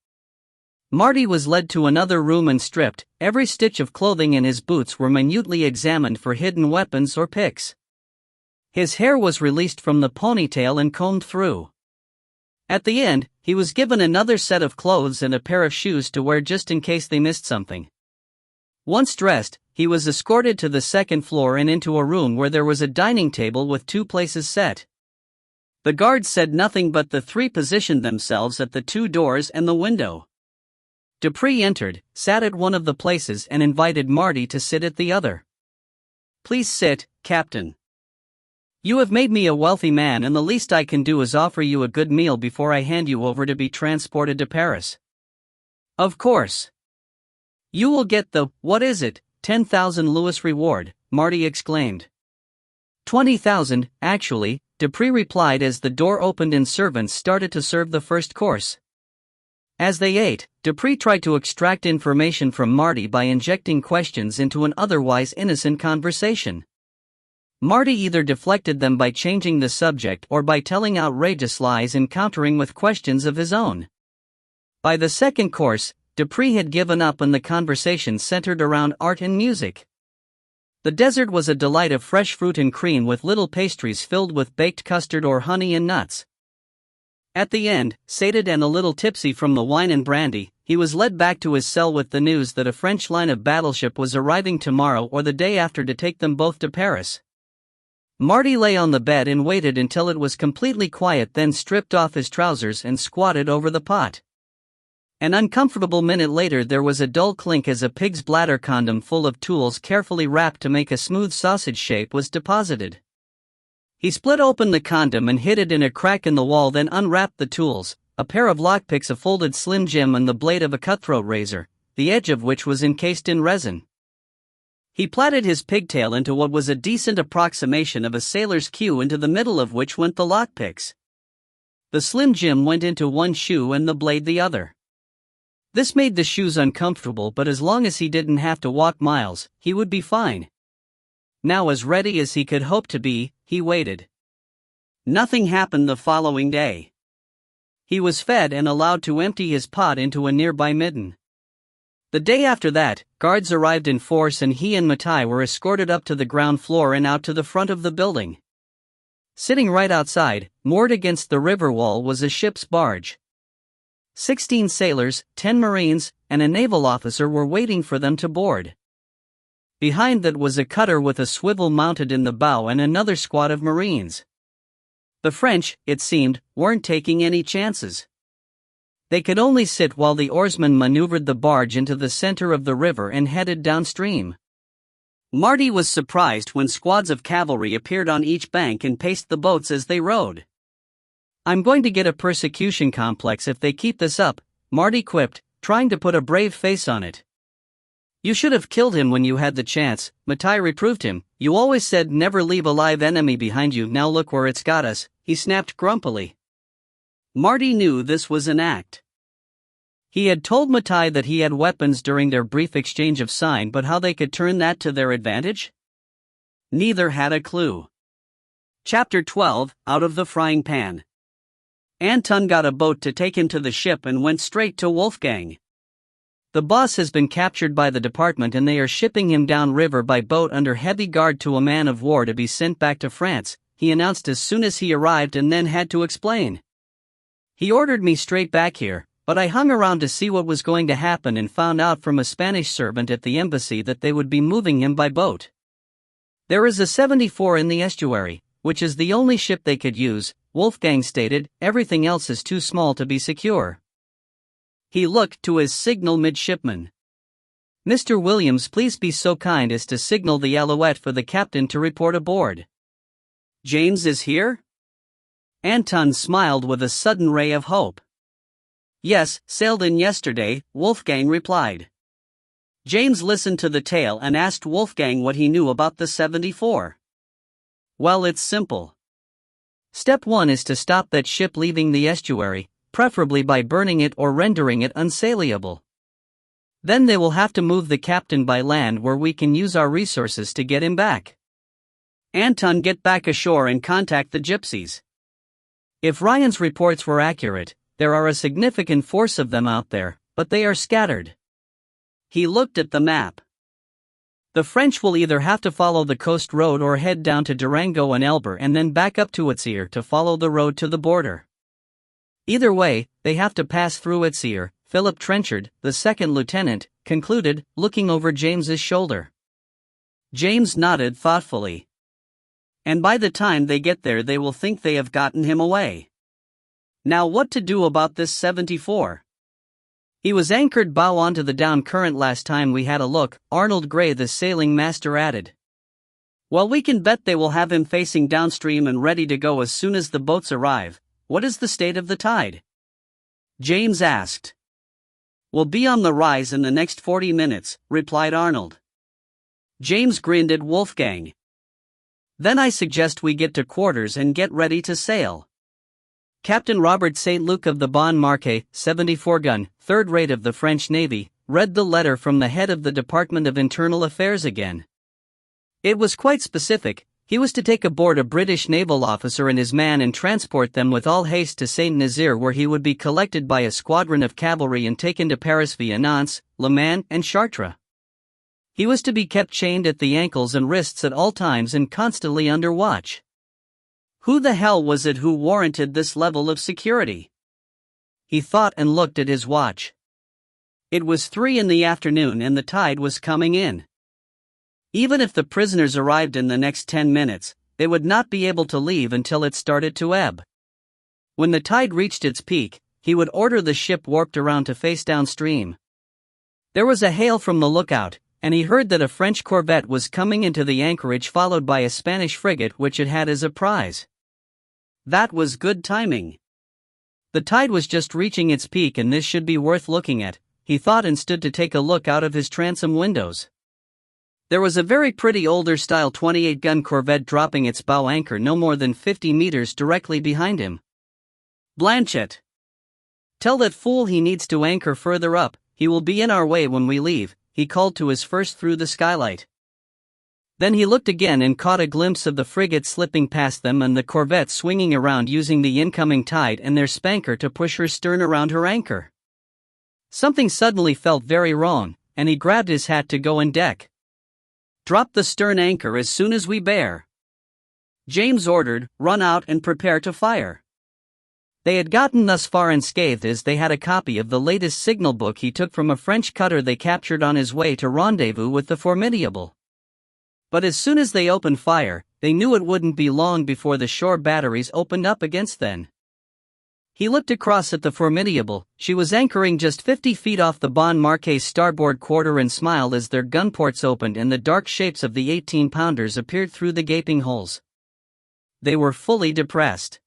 Marty was led to another room and stripped. Every stitch of clothing and his boots were minutely examined for hidden weapons or picks. His hair was released from the ponytail and combed through. At the end, he was given another set of clothes and a pair of shoes to wear just in case they missed something. Once dressed, he was escorted to the second floor and into a room where there was a dining table with two places set. The guards said nothing, but the three positioned themselves at the two doors and the window. Dupree entered, sat at one of the places and invited Marty to sit at the other. "Please sit, Captain. You have made me a wealthy man and the least I can do is offer you a good meal before I hand you over to be transported to Paris." "Of course. You will get the, what is it, 10,000 Louis reward, Marty exclaimed. 20,000, actually, Dupree replied as the door opened and servants started to serve the first course. As they ate, Dupree tried to extract information from Marty by injecting questions into an otherwise innocent conversation. Marty either deflected them by changing the subject or by telling outrageous lies and countering with questions of his own. By the second course, Dupree had given up and the conversation centered around art and music. The dessert was a delight of fresh fruit and cream with little pastries filled with baked custard or honey and nuts. At the end, sated and a little tipsy from the wine and brandy, he was led back to his cell with the news that a French line of battleship was arriving tomorrow or the day after to take them both to Paris. Marty lay on the bed and waited until it was completely quiet, then stripped off his trousers and squatted over the pot. An uncomfortable minute later there was a dull clink as a pig's bladder condom full of tools carefully wrapped to make a smooth sausage shape was deposited. He split open the condom and hid it in a crack in the wall, then unwrapped the tools, a pair of lockpicks, a folded Slim Jim and the blade of a cutthroat razor, the edge of which was encased in resin. He plaited his pigtail into what was a decent approximation of a sailor's queue, into the middle of which went the lockpicks. The Slim Jim went into one shoe and the blade the other. This made the shoes uncomfortable, but as long as he didn't have to walk miles, he would be fine. Now, as ready as he could hope to be, he waited. Nothing happened the following day. He was fed and allowed to empty his pot into a nearby midden. The day after that, guards arrived in force and he and Matai were escorted up to the ground floor and out to the front of the building. Sitting right outside, moored against the river wall, was a ship's barge. 16 sailors, 10 Marines, and a naval officer were waiting for them to board. Behind that was a cutter with a swivel mounted in the bow and another squad of Marines. The French, it seemed, weren't taking any chances. They could only sit while the oarsmen maneuvered the barge into the center of the river and headed downstream. Marty was surprised when squads of cavalry appeared on each bank and paced the boats as they rowed. "I'm going to get a persecution complex if they keep this up," Marty quipped, trying to put a brave face on it. "You should have killed him when you had the chance," Matai reproved him. "You always said never leave a live enemy behind you, now look where it's got us," he snapped grumpily. Marty knew this was an act. He had told Matai that he had weapons during their brief exchange of sign, but how they could turn that to their advantage? Neither had a clue. Chapter 12, Out of the Frying Pan. Anton got a boat to take him to the ship and went straight to Wolfgang. "The boss has been captured by the department and they are shipping him down river by boat under heavy guard to a man of war to be sent back to France," he announced as soon as he arrived, and then had to explain. "He ordered me straight back here, but I hung around to see what was going to happen and found out from a Spanish servant at the embassy that they would be moving him by boat. There is a 74 in the estuary, which is the only ship they could use," Wolfgang stated. "Everything else is too small to be secure." He looked to his signal midshipman. "Mr. Williams, please be so kind as to signal the Alouette for the captain to report aboard." "James is here?" Anton smiled with a sudden ray of hope. "Yes, sailed in yesterday," Wolfgang replied. James listened to the tale and asked Wolfgang what he knew about the 74. "Well, it's simple. Step 1 is to stop that ship leaving the estuary, preferably by burning it or rendering it unsailable. Then they will have to move the captain by land, where we can use our resources to get him back. Anton, get back ashore and contact the gypsies. If Ryan's reports were accurate, there are a significant force of them out there, but they are scattered." He looked at the map. "The French will either have to follow the coast road or head down to Durango and Elber and then back up to Itzir to follow the road to the border. Either way, they have to pass through Itzir," Philip Trenchard, the second lieutenant, concluded, looking over James's shoulder. James nodded thoughtfully. "And by the time they get there they will think they have gotten him away. Now what to do about this 74? He was anchored bow onto the down current last time we had a look," Arnold Gray, the sailing master, added. "Well, we can bet they will have him facing downstream and ready to go as soon as the boats arrive. What is the state of the tide?" James asked. "We'll be on the rise in the next 40 minutes, replied Arnold. James grinned at Wolfgang. "Then I suggest we get to quarters and get ready to sail." Captain Robert St. Luc of the Bon Marché, 74-gun, third rate of the French Navy, read the letter from the head of the Department of Internal Affairs again. It was quite specific. He was to take aboard a British naval officer and his man and transport them with all haste to Saint Nazaire, where he would be collected by a squadron of cavalry and taken to Paris via Nantes, Le Mans, and Chartres. He was to be kept chained at the ankles and wrists at all times and constantly under watch. Who the hell was it who warranted this level of security? He thought and looked at his watch. It was 3 in the afternoon and the tide was coming in. Even if the prisoners arrived in the next 10 minutes, they would not be able to leave until it started to ebb. When the tide reached its peak, he would order the ship warped around to face downstream. There was a hail from the lookout, and he heard that a French corvette was coming into the anchorage, followed by a Spanish frigate which it had as a prize. That was good timing. The tide was just reaching its peak and this should be worth looking at, he thought, and stood to take a look out of his transom windows. There was a very pretty older-style 28-gun corvette dropping its bow anchor no more than 50 meters directly behind him. "Blanchette, tell that fool he needs to anchor further up, he will be in our way when we leave," he called to his first through the skylight. Then he looked again and caught a glimpse of the frigate slipping past them and the corvette swinging around using the incoming tide and their spanker to push her stern around her anchor. Something suddenly felt very wrong, and he grabbed his hat to go on deck. "Drop the stern anchor as soon as we bear," James ordered. "Run out and prepare to fire." They had gotten thus far unscathed as they had a copy of the latest signal book he took from a French cutter they captured on his way to rendezvous with the Formidable. But as soon as they opened fire, they knew it wouldn't be long before the shore batteries opened up against them. He looked across at the Formidable. She was anchoring just 50 feet off the Bon Marquet's starboard quarter and smiled as their gun ports opened and the dark shapes of the 18-pounders appeared through the gaping holes. They were fully depressed.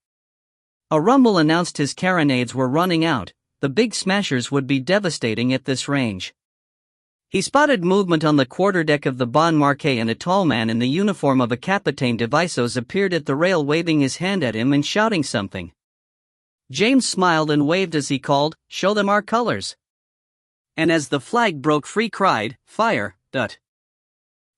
A rumble announced his carronades were running out. The big smashers would be devastating at this range. He spotted movement on the quarterdeck of the Bon Marché, and a tall man in the uniform of a Capitaine de Vaisseaux appeared at the rail, waving his hand at him and shouting something. James smiled and waved as he called, "Show them our colors." And as the flag broke free, cried, "Fire!"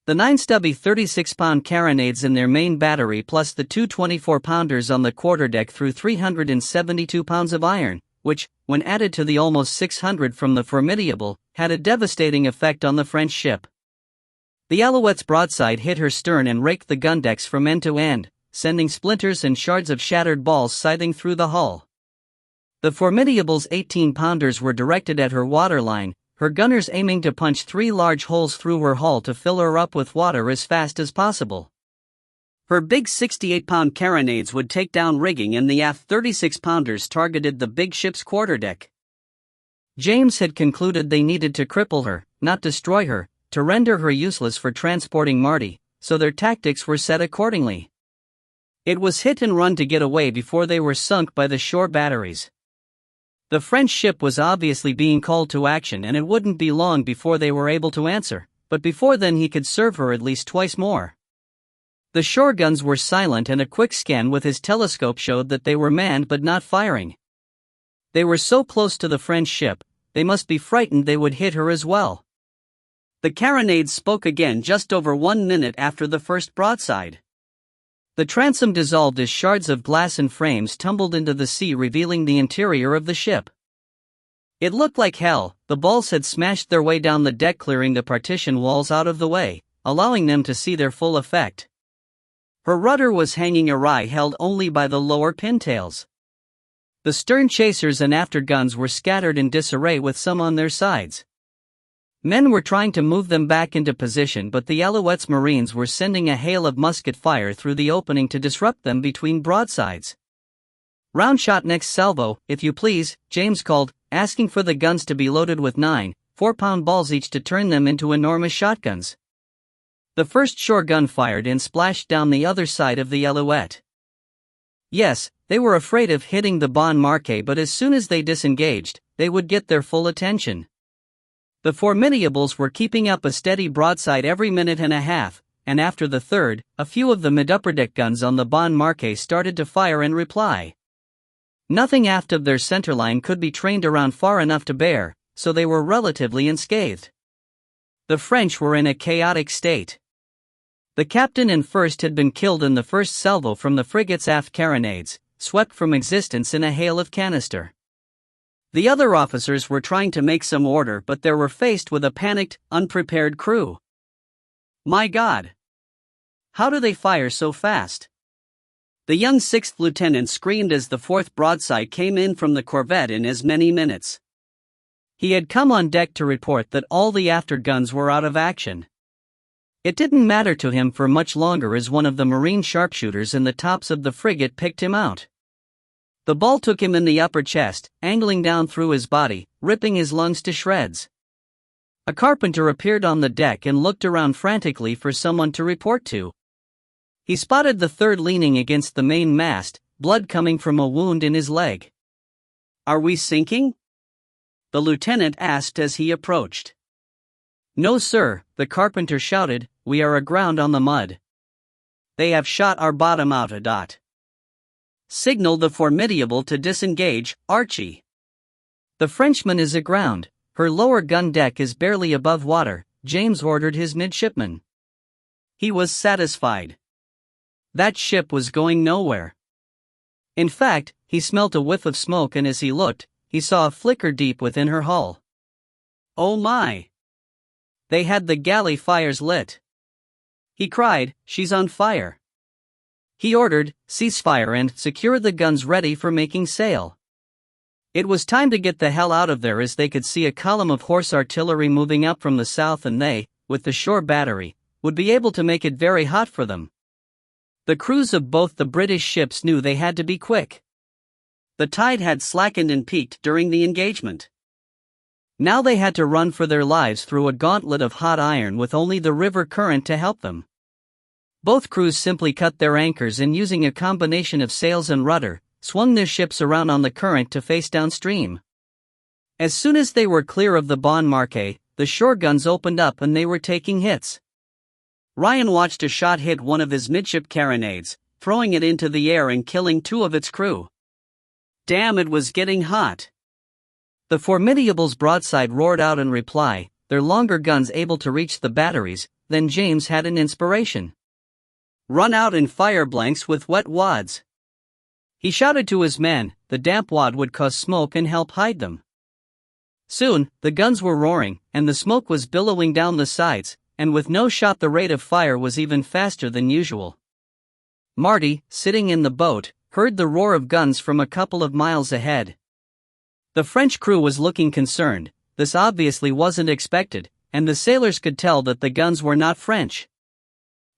The 9 stubby 36-pound carronades in their main battery plus the 2 24-pounders on the quarterdeck threw 372 pounds of iron, which, when added to the almost 600 from the Formidable, had a devastating effect on the French ship. The Alouette's broadside hit her stern and raked the gun decks from end to end, sending splinters and shards of shattered balls scything through the hull. The Formidable's 18-pounders were directed at her waterline, her gunners aiming to punch 3 large holes through her hull to fill her up with water as fast as possible. Her big 68-pound carronades would take down rigging, and the aft 36-pounders targeted the big ship's quarterdeck. James had concluded they needed to cripple her, not destroy her, to render her useless for transporting Marty, so their tactics were set accordingly. It was hit and run to get away before they were sunk by the shore batteries. The French ship was obviously being called to action, and it wouldn't be long before they were able to answer, but before then he could serve her at least twice more. The shore guns were silent, and a quick scan with his telescope showed that they were manned but not firing. They were so close to the French ship, they must be frightened they would hit her as well. The carronades spoke again just over 1 minute after the first broadside. The transom dissolved as shards of glass and frames tumbled into the sea, revealing the interior of the ship. It looked like hell. The balls had smashed their way down the deck, clearing the partition walls out of the way, allowing them to see their full effect. Her rudder was hanging awry, held only by the lower pintails. The stern chasers and after guns were scattered in disarray, with some on their sides. Men were trying to move them back into position, but the Alouette's Marines were sending a hail of musket fire through the opening to disrupt them between broadsides. "Round shot next salvo, if you please," James called, asking for the guns to be loaded with 9 4-pound balls each to turn them into enormous shotguns. The first shore gun fired and splashed down the other side of the Alouette. Yes, they were afraid of hitting the Bon Marché, but as soon as they disengaged, they would get their full attention. The formidables were keeping up a steady broadside every minute and a half, and after the third, a few of the mid-upperdeck guns on the Bon Marché started to fire in reply. Nothing aft of their centerline could be trained around far enough to bear, so they were relatively unscathed. The French were in a chaotic state. The captain and first had been killed in the first salvo from the frigate's aft carronades, swept from existence in a hail of canister. The other officers were trying to make some order, but they were faced with a panicked, unprepared crew. My God! How do they fire so fast? The young 6th lieutenant screamed as the fourth broadside came in from the corvette in as many minutes. He had come on deck to report that all the after guns were out of action. It didn't matter to him for much longer as one of the marine sharpshooters in the tops of the frigate picked him out. The ball took him in the upper chest, angling down through his body, ripping his lungs to shreds. A carpenter appeared on the deck and looked around frantically for someone to report to. He spotted the third leaning against the main mast, blood coming from a wound in his leg. Are we sinking? The lieutenant asked as he approached. No sir, the carpenter shouted, we are aground on the mud. They have shot our bottom out. Signal the formidable to disengage, Archie. The Frenchman is aground, her lower gun deck is barely above water, James ordered his midshipman. He was satisfied. That ship was going nowhere. In fact, he smelt a whiff of smoke, and as he looked, he saw a flicker deep within her hull. Oh my! They had the galley fires lit. He cried, she's on fire. He ordered, ceasefire and secure the guns ready for making sail. It was time to get the hell out of there as they could see a column of horse artillery moving up from the south, and they, with the shore battery, would be able to make it very hot for them. The crews of both the British ships knew they had to be quick. The tide had slackened and peaked during the engagement. Now they had to run for their lives through a gauntlet of hot iron with only the river current to help them. Both crews simply cut their anchors and, using a combination of sails and rudder, swung their ships around on the current to face downstream. As soon as they were clear of the Bon Marché, the shore guns opened up and they were taking hits. Ryan watched a shot hit one of his midship carronades, throwing it into the air and killing 2 of its crew. Damn, it was getting hot. The formidable's broadside roared out in reply, their longer guns able to reach the batteries. Then James had an inspiration. Run out and fire blanks with wet wads. He shouted to his men, the damp wad would cause smoke and help hide them. Soon, the guns were roaring, and the smoke was billowing down the sides, and with no shot the rate of fire was even faster than usual. Marty, sitting in the boat, heard the roar of guns from a couple of miles ahead. The French crew was looking concerned. This obviously wasn't expected, and the sailors could tell that the guns were not French.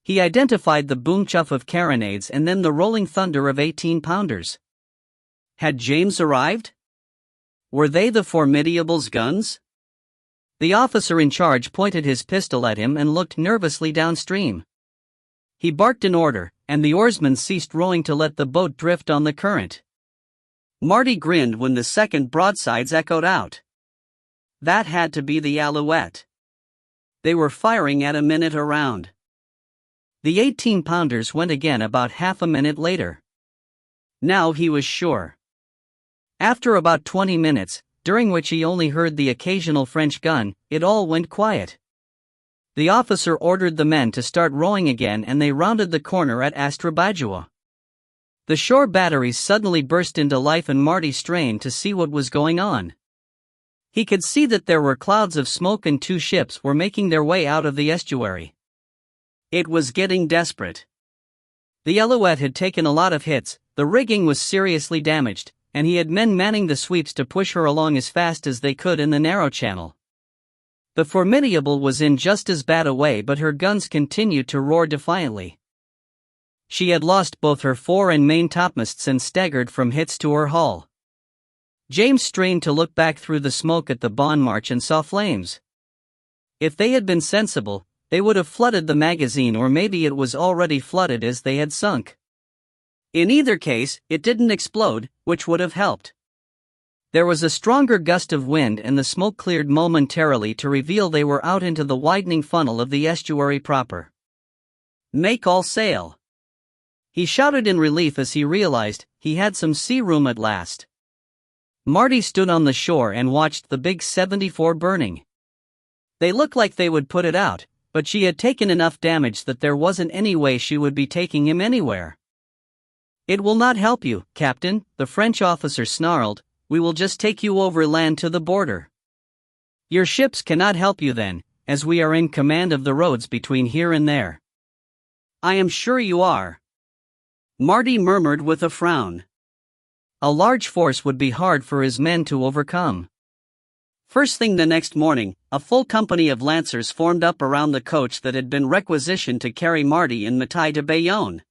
He identified the boom chuff of carronades and then the rolling thunder of 18-pounders. Had James arrived? Were they the formidable's guns? The officer in charge pointed his pistol at him and looked nervously downstream. He barked an order, and the oarsmen ceased rowing to let the boat drift on the current. Marty grinned when the second broadsides echoed out. That had to be the Alouette. They were firing at a minute a round. The 18-pounders went again about half a minute later. Now he was sure. After about 20 minutes, during which he only heard the occasional French gun, it all went quiet. The officer ordered the men to start rowing again, and they rounded the corner at Astrabadjoa. The shore batteries suddenly burst into life, and Marty strained to see what was going on. He could see that there were clouds of smoke and 2 ships were making their way out of the estuary. It was getting desperate. The Alouette had taken a lot of hits, the rigging was seriously damaged, and he had men manning the sweeps to push her along as fast as they could in the narrow channel. The Formidable was in just as bad a way, but her guns continued to roar defiantly. She had lost both her fore and main topmasts and staggered from hits to her hull. James strained to look back through the smoke at the Bon Marche and saw flames. If they had been sensible, they would have flooded the magazine, or maybe it was already flooded as they had sunk. In either case, it didn't explode, which would have helped. There was a stronger gust of wind and the smoke cleared momentarily to reveal they were out into the widening funnel of the estuary proper. "Make all sail!" he shouted in relief as he realized he had some sea room at last. Marty stood on the shore and watched the big 74 burning. They looked like they would put it out, but she had taken enough damage that there wasn't any way she would be taking him anywhere. "It will not help you, Captain," the French officer snarled. "We will just take you overland to the border. Your ships cannot help you then, as we are in command of the roads between here and there." "I am sure you are," Marty murmured with a frown. A large force would be hard for his men to overcome. First thing the next morning, a full company of lancers formed up around the coach that had been requisitioned to carry Marty and Matai to Bayonne.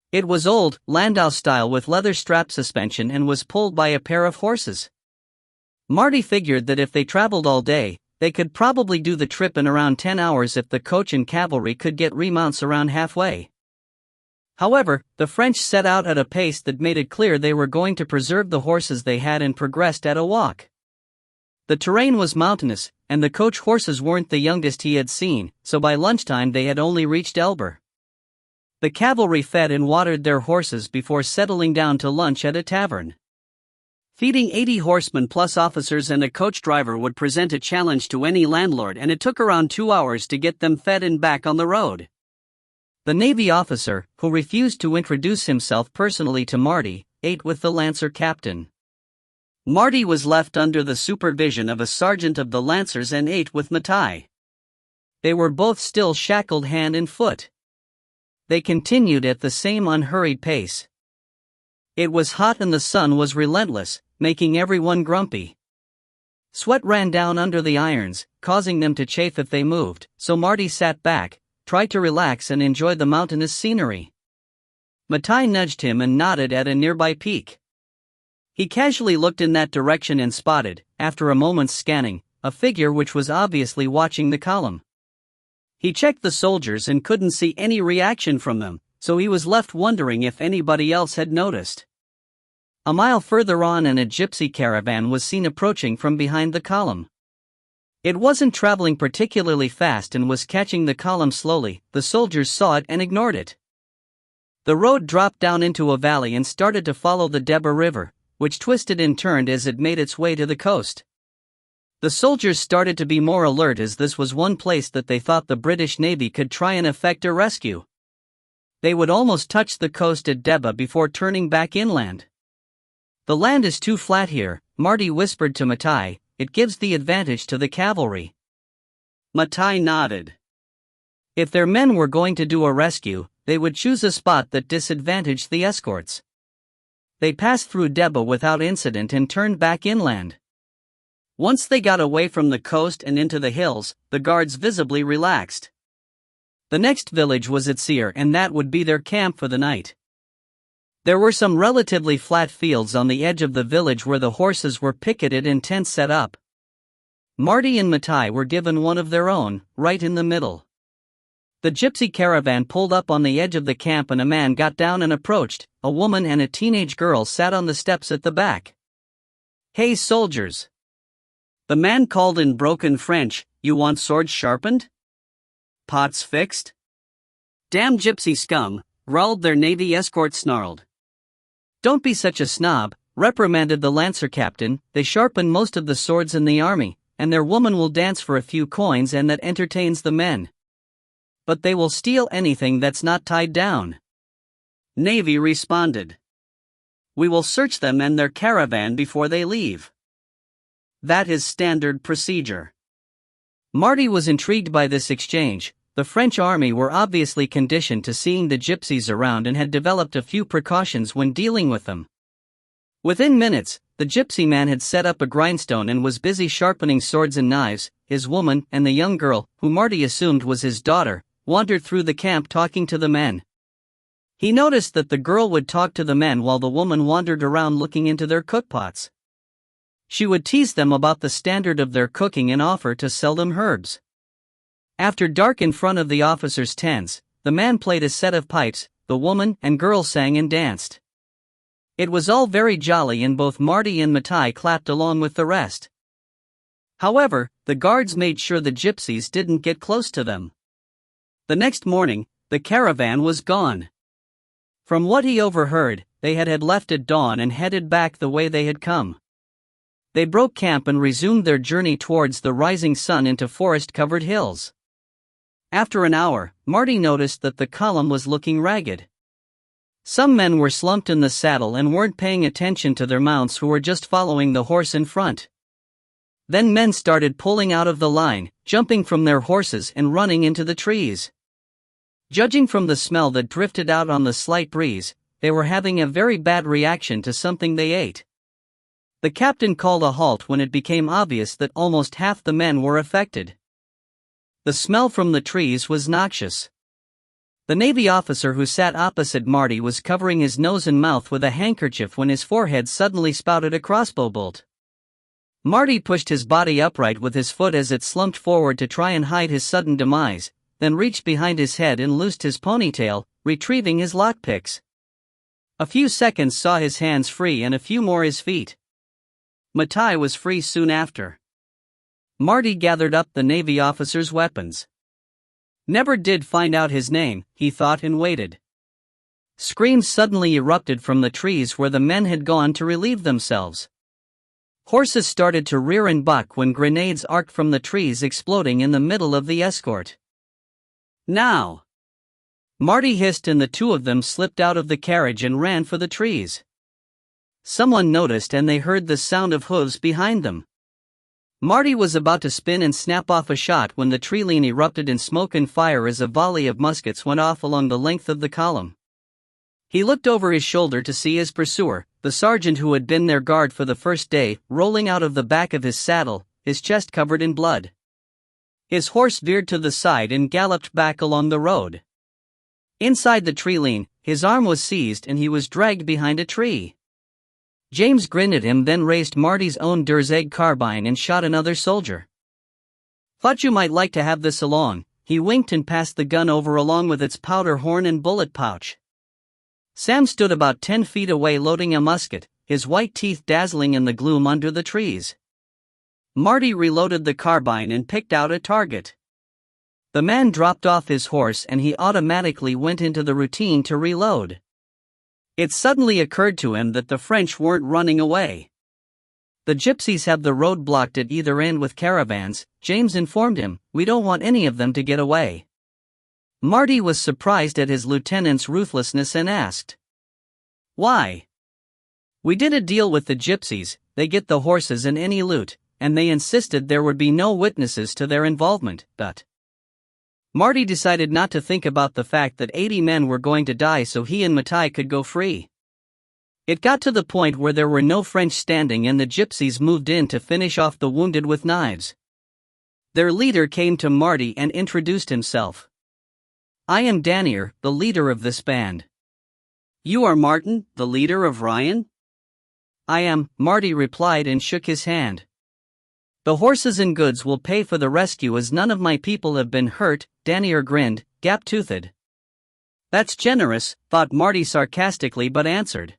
It was old, Landau style with leather strap suspension and was pulled by a pair of horses. Marty figured that if they traveled all day, they could probably do the trip in around 10 hours if the coach and cavalry could get remounts around halfway. However, the French set out at a pace that made it clear they were going to preserve the horses they had and progressed at a walk. The terrain was mountainous, and the coach horses weren't the youngest he had seen, so by lunchtime they had only reached Elber. The cavalry fed and watered their horses before settling down to lunch at a tavern. Feeding 80 horsemen plus officers and a coach driver would present a challenge to any landlord, and it took around 2 hours to get them fed and back on the road. The Navy officer, who refused to introduce himself personally to Marty, ate with the Lancer captain. Marty was left under the supervision of a sergeant of the Lancers and ate with Matai. They were both still shackled hand and foot. They continued at the same unhurried pace. It was hot and the sun was relentless, making everyone grumpy. Sweat ran down under the irons, causing them to chafe if they moved, so Marty sat back, tried to relax and enjoy the mountainous scenery. Matai nudged him and nodded at a nearby peak. He casually looked in that direction and spotted, after a moment's scanning, a figure which was obviously watching the column. He checked the soldiers and couldn't see any reaction from them, so he was left wondering if anybody else had noticed. A mile further on and a gypsy caravan was seen approaching from behind the column. It wasn't traveling particularly fast and was catching the column slowly. The soldiers saw it and ignored it. The road dropped down into a valley and started to follow the Deba River, which twisted and turned as it made its way to the coast. The soldiers started to be more alert as this was one place that they thought the British Navy could try and effect a rescue. They would almost touch the coast at Deba before turning back inland. "The land is too flat here," Marty whispered to Matai. "It gives the advantage to the cavalry." Matai nodded. If their men were going to do a rescue, they would choose a spot that disadvantaged the escorts. They passed through Deba without incident and turned back inland. Once they got away from the coast and into the hills, the guards visibly relaxed. The next village was at Seir, and that would be their camp for the night. There were some relatively flat fields on the edge of the village where the horses were picketed and tents set up. Marty and Matai were given one of their own, right in the middle. The gypsy caravan pulled up on the edge of the camp and a man got down and approached. A woman and a teenage girl sat on the steps at the back. "Hey soldiers!" The man called in broken French. "You want swords sharpened? Pots fixed?" "Damn gypsy scum," growled their Navy escort snarled. "Don't be such a snob," reprimanded the Lancer captain. "They sharpen most of the swords in the army, and their woman will dance for a few coins and that entertains the men. But they will steal anything that's not tied down." Navy responded. "We will search them and their caravan before they leave. That is standard procedure." Marty was intrigued by this exchange. The French army were obviously conditioned to seeing the gypsies around and had developed a few precautions when dealing with them. Within minutes, the gypsy man had set up a grindstone and was busy sharpening swords and knives. His woman and the young girl, who Marty assumed was his daughter, wandered through the camp talking to the men. He noticed that the girl would talk to the men while the woman wandered around looking into their cookpots. She would tease them about the standard of their cooking and offer to sell them herbs. After dark in front of the officers' tents, the man played a set of pipes, the woman and girl sang and danced. It was all very jolly and both Marty and Matai clapped along with the rest. However, the guards made sure the gypsies didn't get close to them. The next morning, the caravan was gone. From what he overheard, they had left at dawn and headed back the way they had come. They broke camp and resumed their journey towards the rising sun into forest-covered hills. After an hour, Marty noticed that the column was looking ragged. Some men were slumped in the saddle and weren't paying attention to their mounts who were just following the horse in front. Then men started pulling out of the line, jumping from their horses and running into the trees. Judging from the smell that drifted out on the slight breeze, they were having a very bad reaction to something they ate. The captain called a halt when it became obvious that almost half the men were affected. The smell from the trees was noxious. The Navy officer who sat opposite Marty was covering his nose and mouth with a handkerchief when his forehead suddenly spouted a crossbow bolt. Marty pushed his body upright with his foot as it slumped forward to try and hide his sudden demise, then reached behind his head and loosed his ponytail, retrieving his lockpicks. A few seconds saw his hands free and a few more his feet. Matai was free soon after. Marty gathered up the Navy officer's weapons. Never did find out his name, he thought, and waited. Screams suddenly erupted from the trees where the men had gone to relieve themselves. Horses started to rear and buck when grenades arced from the trees, exploding in the middle of the escort. "Now!" Marty hissed, and the two of them slipped out of the carriage and ran for the trees. Someone noticed and they heard the sound of hooves behind them. Marty was about to spin and snap off a shot when the tree line erupted in smoke and fire as a volley of muskets went off along the length of the column. He looked over his shoulder to see his pursuer, the sergeant who had been their guard for the first day, rolling out of the back of his saddle, his chest covered in blood. His horse veered to the side and galloped back along the road. Inside the tree line, his arm was seized and he was dragged behind a tree. James grinned at him, then raised Marty's own Durzeg carbine and shot another soldier. "Thought you might like to have this along." He winked and passed the gun over along with its powder horn and bullet pouch. Sam stood about 10 feet away loading a musket, his white teeth dazzling in the gloom under the trees. Marty reloaded the carbine and picked out a target. The man dropped off his horse and he automatically went into the routine to reload. It suddenly occurred to him that the French weren't running away. "The gypsies have the road blocked at either end with caravans," James informed him. "We don't want any of them to get away." Marty was surprised at his lieutenant's ruthlessness and asked, "Why?" "We did a deal with the gypsies, they get the horses and any loot, and they insisted there would be no witnesses to their involvement, but..." Marty decided not to think about the fact that 80 men were going to die so he and Matai could go free. It got to the point where there were no French standing and the gypsies moved in to finish off the wounded with knives. Their leader came to Marty and introduced himself. "I am Danier, the leader of this band." "You are Martin, the leader of Ryan?" "I am," Marty replied and shook his hand. "The horses and goods will pay for the rescue as none of my people have been hurt," Danier grinned, gap-toothed. "That's generous," thought Marty sarcastically, but answered,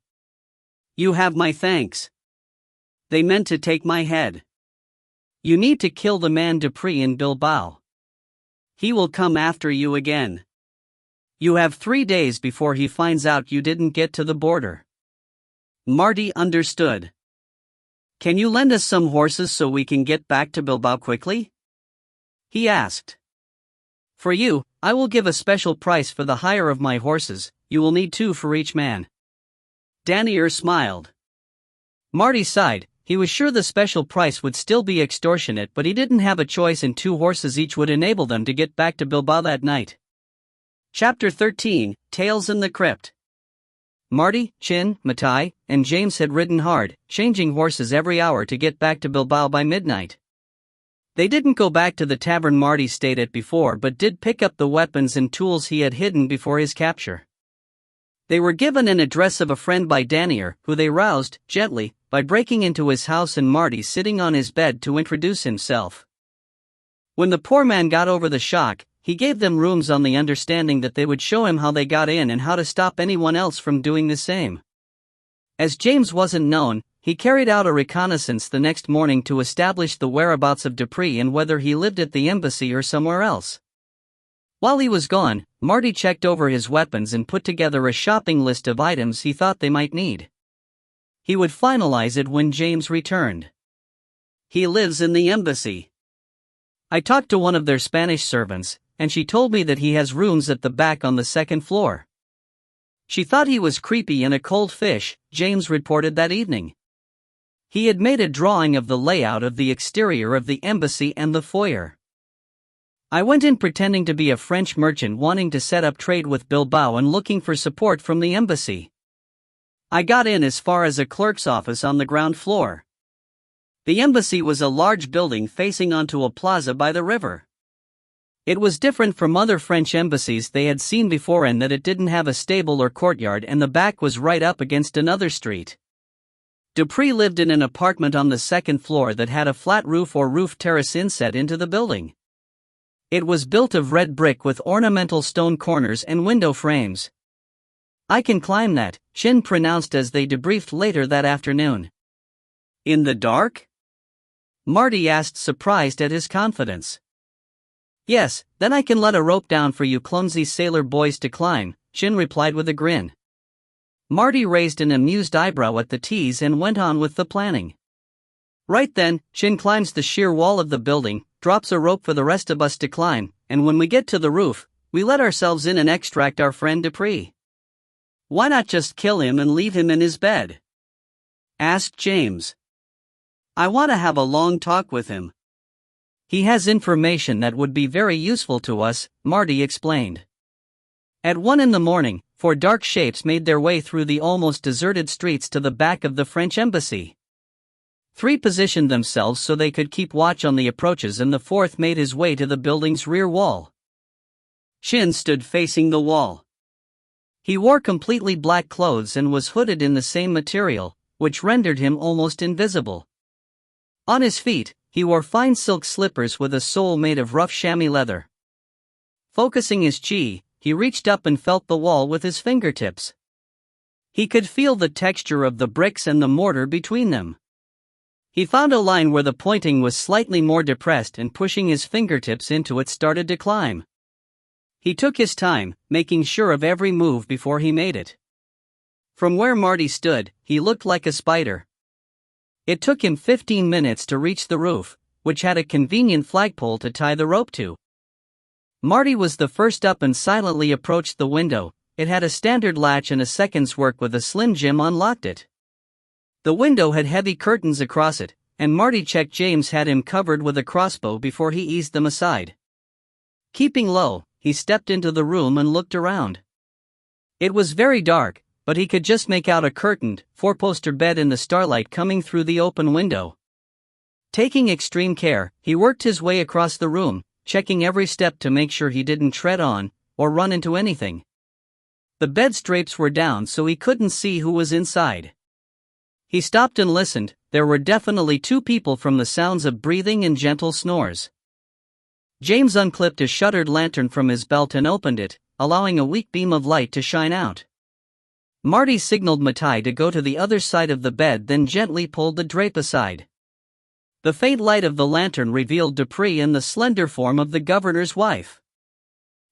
"You have my thanks. They meant to take my head. You need to kill the man Dupree in Bilbao. He will come after you again. You have 3 days before he finds out you didn't get to the border." Marty understood. "Can you lend us some horses so we can get back to Bilbao quickly?" he asked. "For you, I will give a special price for the hire of my horses. You will need 2 for each man." Danier smiled. Marty sighed. He was sure the special price would still be extortionate, but he didn't have a choice and 2 horses each would enable them to get back to Bilbao that night. Chapter 13, Tales in the Crypt. Marty, Chin, Matai, and James had ridden hard, changing horses every hour to get back to Bilbao by midnight. They didn't go back to the tavern Marty stayed at before, but did pick up the weapons and tools he had hidden before his capture. They were given an address of a friend by Danier, who they roused, gently, by breaking into his house and Marty sitting on his bed to introduce himself. When the poor man got over the shock, he gave them rooms on the understanding that they would show him how they got in and how to stop anyone else from doing the same. As James wasn't known, he carried out a reconnaissance the next morning to establish the whereabouts of Dupree and whether he lived at the embassy or somewhere else. While he was gone, Marty checked over his weapons and put together a shopping list of items he thought they might need. He would finalize it when James returned. He lives in the embassy. I talked to one of their Spanish servants, and she told me that he has rooms at the back on the second floor. She thought he was creepy and a cold fish, James reported that evening. He had made a drawing of the layout of the exterior of the embassy and the foyer. I went in pretending to be a French merchant wanting to set up trade with Bilbao and looking for support from the embassy. I got in as far as a clerk's office on the ground floor. The embassy was a large building facing onto a plaza by the river. It was different from other French embassies they had seen before in that it didn't have a stable or courtyard and the back was right up against another street. Dupree lived in an apartment on the second floor that had a flat roof or roof terrace inset into the building. It was built of red brick with ornamental stone corners and window frames. "I can climb that," Shin pronounced as they debriefed later that afternoon. "In the dark?" Marty asked, surprised at his confidence. "Yes, then I can let a rope down for you clumsy sailor boys to climb," Shin replied with a grin. Marty raised an amused eyebrow at the tease and went on with the planning. "Right then, Shin climbs the sheer wall of the building, drops a rope for the rest of us to climb, and when we get to the roof, we let ourselves in and extract our friend Dupree." "Why not just kill him and leave him in his bed?" asked James. "I want to have a long talk with him. He has information that would be very useful to us," Marty explained. At 1 a.m, 4 dark shapes made their way through the almost deserted streets to the back of the French embassy. 3 positioned themselves so they could keep watch on the approaches and the 4th made his way to the building's rear wall. Shin stood facing the wall. He wore completely black clothes and was hooded in the same material, which rendered him almost invisible. On his feet, he wore fine silk slippers with a sole made of rough chamois leather. Focusing his chi, he reached up and felt the wall with his fingertips. He could feel the texture of the bricks and the mortar between them. He found a line where the pointing was slightly more depressed and pushing his fingertips into it started to climb. He took his time, making sure of every move before he made it. From where Marty stood, he looked like a spider. It took him 15 minutes to reach the roof, which had a convenient flagpole to tie the rope to. Marty was the first up and silently approached the window. It had a standard latch and a second's work with a slim Jim unlocked it. The window had heavy curtains across it, and Marty checked James had him covered with a crossbow before he eased them aside. Keeping low, he stepped into the room and looked around. It was very dark, but he could just make out a curtained, 4-poster bed in the starlight coming through the open window. Taking extreme care, he worked his way across the room, checking every step to make sure he didn't tread on, or run into anything. The bed's drapes were down so he couldn't see who was inside. He stopped and listened. There were definitely 2 people from the sounds of breathing and gentle snores. James unclipped a shuttered lantern from his belt and opened it, allowing a weak beam of light to shine out. Marty signaled Matai to go to the other side of the bed, then gently pulled the drape aside. The faint light of the lantern revealed Dupree in the slender form of the governor's wife.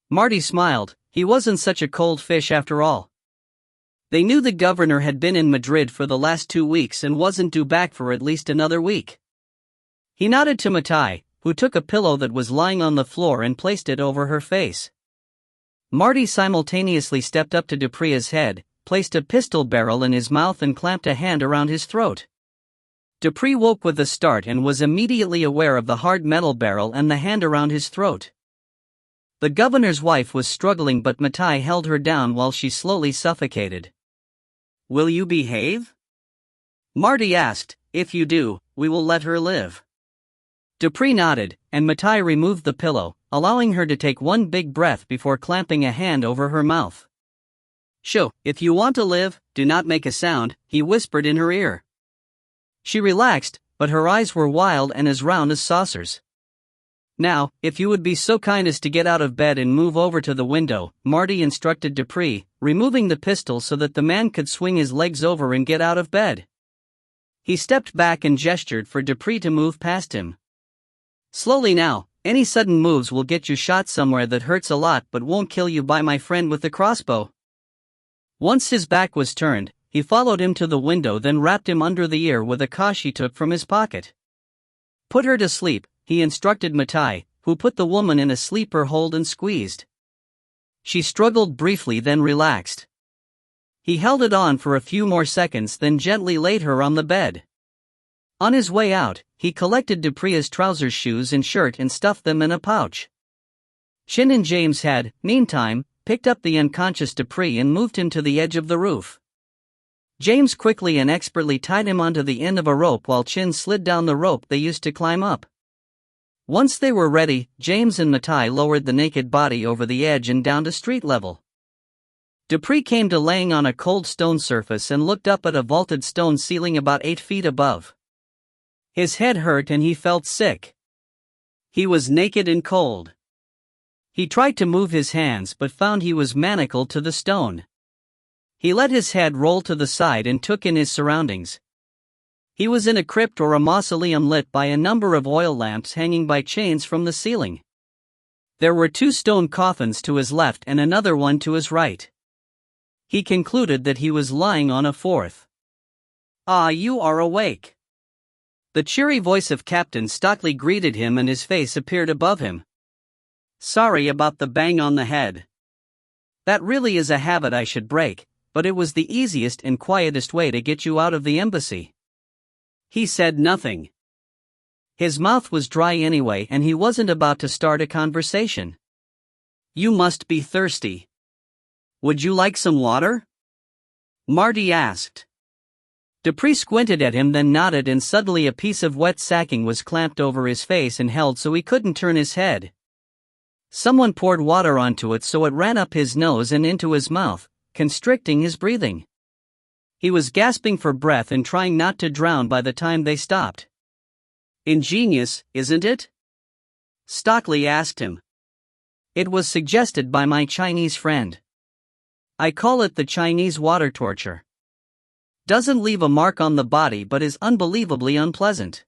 Marty smiled. He wasn't such a cold fish after all. They knew the governor had been in Madrid for the last 2 weeks and wasn't due back for at least another week. He nodded to Matai, who took a pillow that was lying on the floor and placed it over her face. Marty simultaneously stepped up to Dupree's head, placed a pistol barrel in his mouth and clamped a hand around his throat. Dupree woke with a start and was immediately aware of the hard metal barrel and the hand around his throat. The governor's wife was struggling, but Matai held her down while she slowly suffocated. "Will you behave?" Marty asked. "If you do, we will let her live." Dupree nodded, and Matai removed the pillow, allowing her to take one big breath before clamping a hand over her mouth. "Sho, if you want to live, do not make a sound," he whispered in her ear. She relaxed, but her eyes were wild and as round as saucers. Now, if you would be so kind as to get out of bed and move over to the window, Marty instructed Dupree, removing the pistol so that the man could swing his legs over and get out of bed. He stepped back and gestured for Dupree to move past him. Slowly now, any sudden moves will get you shot somewhere that hurts a lot but won't kill you, by my friend with the crossbow. Once his back was turned, he followed him to the window, then rapped him under the ear with a kosh he took from his pocket. Put her to sleep, he instructed Matai, who put the woman in a sleeper hold and squeezed. She struggled briefly, then relaxed. He held it on for a few more seconds, then gently laid her on the bed. On his way out, he collected Dupree's trousers, shoes and shirt and stuffed them in a pouch. Chin and James had, meantime, picked up the unconscious Dupree and moved him to the edge of the roof. James quickly and expertly tied him onto the end of a rope while Chin slid down the rope they used to climb up. Once they were ready, James and Matai lowered the naked body over the edge and down to street level. Dupree came to laying on a cold stone surface and looked up at a vaulted stone ceiling about 8 feet above. His head hurt and he felt sick. He was naked and cold. He tried to move his hands but found he was manacled to the stone. He let his head roll to the side and took in his surroundings. He was in a crypt or a mausoleum lit by a number of oil lamps hanging by chains from the ceiling. There were 2 stone coffins to his left and another one to his right. He concluded that he was lying on a 4th. "Ah, you are awake." The cheery voice of Captain Stockley greeted him and his face appeared above him. "Sorry about the bang on the head. That really is a habit I should break, but it was the easiest and quietest way to get you out of the embassy." He said nothing. His mouth was dry anyway and he wasn't about to start a conversation. "You must be thirsty. Would you like some water?" Marty asked. Dupree squinted at him, then nodded, and suddenly a piece of wet sacking was clamped over his face and held so he couldn't turn his head. Someone poured water onto it so it ran up his nose and into his mouth, constricting his breathing. He was gasping for breath and trying not to drown by the time they stopped. "Ingenious, isn't it?" Stockley asked him. "It was suggested by my Chinese friend. I call it the Chinese water torture. Doesn't leave a mark on the body but is unbelievably unpleasant.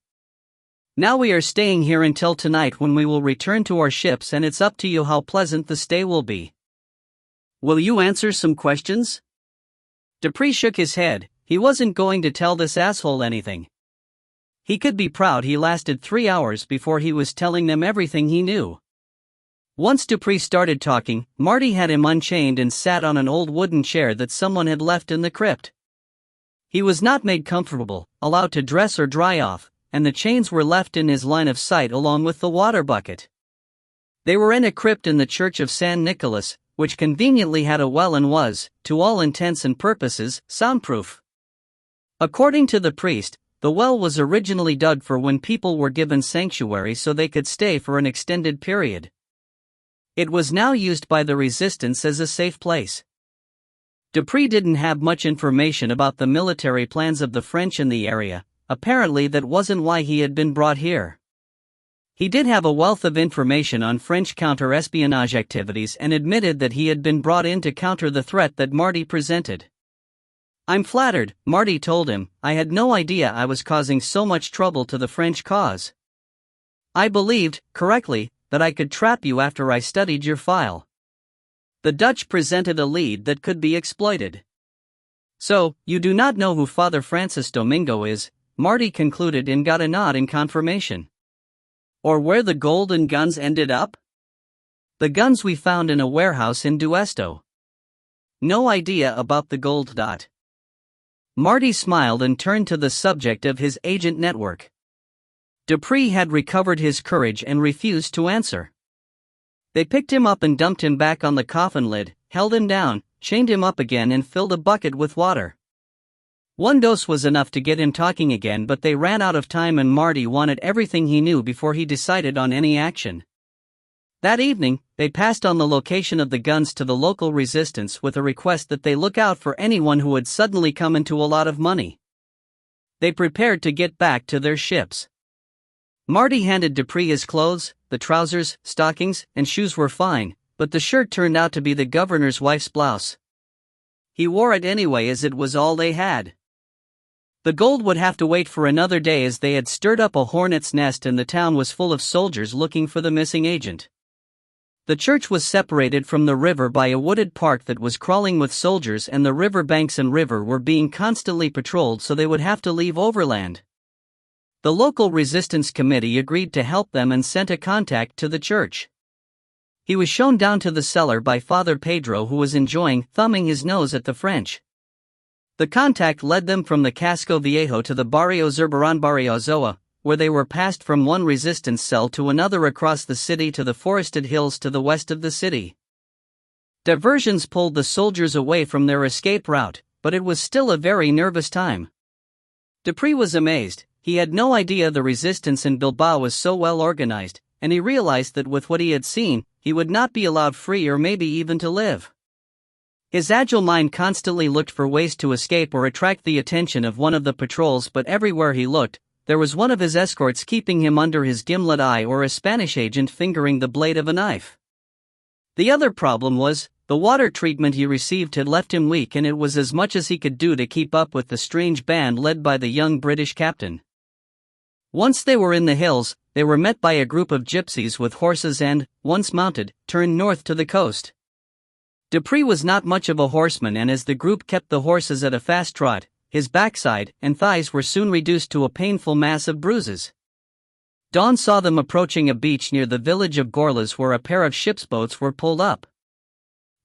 Now we are staying here until tonight, when we will return to our ships, and it's up to you how pleasant the stay will be. Will you answer some questions?" Dupree shook his head. He wasn't going to tell this asshole anything. He could be proud he lasted 3 hours before he was telling them everything he knew. Once Dupree started talking, Marty had him unchained and sat on an old wooden chair that someone had left in the crypt. He was not made comfortable, allowed to dress or dry off, and the chains were left in his line of sight along with the water bucket. They were in a crypt in the church of San Nicolas, which conveniently had a well and was, to all intents and purposes, soundproof. According to the priest, the well was originally dug for when people were given sanctuary so they could stay for an extended period. It was now used by the resistance as a safe place. Dupree didn't have much information about the military plans of the French in the area. Apparently that wasn't why he had been brought here. He did have a wealth of information on French counter-espionage activities and admitted that he had been brought in to counter the threat that Marty presented. "I'm flattered," Marty told him. "I had no idea I was causing so much trouble to the French cause. I believed, correctly, that I could trap you after I studied your file. The Dutch presented a lead that could be exploited." "So, you do not know who Father Francis Domingo is?" Marty concluded and got a nod in confirmation. "Or where the gold and guns ended up?" "The guns we found in a warehouse in Duesto." "No idea about the gold." Marty smiled and turned to the subject of his agent network. Dupree had recovered his courage and refused to answer. They picked him up and dumped him back on the coffin lid, held him down, chained him up again and filled a bucket with water. One dose was enough to get him talking again, but they ran out of time and Marty wanted everything he knew before he decided on any action. That evening, they passed on the location of the guns to the local resistance with a request that they look out for anyone who had suddenly come into a lot of money. They prepared to get back to their ships. Marty handed Dupree his clothes. The trousers, stockings, and shoes were fine, but the shirt turned out to be the governor's wife's blouse. He wore it anyway as it was all they had. The gold would have to wait for another day as they had stirred up a hornet's nest and the town was full of soldiers looking for the missing agent. The church was separated from the river by a wooded park that was crawling with soldiers, and the river banks and river were being constantly patrolled, so they would have to leave overland. The local resistance committee agreed to help them and sent a contact to the church. He was shown down to the cellar by Father Pedro, who was enjoying thumbing his nose at the French. The contact led them from the Casco Viejo to the Barrio Zurbarán Barrio Zoa, where they were passed from one resistance cell to another across the city to the forested hills to the west of the city. Diversions pulled the soldiers away from their escape route, but it was still a very nervous time. Dupree was amazed. He had no idea the resistance in Bilbao was so well organized, and he realized that with what he had seen, he would not be allowed free or maybe even to live. His agile mind constantly looked for ways to escape or attract the attention of one of the patrols, but everywhere he looked, there was one of his escorts keeping him under his gimlet eye or a Spanish agent fingering the blade of a knife. The other problem was, the water treatment he received had left him weak, and it was as much as he could do to keep up with the strange band led by the young British captain. Once they were in the hills, they were met by a group of gypsies with horses and, once mounted, turned north to the coast. Dupree was not much of a horseman, and as the group kept the horses at a fast trot, his backside and thighs were soon reduced to a painful mass of bruises. Dawn saw them approaching a beach near the village of Gorlas where a pair of ship's boats were pulled up.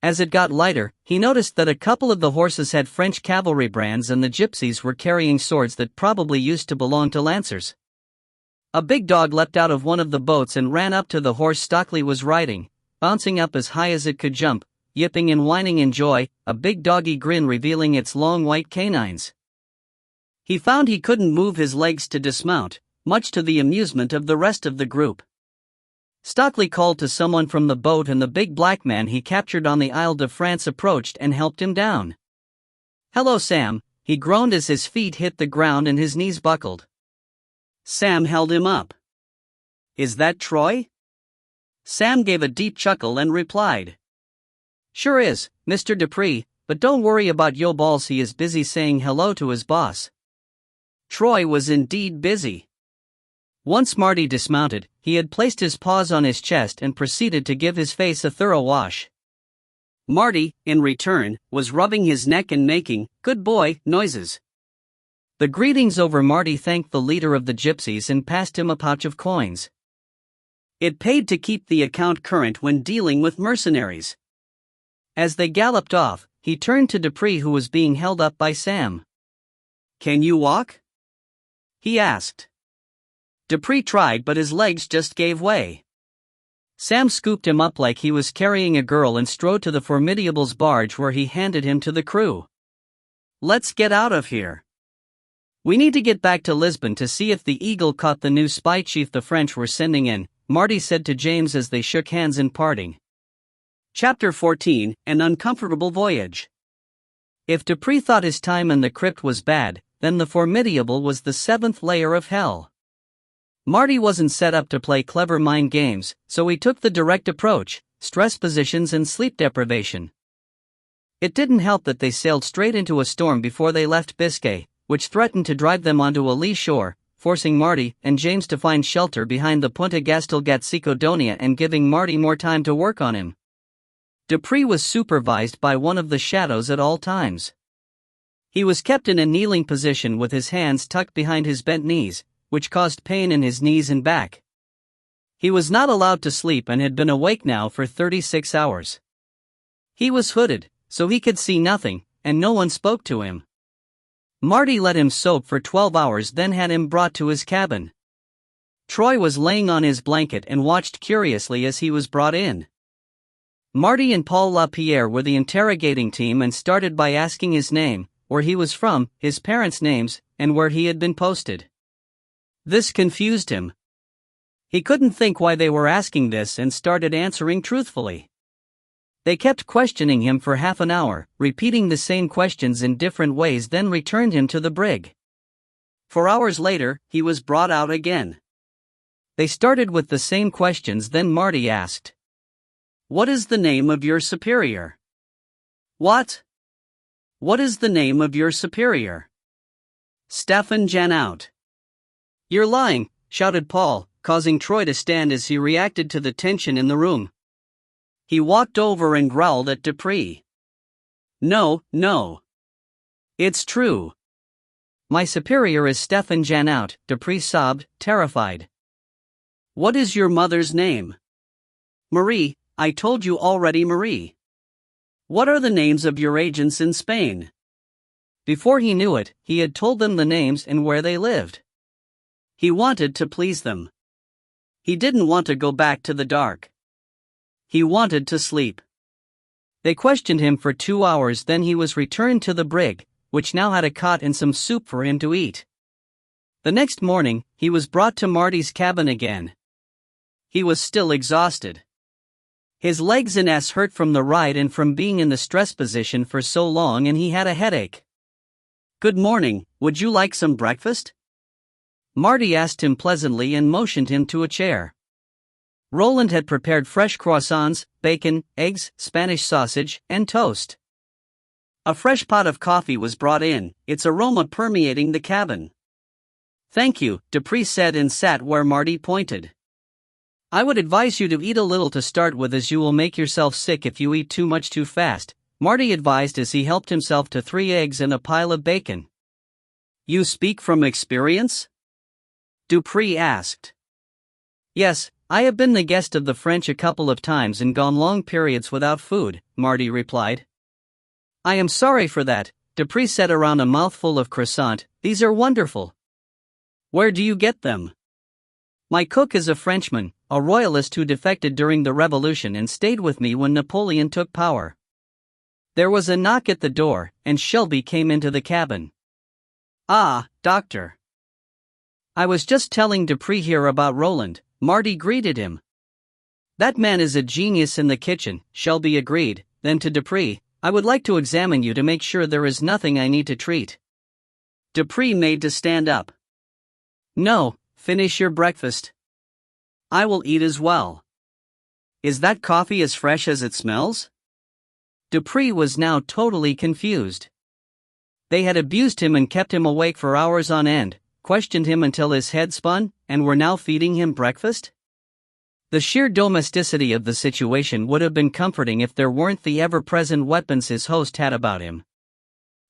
As it got lighter, he noticed that a couple of the horses had French cavalry brands and the gypsies were carrying swords that probably used to belong to lancers. A big dog leapt out of one of the boats and ran up to the horse Stockley was riding, bouncing up as high as it could jump, yipping and whining in joy, a big doggy grin revealing its long white canines. He found he couldn't move his legs to dismount, much to the amusement of the rest of the group. Stockley called to someone from the boat, and the big black man he captured on the Isle de France approached and helped him down. "Hello, Sam," he groaned as his feet hit the ground and his knees buckled. Sam held him up. "Is that Troy?" Sam gave a deep chuckle and replied, "Sure is, Mr. Dupree, but don't worry about yo balls, he is busy saying hello to his boss." Troy was indeed busy. Once Marty dismounted, he had placed his paws on his chest and proceeded to give his face a thorough wash. Marty, in return, was rubbing his neck and making "good boy" noises. The greetings over, Marty thanked the leader of the gypsies and passed him a pouch of coins. It paid to keep the account current when dealing with mercenaries. As they galloped off, he turned to Dupree, who was being held up by Sam. "Can you walk?" he asked. Dupree tried, but his legs just gave way. Sam scooped him up like he was carrying a girl and strode to the Formidable's barge, where he handed him to the crew. "Let's get out of here. We need to get back to Lisbon to see if the Eagle caught the new spy chief the French were sending in," Marty said to James as they shook hands in parting. Chapter 14, An Uncomfortable Voyage. If Dupree thought his time in the crypt was bad, then the Formidable was the seventh layer of hell. Marty wasn't set up to play clever mind games, so he took the direct approach: stress positions and sleep deprivation. It didn't help that they sailed straight into a storm before they left Biscay, which threatened to drive them onto a lee shore, forcing Marty and James to find shelter behind the Punta Gastelgatsicodonia and giving Marty more time to work on him. Dupree was supervised by one of the shadows at all times. He was kept in a kneeling position with his hands tucked behind his bent knees, which caused pain in his knees and back. He was not allowed to sleep and had been awake now for 36 hours. He was hooded, so he could see nothing, and no one spoke to him. Marty let him soak for 12 hours, then had him brought to his cabin. Troy was laying on his blanket and watched curiously as he was brought in. Marty and Paul LaPierre were the interrogating team and started by asking his name, where he was from, his parents' names, and where he had been posted. This confused him. He couldn't think why they were asking this and started answering truthfully. They kept questioning him for half an hour, repeating the same questions in different ways, then returned him to the brig. 4 hours later, he was brought out again. They started with the same questions, then Marty asked, "What is the name of your superior?" "What? What is the name of your superior?" "Stefan Janout." "You're lying," shouted Paul, causing Troy to stand as he reacted to the tension in the room. He walked over and growled at Dupree. No. It's true. My superior is Stefan Janout," Dupree sobbed, terrified. "What is your mother's name?" "Marie, I told you already, Marie." "What are the names of your agents in Spain?" Before he knew it, he had told them the names and where they lived. He wanted to please them. He didn't want to go back to the dark. He wanted to sleep. They questioned him for 2 hours, then he was returned to the brig, which now had a cot and some soup for him to eat. The next morning, he was brought to Marty's cabin again. He was still exhausted. His legs and ass hurt from the ride and from being in the stress position for so long, and he had a headache. "Good morning, would you like some breakfast?" Marty asked him pleasantly and motioned him to a chair. Roland had prepared fresh croissants, bacon, eggs, Spanish sausage, and toast. A fresh pot of coffee was brought in, its aroma permeating the cabin. "Thank you," Dupree said and sat where Marty pointed. "I would advise you to eat a little to start with, as you will make yourself sick if you eat too much too fast," Marty advised as he helped himself to 3 eggs and a pile of bacon. "You speak from experience?" Dupree asked. "Yes, I have been the guest of the French a couple of times and gone long periods without food," Marty replied. "I am sorry for that," Dupree said around a mouthful of croissant. "These are wonderful." "Where do you get them?" "My cook is a Frenchman, a royalist who defected during the Revolution and stayed with me when Napoleon took power." There was a knock at the door, and Shelby came into the cabin. "Ah, Doctor. I was just telling Dupree here about Roland," Marty greeted him. "That man is a genius in the kitchen," Shelby agreed, then to Dupree, "I would like to examine you to make sure there is nothing I need to treat." Dupree made to stand up. "No, finish your breakfast. I will eat as well. Is that coffee as fresh as it smells?" Dupree was now totally confused. They had abused him and kept him awake for hours on end, questioned him until his head spun, and were now feeding him breakfast? The sheer domesticity of the situation would have been comforting if there weren't the ever-present weapons his host had about him.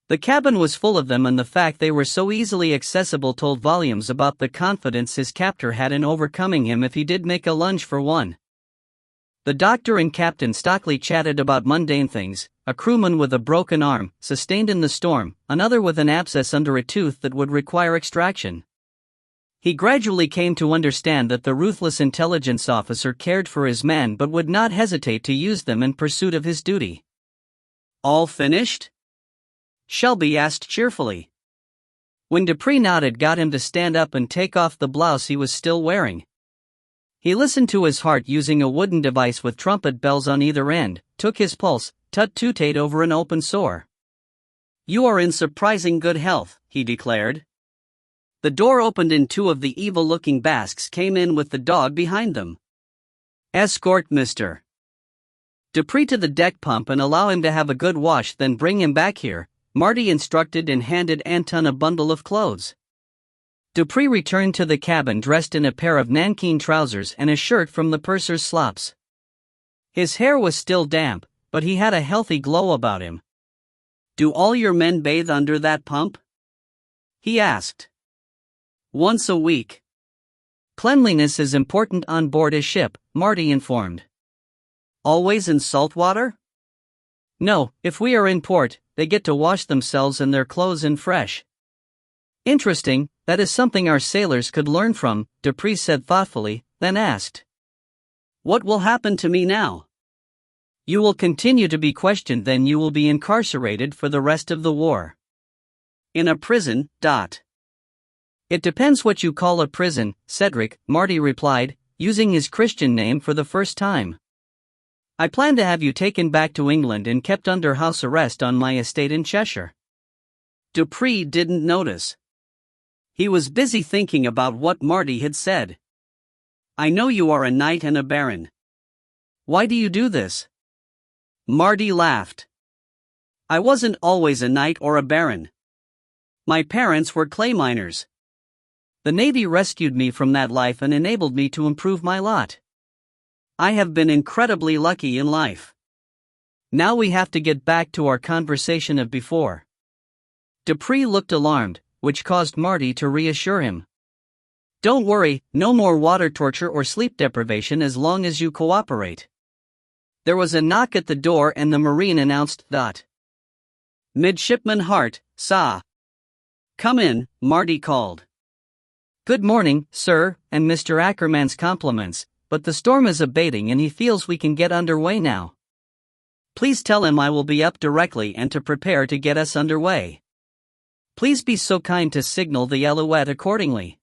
The cabin was full of them, and the fact they were so easily accessible told volumes about the confidence his captor had in overcoming him if he did make a lunge for one. The doctor and Captain Stockley chatted about mundane things: a crewman with a broken arm, sustained in the storm, another with an abscess under a tooth that would require extraction. He gradually came to understand that the ruthless intelligence officer cared for his men but would not hesitate to use them in pursuit of his duty. "All finished?" Shelby asked cheerfully. When Dupree nodded, got him to stand up and take off the blouse he was still wearing. He listened to his heart using a wooden device with trumpet bells on either end, took his pulse, tut-tutate over an open sore. "You are in surprising good health," he declared. The door opened and 2 of the evil-looking Basques came in with the dog behind them. "Escort Mr. Dupree to the deck pump and allow him to have a good wash, then bring him back here," Marty instructed and handed Anton a bundle of clothes. Dupree returned to the cabin dressed in a pair of nankeen trousers and a shirt from the purser's slops. His hair was still damp, but he had a healthy glow about him. "Do all your men bathe under that pump?" he asked. "Once a week. Cleanliness is important on board a ship," Marty informed. "Always in salt water?" "No, if we are in port, they get to wash themselves and their clothes in fresh." "Interesting, that is something our sailors could learn from," Dupree said thoughtfully, then asked, "What will happen to me now?" "You will continue to be questioned, then you will be incarcerated for the rest of the war." "In a prison, It depends what you call a prison, Cedric," Marty replied, using his Christian name for the first time. "I plan to have you taken back to England and kept under house arrest on my estate in Cheshire." Dupree didn't notice. He was busy thinking about what Marty had said. I know you are a knight and a baron. Why do you do this? Marty laughed. I wasn't always a knight or a baron. My parents were clay miners. The Navy rescued me from that life and enabled me to improve my lot. I have been incredibly lucky in life. Now we have to get back to our conversation of before. Dupree looked alarmed, which caused Marty to reassure him. Don't worry, no more water torture or sleep deprivation as long as you cooperate. There was a knock at the door and the Marine announced that. Midshipman Hart, sir. Come in, Marty called. Good morning, sir, and Mr. Ackerman's compliments, but the storm is abating and he feels we can get underway now. Please tell him I will be up directly and to prepare to get us underway. Please be so kind to signal the Alouette accordingly.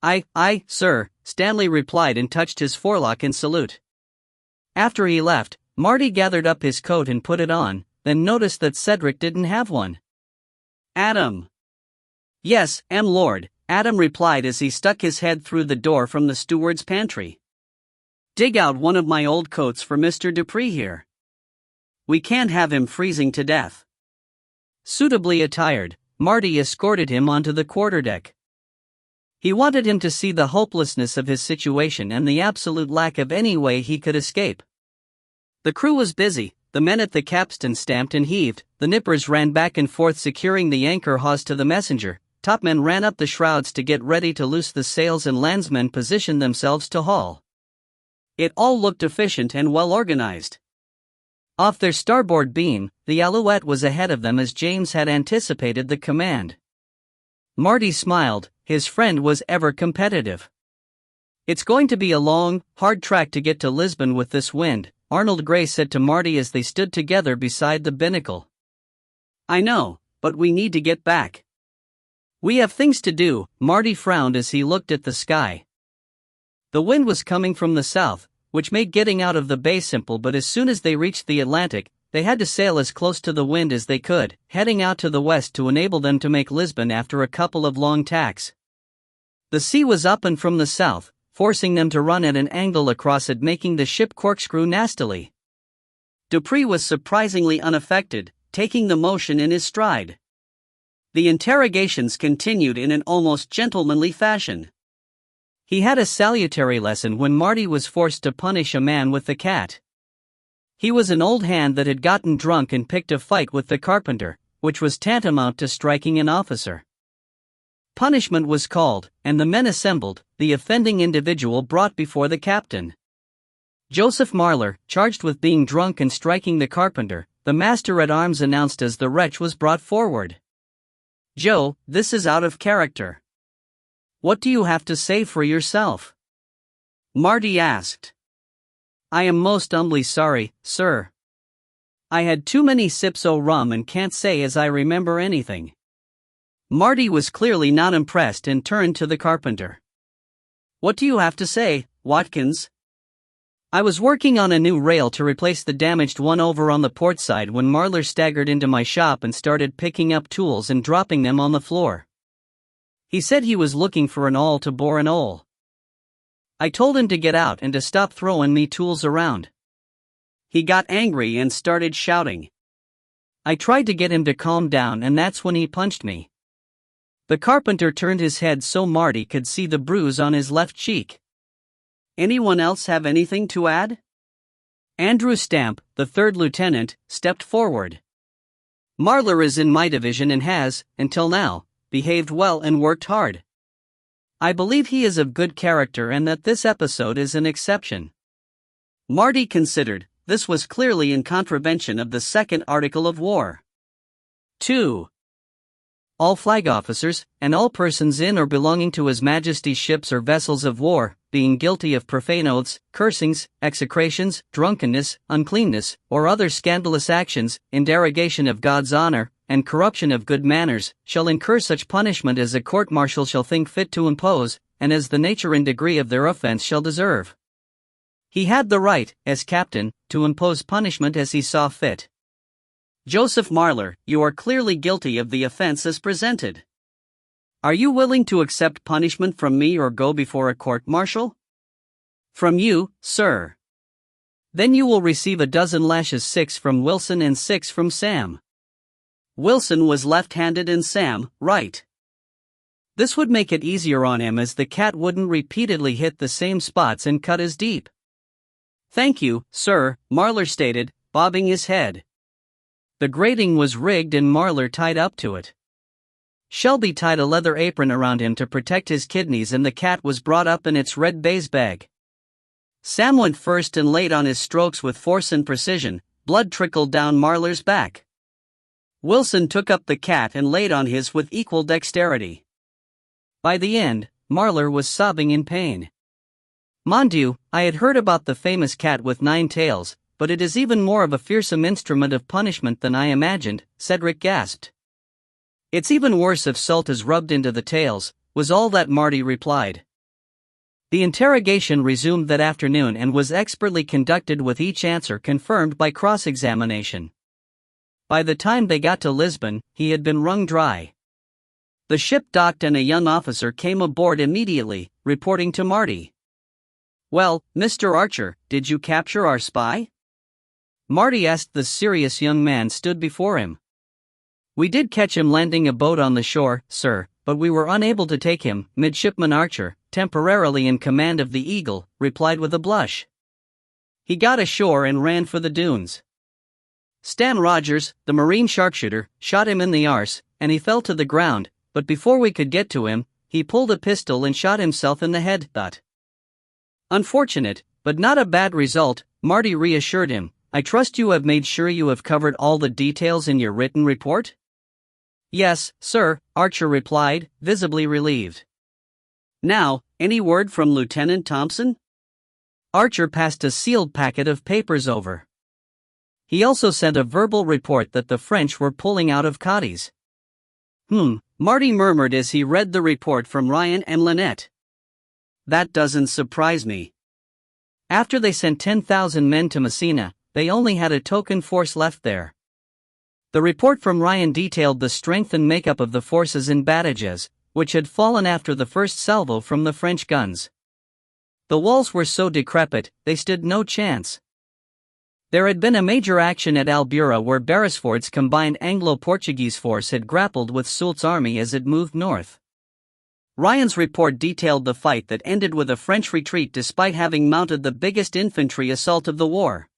Aye, sir, Stanley replied and touched his forelock in salute. After he left, Marty gathered up his coat and put it on, then noticed that Cedric didn't have one. Adam. Yes, Lord, Adam replied as he stuck his head through the door from the steward's pantry. Dig out one of my old coats for Mr. Dupree here. We can't have him freezing to death. Suitably attired, Marty escorted him onto the quarterdeck. He wanted him to see the hopelessness of his situation and the absolute lack of any way he could escape. The crew was busy, the men at the capstan stamped and heaved, the nippers ran back and forth securing the anchor hawse to the messenger, topmen ran up the shrouds to get ready to loose the sails and landsmen positioned themselves to haul. It all looked efficient and well organized. Off their starboard beam, the Alouette was ahead of them as James had anticipated the command. Marty smiled, his friend was ever competitive. It's going to be a long, hard track to get to Lisbon with this wind, Arnold Gray said to Marty as they stood together beside the binnacle. I know, but we need to get back. We have things to do, Marty frowned as he looked at the sky. The wind was coming from the south, which made getting out of the bay simple, but as soon as they reached the Atlantic, they had to sail as close to the wind as they could, heading out to the west to enable them to make Lisbon after a couple of long tacks. The sea was up and from the south, forcing them to run at an angle across it, making the ship corkscrew nastily. Dupree was surprisingly unaffected, taking the motion in his stride. The interrogations continued in an almost gentlemanly fashion. He had a salutary lesson when Marty was forced to punish a man with the cat. He was an old hand that had gotten drunk and picked a fight with the carpenter, which was tantamount to striking an officer. Punishment was called, and the men assembled, the offending individual brought before the captain. Joseph Marler, charged with being drunk and striking the carpenter, the master-at-arms announced as the wretch was brought forward. Joe, this is out of character. What do you have to say for yourself? Marty asked. I am most humbly sorry, sir. I had too many sips o' rum and can't say as I remember anything. Marty was clearly not impressed and turned to the carpenter. What do you have to say, Watkins? I was working on a new rail to replace the damaged one over on the port side when Marler staggered into my shop and started picking up tools and dropping them on the floor. He said he was looking for an awl to bore an hole. I told him to get out and to stop throwing me tools around. He got angry and started shouting. I tried to get him to calm down and that's when he punched me. The carpenter turned his head so Marty could see the bruise on his left cheek. Anyone else have anything to add? Andrew Stamp, the third lieutenant, stepped forward. Marler is in my division and has, until now, behaved well and worked hard. I believe he is of good character and that this episode is an exception. Marty considered, this was clearly in contravention of the second article of war. 2. All flag officers, and all persons in or belonging to His Majesty's ships or vessels of war, being guilty of profane oaths, cursings, execrations, drunkenness, uncleanness, or other scandalous actions, in derogation of God's honor, and corruption of good manners, shall incur such punishment as a court-martial shall think fit to impose, and as the nature and degree of their offense shall deserve. He had the right, as captain, to impose punishment as he saw fit. Joseph Marler, you are clearly guilty of the offense as presented. Are you willing to accept punishment from me or go before a court-martial? From you, sir. Then you will receive a dozen lashes, 6 from Wilson and 6 from Sam. Wilson was left-handed and Sam, right. This would make it easier on him as the cat wouldn't repeatedly hit the same spots and cut as deep. Thank you, sir, Marlar stated, bobbing his head. The grating was rigged and Marlar tied up to it. Shelby tied a leather apron around him to protect his kidneys and the cat was brought up in its red baize bag. Sam went first and laid on his strokes with force and precision. Blood trickled down Marlar's back. Wilson took up the cat and laid on his with equal dexterity. By the end, Marlar was sobbing in pain. Mon Dieu, I had heard about the famous cat with 9 tails, but it is even more of a fearsome instrument of punishment than I imagined, Cedric gasped. It's even worse if salt is rubbed into the tails, was all that Marty replied. The interrogation resumed that afternoon and was expertly conducted with each answer confirmed by cross-examination. By the time they got to Lisbon, he had been wrung dry. The ship docked and a young officer came aboard immediately, reporting to Marty. Well, Mr. Archer, did you capture our spy? Marty asked. The serious young man stood before him. We did catch him landing a boat on the shore, sir, but we were unable to take him, Midshipman Archer, temporarily in command of the Eagle, replied with a blush. He got ashore and ran for the dunes. Stan Rogers, the Marine sharpshooter, shot him in the arse, and he fell to the ground, but before we could get to him, he pulled a pistol and shot himself in the head. Unfortunate, but not a bad result, Marty reassured him. I trust you have made sure you have covered all the details in your written report? Yes, sir, Archer replied, visibly relieved. Now, any word from Lieutenant Thompson? Archer passed a sealed packet of papers over. He also sent a verbal report that the French were pulling out of Cadiz. Marty murmured as he read the report from Ryan and Lynette. That doesn't surprise me. After they sent 10,000 men to Messina, they only had a token force left there. The report from Ryan detailed the strength and makeup of the forces in Badajoz, which had fallen after the first salvo from the French guns. The walls were so decrepit, they stood no chance. There had been a major action at Albuera where Beresford's combined Anglo-Portuguese force had grappled with Soult's army as it moved north. Ryan's report detailed the fight that ended with a French retreat despite having mounted the biggest infantry assault of the war.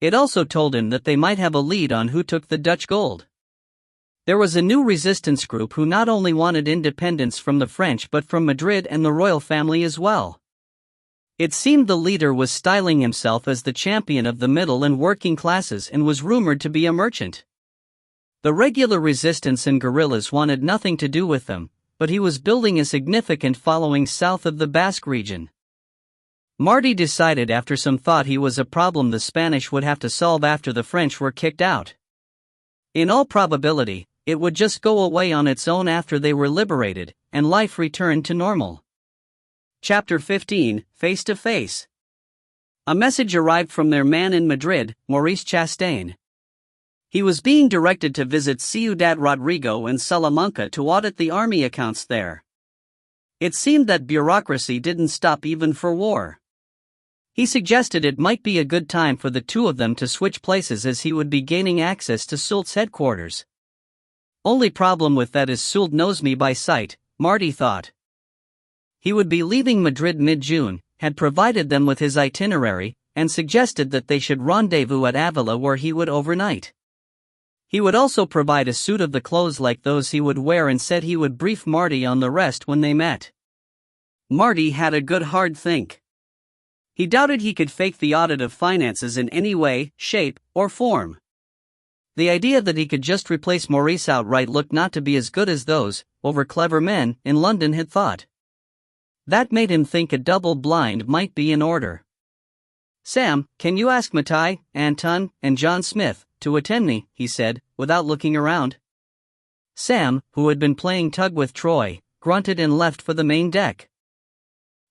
It also told him that they might have a lead on who took the Dutch gold. There was a new resistance group who not only wanted independence from the French but from Madrid and the royal family as well. It seemed the leader was styling himself as the champion of the middle and working classes and was rumored to be a merchant. The regular resistance and guerrillas wanted nothing to do with them, but he was building a significant following south of the Basque region. Marty decided after some thought he was a problem the Spanish would have to solve after the French were kicked out. In all probability, it would just go away on its own after they were liberated, and life returned to normal. Chapter 15, Face to Face. A message arrived from their man in Madrid, Maurice Chastain. He was being directed to visit Ciudad Rodrigo and Salamanca to audit the army accounts there. It seemed that bureaucracy didn't stop even for war. He suggested it might be a good time for the two of them to switch places as he would be gaining access to Soult's headquarters. Only problem with that is Soult knows me by sight, Marty thought. He would be leaving Madrid mid-June, had provided them with his itinerary, and suggested that they should rendezvous at Avila where he would overnight. He would also provide a suit of the clothes like those he would wear and said he would brief Marty on the rest when they met. Marty had a good hard think. He doubted he could fake the audit of finances in any way, shape, or form. The idea that he could just replace Maurice outright looked not to be as good as those, over-clever men, in London had thought. That made him think a double blind might be in order. Sam, can you ask Matai, Anton, and John Smith to attend me, he said, without looking around. Sam, who had been playing tug with Troy, grunted and left for the main deck.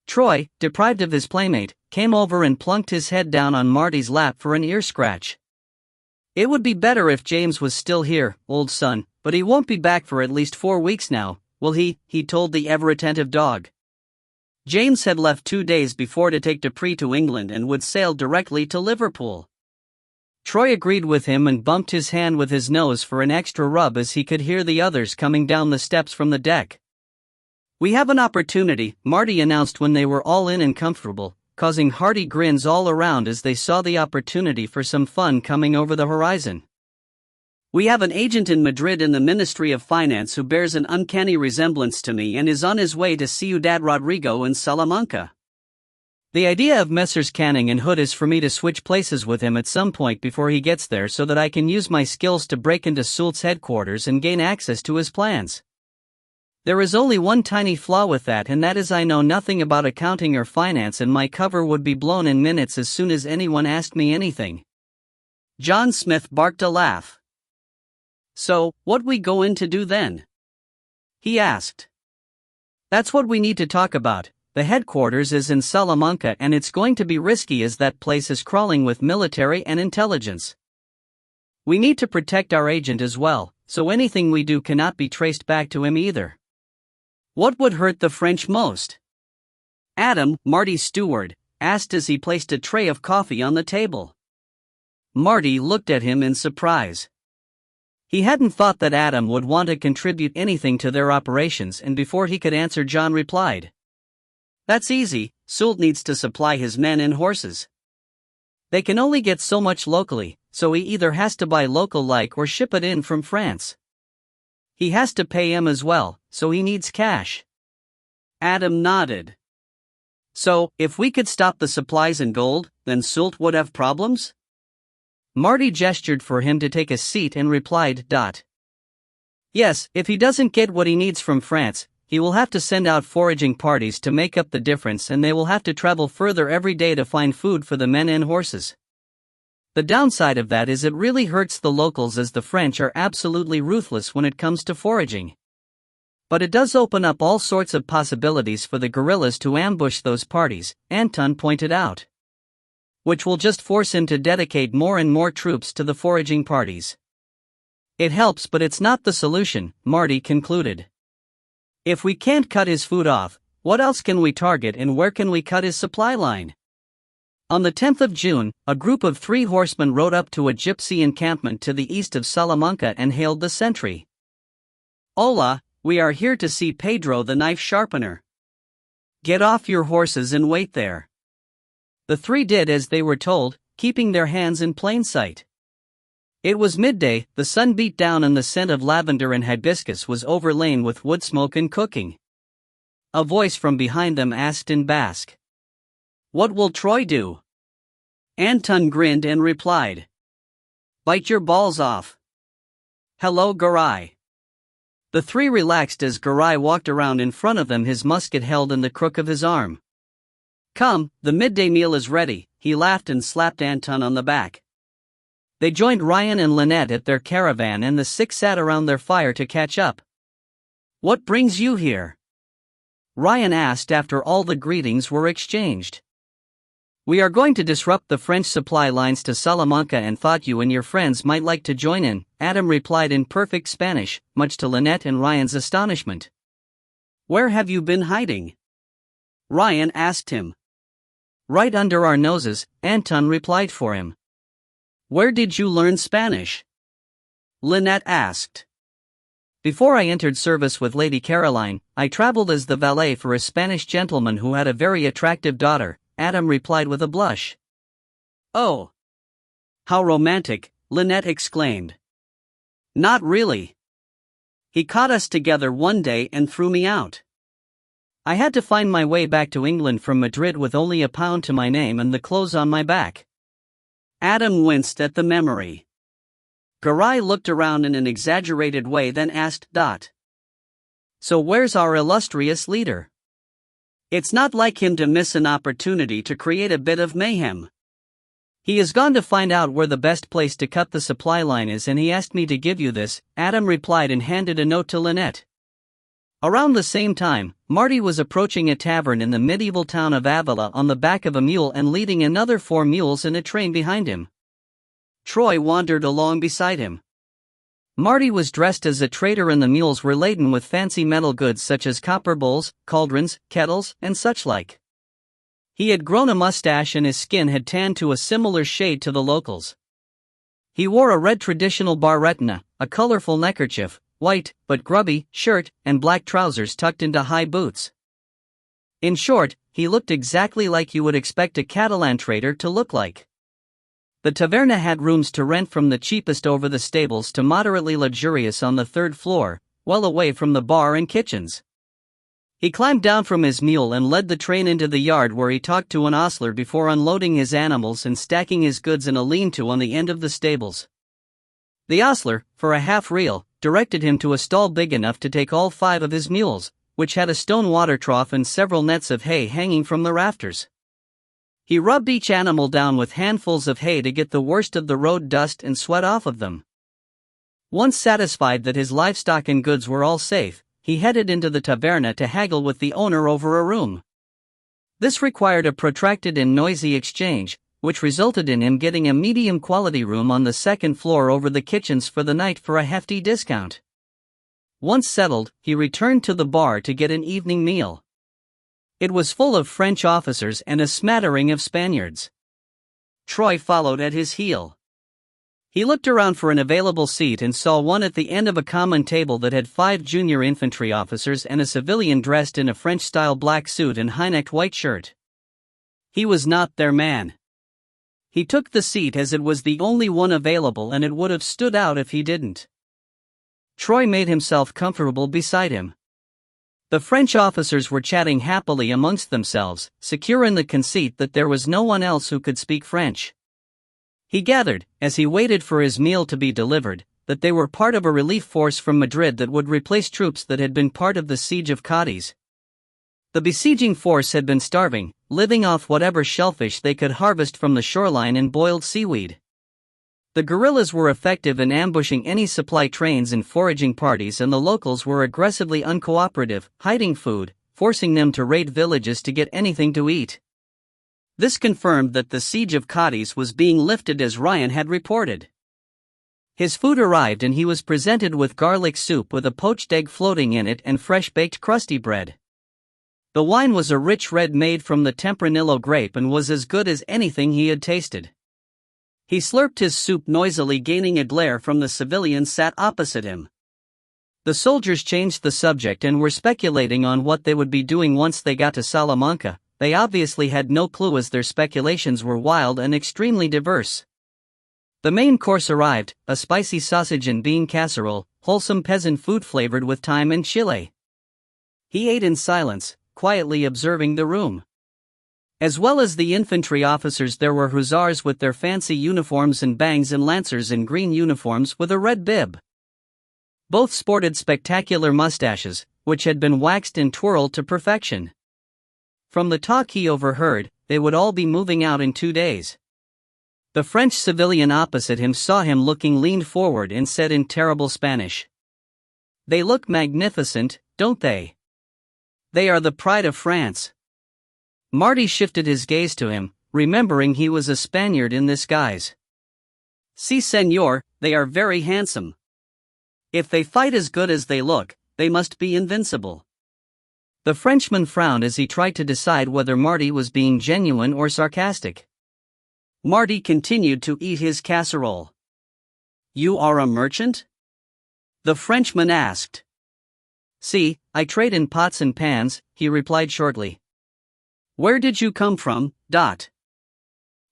Troy, deprived of his playmate, came over and plunked his head down on Marty's lap for an ear scratch. It would be better if James was still here, old son, but he won't be back for at least 4 weeks now, will he told the ever-attentive dog. James had left 2 days before to take Dupree to England and would sail directly to Liverpool. Troy agreed with him and bumped his hand with his nose for an extra rub as he could hear the others coming down the steps from the deck. "We have an opportunity," Marty announced when they were all in and comfortable, causing hearty grins all around as they saw the opportunity for some fun coming over the horizon. "We have an agent in Madrid in the Ministry of Finance who bears an uncanny resemblance to me and is on his way to Ciudad Rodrigo in Salamanca. The idea of Messrs. Canning and Hood is for me to switch places with him at some point before he gets there so that I can use my skills to break into Sult's headquarters and gain access to his plans. There is only one tiny flaw with that, and that is I know nothing about accounting or finance, and my cover would be blown in minutes as soon as anyone asked me anything." John Smith barked a laugh. "So, what we going to do then?" he asked. "That's what we need to talk about. The headquarters is in Salamanca and it's going to be risky as that place is crawling with military and intelligence. We need to protect our agent as well, so anything we do cannot be traced back to him either." "What would hurt the French most?" Adam, Marty's steward, asked as he placed a tray of coffee on the table. Marty looked at him in surprise. He hadn't thought that Adam would want to contribute anything to their operations, and before he could answer, John replied, "That's easy. Sult needs to supply his men and horses. They can only get so much locally, so he either has to buy local-like or ship it in from France. He has to pay him as well, so he needs cash." Adam nodded. "So, if we could stop the supplies and gold, then Sult would have problems?" Marty gestured for him to take a seat and replied, "Yes, if he doesn't get what he needs from France, he will have to send out foraging parties to make up the difference, and they will have to travel further every day to find food for the men and horses. The downside of that is it really hurts the locals, as the French are absolutely ruthless when it comes to foraging. But it does open up all sorts of possibilities for the guerrillas to ambush those parties," Anton pointed out. "Which will just force him to dedicate more and more troops to the foraging parties. It helps, but it's not the solution," Marty concluded. "If we can't cut his food off, what else can we target, and where can we cut his supply line?" On the 10th of June, a group of 3 horsemen rode up to a gypsy encampment to the east of Salamanca and hailed the sentry. "Hola, we are here to see Pedro the knife sharpener. Get off your horses and wait there." The 3 did as they were told, keeping their hands in plain sight. It was midday, the sun beat down, and the scent of lavender and hibiscus was overlain with wood smoke and cooking. A voice from behind them asked in Basque, "What will Troy do?" Anton grinned and replied, "Bite your balls off. Hello, Garai." The 3 relaxed as Garai walked around in front of them, his musket held in the crook of his arm. "Come, the midday meal is ready," he laughed and slapped Anton on the back. They joined Ryan and Lynette at their caravan, and the 6 sat around their fire to catch up. "What brings you here?" Ryan asked after all the greetings were exchanged. "We are going to disrupt the French supply lines to Salamanca and thought you and your friends might like to join in," Adam replied in perfect Spanish, much to Lynette and Ryan's astonishment. "Where have you been hiding?" Ryan asked him. "Right under our noses," Anton replied for him. "Where did you learn Spanish?" Lynette asked. "Before I entered service with Lady Caroline, I traveled as the valet for a Spanish gentleman who had a very attractive daughter," Adam replied with a blush. "Oh, how romantic," Lynette exclaimed. "Not really. He caught us together one day and threw me out. I had to find my way back to England from Madrid with only £1 to my name and the clothes on my back." Adam winced at the memory. Garai looked around in an exaggerated way, then asked, "So where's our illustrious leader? It's not like him to miss an opportunity to create a bit of mayhem. He has gone to find out where the best place to cut the supply line is, and he asked me to give you this," Adam replied and handed a note to Lynette. Around the same time, Marty was approaching a tavern in the medieval town of Avila on the back of a mule and leading another 4 mules in a train behind him. Troy wandered along beside him. Marty was dressed as a trader and the mules were laden with fancy metal goods such as copper bowls, cauldrons, kettles, and such like. He had grown a mustache and his skin had tanned to a similar shade to the locals. He wore a red traditional barrettina, a colorful neckerchief, white, but grubby, shirt, and black trousers tucked into high boots. In short, he looked exactly like you would expect a Catalan trader to look like. The taverna had rooms to rent from the cheapest over the stables to moderately luxurious on the third floor, well away from the bar and kitchens. He climbed down from his mule and led the train into the yard where he talked to an ostler before unloading his animals and stacking his goods in a lean-to on the end of the stables. The ostler, for a half-real, directed him to a stall big enough to take all 5 of his mules, which had a stone water trough and several nets of hay hanging from the rafters. He rubbed each animal down with handfuls of hay to get the worst of the road dust and sweat off of them. Once satisfied that his livestock and goods were all safe, he headed into the taverna to haggle with the owner over a room. This required a protracted and noisy exchange, which resulted in him getting a medium-quality room on the second floor over the kitchens for the night for a hefty discount. Once settled, he returned to the bar to get an evening meal. It was full of French officers and a smattering of Spaniards. Troy followed at his heel. He looked around for an available seat and saw one at the end of a common table that had 5 junior infantry officers and a civilian dressed in a French-style black suit and high-necked white shirt. He was not their man. He took the seat as it was the only one available and it would have stood out if he didn't. Troy made himself comfortable beside him. The French officers were chatting happily amongst themselves, secure in the conceit that there was no one else who could speak French. He gathered, as he waited for his meal to be delivered, that they were part of a relief force from Madrid that would replace troops that had been part of the siege of Cadiz. The besieging force had been starving, living off whatever shellfish they could harvest from the shoreline and boiled seaweed. The guerrillas were effective in ambushing any supply trains and foraging parties, and the locals were aggressively uncooperative, hiding food, forcing them to raid villages to get anything to eat. This confirmed that the siege of Cadiz was being lifted as Ryan had reported. His food arrived and he was presented with garlic soup with a poached egg floating in it and fresh baked crusty bread. The wine was a rich red made from the Tempranillo grape and was as good as anything he had tasted. He slurped his soup noisily, gaining a glare from the civilians sat opposite him. The soldiers changed the subject and were speculating on what they would be doing once they got to Salamanca. They obviously had no clue, as their speculations were wild and extremely diverse. The main course arrived, a spicy sausage and bean casserole, wholesome peasant food flavored with thyme and chile. He ate in silence, quietly observing the room. As well as the infantry officers, there were hussars with their fancy uniforms and bangs and lancers in green uniforms with a red bib. Both sported spectacular mustaches, which had been waxed and twirled to perfection. From the talk he overheard, they would all be moving out in 2 days. The French civilian opposite him saw him looking, leaned forward and said in terrible Spanish, "They look magnificent, don't they? They are the pride of France." Marty shifted his gaze to him, remembering he was a Spaniard in this guise. "Si, senor, they are very handsome. If they fight as good as they look, they must be invincible." The Frenchman frowned as he tried to decide whether Marty was being genuine or sarcastic. Marty continued to eat his casserole. "You are a merchant?" the Frenchman asked. "Si, I trade in pots and pans," he replied shortly. "Where did you come from, Dot?"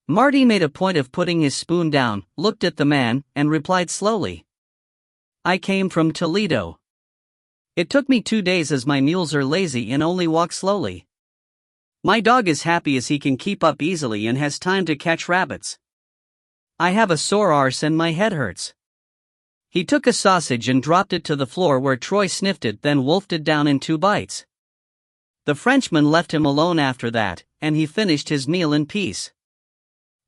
Marty made a point of putting his spoon down, looked at the man, and replied slowly. "I came from Toledo. It took me 2 days as my mules are lazy and only walk slowly. My dog is happy as he can keep up easily and has time to catch rabbits. I have a sore arse and my head hurts." He took a sausage and dropped it to the floor where Troy sniffed it, then wolfed it down in 2 bites. The Frenchman left him alone after that, and he finished his meal in peace.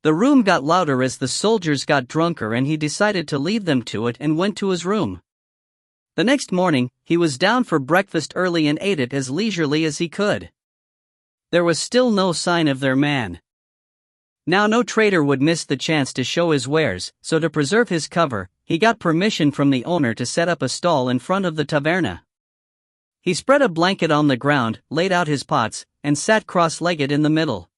The room got louder as the soldiers got drunker, and he decided to leave them to it and went to his room. The next morning, he was down for breakfast early and ate it as leisurely as he could. There was still no sign of their man. Now no trader would miss the chance to show his wares, so to preserve his cover, he got permission from the owner to set up a stall in front of the taverna. He spread a blanket on the ground, laid out his pots, and sat cross-legged in the middle.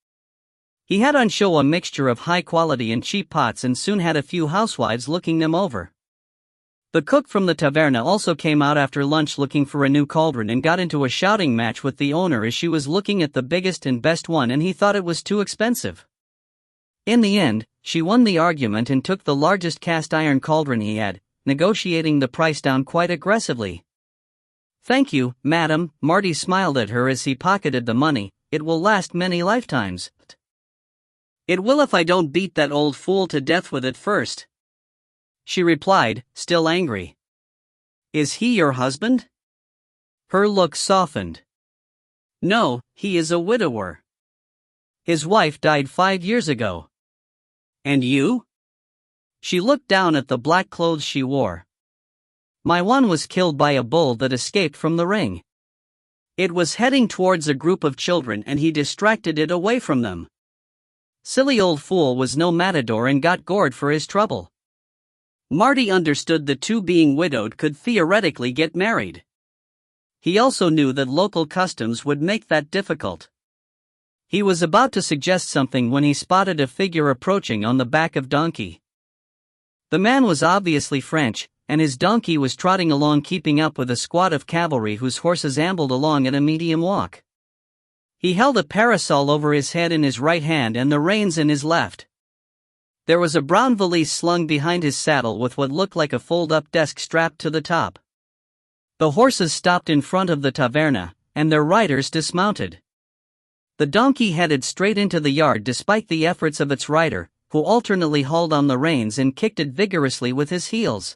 He had on show a mixture of high quality and cheap pots and soon had a few housewives looking them over. The cook from the taverna also came out after lunch looking for a new cauldron and got into a shouting match with the owner as she was looking at the biggest and best one and he thought it was too expensive. In the end, she won the argument and took the largest cast iron cauldron he had, negotiating the price down quite aggressively. "Thank you, madam," Marty smiled at her as he pocketed the money. "It will last many lifetimes." "It will if I don't beat that old fool to death with it first," she replied, still angry. "Is he your husband?" Her look softened. "No, he is a widower. His wife died 5 years ago." "And you?" She looked down at the black clothes she wore. "My one was killed by a bull that escaped from the ring. It was heading towards a group of children and he distracted it away from them. Silly old fool was no matador and got gored for his trouble." Marty understood the two being widowed could theoretically get married. He also knew that local customs would make that difficult. He was about to suggest something when he spotted a figure approaching on the back of donkey. The man was obviously French, and his donkey was trotting along keeping up with a squad of cavalry whose horses ambled along at a medium walk. He held a parasol over his head in his right hand and the reins in his left. There was a brown valise slung behind his saddle with what looked like a fold-up desk strapped to the top. The horses stopped in front of the taverna, and their riders dismounted. The donkey headed straight into the yard despite the efforts of its rider, who alternately hauled on the reins and kicked it vigorously with his heels.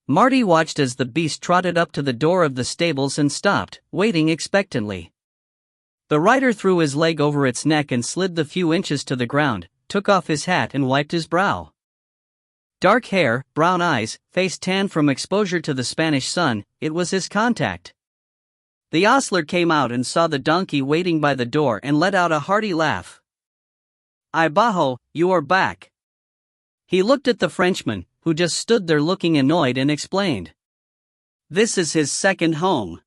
Marty watched as the beast trotted up to the door of the stables and stopped, waiting expectantly. The rider threw his leg over its neck and slid the few inches to the ground, took off his hat and wiped his brow. Dark hair, brown eyes, face tan from exposure to the Spanish sun, it was his contact. The ostler came out and saw the donkey waiting by the door and let out a hearty laugh. "Ay bajo, you are back." He looked at the Frenchman, who just stood there looking annoyed and explained. "This is his second home.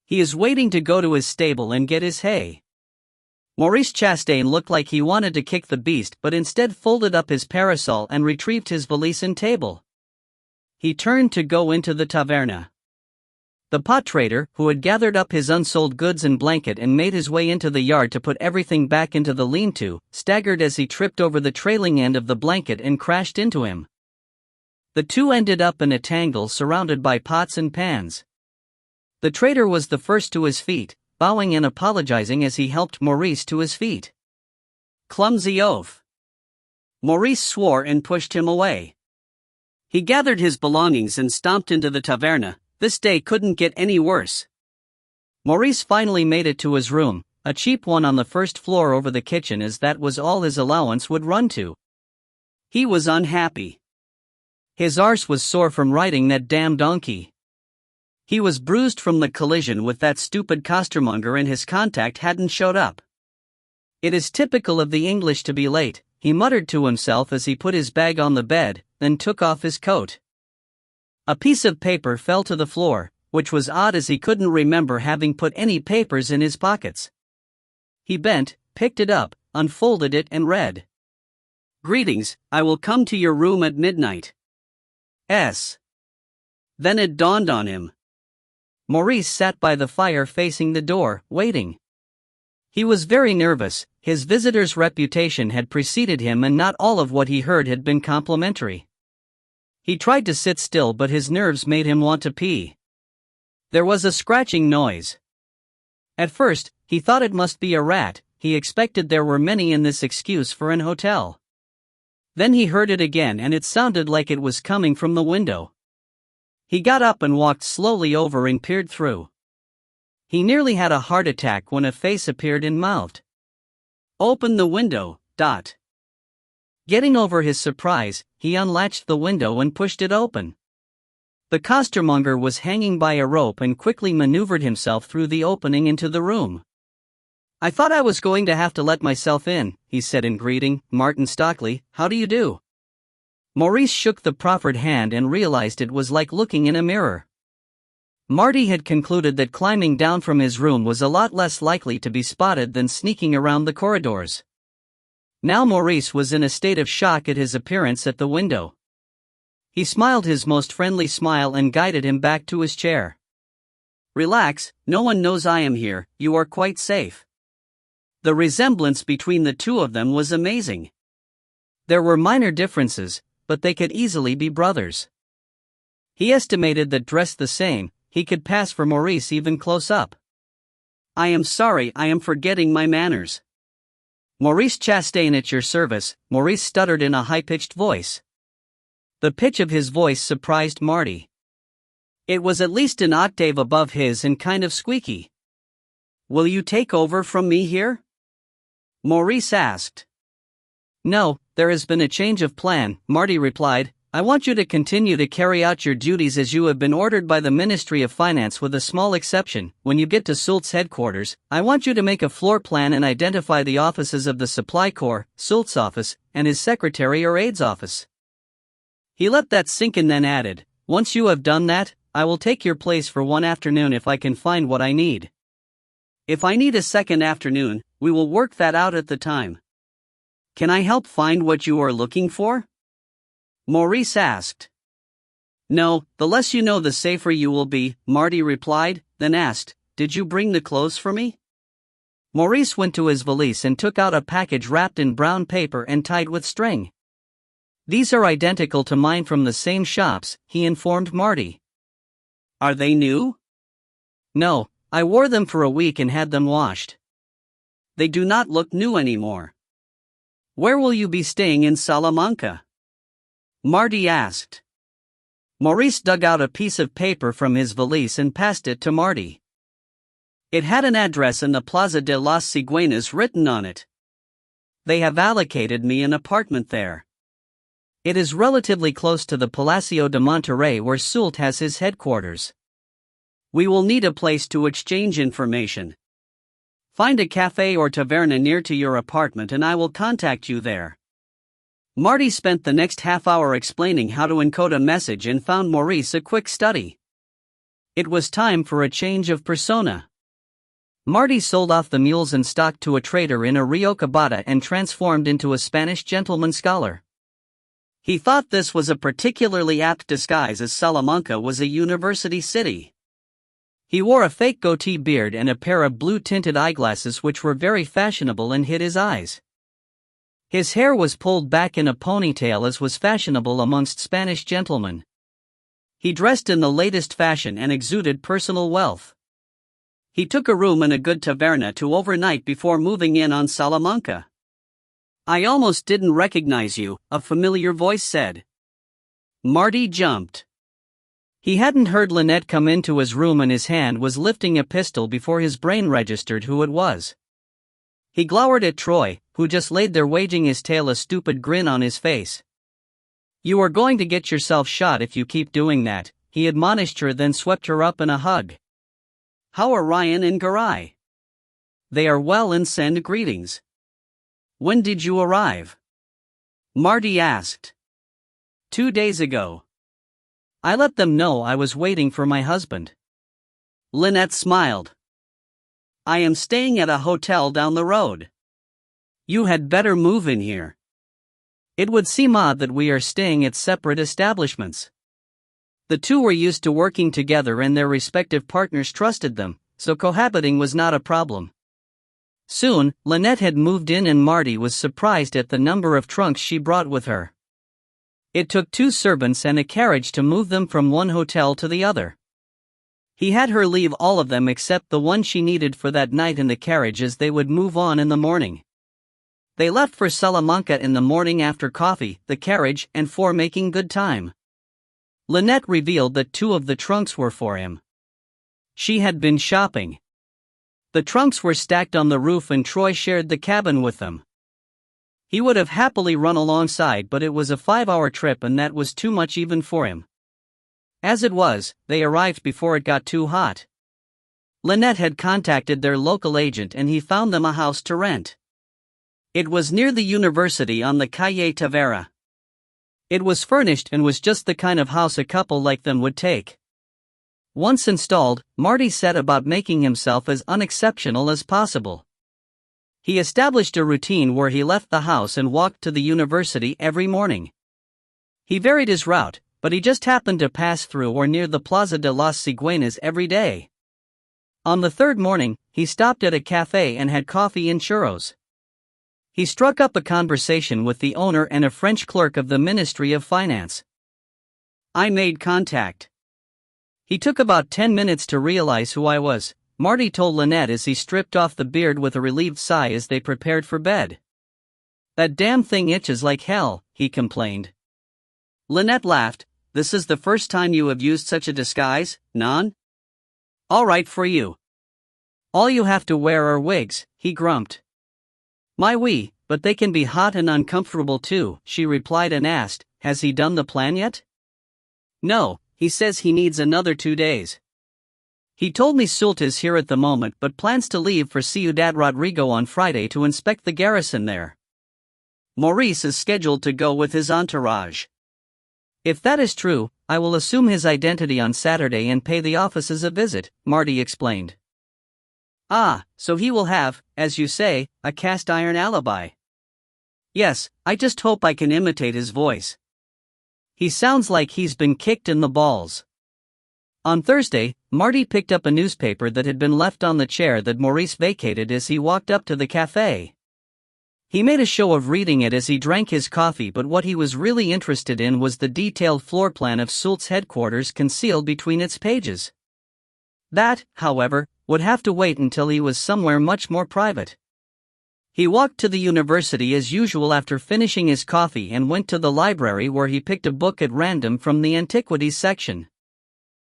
He is waiting to go to his stable and get his hay." Maurice Chastain looked like he wanted to kick the beast but instead folded up his parasol and retrieved his valise and table. He turned to go into the taverna. The pot trader, who had gathered up his unsold goods and blanket and made his way into the yard to put everything back into the lean-to, staggered as he tripped over the trailing end of the blanket and crashed into him. The two ended up in a tangle surrounded by pots and pans. The trader was the first to his feet, bowing and apologizing as he helped Maurice to his feet. "Clumsy oaf." Maurice swore and pushed him away. He gathered his belongings and stomped into the taverna. This day couldn't get any worse. Maurice finally made it to his room, a cheap one on the first floor over the kitchen as that was all his allowance would run to. He was unhappy. His arse was sore from riding that damn donkey. He was bruised from the collision with that stupid costermonger and his contact hadn't showed up. "It is typical of the English to be late," he muttered to himself as he put his bag on the bed, then took off his coat. A piece of paper fell to the floor, which was odd as he couldn't remember having put any papers in his pockets. He bent, picked it up, unfolded it and read. "Greetings, I will come to your room at midnight. S." Then it dawned on him. Maurice sat by the fire facing the door, waiting. He was very nervous. His visitor's reputation had preceded him and not all of what he heard had been complimentary. He tried to sit still but his nerves made him want to pee. There was a scratching noise. At first, he thought it must be a rat. He expected there were many in this excuse for an hotel. Then he heard it again and it sounded like it was coming from the window. He got up and walked slowly over and peered through. He nearly had a heart attack when a face appeared and mouthed, "Open the window, Dot." Getting over his surprise, he unlatched the window and pushed it open. The costermonger was hanging by a rope and quickly maneuvered himself through the opening into the room. "I thought I was going to have to let myself in," he said in greeting. "Martin Stockley, how do you do?" Maurice shook the proffered hand and realized it was like looking in a mirror. Marty had concluded that climbing down from his room was a lot less likely to be spotted than sneaking around the corridors. Now Maurice was in a state of shock at his appearance at the window. He smiled his most friendly smile and guided him back to his chair. "Relax, no one knows I am here, you are quite safe." The resemblance between the two of them was amazing. There were minor differences, but they could easily be brothers. He estimated that dressed the same, he could pass for Maurice even close up. "I am sorry, I am forgetting my manners." "Maurice Chastain at your service," Maurice stuttered in a high-pitched voice. The pitch of his voice surprised Marty. It was at least an octave above his and kind of squeaky. "Will you take over from me here?" Maurice asked. "No, there has been a change of plan," Marty replied. "I want you to continue to carry out your duties as you have been ordered by the Ministry of Finance with a small exception. When you get to Sult's headquarters, I want you to make a floor plan and identify the offices of the Supply Corps, Sult's office, and his secretary or aide's office." He let that sink in, then added, "Once you have done that, I will take your place for one afternoon if I can find what I need. If I need a second afternoon, we will work that out at the time. Can I help find what you are looking for?" Maurice asked. "No, the less you know the safer you will be," Marty replied, then asked, "Did you bring the clothes for me?" Maurice went to his valise and took out a package wrapped in brown paper and tied with string. "These are identical to mine from the same shops," he informed Marty. "Are they new?" "No, I wore them for a week and had them washed." "They do not look new anymore." "Where will you be staying in Salamanca?" Marty asked. Maurice dug out a piece of paper from his valise and passed it to Marty. It had an address in the Plaza de las Cigüeñas written on it. "They have allocated me an apartment there. It is relatively close to the Palacio de Monterrey where Sult has his headquarters. We will need a place to exchange information. Find a cafe or taverna near to your apartment and I will contact you there." Marty spent the next half hour explaining how to encode a message and found Maurice a quick study. It was time for a change of persona. Marty sold off the mules and stock to a trader in a Rio Cabada and transformed into a Spanish gentleman scholar. He thought this was a particularly apt disguise as Salamanca was a university city. He wore a fake goatee beard and a pair of blue-tinted eyeglasses which were very fashionable and hid his eyes. His hair was pulled back in a ponytail as was fashionable amongst Spanish gentlemen. He dressed in the latest fashion and exuded personal wealth. He took a room in a good taverna to overnight before moving in on Salamanca. "I almost didn't recognize you," a familiar voice said. Marty jumped. He hadn't heard Lynette come into his room and his hand was lifting a pistol before his brain registered who it was. He glowered at Troy, who just laid there waging his tail, a stupid grin on his face. "You are going to get yourself shot if you keep doing that," he admonished her, then swept her up in a hug. "How are Ryan and Garai?" "They are well and send greetings." "When did you arrive?" Marty asked. 2 days ago. I let them know I was waiting for my husband." Lynette smiled. "I am staying at a hotel down the road. You had better move in here. It would seem odd that we are staying at separate establishments." The two were used to working together and their respective partners trusted them, so cohabiting was not a problem. Soon, Lynette had moved in and Marty was surprised at the number of trunks she brought with her. It took 2 servants and a carriage to move them from one hotel to the other. He had her leave all of them except the one she needed for that night in the carriage as they would move on in the morning. They left for Salamanca in the morning after coffee, the carriage, and for making good time. Lynette revealed that 2 of the trunks were for him. She had been shopping. The trunks were stacked on the roof and Troy shared the cabin with them. He would have happily run alongside, but it was a 5-hour trip and that was too much even for him. As it was, they arrived before it got too hot. Lynette had contacted their local agent and he found them a house to rent. It was near the university on the Calle Tavera. It was furnished and was just the kind of house a couple like them would take. Once installed, Marty set about making himself as unexceptional as possible. He established a routine where he left the house and walked to the university every morning. He varied his route, but he just happened to pass through or near the Plaza de las Cigüeñas every day. On the third morning, he stopped at a cafe and had coffee and churros. He struck up a conversation with the owner and a French clerk of the Ministry of Finance. I made contact. He took about 10 minutes to realize who I was, Marty told Lynette as he stripped off the beard with a relieved sigh as they prepared for bed. That damn thing itches like hell, he complained. Lynette laughed. This is the first time you have used such a disguise, non? All right for you. All you have to wear are wigs, he grumped. My oui, but they can be hot and uncomfortable too, she replied and asked, has he done the plan yet? No, he says he needs another 2 days. He told me Sult is here at the moment but plans to leave for Ciudad Rodrigo on Friday to inspect the garrison there. Maurice is scheduled to go with his entourage. If that is true, I will assume his identity on Saturday and pay the offices a visit, Marty explained. Ah, so he will have, as you say, a cast-iron alibi. Yes, I just hope I can imitate his voice. He sounds like he's been kicked in the balls. On Thursday, Marty picked up a newspaper that had been left on the chair that Maurice vacated as he walked up to the cafe. He made a show of reading it as he drank his coffee, but what he was really interested in was the detailed floor plan of Sult's headquarters concealed between its pages. That, however, would have to wait until he was somewhere much more private. He walked to the university as usual after finishing his coffee and went to the library where he picked a book at random from the antiquities section.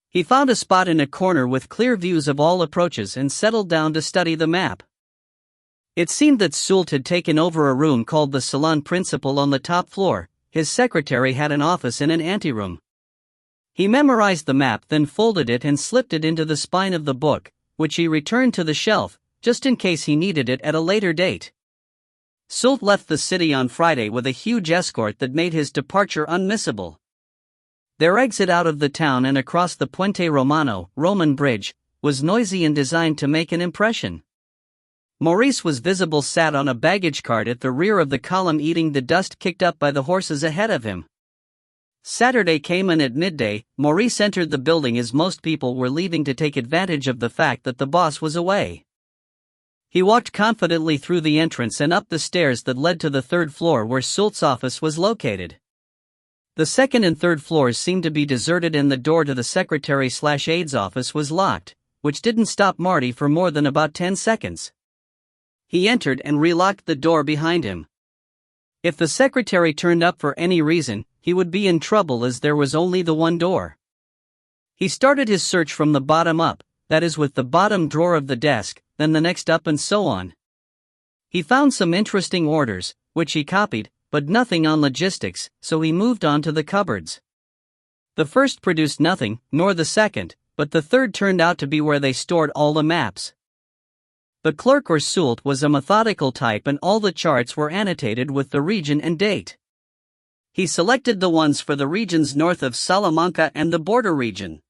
He found a spot in a corner with clear views of all approaches and settled down to study the map. It seemed that Sult had taken over a room called the Salon Principal on the top floor. His secretary had an office in an anteroom. He memorized the map, then folded it and slipped it into the spine of the book, which he returned to the shelf, just in case he needed it at a later date. Sult left the city on Friday with a huge escort that made his departure unmissable. Their exit out of the town and across the Puente Romano, Roman bridge, was noisy and designed to make an impression. Maurice was visible sat on a baggage cart at the rear of the column eating the dust kicked up by the horses ahead of him. Saturday came and at midday, Maurice entered the building as most people were leaving to take advantage of the fact that the boss was away. He walked confidently through the entrance and up the stairs that led to the third floor where Sult's office was located. The second and third floors seemed to be deserted and the door to the secretary/aide's office was locked, which didn't stop Marty for more than about 10 seconds. He entered and relocked the door behind him. If the secretary turned up for any reason, he would be in trouble as there was only the one door. He started his search from the bottom up, that is with the bottom drawer of the desk, then the next up and so on. He found some interesting orders, which he copied, but nothing on logistics, so he moved on to the cupboards. The first produced nothing, nor the second, but the third turned out to be where they stored all the maps. The clerk or Sult was a methodical type and all the charts were annotated with the region and date. He selected the ones for the regions north of Salamanca and the border region.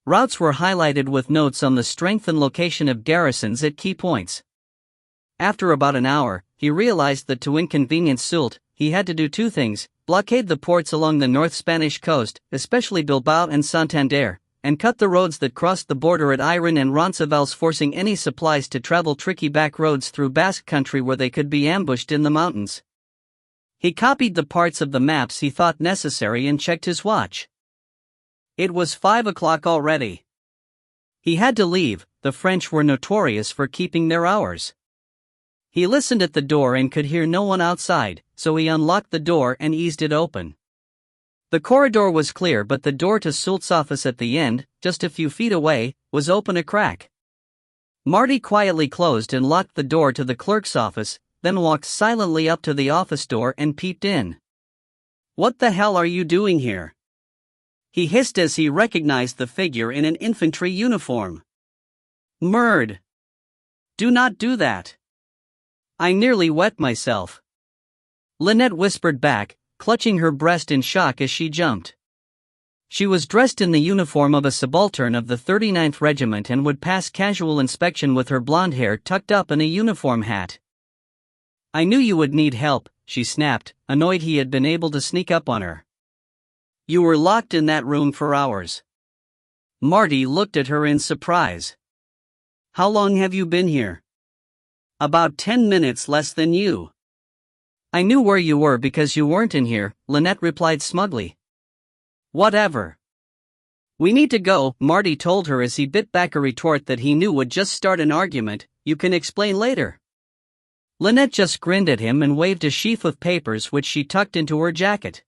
Routes were highlighted with notes on the strength and location of garrisons at key points. After about an hour, he realized that to inconvenience Sult, he had to do two things: blockade the ports along the North Spanish coast, especially Bilbao and Santander, and cut the roads that crossed the border at Iron and Roncesvalles, forcing any supplies to travel tricky back roads through Basque country where they could be ambushed in the mountains. He copied the parts of the maps he thought necessary and checked his watch. It was 5 o'clock already. He had to leave. The French were notorious for keeping their hours. He listened at the door and could hear no one outside, so he unlocked the door and eased it open. The corridor was clear, but the door to Sult's office at the end, just a few feet away, was open a crack. Marty quietly closed and locked the door to the clerk's office, then walked silently up to the office door and peeped in. "What the hell are you doing here?" he hissed as he recognized the figure in an infantry uniform. Murd! Do not do that. I nearly wet myself. Lynette whispered back, clutching her breast in shock as she jumped. She was dressed in the uniform of a subaltern of the 39th Regiment and would pass casual inspection with her blonde hair tucked up in a uniform hat. I knew you would need help, she snapped, annoyed he had been able to sneak up on her. You were locked in that room for hours. Marty looked at her in surprise. How long have you been here? About 10 minutes less than you. I knew where you were because you weren't in here, Lynette replied smugly. Whatever. We need to go, Marty told her as he bit back a retort that he knew would just start an argument. You can explain later. Lynette just grinned at him and waved a sheaf of papers which she tucked into her jacket.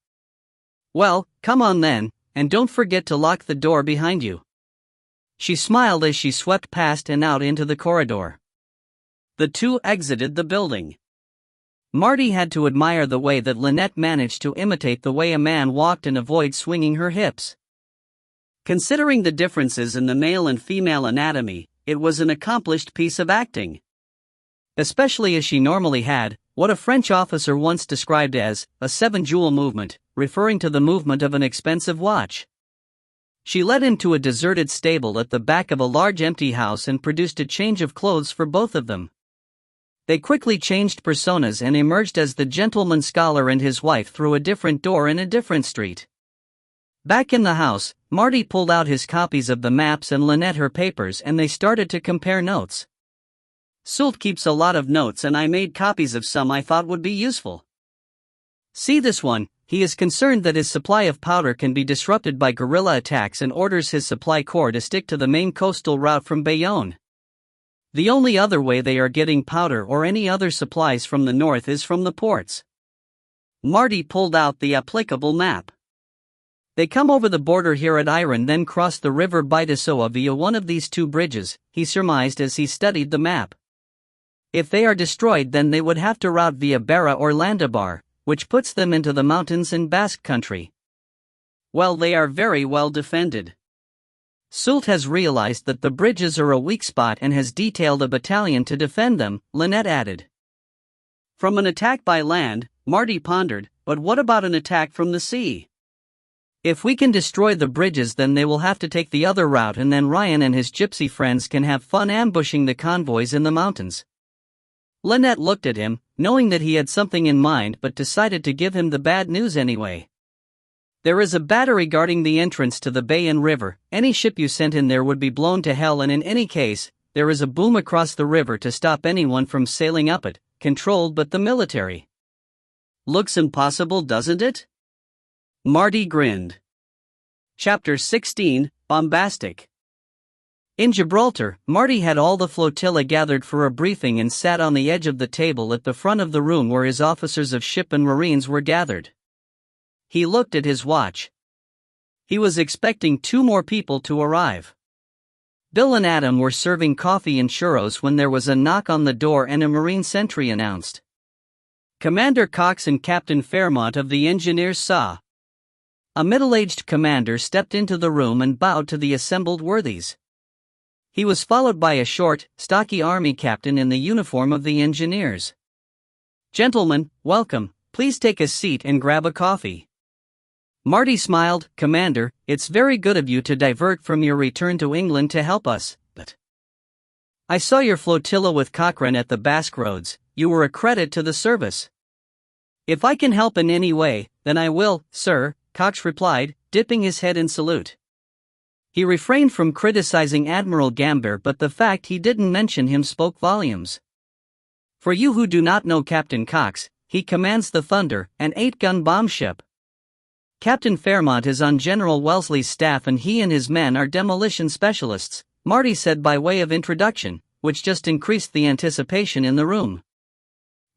Well, come on then, and don't forget to lock the door behind you. She smiled as she swept past and out into the corridor. The two exited the building. Marty had to admire the way that Lynette managed to imitate the way a man walked and avoid swinging her hips. Considering the differences in the male and female anatomy, it was an accomplished piece of acting. Especially as she normally had, what a French officer once described as, a 7-jewel movement, referring to the movement of an expensive watch. She led him to a deserted stable at the back of a large empty house and produced a change of clothes for both of them. They quickly changed personas and emerged as the gentleman scholar and his wife through a different door in a different street. Back in the house, Marty pulled out his copies of the maps and Lynette her papers and they started to compare notes. Sult keeps a lot of notes and I made copies of some I thought would be useful. See this one, he is concerned that his supply of powder can be disrupted by guerrilla attacks and orders his supply corps to stick to the main coastal route from Bayonne. The only other way they are getting powder or any other supplies from the north is from the ports. Marty pulled out the applicable map. They come over the border here at Iron, then cross the river Bidasoa via one of these two bridges, he surmised as he studied the map. If they are destroyed, then they would have to route via Barra or Landabar, which puts them into the mountains in Basque country. Well, they are very well defended. Sult has realized that the bridges are a weak spot and has detailed a battalion to defend them, Lynette added. From an attack by land, Marty pondered, but what about an attack from the sea? If we can destroy the bridges, then they will have to take the other route and then Ryan and his gypsy friends can have fun ambushing the convoys in the mountains. Lynette looked at him, knowing that he had something in mind but decided to give him the bad news anyway. There is a battery guarding the entrance to the bay and river. Any ship you sent in there would be blown to hell, and in any case, there is a boom across the river to stop anyone from sailing up it, controlled by the military. Looks impossible, doesn't it? Marty grinned. Chapter 16, Bombastic. In Gibraltar, Marty had all the flotilla gathered for a briefing and sat on the edge of the table at the front of the room where his officers of ship and marines were gathered. He looked at his watch. He was expecting 2 more people to arrive. Bill and Adam were serving coffee and churros when there was a knock on the door and a Marine sentry announced. Commander Cox and Captain Fairmont of the Engineers saw. A middle-aged commander stepped into the room and bowed to the assembled worthies. He was followed by a short, stocky army captain in the uniform of the Engineers. Gentlemen, welcome, please take a seat and grab a coffee. Marty smiled. Commander, it's very good of you to divert from your return to England to help us, but I saw your flotilla with Cochrane at the Basque Roads. You were a credit to the service. If I can help in any way, then I will, sir, Cox replied, dipping his head in salute. He refrained from criticizing Admiral Gambier, but the fact he didn't mention him spoke volumes. For you who do not know Captain Cox, he commands the Thunder, an 8-gun bomb ship. Captain Fairmont is on General Wellesley's staff and he and his men are demolition specialists, Marty said by way of introduction, which just increased the anticipation in the room.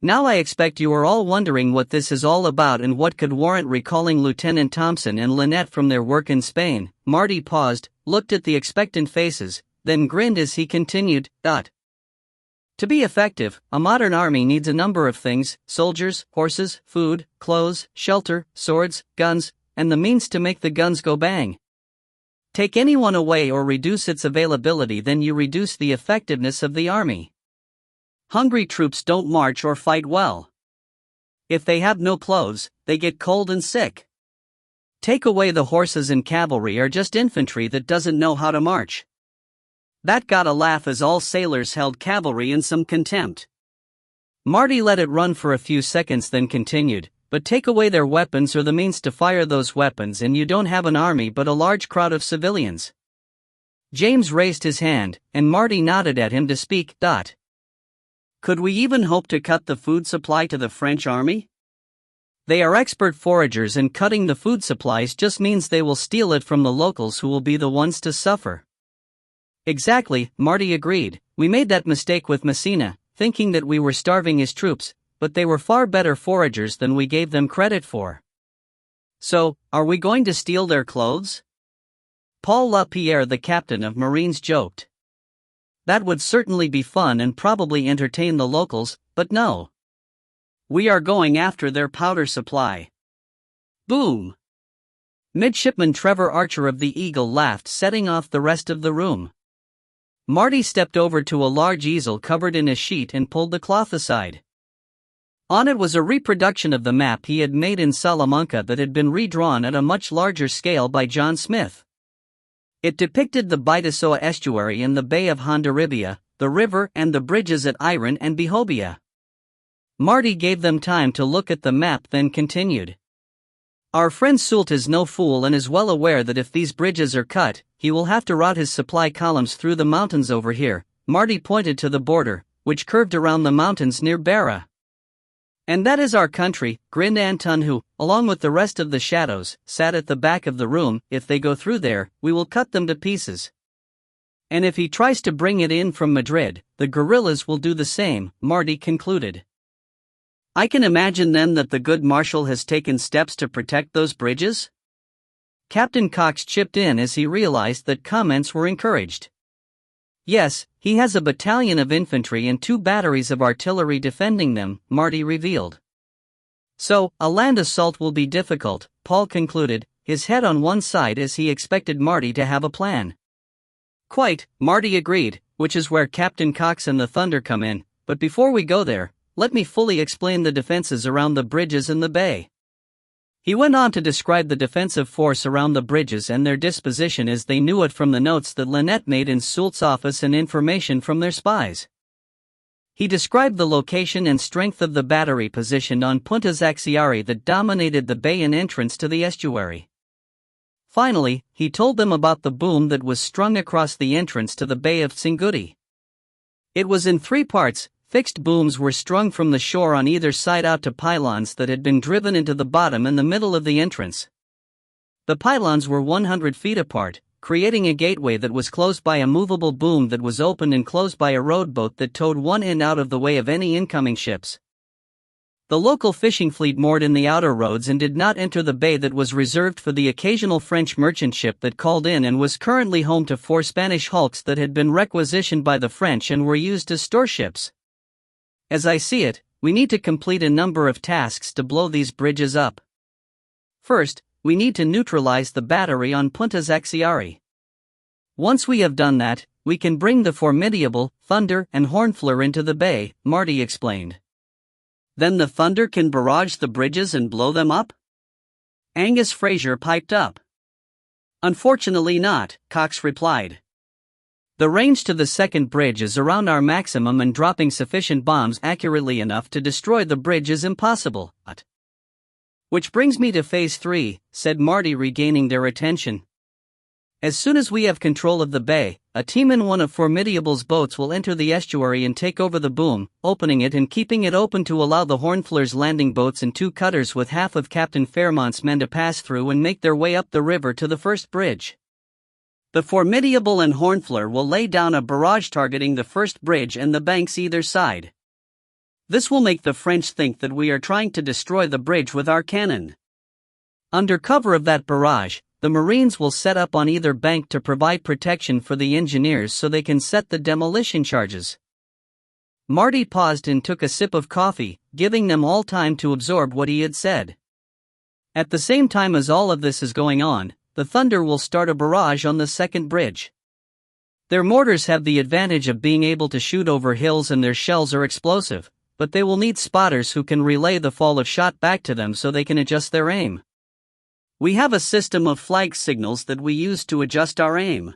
Now I expect you are all wondering what this is all about and what could warrant recalling Lieutenant Thompson and Lynette from their work in Spain. Marty paused, looked at the expectant faces, then grinned as he continued, To be effective, a modern army needs a number of things: soldiers, horses, food, clothes, shelter, swords, guns, and the means to make the guns go bang. Take anyone away or reduce its availability, then you reduce the effectiveness of the army. Hungry troops don't march or fight well. If they have no clothes, they get cold and sick. Take away the horses, and cavalry are just infantry that doesn't know how to march. That got a laugh as all sailors held cavalry in some contempt. Marty let it run for a few seconds, then continued, but take away their weapons or the means to fire those weapons, and you don't have an army but a large crowd of civilians. James raised his hand, and Marty nodded at him to speak. Could we even hope to cut the food supply to the French army? They are expert foragers, and cutting the food supplies just means they will steal it from the locals, who will be the ones to suffer. Exactly, Marty agreed. We made that mistake with Messina, thinking that we were starving his troops, but they were far better foragers than we gave them credit for. So, are we going to steal their clothes? Paul Lapierre, the captain of Marines, joked. That would certainly be fun and probably entertain the locals, but no. We are going after their powder supply. Boom! Midshipman Trevor Archer of the Eagle laughed, setting off the rest of the room. Marty stepped over to a large easel covered in a sheet and pulled the cloth aside. On it was a reproduction of the map he had made in Salamanca that had been redrawn at a much larger scale by John Smith. It depicted the Bidasoa estuary and the Bay of Hondarribia, the river and the bridges at Iron and Behobia. Marty gave them time to look at the map, then continued. Our friend Soult is no fool and is well aware that if these bridges are cut, he will have to route his supply columns through the mountains over here. Marty pointed to the border, which curved around the mountains near Barra. And that is our country, grinned Anton, who, along with the rest of the shadows, sat at the back of the room. If they go through there, we will cut them to pieces. And if he tries to bring it in from Madrid, the guerrillas will do the same, Marty concluded. I can imagine then that the good Marshal has taken steps to protect those bridges? Captain Cox chipped in as he realized that comments were encouraged. Yes, he has a battalion of infantry and 2 batteries of artillery defending them, Marty revealed. So, a land assault will be difficult, Paul concluded, his head on one side as he expected Marty to have a plan. Quite, Marty agreed, which is where Captain Cox and the Thunder come in, but before we go there, let me fully explain the defenses around the bridges in the bay. He went on to describe the defensive force around the bridges and their disposition as they knew it from the notes that Lynette made in Soult's office and information from their spies. He described the location and strength of the battery positioned on Puntas Axiari that dominated the bay and entrance to the estuary. Finally, he told them about the boom that was strung across the entrance to the Bay of Tsinguti. It was in 3 parts. Fixed booms were strung from the shore on either side out to pylons that had been driven into the bottom in the middle of the entrance. The pylons were 100 feet apart, creating a gateway that was closed by a movable boom that was opened and closed by a rowboat that towed one end out of the way of any incoming ships. The local fishing fleet moored in the outer roads and did not enter the bay that was reserved for the occasional French merchant ship that called in and was currently home to 4 Spanish hulks that had been requisitioned by the French and were used as storeships. As I see it, we need to complete a number of tasks to blow these bridges up. First, we need to neutralize the battery on Puntas Axiari. Once we have done that, we can bring the formidable Thunder and Hornfleur into the bay, Marty explained. Then the Thunder can barrage the bridges and blow them up? Angus Fraser piped up. Unfortunately not, Cox replied. The range to the second bridge is around our maximum, and dropping sufficient bombs accurately enough to destroy the bridge is impossible. Which brings me to Phase 3, said Marty, regaining their attention. As soon as we have control of the bay, a team in one of Formidable's boats will enter the estuary and take over the boom, opening it and keeping it open to allow the Hornfleur's landing boats and 2 cutters with half of Captain Fairmont's men to pass through and make their way up the river to the first bridge. The Formidable and Hornfleur will lay down a barrage targeting the first bridge and the banks either side. This will make the French think that we are trying to destroy the bridge with our cannon. Under cover of that barrage, the Marines will set up on either bank to provide protection for the engineers so they can set the demolition charges. Marty paused and took a sip of coffee, giving them all time to absorb what he had said. At the same time as all of this is going on, the Thunder will start a barrage on the second bridge. Their mortars have the advantage of being able to shoot over hills and their shells are explosive, but they will need spotters who can relay the fall of shot back to them so they can adjust their aim. We have a system of flag signals that we use to adjust our aim.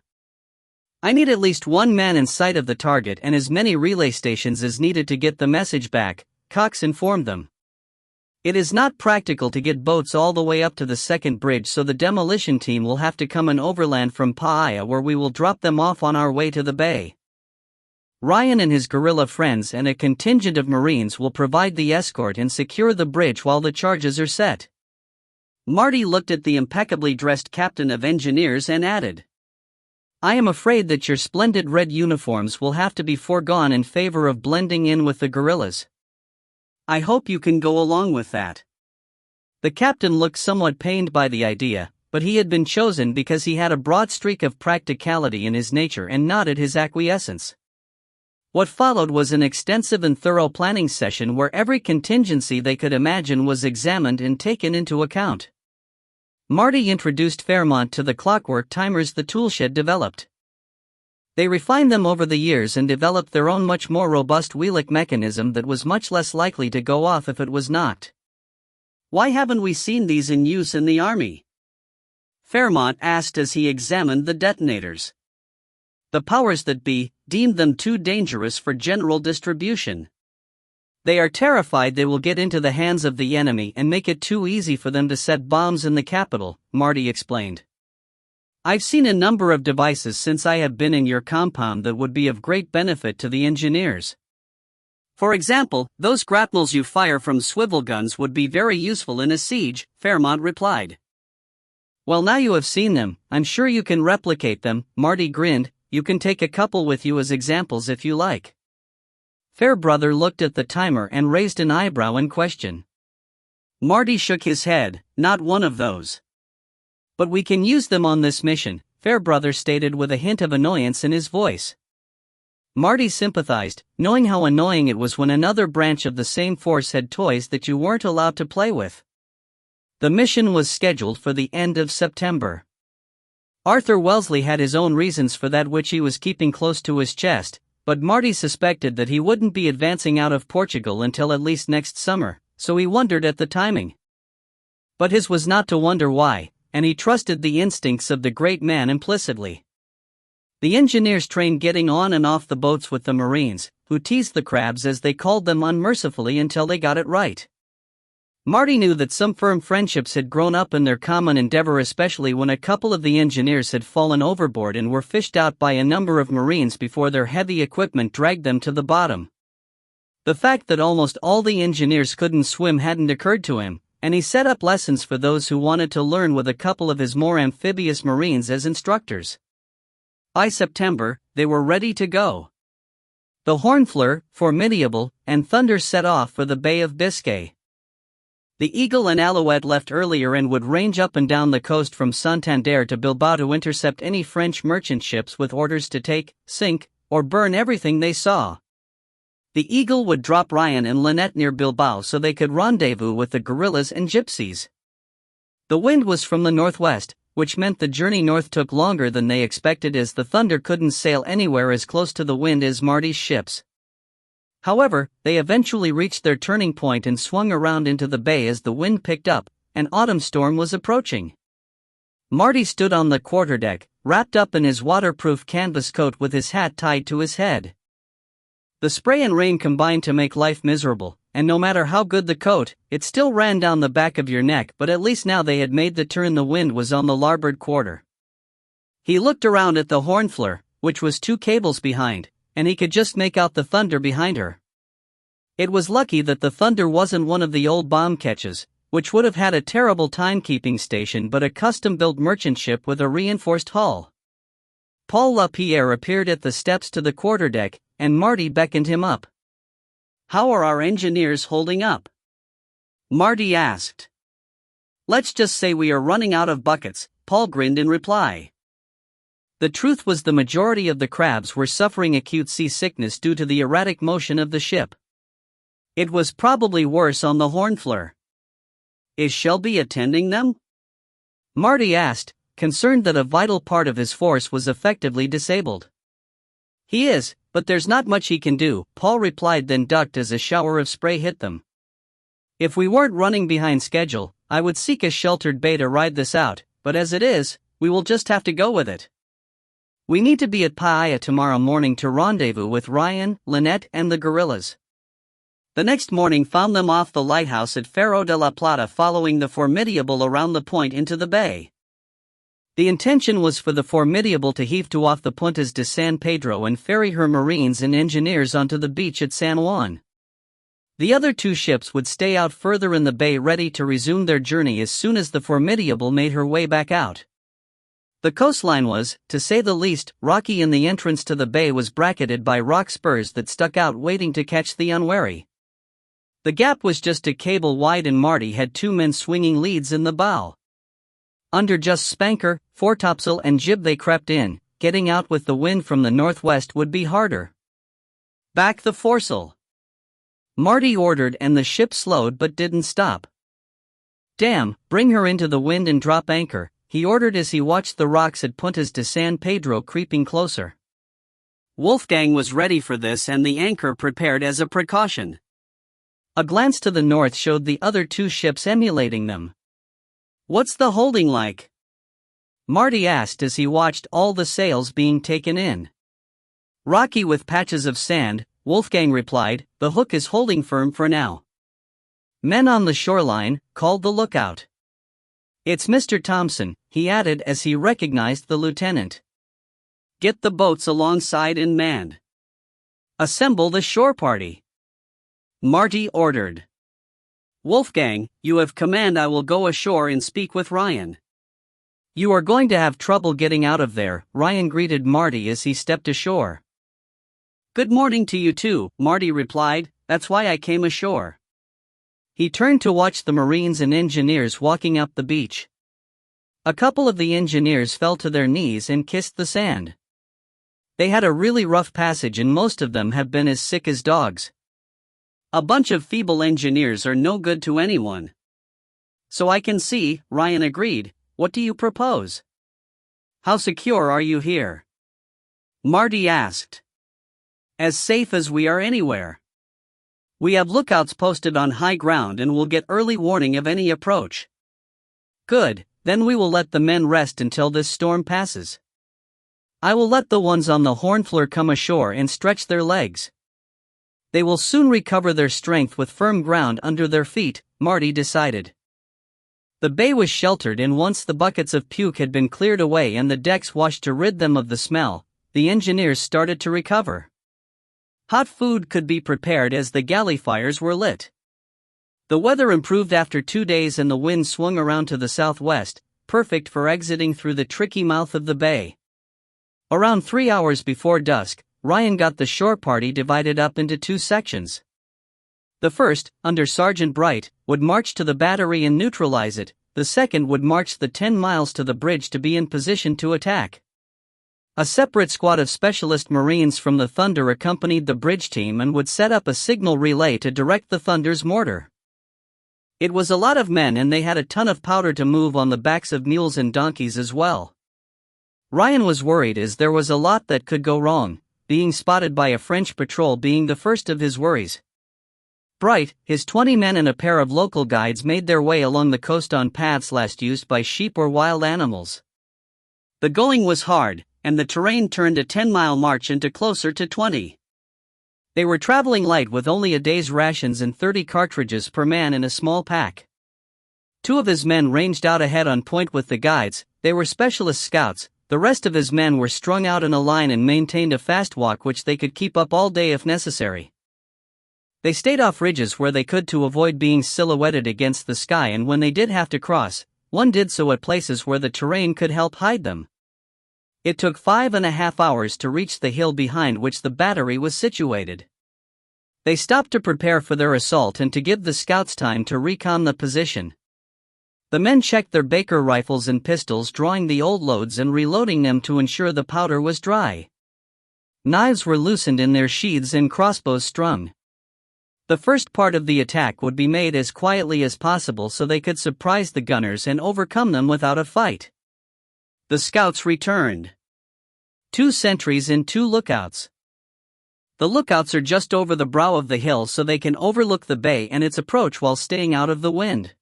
I need at least one man in sight of the target and as many relay stations as needed to get the message back, Cox informed them. It is not practical to get boats all the way up to the second bridge, so the demolition team will have to come in overland from Paia, where we will drop them off on our way to the bay. Ryan and his guerrilla friends and a contingent of Marines will provide the escort and secure the bridge while the charges are set. Marty looked at the impeccably dressed captain of engineers and added, I am afraid that your splendid red uniforms will have to be foregone in favor of blending in with the guerrillas. I hope you can go along with that. The captain looked somewhat pained by the idea, but he had been chosen because he had a broad streak of practicality in his nature and nodded his acquiescence. What followed was an extensive and thorough planning session where every contingency they could imagine was examined and taken into account. Marty introduced Fairmont to the clockwork timers the toolshed developed. They refined them over the years and developed their own much more robust wheelick mechanism that was much less likely to go off if it was knocked. Why haven't we seen these in use in the Army? Fairmont asked as he examined the detonators. The powers that be deemed them too dangerous for general distribution. They are terrified they will get into the hands of the enemy and make it too easy for them to set bombs in the capital, Marty explained. I've seen a number of devices since I have been in your compound that would be of great benefit to the engineers. For example, those grapnels you fire from swivel guns would be very useful in a siege, Fairmont replied. Well, now you have seen them, I'm sure you can replicate them, Marty grinned. You can take a couple with you as examples if you like. Fairbrother looked at the timer and raised an eyebrow in question. Marty shook his head, not one of those. But we can use them on this mission, Fairbrother stated with a hint of annoyance in his voice. Marty sympathized, knowing how annoying it was when another branch of the same force had toys that you weren't allowed to play with. The mission was scheduled for the end of September. Arthur Wellesley had his own reasons for that, which he was keeping close to his chest, but Marty suspected that he wouldn't be advancing out of Portugal until at least next summer, so he wondered at the timing. But his was not to wonder why, and he trusted the instincts of the great man implicitly. The engineers trained getting on and off the boats with the Marines, who teased the crabs as they called them unmercifully until they got it right. Marty knew that some firm friendships had grown up in their common endeavor, especially when a couple of the engineers had fallen overboard and were fished out by a number of Marines before their heavy equipment dragged them to the bottom. The fact that almost all the engineers couldn't swim hadn't occurred to him, and he set up lessons for those who wanted to learn with a couple of his more amphibious Marines as instructors. By September, they were ready to go. The Hornflower, Formidable, and Thunder set off for the Bay of Biscay. The Eagle and Alouette left earlier and would range up and down the coast from Santander to Bilbao to intercept any French merchant ships with orders to take, sink, or burn everything they saw. The Eagle would drop Ryan and Lynette near Bilbao so they could rendezvous with the guerrillas and gypsies. The wind was from the northwest, which meant the journey north took longer than they expected, as the Thunder couldn't sail anywhere as close to the wind as Marty's ships. However, they eventually reached their turning point and swung around into the bay as the wind picked up. An autumn storm was approaching. Marty stood on the quarterdeck, wrapped up in his waterproof canvas coat with his hat tied to his head. The spray and rain combined to make life miserable, and no matter how good the coat, it still ran down the back of your neck, but at least now they had made the turn. The wind was on the larboard quarter. He looked around at the Hornflower, which was 2 cables behind, and he could just make out the Thunder behind her. It was lucky that the Thunder wasn't one of the old bomb ketches, which would have had a terrible timekeeping station, but a custom-built merchant ship with a reinforced hull. Paul Lapierre appeared at the steps to the quarterdeck, and Marty beckoned him up. "How are our engineers holding up?" Marty asked. "Let's just say we are running out of buckets," Paul grinned in reply. The truth was, the majority of the crabs were suffering acute seasickness due to the erratic motion of the ship. It was probably worse on the Hornflower. "Is Shelby attending them?" Marty asked, concerned that a vital part of his force was effectively disabled. "He is, but there's not much he can do," Paul replied, then ducked as a shower of spray hit them. "If we weren't running behind schedule, I would seek a sheltered bay to ride this out, but as it is, we will just have to go with it. We need to be at Paia tomorrow morning to rendezvous with Ryan, Lynette, and the guerrillas." The next morning found them off the lighthouse at Faro de la Plata, following the Formidable around the point into the bay. The intention was for the Formidable to heave to off the Puntas de San Pedro and ferry her marines and engineers onto the beach at San Juan. The other two ships would stay out further in the bay, ready to resume their journey as soon as the Formidable made her way back out. The coastline was, to say the least, rocky, and the entrance to the bay was bracketed by rock spurs that stuck out, waiting to catch the unwary. The gap was just a cable wide, and Marty had two men swinging leads in the bow. Under just spanker, foretopsail, and jib they crept in. Getting out with the wind from the northwest would be harder. "Back the foresail," Marty ordered, and the ship slowed but didn't stop. "Damn, bring her into the wind and drop anchor," he ordered as he watched the rocks at Puntas de San Pedro creeping closer. Wolfgang was ready for this, and the anchor prepared as a precaution. A glance to the north showed the other two ships emulating them. "What's the holding like?" Marty asked as he watched all the sails being taken in. "Rocky with patches of sand," Wolfgang replied. "The hook is holding firm for now." "Men on the shoreline," called the lookout. "It's Mr. Thompson," he added as he recognized the lieutenant. "Get the boats alongside and manned. Assemble the shore party," Marty ordered. "Wolfgang, you have command. I will go ashore and speak with Ryan." "You are going to have trouble getting out of there," Ryan greeted Marty as he stepped ashore. "Good morning to you too," Marty replied. "That's why I came ashore." He turned to watch the Marines and engineers walking up the beach. A couple of the engineers fell to their knees and kissed the sand. They had a really rough passage, and most of them have been as sick as dogs. "A bunch of feeble engineers are no good to anyone." "So I can see," Ryan agreed. "What do you propose?" "How secure are you here?" Marty asked. "As safe as we are anywhere. We have lookouts posted on high ground and will get early warning of any approach." "Good, then we will let the men rest until this storm passes. I will let the ones on the Hornfloor come ashore and stretch their legs. They will soon recover their strength with firm ground under their feet," Marty decided. The bay was sheltered, and once the buckets of puke had been cleared away and the decks washed to rid them of the smell, the engineers started to recover. Hot food could be prepared as the galley fires were lit. The weather improved after 2 days and the wind swung around to the southwest, perfect for exiting through the tricky mouth of the bay. Around 3 hours before dusk, Ryan got the shore party divided up into 2 sections. The first, under Sergeant Bright, would march to the battery and neutralize it. The second would march the 10 miles to the bridge to be in position to attack. A separate squad of specialist Marines from the Thunder accompanied the bridge team and would set up a signal relay to direct the Thunder's mortar. It was a lot of men, and they had a ton of powder to move on the backs of mules and donkeys as well. Ryan was worried, as there was a lot that could go wrong, being spotted by a French patrol being the first of his worries. Bright, his 20 men and a pair of local guides made their way along the coast on paths last used by sheep or wild animals. The going was hard, and the terrain turned a 10-mile march into closer to 20. They were traveling light with only a day's rations and 30 cartridges per man in a small pack. 2 of his men ranged out ahead on point with the guides. They were specialist scouts. The rest of his men were strung out in a line and maintained a fast walk which they could keep up all day if necessary. They stayed off ridges where they could to avoid being silhouetted against the sky, and when they did have to cross, one did so at places where the terrain could help hide them. It took 5.5 hours to reach the hill behind which the battery was situated. They stopped to prepare for their assault and to give the scouts time to recon the position. The men checked their Baker rifles and pistols, drawing the old loads and reloading them to ensure the powder was dry. Knives were loosened in their sheaths and crossbows strung. The first part of the attack would be made as quietly as possible so they could surprise the gunners and overcome them without a fight. The scouts returned. 2 sentries and 2 lookouts. The lookouts are just over the brow of the hill so they can overlook the bay and its approach while staying out of the wind.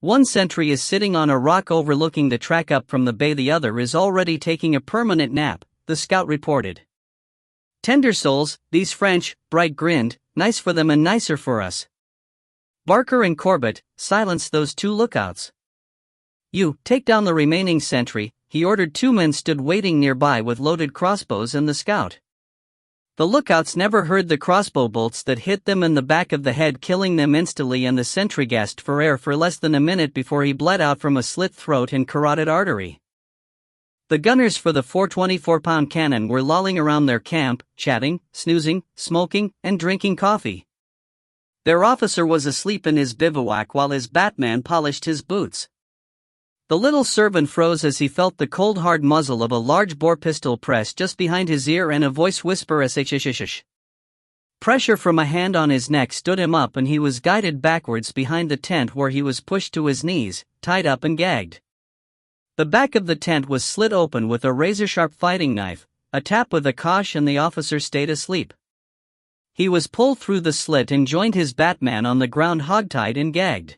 1 sentry is sitting on a rock overlooking the track up from the bay. The other is already taking a permanent nap, the scout reported. Tender souls, these French, Bright grinned, nice for them and nicer for us. Barker and Corbett silenced those 2 lookouts. You, take down the remaining sentry, he ordered. 2 men stood waiting nearby with loaded crossbows and the scout. The lookouts never heard the crossbow bolts that hit them in the back of the head, killing them instantly, and the sentry gasped for air for less than a minute before he bled out from a slit throat and carotid artery. The gunners for the 424-pound cannon were lolling around their camp, chatting, snoozing, smoking, and drinking coffee. Their officer was asleep in his bivouac while his Batman polished his boots. The little servant froze as he felt the cold hard muzzle of a large-bore pistol press just behind his ear and a voice whisper shh. Pressure from a hand on his neck stood him up and he was guided backwards behind the tent where he was pushed to his knees, tied up and gagged. The back of the tent was slit open with a razor-sharp fighting knife, a tap with a kosh, and the officer stayed asleep. He was pulled through the slit and joined his Batman on the ground hogtied and gagged.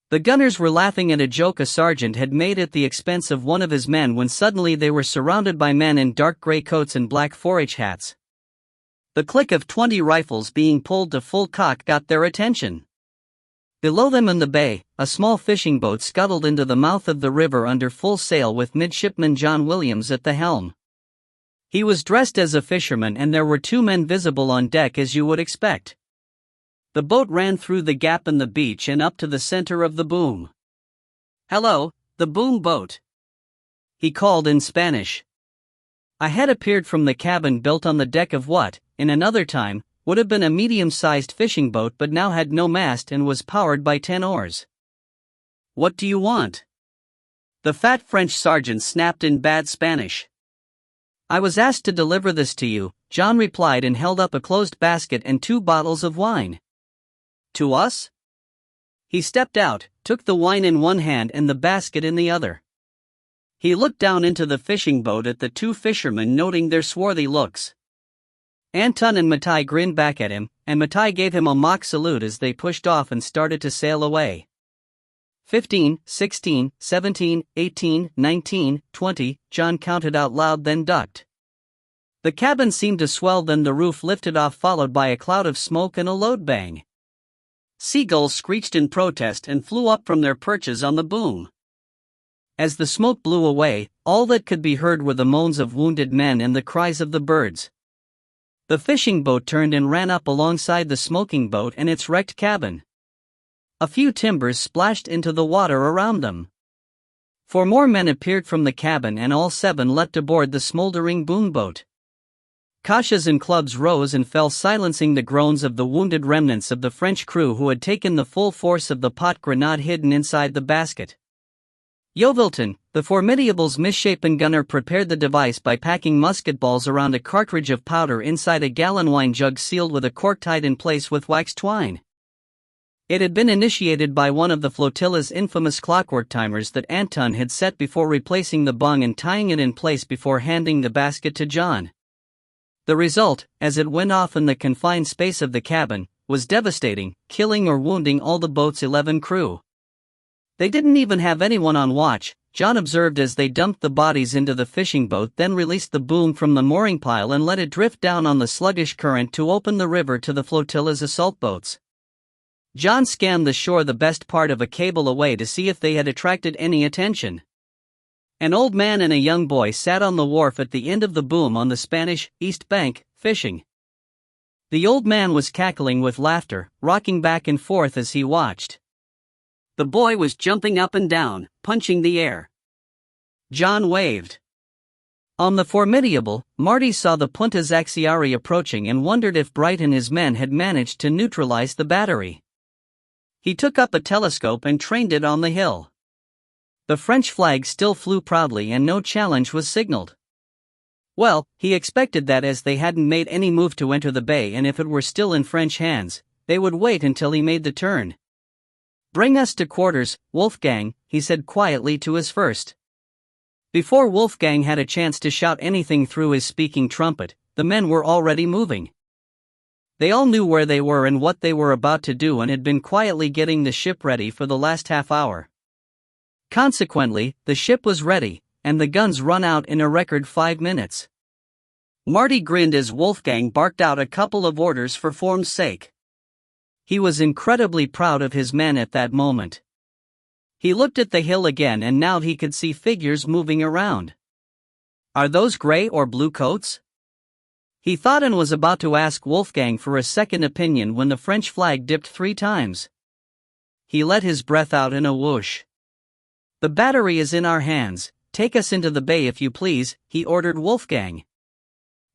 The gunners were laughing at a joke a sergeant had made at the expense of one of his men when suddenly they were surrounded by men in dark gray coats and black 4-H hats. The click of 20 rifles being pulled to full cock got their attention. Below them in the bay, a small fishing boat scuttled into the mouth of the river under full sail with Midshipman John Williams at the helm. He was dressed as a fisherman and there were 2 men visible on deck as you would expect. The boat ran through the gap in the beach and up to the center of the boom. "Hello, the boom boat," he called in Spanish. A head appeared from the cabin built on the deck of what, in another time, would have been a medium-sized fishing boat but now had no mast and was powered by 10 oars. "What do you want?" the fat French sergeant snapped in bad Spanish. "I was asked to deliver this to you," John replied and held up a closed basket and 2 bottles of wine. "To us?" He stepped out, took the wine in one hand and the basket in the other. He looked down into the fishing boat at the 2 fishermen, noting their swarthy looks. Anton and Matai grinned back at him, and Matai gave him a mock salute as they pushed off and started to sail away. 15, 16, 17, 18, 19, 20, John counted out loud, then ducked. The cabin seemed to swell, then the roof lifted off, followed by a cloud of smoke and a load bang. Seagulls screeched in protest and flew up from their perches on the boom. As the smoke blew away, all that could be heard were the moans of wounded men and the cries of the birds. The fishing boat turned and ran up alongside the smoking boat and its wrecked cabin. A few timbers splashed into the water around them. 4 more men appeared from the cabin and all 7 leapt aboard the smoldering boom boat. Kashas and clubs rose and fell, silencing the groans of the wounded remnants of the French crew who had taken the full force of the pot grenade hidden inside the basket. Yeovilton, the Formidable's misshapen gunner, prepared the device by packing musket balls around a cartridge of powder inside a gallon wine jug sealed with a cork tied in place with wax twine. It had been initiated by one of the flotilla's infamous clockwork timers that Anton had set before replacing the bung and tying it in place before handing the basket to John. The result, as it went off in the confined space of the cabin, was devastating, killing or wounding all the boat's 11 crew. "They didn't even have anyone on watch," John observed as they dumped the bodies into the fishing boat, then released the boom from the mooring pile and let it drift down on the sluggish current to open the river to the flotilla's assault boats. John scanned the shore the best part of a cable away to see if they had attracted any attention. An old man and a young boy sat on the wharf at the end of the boom on the Spanish east bank, fishing. The old man was cackling with laughter, rocking back and forth as he watched. The boy was jumping up and down, punching the air. John waved. On the Formidable, Marty saw the Punta Zaxiari approaching and wondered if Bright and his men had managed to neutralize the battery. He took up a telescope and trained it on the hill. The French flag still flew proudly and no challenge was signaled. Well, he expected that as they hadn't made any move to enter the bay, and if it were still in French hands, they would wait until he made the turn. "Bring us to quarters, Wolfgang," he said quietly to his first. Before Wolfgang had a chance to shout anything through his speaking trumpet, the men were already moving. They all knew where they were and what they were about to do and had been quietly getting the ship ready for the last half hour. Consequently, the ship was ready, and the guns run out in a record 5 minutes. Marty grinned as Wolfgang barked out a couple of orders for form's sake. He was incredibly proud of his men at that moment. He looked at the hill again and now he could see figures moving around. Are those gray or blue coats? He thought and was about to ask Wolfgang for a second opinion when the French flag dipped 3 times. He let his breath out in a whoosh. The battery is in our hands, take us into the bay if you please, he ordered Wolfgang.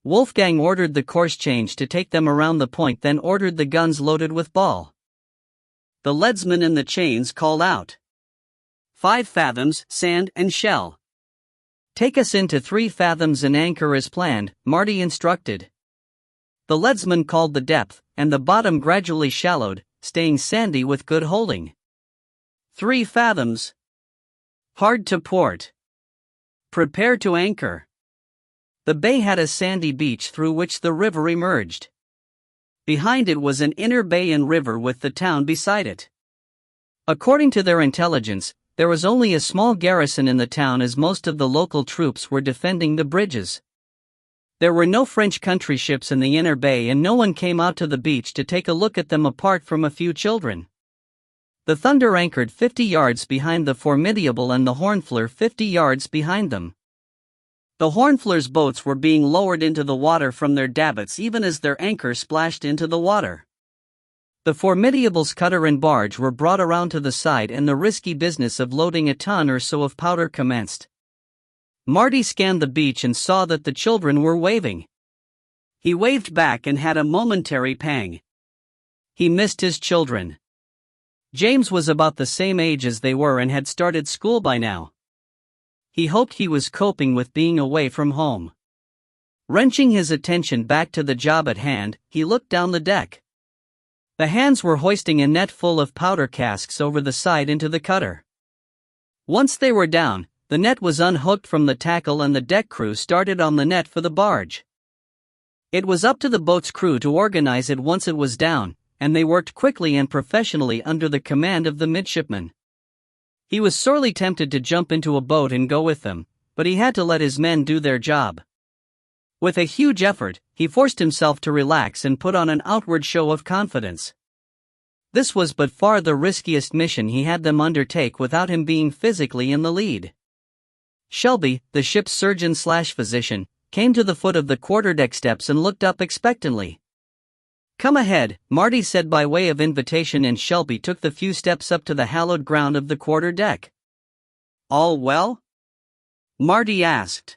Wolfgang ordered the course change to take them around the point, then ordered the guns loaded with ball. The leadsman in the chains called out. 5 fathoms, sand and shell. Take us into 3 fathoms and anchor as planned, Marty instructed. The leadsman called the depth, and the bottom gradually shallowed, staying sandy with good holding. 3 fathoms. Hard to port. Prepare to anchor. The bay had a sandy beach through which the river emerged. Behind it was an inner bay and river with the town beside it. According to their intelligence, there was only a small garrison in the town as most of the local troops were defending the bridges. There were no French country ships in the inner bay and no one came out to the beach to take a look at them apart from a few children. The Thunder anchored 50 yards behind the Formidable and the Hornflower 50 yards behind them. The Hornflower's boats were being lowered into the water from their davits even as their anchor splashed into the water. The Formidable's cutter and barge were brought around to the side and the risky business of loading a ton or so of powder commenced. Marty scanned the beach and saw that the children were waving. He waved back and had a momentary pang. He missed his children. James was about the same age as they were and had started school by now. He hoped he was coping with being away from home. Wrenching his attention back to the job at hand, he looked down the deck. The hands were hoisting a net full of powder casks over the side into the cutter. Once they were down, the net was unhooked from the tackle and the deck crew started on the net for the barge. It was up to the boat's crew to organize it once it was down, and they worked quickly and professionally under the command of the midshipman. He was sorely tempted to jump into a boat and go with them, but he had to let his men do their job. With a huge effort, he forced himself to relax and put on an outward show of confidence. This was by far the riskiest mission he had them undertake without him being physically in the lead. Shelby, the ship's surgeon/physician, came to the foot of the quarterdeck steps and looked up expectantly. "Come ahead," Marty said by way of invitation, and Shelby took the few steps up to the hallowed ground of the quarterdeck. "All well?" Marty asked.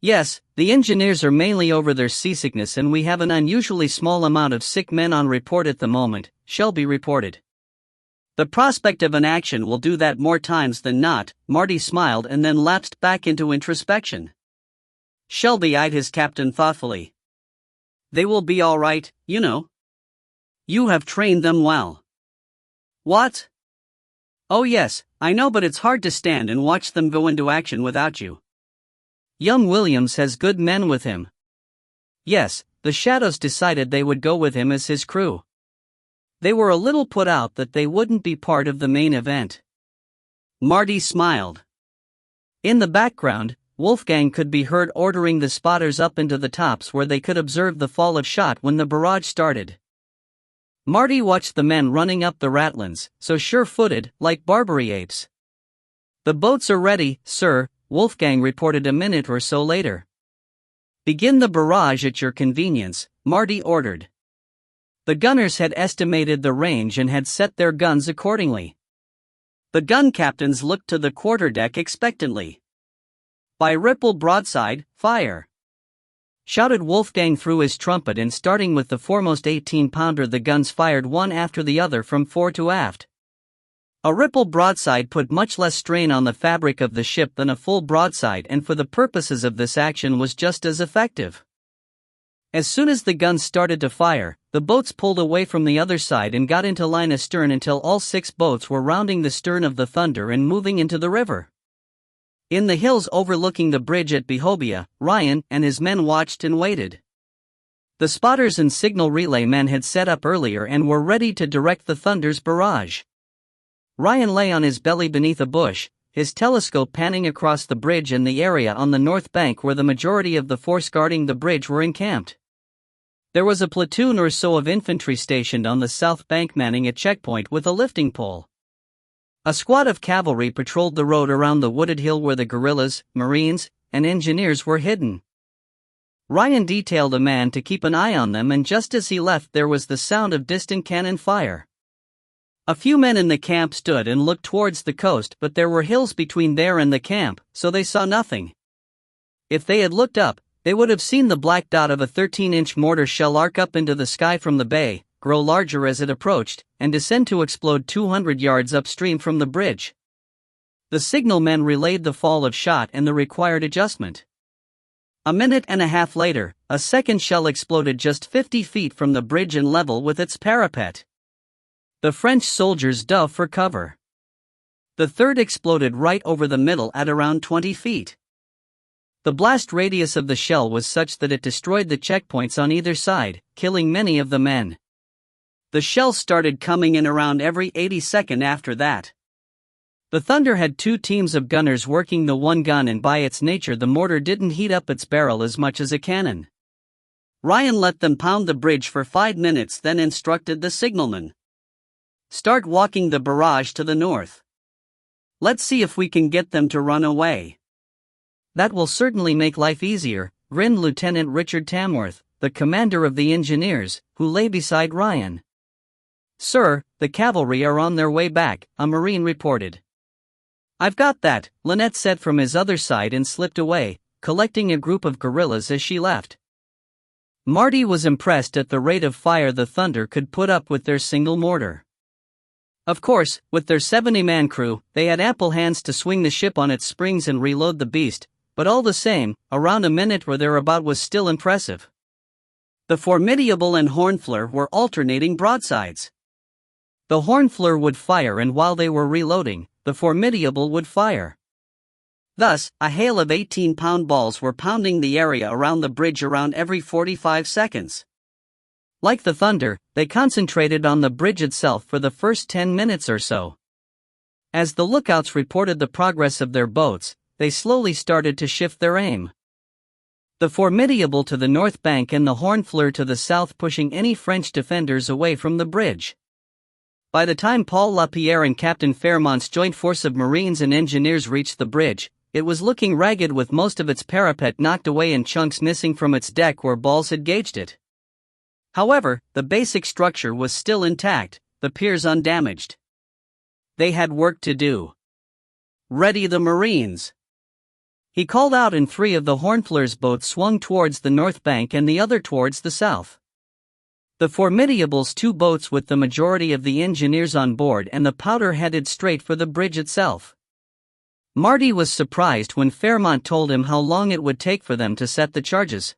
"Yes, the engineers are mainly over their seasickness and we have an unusually small amount of sick men on report at the moment," Shelby reported. "The prospect of an action will do that more times than not," Marty smiled and then lapsed back into introspection. Shelby eyed his captain thoughtfully. "They will be all right, you know. You have trained them well." "What?" "Oh yes, I know, but it's hard to stand and watch them go into action without you. Young Williams has good men with him." Yes, the Shadows decided they would go with him as his crew. They were a little put out that they wouldn't be part of the main event. Marty smiled. In the background, Wolfgang could be heard ordering the spotters up into the tops where they could observe the fall of shot when the barrage started. Marty watched the men running up the ratlins, so sure-footed, like Barbary apes. "The boats are ready, sir," Wolfgang reported a minute or so later. "Begin the barrage at your convenience," Marty ordered. The gunners had estimated the range and had set their guns accordingly. The gun captains looked to the quarterdeck expectantly. "By ripple broadside, fire!" shouted Wolfgang through his trumpet, and starting with the foremost 18-pounder the guns fired one after the other from fore to aft. A ripple broadside put much less strain on the fabric of the ship than a full broadside, and for the purposes of this action was just as effective. As soon as the guns started to fire, the boats pulled away from the other side and got into line astern until all 6 boats were rounding the stern of the Thunder and moving into the river. In the hills overlooking the bridge at Behobia, Ryan and his men watched and waited. The spotters and signal relay men had set up earlier and were ready to direct the Thunder's barrage. Ryan lay on his belly beneath a bush, his telescope panning across the bridge and the area on the north bank where the majority of the force guarding the bridge were encamped. There was a platoon or so of infantry stationed on the south bank manning a checkpoint with a lifting pole. A squad of cavalry patrolled the road around the wooded hill where the guerrillas, Marines, and engineers were hidden. Ryan detailed a man to keep an eye on them, and just as he left there was the sound of distant cannon fire. A few men in the camp stood and looked towards the coast, but there were hills between there and the camp, so they saw nothing. If they had looked up, they would have seen the black dot of a 13-inch mortar shell arc up into the sky from the bay, grow larger as it approached, and descend to explode 200 yards upstream from the bridge. The signalmen relayed the fall of shot and the required adjustment. A minute and a half later, a second shell exploded just 50 feet from the bridge and level with its parapet. The French soldiers dove for cover. The third exploded right over the middle at around 20 feet. The blast radius of the shell was such that it destroyed the checkpoints on either side, killing many of the men. The shells started coming in around every 82nd after that. The Thunder had two teams of gunners working the one gun, and by its nature the mortar didn't heat up its barrel as much as a cannon. Ryan let them pound the bridge for 5 minutes, then instructed the signalman. "Start walking the barrage to the north. Let's see if we can get them to run away." "That will certainly make life easier," grinned Lieutenant Richard Tamworth, the commander of the engineers, who lay beside Ryan. "Sir, the cavalry are on their way back," a Marine reported. "I've got that," Lynette said from his other side and slipped away, collecting a group of guerrillas as she left. Marty was impressed at the rate of fire the Thunder could put up with their single mortar. Of course, with their 70-man crew, they had ample hands to swing the ship on its springs and reload the beast, but all the same, around a minute or thereabout was still impressive. The Formidable and Hornfleur were alternating broadsides. The Hornfleur would fire, and while they were reloading, the Formidable would fire. Thus, a hail of 18-pound balls were pounding the area around the bridge around every 45 seconds. Like the Thunder, they concentrated on the bridge itself for the first 10 minutes or so. As the lookouts reported the progress of their boats, they slowly started to shift their aim. The Formidable to the north bank and the Hornfleur to the south, pushing any French defenders away from the bridge. By the time Paul Lapierre and Captain Fairmont's joint force of Marines and engineers reached the bridge, it was looking ragged, with most of its parapet knocked away and chunks missing from its deck where balls had gauged it. However, the basic structure was still intact, the piers undamaged. They had work to do. "Ready the Marines!" he called out, and 3 of the Hornfleur's boats swung towards the north bank and the other towards the south. The Formidable's 2 boats with the majority of the engineers on board and the powder headed straight for the bridge itself. Marty was surprised when Fairmont told him how long it would take for them to set the charges.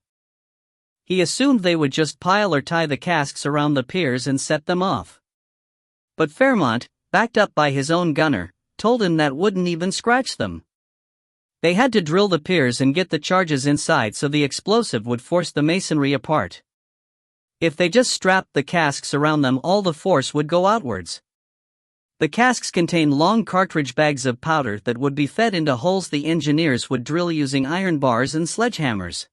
He assumed they would just pile or tie the casks around the piers and set them off. But Fairmont, backed up by his own gunner, told him that wouldn't even scratch them. They had to drill the piers and get the charges inside so the explosive would force the masonry apart. If they just strapped the casks around them, all the force would go outwards. The casks contained long cartridge bags of powder that would be fed into holes the engineers would drill using iron bars and sledgehammers.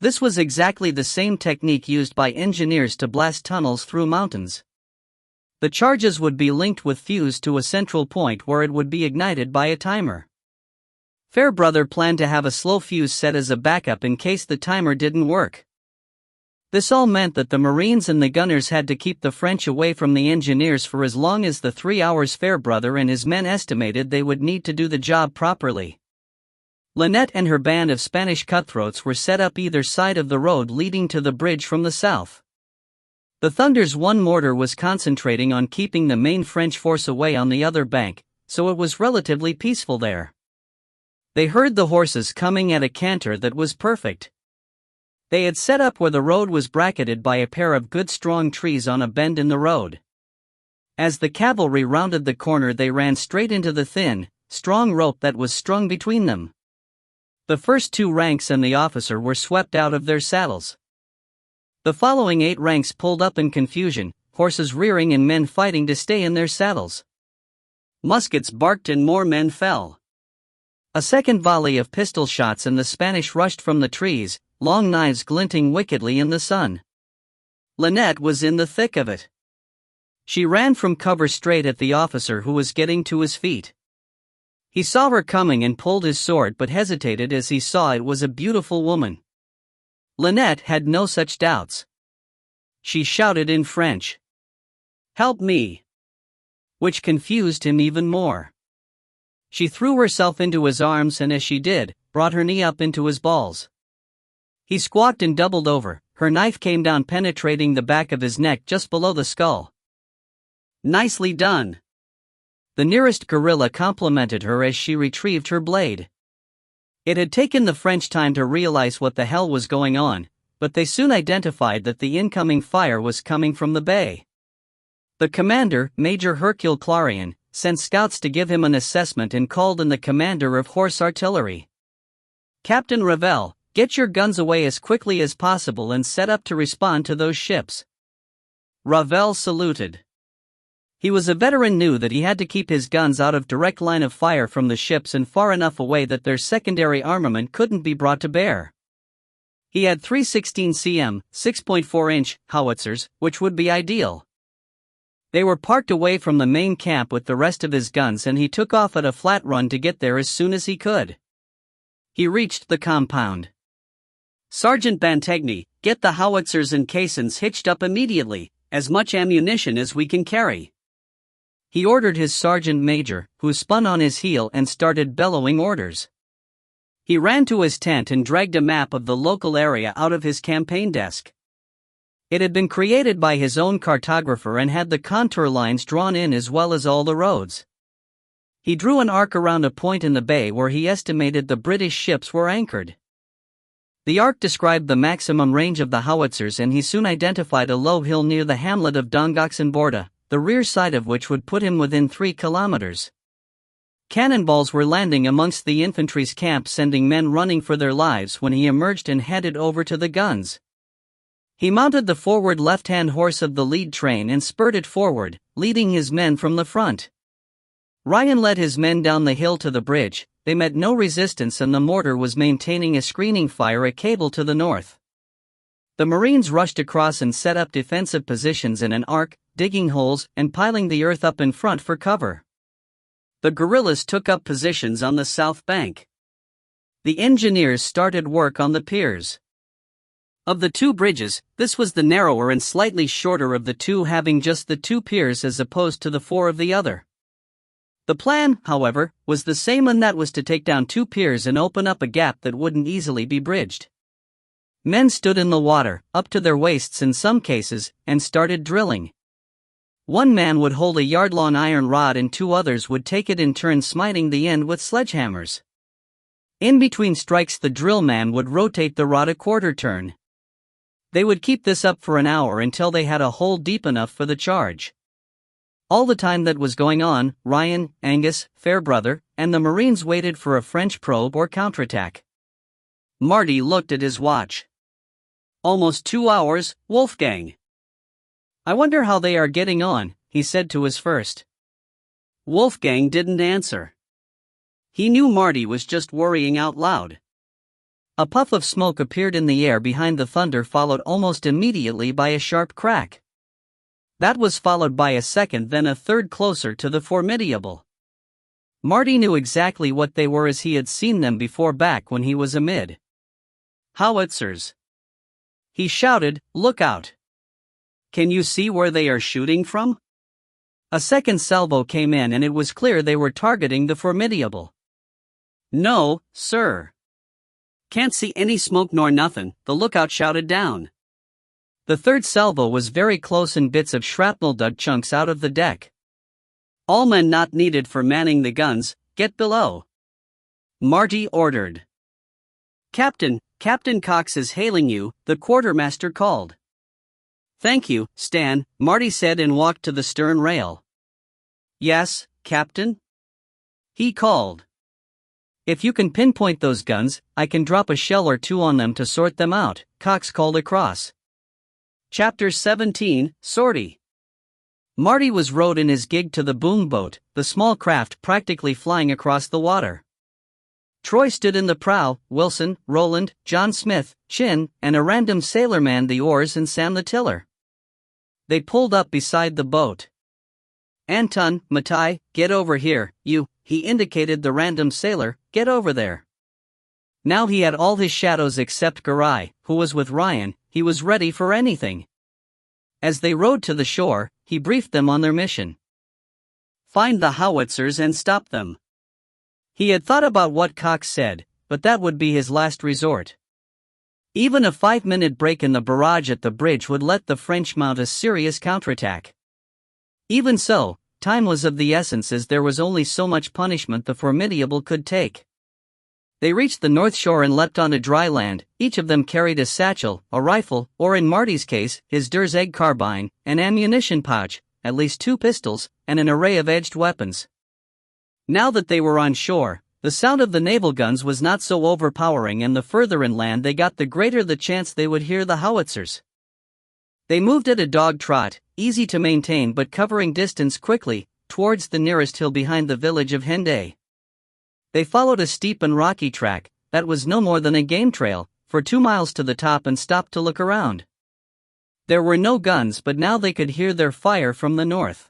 This was exactly the same technique used by engineers to blast tunnels through mountains. The charges would be linked with fuse to a central point where it would be ignited by a timer. Fairbrother planned to have a slow fuse set as a backup in case the timer didn't work. This all meant that the Marines and the gunners had to keep the French away from the engineers for as long as the 3 hours Fairbrother and his men estimated they would need to do the job properly. Lynette and her band of Spanish cutthroats were set up either side of the road leading to the bridge from the south. The Thunder's 1 mortar was concentrating on keeping the main French force away on the other bank, so it was relatively peaceful there. They heard the horses coming at a canter that was perfect. They had set up where the road was bracketed by a pair of good strong trees on a bend in the road. As the cavalry rounded the corner, they ran straight into the thin, strong rope that was strung between them. The first 2 ranks and the officer were swept out of their saddles. The following 8 ranks pulled up in confusion, horses rearing and men fighting to stay in their saddles. Muskets barked and more men fell. A second volley of pistol shots and the Spanish rushed from the trees, long knives glinting wickedly in the sun. Lynette was in the thick of it. She ran from cover straight at the officer who was getting to his feet. He saw her coming and pulled his sword but hesitated as he saw it was a beautiful woman. Lynette had no such doubts. She shouted in French, "Help me!" which confused him even more. She threw herself into his arms and as she did, brought her knee up into his balls. He squawked and doubled over, her knife came down penetrating the back of his neck just below the skull. "Nicely done!" The nearest guerrilla complimented her as she retrieved her blade. It had taken the French time to realize what the hell was going on, but they soon identified that the incoming fire was coming from the bay. The commander, Major Hercule Clarion, sent scouts to give him an assessment and called in the commander of horse artillery. "Captain Ravel, get your guns away as quickly as possible and set up to respond to those ships." Ravel saluted. He was a veteran, knew that he had to keep his guns out of direct line of fire from the ships and far enough away that their secondary armament couldn't be brought to bear. He had 3 16 cm, 6.4-inch howitzers, which would be ideal. They were parked away from the main camp with the rest of his guns and he took off at a flat run to get there as soon as he could. He reached the compound. "Sergeant Bantegny, get the howitzers and caissons hitched up immediately, as much ammunition as we can carry." He ordered his sergeant major, who spun on his heel and started bellowing orders. He ran to his tent and dragged a map of the local area out of his campaign desk. It had been created by his own cartographer and had the contour lines drawn in as well as all the roads. He drew an arc around a point in the bay where he estimated the British ships were anchored. The arc described the maximum range of the howitzers and he soon identified a low hill near the hamlet of Dongoxenborda, the rear side of which would put him within 3 kilometers. Cannonballs were landing amongst the infantry's camp, sending men running for their lives when he emerged and headed over to the guns. He mounted the forward left-hand horse of the lead train and spurred it forward, leading his men from the front. Ryan led his men down the hill to the bridge. They met no resistance and the mortar was maintaining a screening fire at Cable to the north. The Marines rushed across and set up defensive positions in an arc, digging holes and piling the earth up in front for cover. The guerrillas took up positions on the south bank. The engineers started work on the piers. Of the 2 bridges, this was the narrower and slightly shorter of the 2, having just the 2 piers as opposed to the 4 of the other. The plan, however, was the same, and that was to take down 2 piers and open up a gap that wouldn't easily be bridged. Men stood in the water, up to their waists in some cases, and started drilling. One man would hold a yard-long iron rod and 2 others would take it in turn, smiting the end with sledgehammers. In between strikes the drill man would rotate the rod a quarter turn. They would keep this up for an hour until they had a hole deep enough for the charge. All the time that was going on, Ryan, Angus, Fairbrother, and the Marines waited for a French probe or counterattack. Marty looked at his watch. "Almost 2 hours, Wolfgang. I wonder how they are getting on," he said to his first. Wolfgang didn't answer. He knew Marty was just worrying out loud. A puff of smoke appeared in the air behind the thunder, followed almost immediately by a sharp crack. That was followed by a second, then a third closer to the formidable. Marty knew exactly what they were as he had seen them before back when he was a mid. "Howitzers!" He shouted, "Look out! Can you see where they are shooting from?" A second salvo came in and it was clear they were targeting the formidable. "No, sir. Can't see any smoke nor nothing," the lookout shouted down. The third salvo was very close and bits of shrapnel dug chunks out of the deck. "All men not needed for manning the guns, get below," Marty ordered. Captain Cox is hailing you," the quartermaster called. "Thank you, Stan," Marty said and walked to the stern rail. "Yes, Captain?" he called. "If you can pinpoint those guns, I can drop a shell or two on them to sort them out," Cox called across. Chapter 17, Sortie. Marty was rowed in his gig to the boom boat, the small craft practically flying across the water. Troy stood in the prow, Wilson, Roland, John Smith, Chin, and a random sailor manned the oars and Sam the tiller. They pulled up beside the boat. "Anton, Matai, get over here, you," he indicated the random sailor, "get over there." Now he had all his shadows except Garai, who was with Ryan. He was ready for anything. As they rowed to the shore, he briefed them on their mission. Find the howitzers and stop them. He had thought about what Cox said, but that would be his last resort. Even a 5-minute break in the barrage at the bridge would let the French mount a serious counterattack. Even so, time was of the essence as there was only so much punishment the formidable could take. They reached the north shore and leapt onto dry land. Each of them carried a satchel, a rifle, or in Marty's case, his Derzeg carbine, an ammunition pouch, at least 2 pistols, and an array of edged weapons. Now that they were on shore, the sound of the naval guns was not so overpowering, and the further inland they got, the greater the chance they would hear the howitzers. They moved at a dog trot, easy to maintain but covering distance quickly, towards the nearest hill behind the village of Henday. They followed a steep and rocky track, that was no more than a game trail, for 2 miles to the top and stopped to look around. There were no guns, but now they could hear their fire from the north.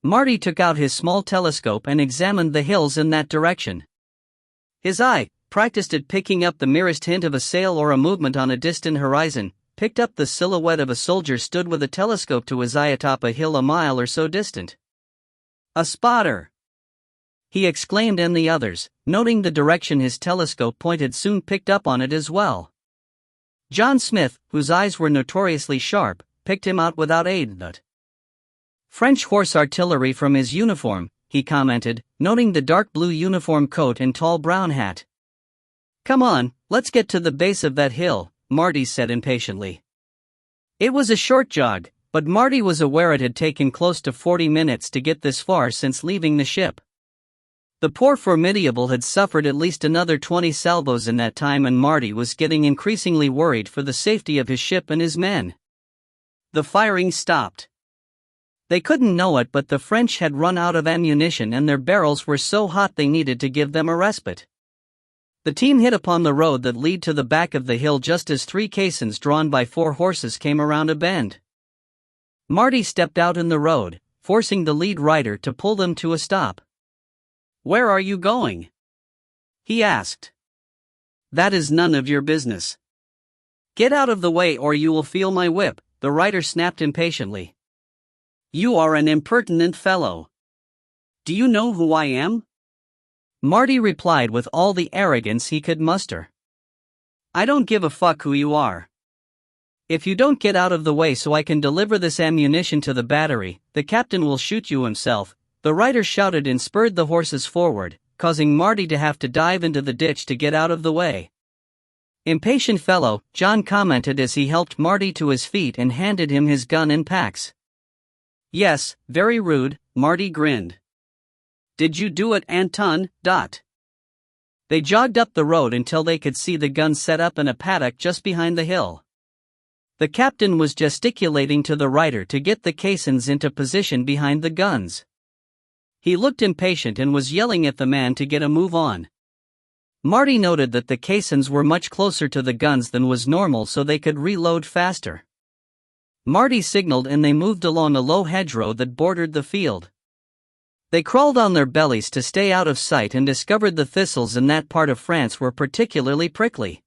Marty took out his small telescope and examined the hills in that direction. His eye, practiced at picking up the merest hint of a sail or a movement on a distant horizon, picked up the silhouette of a soldier stood with a telescope to his eye atop a hill a mile or so distant. "A spotter!" he exclaimed, and the others, noting the direction his telescope pointed, soon picked up on it as well. John Smith, whose eyes were notoriously sharp, picked him out without aid. "French horse artillery from his uniform," he commented, noting the dark blue uniform coat and tall brown hat. "Come on, let's get to the base of that hill," Marty said impatiently. It was a short jog, but Marty was aware it had taken close to 40 minutes to get this far since leaving the ship. The poor formidable had suffered at least another 20 salvos in that time, and Marty was getting increasingly worried for the safety of his ship and his men. The firing stopped. They couldn't know it, but the French had run out of ammunition and their barrels were so hot they needed to give them a respite. The team hit upon the road that led to the back of the hill just as 3 caissons drawn by 4 horses came around a bend. Marty stepped out in the road, forcing the lead rider to pull them to a stop. "Where are you going?" he asked. "That is none of your business." "Get out of the way or you will feel my whip," the rider snapped impatiently. "You are an impertinent fellow. Do you know who I am?" Marty replied with all the arrogance he could muster. "I don't give a fuck who you are. If you don't get out of the way so I can deliver this ammunition to the battery, the captain will shoot you himself," the rider shouted and spurred the horses forward, causing Marty to have to dive into the ditch to get out of the way. "Impatient fellow," John commented as he helped Marty to his feet and handed him his gun and packs. "Yes, very rude," Marty grinned. "Did you do it, Anton?" They jogged up the road until they could see the guns set up in a paddock just behind the hill. The captain was gesticulating to the rider to get the caissons into position behind the guns. He looked impatient and was yelling at the man to get a move on. Marty noted that the caissons were much closer to the guns than was normal so they could reload faster. Marty signaled and they moved along a low hedgerow that bordered the field. They crawled on their bellies to stay out of sight and discovered the thistles in that part of France were particularly prickly.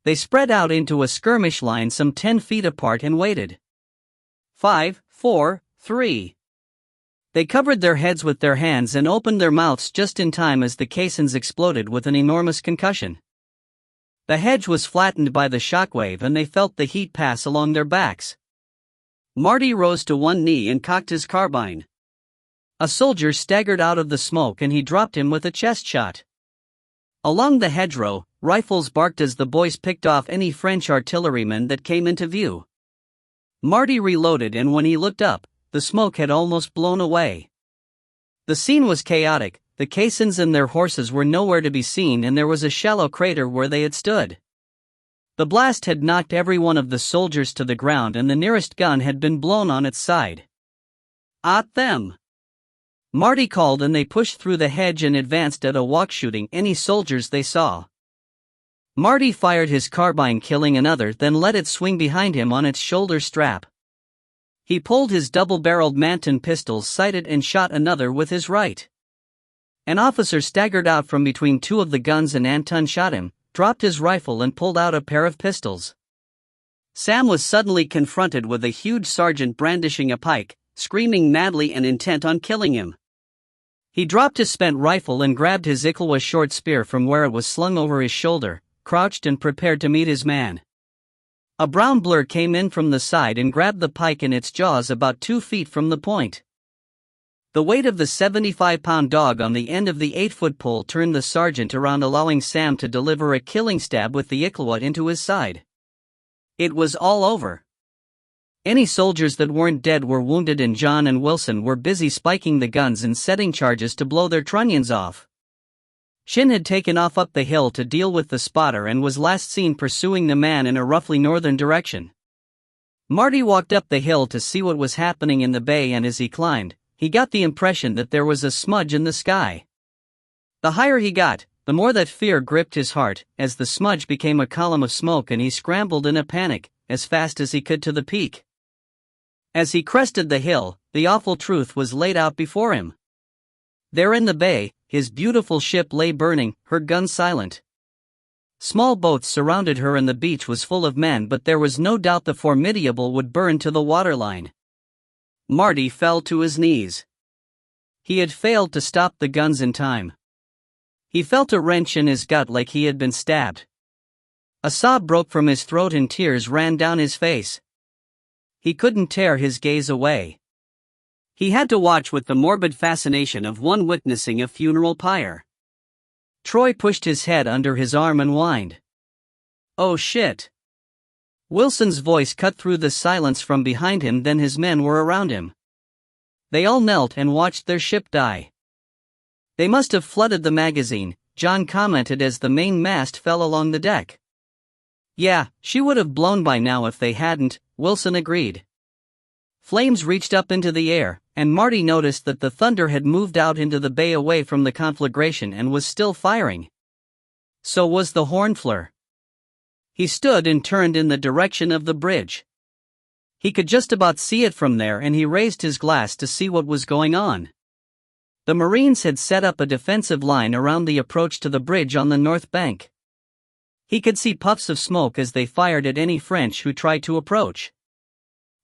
They spread out into a skirmish line some 10 feet apart and waited. 5, 4, 3. They covered their heads with their hands and opened their mouths just in time as the caissons exploded with an enormous concussion. The hedge was flattened by the shockwave and they felt the heat pass along their backs. Marty rose to one knee and cocked his carbine. A soldier staggered out of the smoke and he dropped him with a chest shot. Along the hedgerow, rifles barked as the boys picked off any French artillerymen that came into view. Marty reloaded and when he looked up, the smoke had almost blown away. The scene was chaotic, the caissons and their horses were nowhere to be seen, and there was a shallow crater where they had stood. The blast had knocked every one of the soldiers to the ground, and the nearest gun had been blown on its side. "At them!" Marty called, and they pushed through the hedge and advanced at a walk, shooting any soldiers they saw. Marty fired his carbine, killing another, then let it swing behind him on its shoulder strap. He pulled his double-barreled Manton pistols, sighted, and shot another with his right. An officer staggered out from between two of the guns, and Anton shot him, dropped his rifle, and pulled out a pair of pistols. Sam was suddenly confronted with a huge sergeant brandishing a pike, screaming madly and intent on killing him. He dropped his spent rifle and grabbed his Icklewa short spear from where it was slung over his shoulder, crouched and prepared to meet his man. A brown blur came in from the side and grabbed the pike in its jaws about 2 feet from the point. The weight of the 75-pound dog on the end of the 8-foot pole turned the sergeant around, allowing Sam to deliver a killing stab with the Icklewa into his side. It was all over. Any soldiers that weren't dead were wounded, and John and Wilson were busy spiking the guns and setting charges to blow their trunnions off. Shin had taken off up the hill to deal with the spotter and was last seen pursuing the man in a roughly northern direction. Marty walked up the hill to see what was happening in the bay, and as he climbed, he got the impression that there was a smudge in the sky. The higher he got, the more that fear gripped his heart, as the smudge became a column of smoke, and he scrambled in a panic, as fast as he could, to the peak. As he crested the hill, the awful truth was laid out before him. There in the bay, his beautiful ship lay burning, her guns silent. Small boats surrounded her, and the beach was full of men, but there was no doubt the Formidable would burn to the waterline. Marty fell to his knees. He had failed to stop the guns in time. He felt a wrench in his gut like he had been stabbed. A sob broke from his throat and tears ran down his face. He couldn't tear his gaze away. He had to watch with the morbid fascination of one witnessing a funeral pyre. Troy pushed his head under his arm and whined. "Oh shit." Wilson's voice cut through the silence from behind him, then his men were around him. They all knelt and watched their ship die. "They must have flooded the magazine," John commented as the main mast fell along the deck. "Yeah, she would have blown by now if they hadn't," Wilson agreed. Flames reached up into the air, and Marty noticed that the Thunder had moved out into the bay away from the conflagration and was still firing. So was the Hornflower. He stood and turned in the direction of the bridge. He could just about see it from there, and he raised his glass to see what was going on. The Marines had set up a defensive line around the approach to the bridge on the north bank. He could see puffs of smoke as they fired at any French who tried to approach.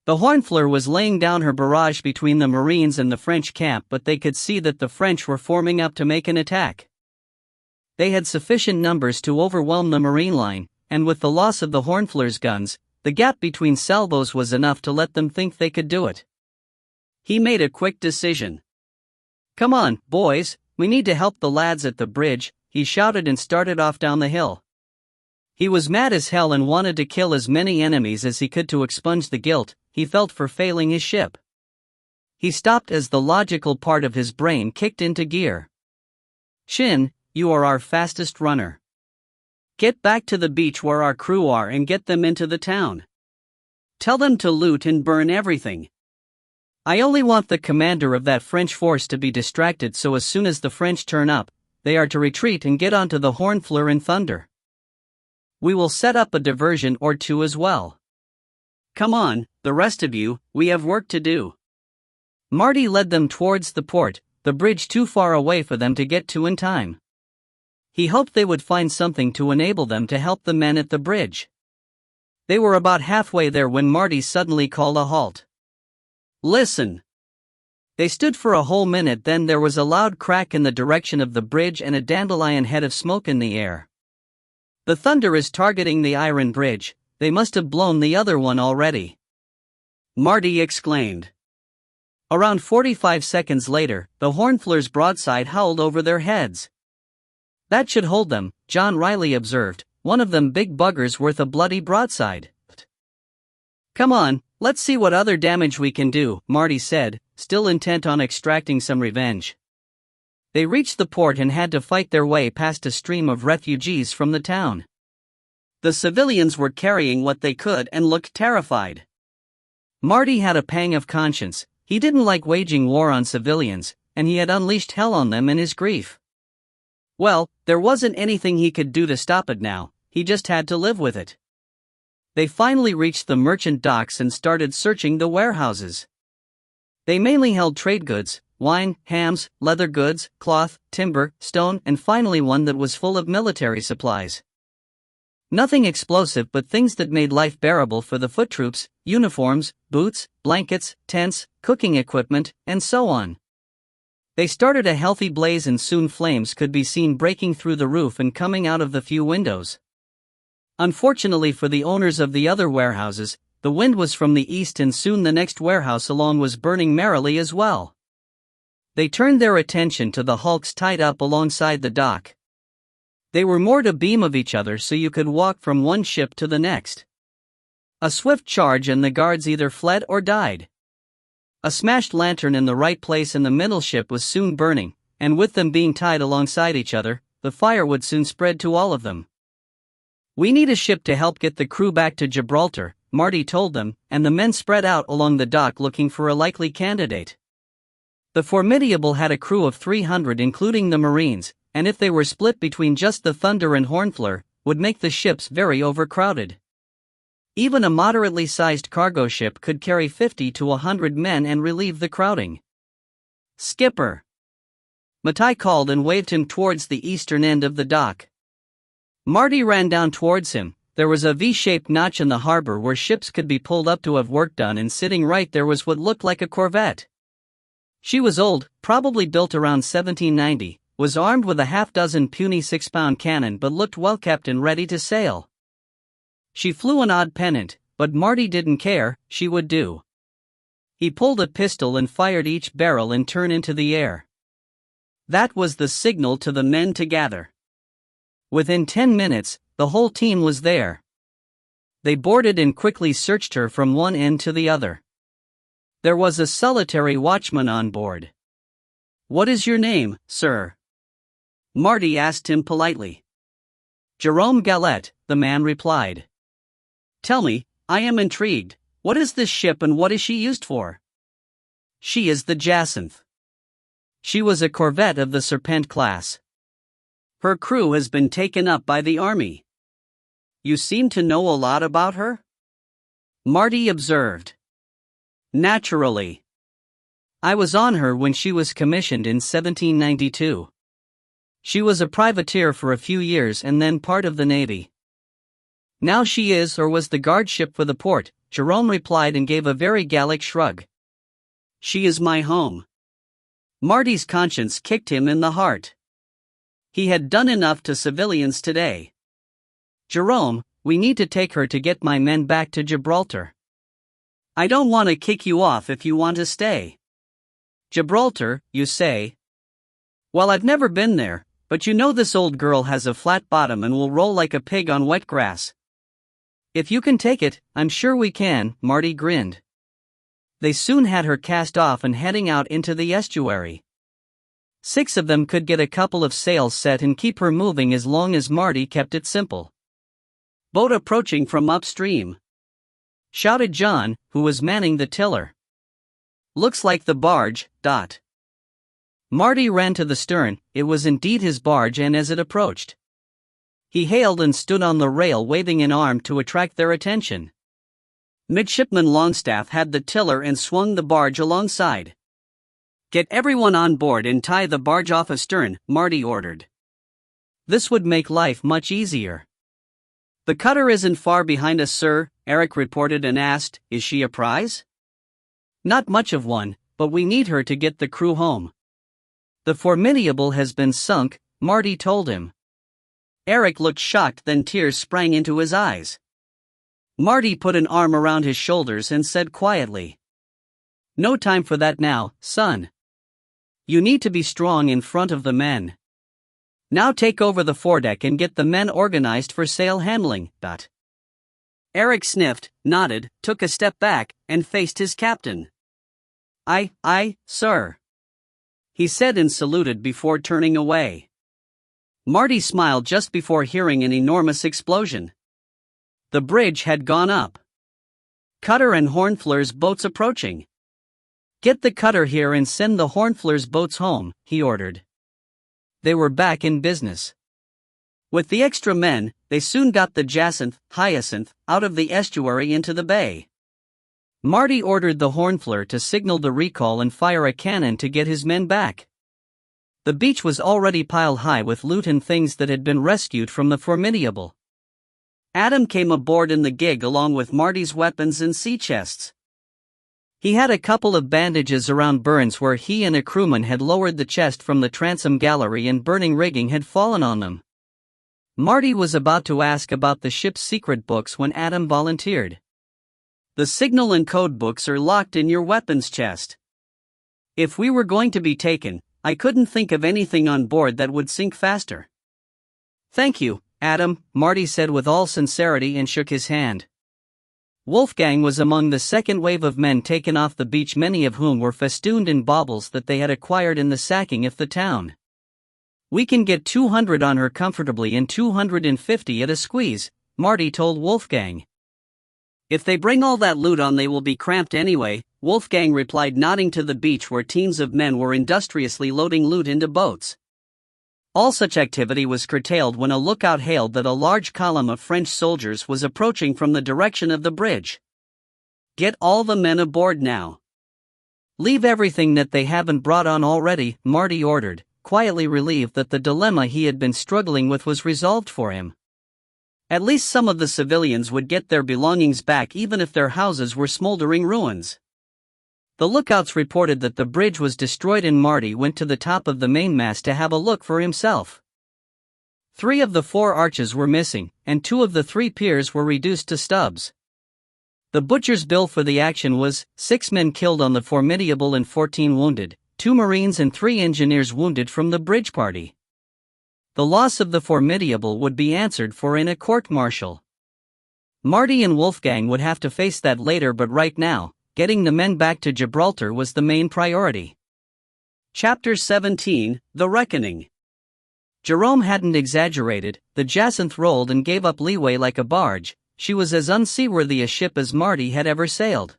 The Hornflower was laying down her barrage between the Marines and the French camp, but they could see that the French were forming up to make an attack. They had sufficient numbers to overwhelm the Marine line, and with the loss of the Hornflower's guns, the gap between salvos was enough to let them think they could do it. He made a quick decision. "Come on, boys, we need to help the lads at the bridge," he shouted and started off down the hill. He was mad as hell and wanted to kill as many enemies as he could to expunge the guilt he felt for failing his ship. He stopped as the logical part of his brain kicked into gear. "Shin, you are our fastest runner. Get back to the beach where our crew are and get them into the town. Tell them to loot and burn everything. I only want the commander of that French force to be distracted, so as soon as the French turn up, they are to retreat and get onto the Hornflower and Thunder. We will set up a diversion or two as well. Come on, the rest of you, we have work to do." Marty led them towards the port, the bridge too far away for them to get to in time. He hoped they would find something to enable them to help the men at the bridge. They were about halfway there when Marty suddenly called a halt. "Listen." They stood for a whole minute, then there was a loud crack in the direction of the bridge and a dandelion head of smoke in the air. "The Thunder is targeting the iron bridge. They must have blown the other one already," Marty exclaimed. Around 45 seconds later, the Hornflower's broadside howled over their heads. "That should hold them," John Riley observed, "one of them big buggers worth a bloody broadside." "Come on, let's see what other damage we can do," Marty said, still intent on extracting some revenge. They reached the port and had to fight their way past a stream of refugees from the town. The civilians were carrying what they could and looked terrified. Marty had a pang of conscience. He didn't like waging war on civilians, and he had unleashed hell on them in his grief. Well, there wasn't anything he could do to stop it now, he just had to live with it. They finally reached the merchant docks and started searching the warehouses. They mainly held trade goods, wine, hams, leather goods, cloth, timber, stone, and finally one that was full of military supplies. Nothing explosive but things that made life bearable for the foot troops: uniforms, boots, blankets, tents, cooking equipment, and so on. They started a healthy blaze and soon flames could be seen breaking through the roof and coming out of the few windows. Unfortunately for the owners of the other warehouses, the wind was from the east and soon the next warehouse along was burning merrily as well. They turned their attention to the hulks tied up alongside the dock. They were moored abeam of each other so you could walk from one ship to the next. A swift charge and the guards either fled or died. A smashed lantern in the right place in the middle ship was soon burning, and with them being tied alongside each other, the fire would soon spread to all of them. "We need a ship to help get the crew back to Gibraltar," Marty told them, and the men spread out along the dock looking for a likely candidate. The Formidable had a crew of 300 including the Marines, and if they were split between just the Thunder and Hornflower, would make the ships very overcrowded. Even a moderately sized cargo ship could carry 50 to 100 men and relieve the crowding. "Skipper!" Matai called and waved him towards the eastern end of the dock. Marty ran down towards him. There was a V-shaped notch in the harbor where ships could be pulled up to have work done, and sitting right there was what looked like a corvette. She was old, probably built around 1790, was armed with a half-dozen puny 6-pound cannon but looked well kept and ready to sail. She flew an odd pennant, but Marty didn't care, she would do. He pulled a pistol and fired each barrel in turn into the air. That was the signal to the men to gather. Within 10 minutes, the whole team was there. They boarded and quickly searched her from one end to the other. There was a solitary watchman on board. "What is your name, sir?" Marty asked him politely. "Jerome Galette," the man replied. "Tell me, I am intrigued, what is this ship and what is she used for?" "She is the Jacinth. She was a corvette of the Serpent class. Her crew has been taken up by the army." "You seem to know a lot about her?" Marty observed. "Naturally. I was on her when she was commissioned in 1792. She was a privateer for a few years and then part of the Navy. Now she is or was the guard ship for the port," Jerome replied and gave a very Gallic shrug. "She is my home." Marty's conscience kicked him in the heart. He had done enough to civilians today. "Jerome, we need to take her to get my men back to Gibraltar." "I don't want to kick you off if you want to stay." "Gibraltar, you say?" "Well, I've never been there, but you know this old girl has a flat bottom and will roll like a pig on wet grass." "If you can take it, I'm sure we can," Marty grinned. They soon had her cast off and heading out into the estuary. 6 of them could get a couple of sails set and keep her moving as long as Marty kept it simple. "Boat approaching from upstream," shouted John, who was manning the tiller. "Looks like the barge." Marty ran to the stern. It was indeed his barge, and as it approached, he hailed and stood on the rail waving an arm to attract their attention. Midshipman Longstaff had the tiller and swung the barge alongside. "Get everyone on board and tie the barge off astern," Marty ordered. "This would make life much easier." "The cutter isn't far behind us, sir," Eric reported and asked, "Is she a prize?" "Not much of one, but we need her to get the crew home." "The Formidable has been sunk," Marty told him. Eric looked shocked, then tears sprang into his eyes. Marty put an arm around his shoulders and said quietly, "No time for that now, son. You need to be strong in front of the men. Now take over the foredeck and get the men organized for sail handling." Eric sniffed, nodded, took a step back, and faced his captain. Aye, sir." he said and saluted before turning away. Marty smiled just before hearing an enormous explosion. The bridge had gone up. Cutter and Hornfleur's boats approaching. Get the cutter here and send the Hornfleur's boats home, he ordered. They were back in business. With the extra men, they soon got the Hyacinth out of the estuary into the bay. Marty ordered the Hornfleur to signal the recall and fire a cannon to get his men back. The beach was already piled high with loot and things that had been rescued from the Formidable. Adam came aboard in the gig along with Marty's weapons and sea chests. He had a couple of bandages around burns where he and a crewman had lowered the chest from the transom gallery and burning rigging had fallen on them. Marty was about to ask about the ship's secret books when Adam volunteered. The signal and code books are locked in your weapons chest. If we were going to be taken, I couldn't think of anything on board that would sink faster. Thank you, Adam, Marty said with all sincerity and shook his hand. Wolfgang was among the second wave of men taken off the beach, many of whom were festooned in baubles that they had acquired in the sacking of the town. We can get 200 on her comfortably and 250 at a squeeze, Marty told Wolfgang. If they bring all that loot on, they will be cramped anyway, Wolfgang replied, nodding to the beach where teams of men were industriously loading loot into boats. All such activity was curtailed when a lookout hailed that a large column of French soldiers was approaching from the direction of the bridge. Get all the men aboard now. Leave everything that they haven't brought on already, Marty ordered, quietly relieved that the dilemma he had been struggling with was resolved for him. At least some of the civilians would get their belongings back even if their houses were smoldering ruins. The lookouts reported that the bridge was destroyed and Marty went to the top of the mainmast to have a look for himself. 3 of the 4 arches were missing, and 2 of the 3 piers were reduced to stubs. The butcher's bill for the action was 6 men killed on the Formidable and 14 wounded, 2 Marines and 3 engineers wounded from the bridge party. The loss of the Formidable would be answered for in a court-martial. Marty and Wolfgang would have to face that later, but right now, getting the men back to Gibraltar was the main priority. Chapter 17, The Reckoning. Jerome hadn't exaggerated. The Jacinth rolled and gave up leeway like a barge. She was as unseaworthy a ship as Marty had ever sailed.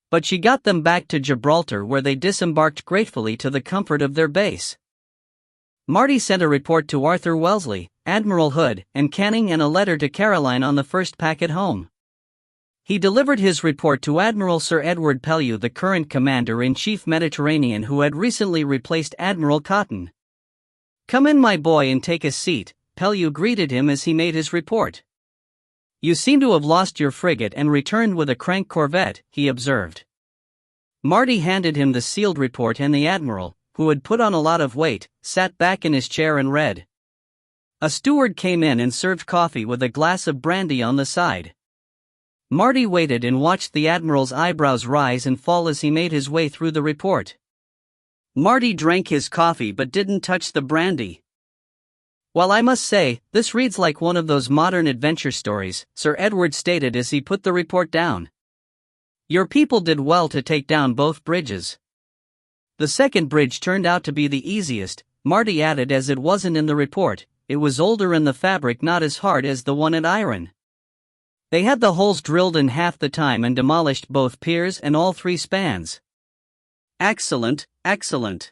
But she got them back to Gibraltar, where they disembarked gratefully to the comfort of their base. Marty sent a report to Arthur Wellesley, Admiral Hood, and Canning, and a letter to Caroline on the first packet home. He delivered his report to Admiral Sir Edward Pellew, the current Commander-in-Chief Mediterranean, who had recently replaced Admiral Cotton. "Come in, my boy, and take a seat," Pellew greeted him as he made his report. "You seem to have lost your frigate and returned with a crank corvette," he observed. Marty handed him the sealed report, and the Admiral, who had put on a lot of weight, sat back in his chair and read. A steward came in and served coffee with a glass of brandy on the side. Marty waited and watched the Admiral's eyebrows rise and fall as he made his way through the report. Marty drank his coffee but didn't touch the brandy. "Well, I must say, this reads like one of those modern adventure stories," Sir Edward stated as he put the report down. "Your people did well to take down both bridges." "The second bridge turned out to be the easiest," Marty added, as it wasn't in the report. "It was older and the fabric not as hard as the one at Iron. They had the holes drilled in half the time and demolished both piers and all 3 spans." "Excellent, excellent.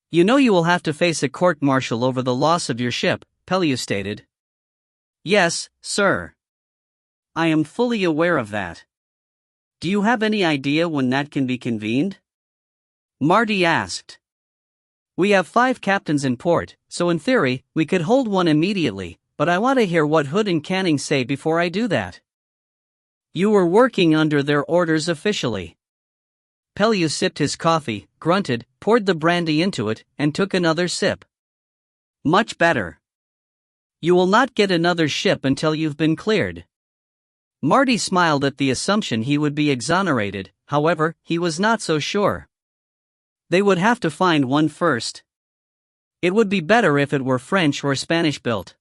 You know you will have to face a court-martial over the loss of your ship," Pellew stated. "Yes, sir. I am fully aware of that. Do you have any idea when that can be convened?" Marty asked. "We have 5 captains in port, so in theory, we could hold one immediately, but I want to hear what Hood and Canning say before I do that." "You were working under their orders officially." Pellew sipped his coffee, grunted, poured the brandy into it, and took another sip. "Much better. You will not get another ship until you've been cleared." Marty smiled at the assumption he would be exonerated. However, he was not so sure. They would have to find one first. It would be better if it were French or Spanish built.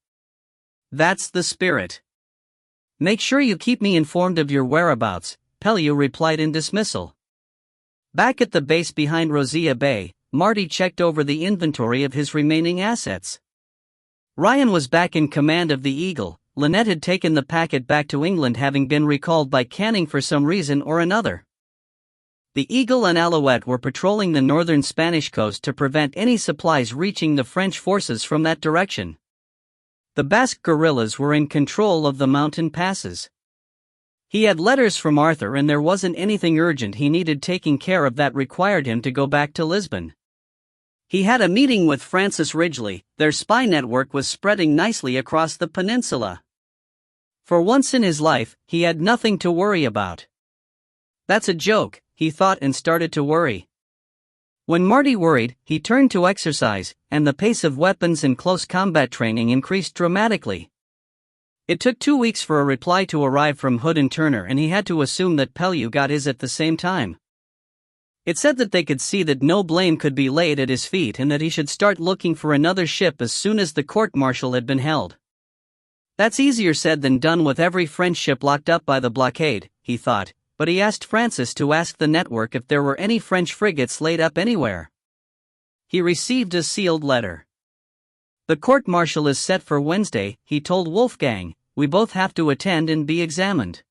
"That's the spirit." "Make sure you keep me informed of your whereabouts," Pellew replied in dismissal. Back at the base behind Rosea Bay, Marty checked over the inventory of his remaining assets. Ryan was back in command of the Eagle. Lynette had taken the packet back to England, having been recalled by Canning for some reason or another. The Eagle and Alouette were patrolling the northern Spanish coast to prevent any supplies reaching the French forces from that direction. The Basque guerrillas were in control of the mountain passes. He had letters from Arthur, and there wasn't anything urgent he needed taking care of that required him to go back to Lisbon. He had a meeting with Francis Ridgely. Their spy network was spreading nicely across the peninsula. For once in his life, he had nothing to worry about. That's a joke, he thought, and started to worry. When Marty worried, he turned to exercise, and the pace of weapons and close combat training increased dramatically. It took 2 weeks for a reply to arrive from Hood and Turner, and he had to assume that Pellew got his at the same time. It said that they could see that no blame could be laid at his feet and that he should start looking for another ship as soon as the court-martial had been held. That's easier said than done with every French ship locked up by the blockade, he thought, but he asked Francis to ask the network if there were any French frigates laid up anywhere. He received a sealed letter. The court-martial is set for Wednesday, he told Wolfgang. We both have to attend and be examined.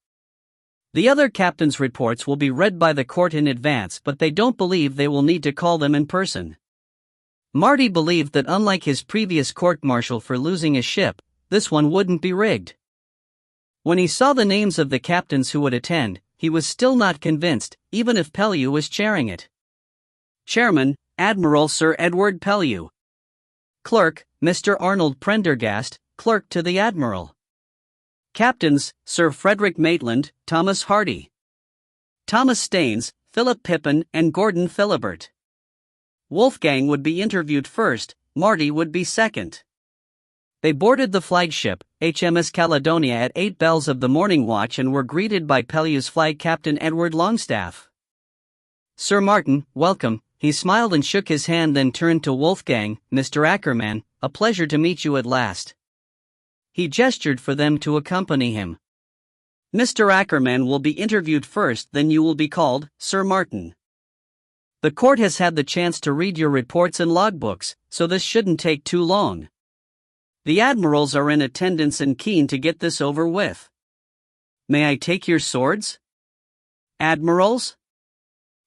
The other captains' reports will be read by the court in advance, but they don't believe they will need to call them in person. Marty believed that unlike his previous court-martial for losing a ship, this one wouldn't be rigged. When he saw the names of the captains who would attend, he was still not convinced, even if Pellew was chairing it. Chairman, Admiral Sir Edward Pellew. Clerk, Mr. Arnold Prendergast, clerk to the Admiral. Captains, Sir Frederick Maitland, Thomas Hardy, Thomas Staines, Philip Pippin, and Gordon Philibert. Wolfgang would be interviewed first, Marty would be second. They boarded the flagship, HMS Caledonia, at 8 bells of the morning watch and were greeted by Pellew's flag captain Edward Longstaff. Sir Martin, welcome, he smiled and shook his hand, then turned to Wolfgang. Mr. Ackerman, a pleasure to meet you at last. He gestured for them to accompany him. Mr. Ackerman will be interviewed first, then you will be called, Sir Martin. The court has had the chance to read your reports and logbooks, so this shouldn't take too long. The admirals are in attendance and keen to get this over with. May I take your swords? Admirals?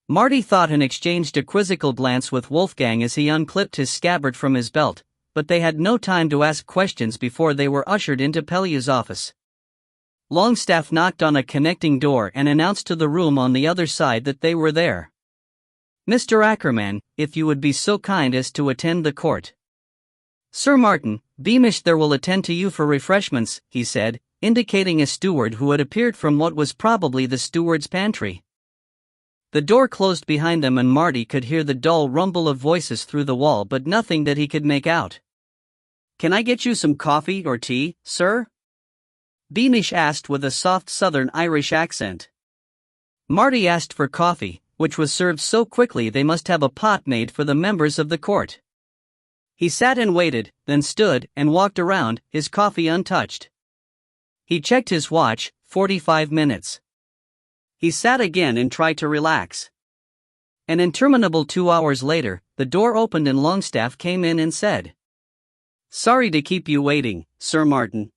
Marty thought and exchanged a quizzical glance with Wolfgang as he unclipped his scabbard from his belt, but they had no time to ask questions before they were ushered into Pellew's office. Longstaff knocked on a connecting door and announced to the room on the other side that they were there. Mr. Ackerman, if you would be so kind as to attend the court. Sir Martin, Beamish there will attend to you for refreshments, he said, indicating a steward who had appeared from what was probably the steward's pantry. The door closed behind them and Marty could hear the dull rumble of voices through the wall, but nothing that he could make out. Can I get you some coffee or tea, sir? Beamish asked with a soft southern Irish accent. Marty asked for coffee, which was served so quickly they must have a pot made for the members of the court. He sat and waited, then stood and walked around, his coffee untouched. He checked his watch, 45 minutes. He sat again and tried to relax. An interminable 2 hours later, the door opened and Longstaff came in and said, Sorry to keep you waiting, Sir Martin.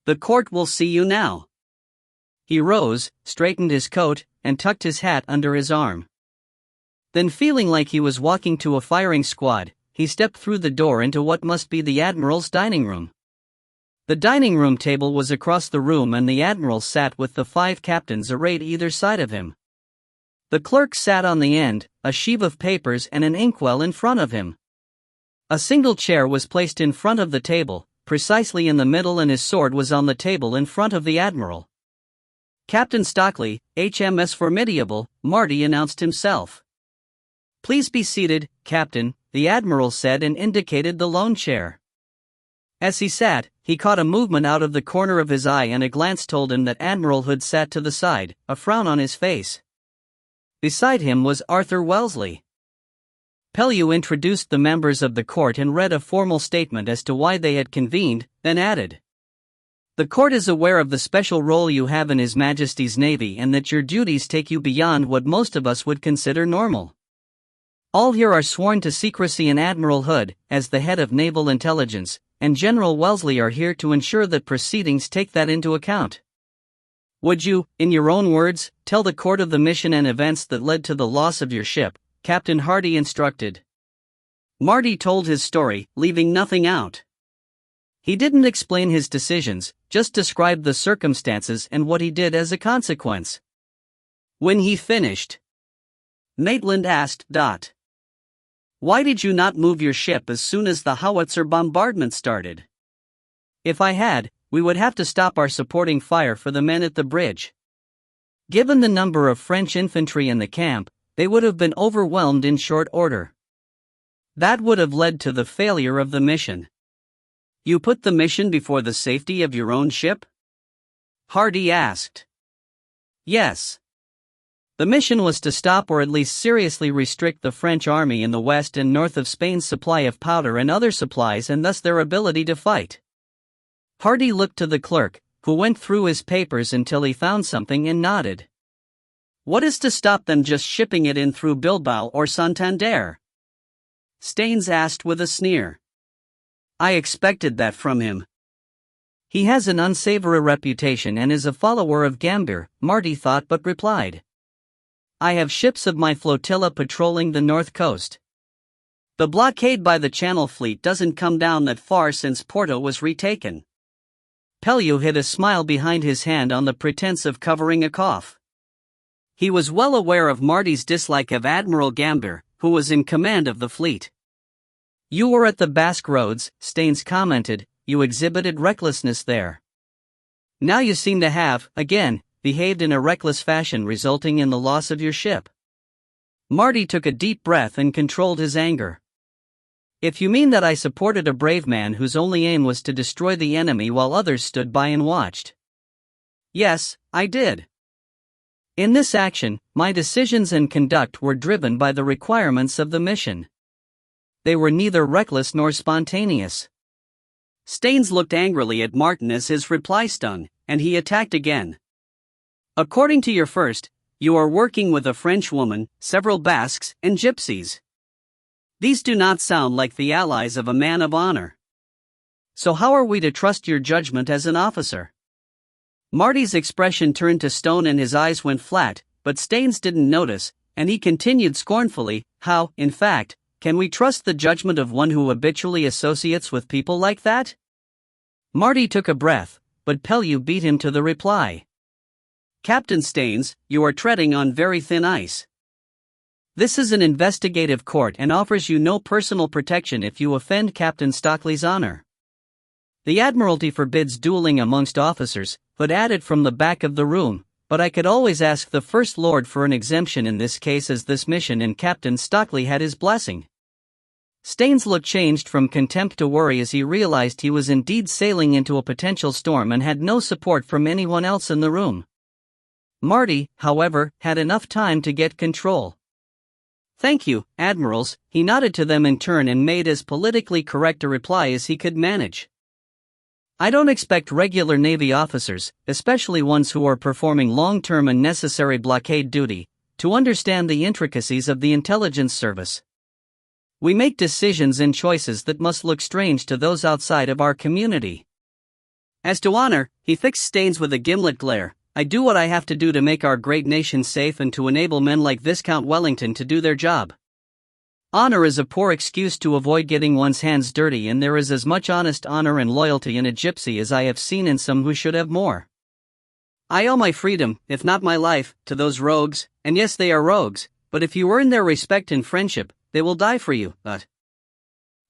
The court will see you now. He rose, straightened his coat, and tucked his hat under his arm. Then, feeling like he was walking to a firing squad, he stepped through the door into what must be the Admiral's dining room. The dining room table was across the room and the Admiral sat with the 5 captains arrayed either side of him. The clerk sat on the end, a sheaf of papers and an inkwell in front of him. A single chair was placed in front of the table, precisely in the middle, and his sword was on the table in front of the Admiral. Captain Stockley, HMS Formidable, Marty announced himself. Please be seated, Captain, the Admiral said and indicated the lone chair. As he sat, he caught a movement out of the corner of his eye and a glance told him that Admiral Hood sat to the side, a frown on his face. Beside him was Arthur Wellesley. Pellew introduced the members of the court and read a formal statement as to why they had convened, then added, The court is aware of the special role you have in His Majesty's Navy and that your duties take you beyond what most of us would consider normal. All here are sworn to secrecy, and Admiral Hood, as the head of naval intelligence, and General Wellesley are here to ensure that proceedings take that into account. Would you, in your own words, tell the court of the mission and events that led to the loss of your ship?" Captain Hardy instructed. Marty told his story, leaving nothing out. He didn't explain his decisions, just described the circumstances and what he did as a consequence. When he finished, Maitland asked, "Why did you not move your ship as soon as the howitzer bombardment started?" "If I had, we would have to stop our supporting fire for the men at the bridge. Given the number of French infantry in the camp, they would have been overwhelmed in short order. That would have led to the failure of the mission." "You put the mission before the safety of your own ship?" Hardy asked. "Yes. The mission was to stop or at least seriously restrict the French army in the west and north of Spain's supply of powder and other supplies, and thus their ability to fight." Hardy looked to the clerk, who went through his papers until he found something and nodded. "What is to stop them just shipping it in through Bilbao or Santander?" Staines asked with a sneer. "I expected that from him. He has an unsavory reputation and is a follower of Gambier," Marty thought, but replied. "I have ships of my flotilla patrolling the north coast. The blockade by the Channel Fleet doesn't come down that far since Porto was retaken." Pellew hid a smile behind his hand on the pretense of covering a cough. He was well aware of Marty's dislike of Admiral Gambier, who was in command of the fleet. "You were at the Basque Roads," Staines commented. "You exhibited recklessness there. Now you seem to have, again, behaved in a reckless fashion, resulting in the loss of your ship." Marty took a deep breath and controlled his anger. "If you mean that I supported a brave man whose only aim was to destroy the enemy while others stood by and watched. Yes, I did. In this action, my decisions and conduct were driven by the requirements of the mission. They were neither reckless nor spontaneous." Staines looked angrily at Martin as his reply stung, and he attacked again. "According to your first, you are working with a French woman, several Basques, and gypsies. These do not sound like the allies of a man of honor. So how are we to trust your judgment as an officer?" Marty's expression turned to stone and his eyes went flat, but Staines didn't notice, and he continued scornfully, "How, in fact, can we trust the judgment of one who habitually associates with people like that?" Marty took a breath, but Pellew beat him to the reply. "Captain Staines, you are treading on very thin ice. This is an investigative court and offers you no personal protection if you offend Captain Stockley's honor. The Admiralty forbids dueling amongst officers," Hood added from the back of the room, "but I could always ask the First Lord for an exemption in this case, as this mission and Captain Stockley had his blessing." Staines' look changed from contempt to worry as he realized he was indeed sailing into a potential storm and had no support from anyone else in the room. Marty, however, had enough time to get control. "Thank you, Admirals," he nodded to them in turn and made as politically correct a reply as he could manage. "I don't expect regular Navy officers, especially ones who are performing long-term and necessary blockade duty, to understand the intricacies of the intelligence service. We make decisions and choices that must look strange to those outside of our community. As to honor," he fixed Staines with a gimlet glare, "I do what I have to do to make our great nation safe and to enable men like Viscount Wellington to do their job. Honor is a poor excuse to avoid getting one's hands dirty, and there is as much honest honor and loyalty in a gypsy as I have seen in some who should have more. I owe my freedom, if not my life, to those rogues, and yes, they are rogues, but if you earn their respect and friendship, they will die for you, but..."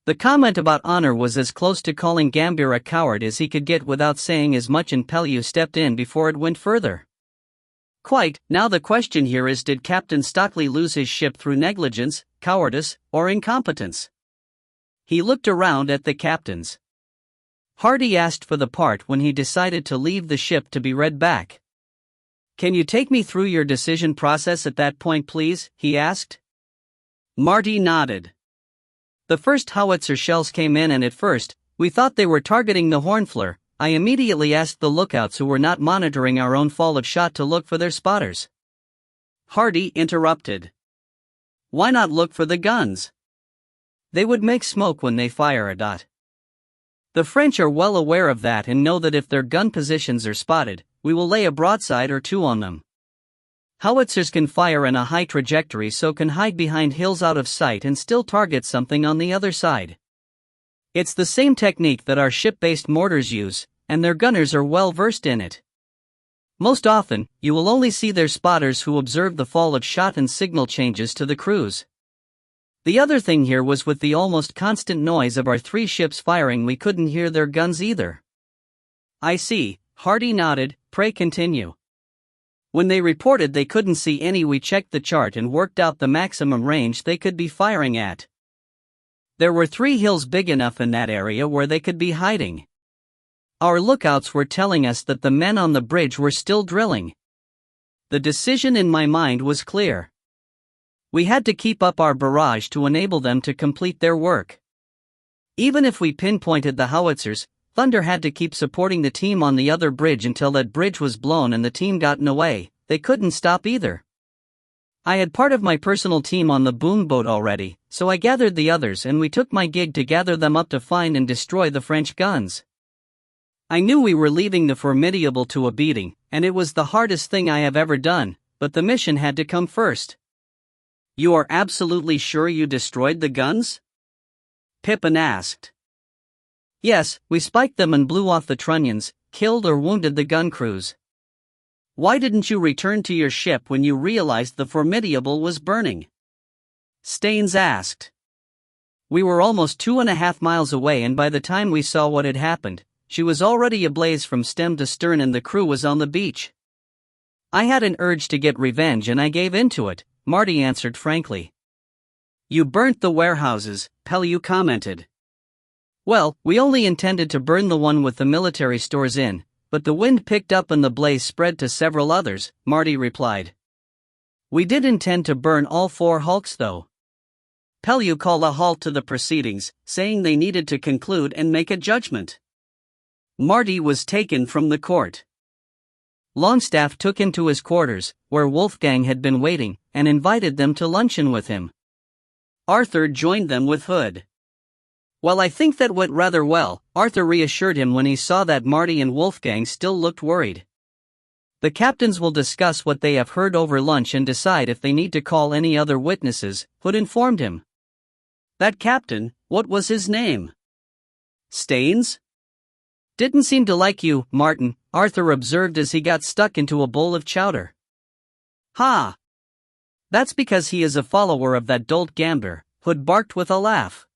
The comment about honor was as close to calling Gambier a coward as he could get without saying as much, and Pellew stepped in before it went further. "Quite, now the question here is, did Captain Stockley lose his ship through negligence, cowardice, or incompetence?" He looked around at the captains. Hardy asked for the part when he decided to leave the ship to be read back. "Can you take me through your decision process at that point, please?" he asked. Marty nodded. "The first howitzer shells came in, and at first, we thought they were targeting the Hornflower. I immediately asked the lookouts who were not monitoring our own fall of shot to look for their spotters." Hardy interrupted. Why not look for the guns? They would make smoke when they fire a dot. The French are well aware of that and know that if their gun positions are spotted, we will lay a broadside or two on them. Howitzers can fire in a high trajectory, so can hide behind hills out of sight and still target something on the other side. It's the same technique that our ship-based mortars use, and their gunners are well versed in it. Most often, you will only see their spotters who observe the fall of shot and signal changes to the crews. The other thing here was with the almost constant noise of our 3 ships firing, we couldn't hear their guns either. I see, Hardy nodded. Pray continue. When they reported they couldn't see any, we checked the chart and worked out the maximum range they could be firing at. There were 3 hills big enough in that area where they could be hiding. Our lookouts were telling us that the men on the bridge were still drilling. The decision in my mind was clear. We had to keep up our barrage to enable them to complete their work. Even if we pinpointed the howitzers, Thunder had to keep supporting the team on the other bridge until that bridge was blown and the team gotten away. They couldn't stop either. I had part of my personal team on the boom boat already, so I gathered the others and we took my gig to gather them up to find and destroy the French guns. I knew we were leaving the Formidable to a beating, and it was the hardest thing I have ever done, but the mission had to come first. You are absolutely sure you destroyed the guns? Pippin asked. Yes, we spiked them and blew off the trunnions, killed or wounded the gun crews. Why didn't you return to your ship when you realized the Formidable was burning? Staines asked. We were almost 2.5 miles away, and by the time we saw what had happened, she was already ablaze from stem to stern and the crew was on the beach. I had an urge to get revenge and I gave into it, Marty answered frankly. You burnt the warehouses, Pellew commented. Well, we only intended to burn the one with the military stores in, but the wind picked up and the blaze spread to several others, Marty replied. We did intend to burn all 4 hulks though. Pellew called a halt to the proceedings, saying they needed to conclude and make a judgment. Marty was taken from the court. Longstaff took him to his quarters, where Wolfgang had been waiting, and invited them to luncheon with him. Arthur joined them with Hood. While I think that went rather well, Arthur reassured him when he saw that Marty and Wolfgang still looked worried. The captains will discuss what they have heard over lunch and decide if they need to call any other witnesses, Hood informed him. That captain, what was his name? Staines? Didn't seem to like you, Martin, Arthur observed as he got stuck into a bowl of chowder. Ha! That's because he is a follower of that dolt Gambler, Hood barked with a laugh.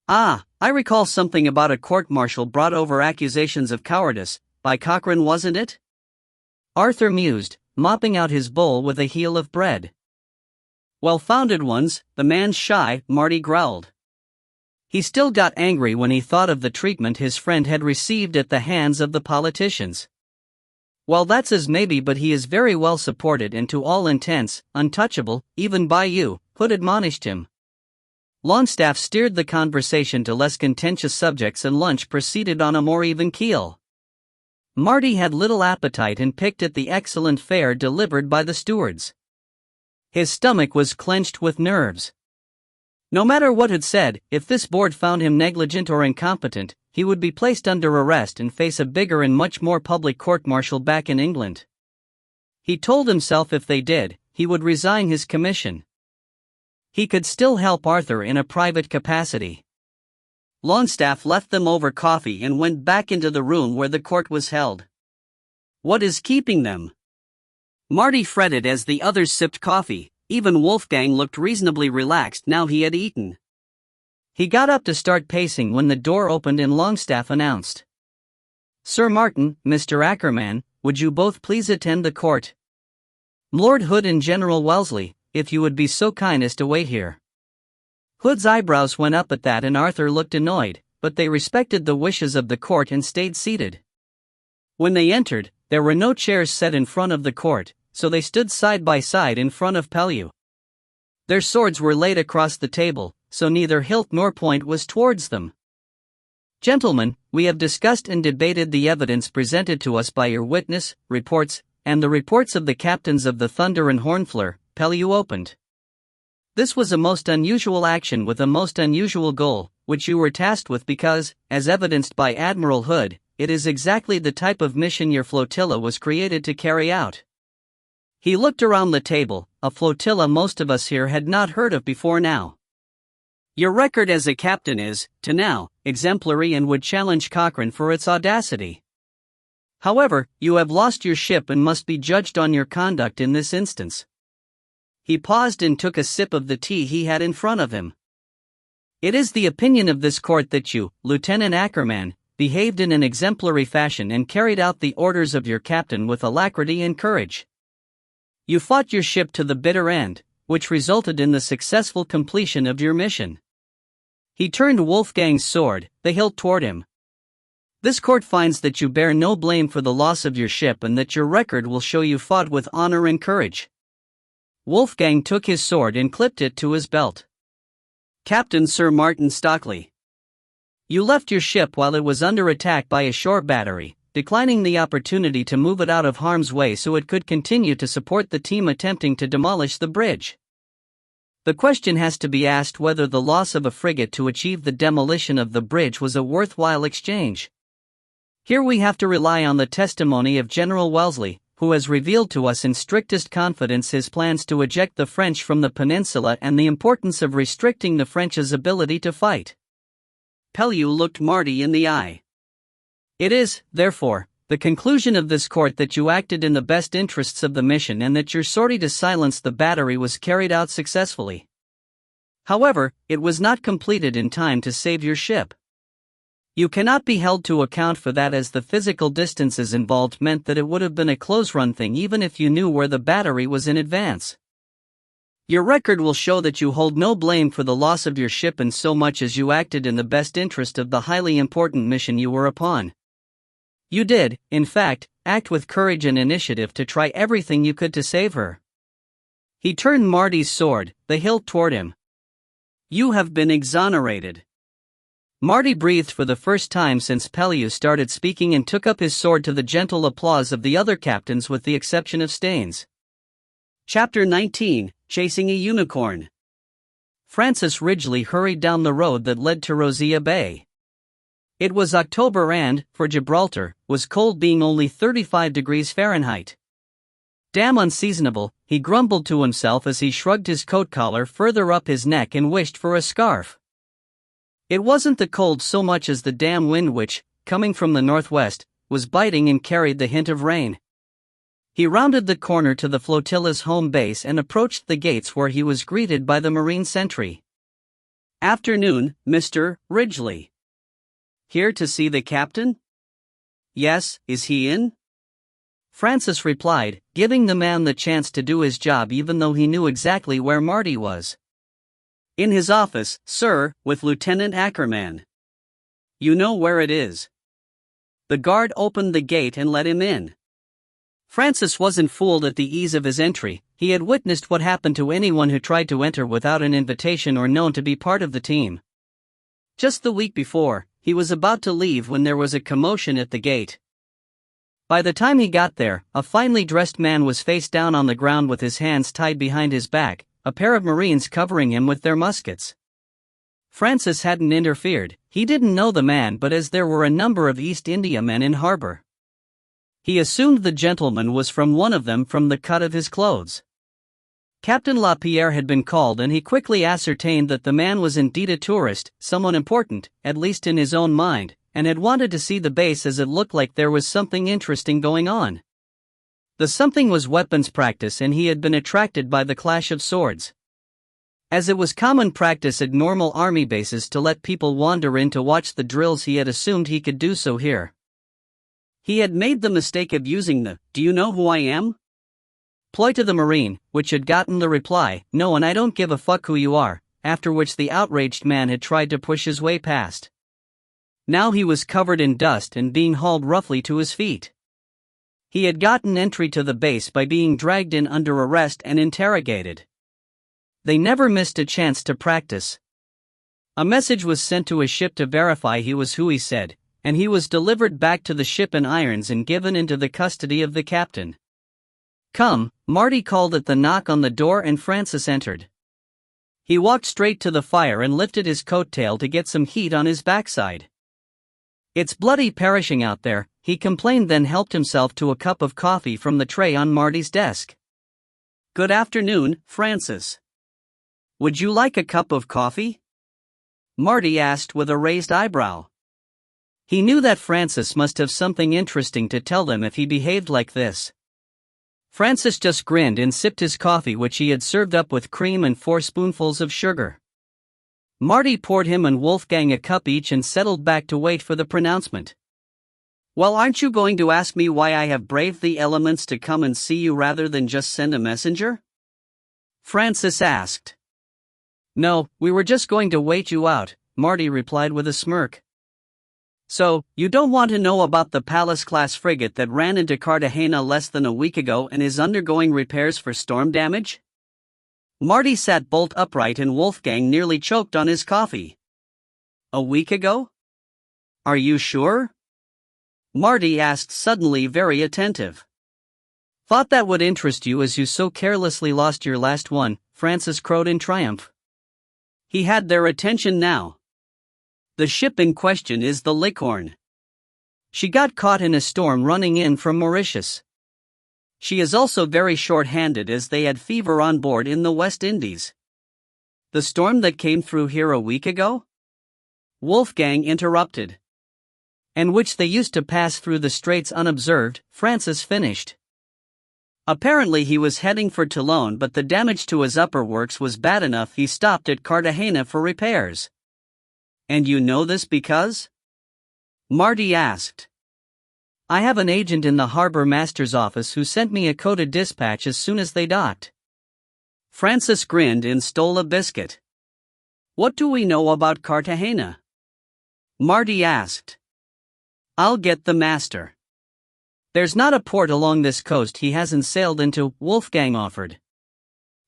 Ah, I recall something about a court-martial brought over accusations of cowardice, by Cochrane, wasn't it? Arthur mused, mopping out his bowl with a heel of bread. Well-founded ones, the man's shy, Marty growled. He still got angry when he thought of the treatment his friend had received at the hands of the politicians. Well, that's as maybe, but he is very well supported and to all intents, untouchable, even by you, Hood admonished him. Longstaff steered the conversation to less contentious subjects and lunch proceeded on a more even keel. Marty had little appetite and picked at the excellent fare delivered by the stewards. His stomach was clenched with nerves. No matter what had said, if this board found him negligent or incompetent, he would be placed under arrest and face a bigger and much more public court-martial back in England. He told himself if they did, he would resign his commission. He could still help Arthur in a private capacity. Longstaff left them over coffee and went back into the room where the court was held. What is keeping them? Marty fretted as the others sipped coffee. Even Wolfgang looked reasonably relaxed now he had eaten. He got up to start pacing when the door opened and Longstaff announced. Sir Martin, Mr. Ackerman, would you both please attend the court? Lord Hood and General Wellesley, if you would be so kind as to wait here. Hood's eyebrows went up at that and Arthur looked annoyed, but they respected the wishes of the court and stayed seated. When they entered, there were no chairs set in front of the court, so they stood side by side in front of Pellew. Their swords were laid across the table, so neither hilt nor point was towards them. Gentlemen, we have discussed and debated the evidence presented to us by your witness, reports, and the reports of the captains of the Thunder and Hornflower, Pellew opened. This was a most unusual action with a most unusual goal, which you were tasked with because, as evidenced by Admiral Hood, it is exactly the type of mission your flotilla was created to carry out. He looked around the table, a flotilla most of us here had not heard of before now. Your record as a captain is, to now, exemplary and would challenge Cochrane for its audacity. However, you have lost your ship and must be judged on your conduct in this instance. He paused and took a sip of the tea he had in front of him. It is the opinion of this court that you, Lieutenant Ackerman, behaved in an exemplary fashion and carried out the orders of your captain with alacrity and courage. You fought your ship to the bitter end, which resulted in the successful completion of your mission. He turned Wolfgang's sword, the hilt toward him. This court finds that you bear no blame for the loss of your ship and that your record will show you fought with honor and courage. Wolfgang took his sword and clipped it to his belt. Captain Sir Martin Stockley. You left your ship while it was under attack by a shore battery, declining the opportunity to move it out of harm's way so it could continue to support the team attempting to demolish the bridge. The question has to be asked whether the loss of a frigate to achieve the demolition of the bridge was a worthwhile exchange. Here we have to rely on the testimony of General Wellesley, who has revealed to us in strictest confidence his plans to eject the French from the peninsula and the importance of restricting the French's ability to fight. Pellew looked Marty in the eye. It is, therefore, the conclusion of this court that you acted in the best interests of the mission and that your sortie to silence the battery was carried out successfully. However, it was not completed in time to save your ship. You cannot be held to account for that, as the physical distances involved meant that it would have been a close-run thing even if you knew where the battery was in advance. Your record will show that you hold no blame for the loss of your ship in so much as you acted in the best interest of the highly important mission you were upon. You did, in fact, act with courage and initiative to try everything you could to save her. He turned Marty's sword, the hilt toward him. You have been exonerated. Marty breathed for the first time since Pellew started speaking and took up his sword to the gentle applause of the other captains with the exception of Staines. Chapter 19, Chasing a Unicorn. Francis Ridgely hurried down the road that led to Rosea Bay. It was October and, for Gibraltar, was cold, being only 35 degrees Fahrenheit. Damn unseasonable, he grumbled to himself as he shrugged his coat collar further up his neck and wished for a scarf. It wasn't the cold so much as the damn wind which, coming from the northwest, was biting and carried the hint of rain. He rounded the corner to the flotilla's home base and approached the gates, where he was greeted by the marine sentry. Afternoon, Mr. Ridgely. Here to see the captain? Yes, is he in? Francis replied, giving the man the chance to do his job even though he knew exactly where Marty was. In his office, sir, with Lieutenant Ackerman. You know where it is. The guard opened the gate and let him in. Francis wasn't fooled at the ease of his entry. He had witnessed what happened to anyone who tried to enter without an invitation or known to be part of the team. Just the week before, he was about to leave when there was a commotion at the gate. By the time he got there, a finely dressed man was face down on the ground with his hands tied behind his back, a pair of Marines covering him with their muskets. Francis hadn't interfered. He didn't know the man, but as there were a number of East Indiamen in harbor, he assumed the gentleman was from one of them from the cut of his clothes. Captain Lapierre had been called, and he quickly ascertained that the man was indeed a tourist, someone important, at least in his own mind, and had wanted to see the base as it looked like there was something interesting going on. The something was weapons practice, and he had been attracted by the clash of swords. As it was common practice at normal army bases to let people wander in to watch the drills, he had assumed he could do so here. He had made the mistake of using the "Do you know who I am?" ploy to the Marine, which had gotten the reply, "No, and I don't give a fuck who you are," after which the outraged man had tried to push his way past. Now he was covered in dust and being hauled roughly to his feet. He had gotten entry to the base by being dragged in under arrest and interrogated. They never missed a chance to practice. A message was sent to his ship to verify he was who he said, and he was delivered back to the ship in irons and given into the custody of the captain. "Come," Marty called at the knock on the door, and Francis entered. He walked straight to the fire and lifted his coat tail to get some heat on his backside. "It's bloody perishing out there," he complained, then helped himself to a cup of coffee from the tray on Marty's desk. "Good afternoon, Francis. Would you like a cup of coffee?" Marty asked with a raised eyebrow. He knew that Francis must have something interesting to tell them if he behaved like this. Francis just grinned and sipped his coffee, which he had served up with cream and 4 spoonfuls of sugar. Marty poured him and Wolfgang a cup each and settled back to wait for the pronouncement. "Well, aren't you going to ask me why I have braved the elements to come and see you rather than just send a messenger?" Francis asked. "No, we were just going to wait you out," Marty replied with a smirk. "So, you don't want to know about the Palace-class frigate that ran into Cartagena less than a week ago and is undergoing repairs for storm damage?" Marty sat bolt upright and Wolfgang nearly choked on his coffee. "A week ago? Are you sure?" Marty asked, suddenly very attentive. "Thought that would interest you as you so carelessly lost your last one," Francis crowed in triumph. He had their attention now. "The ship in question is the Licorne. She got caught in a storm running in from Mauritius. She is also very short-handed as they had fever on board in the West Indies." "The storm that came through here a week ago?" Wolfgang interrupted. "And which they used to pass through the straits unobserved," Francis finished. "Apparently he was heading for Toulon, but the damage to his upper works was bad enough he stopped at Cartagena for repairs." "And you know this because?" Marty asked. "I have an agent in the harbor master's office who sent me a coded dispatch as soon as they docked." Francis grinned and stole a biscuit. "What do we know about Cartagena?" Marty asked. "I'll get the master. There's not a port along this coast he hasn't sailed into," Wolfgang offered.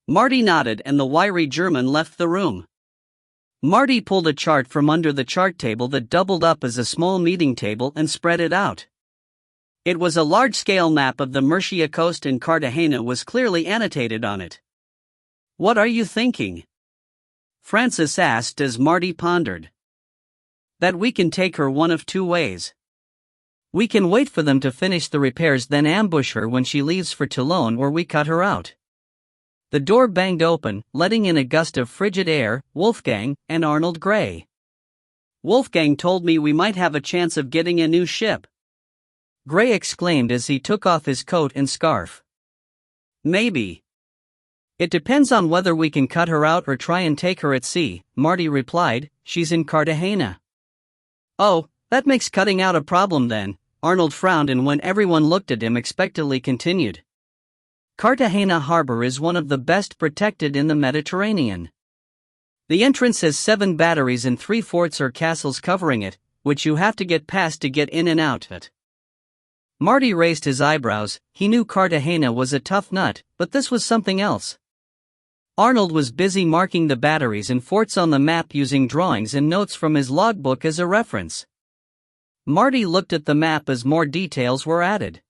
Marty nodded and the wiry German left the room. Marty pulled a chart from under the chart table that doubled up as a small meeting table and spread it out. It was a large-scale map of the Murcia coast and Cartagena was clearly annotated on it. "What are you thinking?" Francis asked as Marty pondered. "That we can take her one of 2 ways. We can wait for them to finish the repairs, then ambush her when she leaves for Toulon, or we cut her out." The door banged open, letting in a gust of frigid air, Wolfgang, and Arnold Gray. "Wolfgang told me we might have a chance of getting a new ship," Gray exclaimed as he took off his coat and scarf. "Maybe. It depends on whether we can cut her out or try and take her at sea," Marty replied. "She's in Cartagena." "Oh, that makes cutting out a problem then," Arnold frowned, and when everyone looked at him expectantly continued. "Cartagena harbor is one of the best protected in the Mediterranean. The entrance has 7 batteries and 3 forts or castles covering it, which you have to get past to get in and out it." Marty raised his eyebrows. He knew Cartagena was a tough nut, but this was something else. Arnold was busy marking the batteries and forts on the map using drawings and notes from his logbook as a reference. Marty looked at the map as more details were added.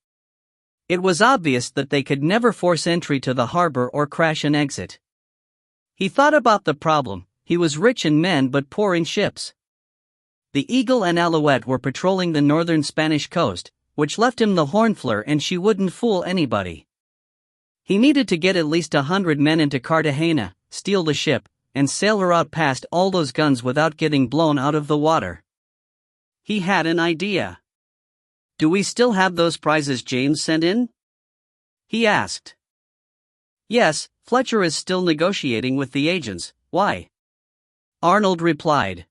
It was obvious that they could never force entry to the harbor or crash an exit. He thought about the problem. He was rich in men but poor in ships. The Eagle and Alouette were patrolling the northern Spanish coast, which left him the Hornflower, and she wouldn't fool anybody. He needed to get at least 100 men into Cartagena, steal the ship, and sail her out past all those guns without getting blown out of the water. He had an idea. "Do we still have those prizes James sent in?" he asked. "Yes, Fletcher is still negotiating with the agents." "Why?" Arnold replied.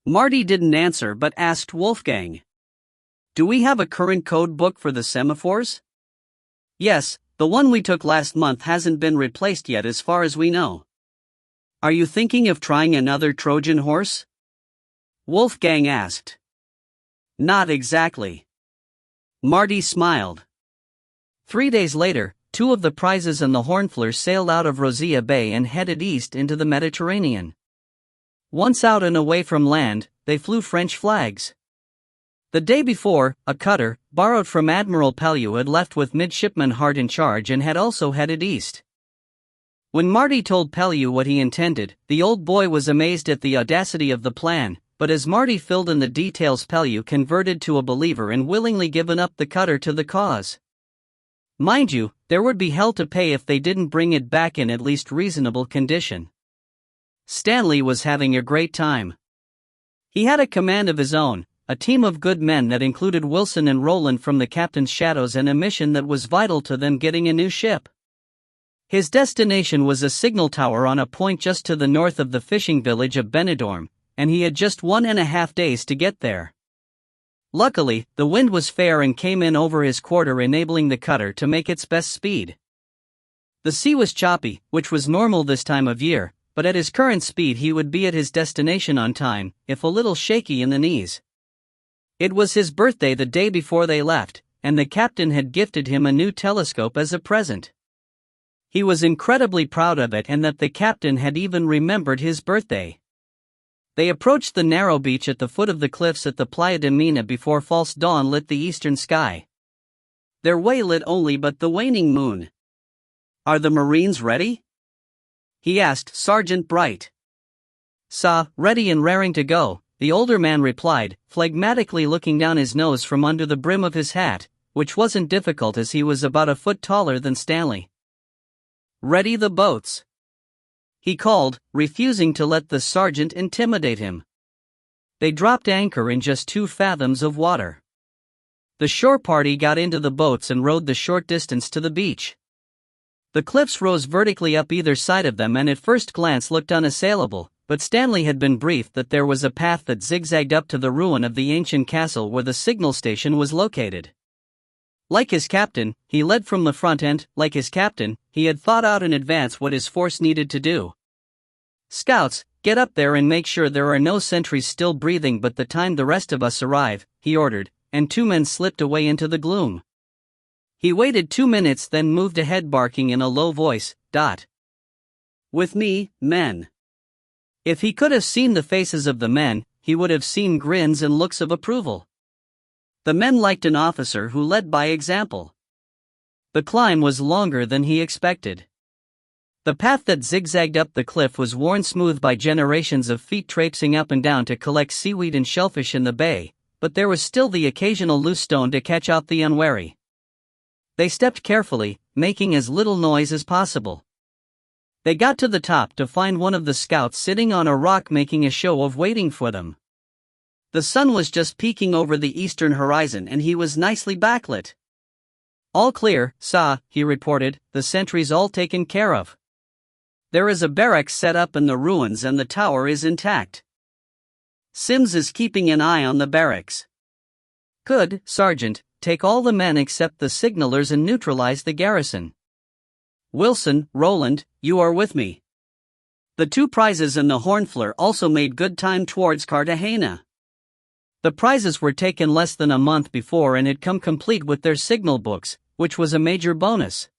Marty didn't answer but asked Wolfgang. "Do we have a current code book for the semaphores?" "Yes, the one we took last month hasn't been replaced yet as far as we know." "Are you thinking of trying another Trojan horse?" Wolfgang asked. "Not exactly." Marty smiled. 3 days later, 2 of the prizes and the Hornflower sailed out of Rosia Bay and headed east into the Mediterranean. Once out and away from land, they flew French flags. The day before, a cutter, borrowed from Admiral Pellew, had left with Midshipman Hart in charge and had also headed east. When Marty told Pellew what he intended, the old boy was amazed at the audacity of the plan, but as Marty filled in the details, Pellew converted to a believer and willingly given up the cutter to the cause. Mind you, there would be hell to pay if they didn't bring it back in at least reasonable condition. Stanley was having a great time. He had a command of his own, a team of good men that included Wilson and Roland from the captain's shadows, and a mission that was vital to them getting a new ship. His destination was a signal tower on a point just to the north of the fishing village of Benidorm, and he had just 1.5 days to get there. Luckily, the wind was fair and came in over his quarter, enabling the cutter to make its best speed. The sea was choppy, which was normal this time of year, but at his current speed he would be at his destination on time, if a little shaky in the knees. It was his birthday the day before they left, and the captain had gifted him a new telescope as a present. He was incredibly proud of it, and that the captain had even remembered his birthday. They approached the narrow beach at the foot of the cliffs at the Playa de Mina before false dawn lit the eastern sky. Their way lit only but the waning moon. "Are the Marines ready?" he asked Sergeant Bright. "Sah, ready and raring to go," the older man replied, phlegmatically looking down his nose from under the brim of his hat, which wasn't difficult as he was about a foot taller than Stanley. "Ready the boats," he called, refusing to let the sergeant intimidate him. They dropped anchor in just 2 fathoms of water. The shore party got into the boats and rowed the short distance to the beach. The cliffs rose vertically up either side of them and at first glance looked unassailable, but Stanley had been briefed that there was a path that zigzagged up to the ruin of the ancient castle where the signal station was located. Like his captain, he led from the front and, like his captain, he had thought out in advance what his force needed to do. "Scouts, get up there and make sure there are no sentries still breathing by the time the rest of us arrive," he ordered, and 2 men slipped away into the gloom. He waited 2 minutes, then moved ahead, barking in a low voice, "With me, men." If he could have seen the faces of the men, he would have seen grins and looks of approval. The men liked an officer who led by example. The climb was longer than he expected. The path that zigzagged up the cliff was worn smooth by generations of feet traipsing up and down to collect seaweed and shellfish in the bay, but there was still the occasional loose stone to catch out the unwary. They stepped carefully, making as little noise as possible. They got to the top to find one of the scouts sitting on a rock making a show of waiting for them. The sun was just peeking over the eastern horizon and he was nicely backlit. "All clear, sah," he reported, "the sentries all taken care of. There is a barracks set up in the ruins and the tower is intact. Sims is keeping an eye on the barracks." "Good, Sergeant, take all the men except the signalers and neutralize the garrison. Wilson, Roland, you are with me." The 2 prizes in the Hornfleur also made good time towards Cartagena. The prizes were taken less than a month before and had come complete with their signal books, which was a major bonus.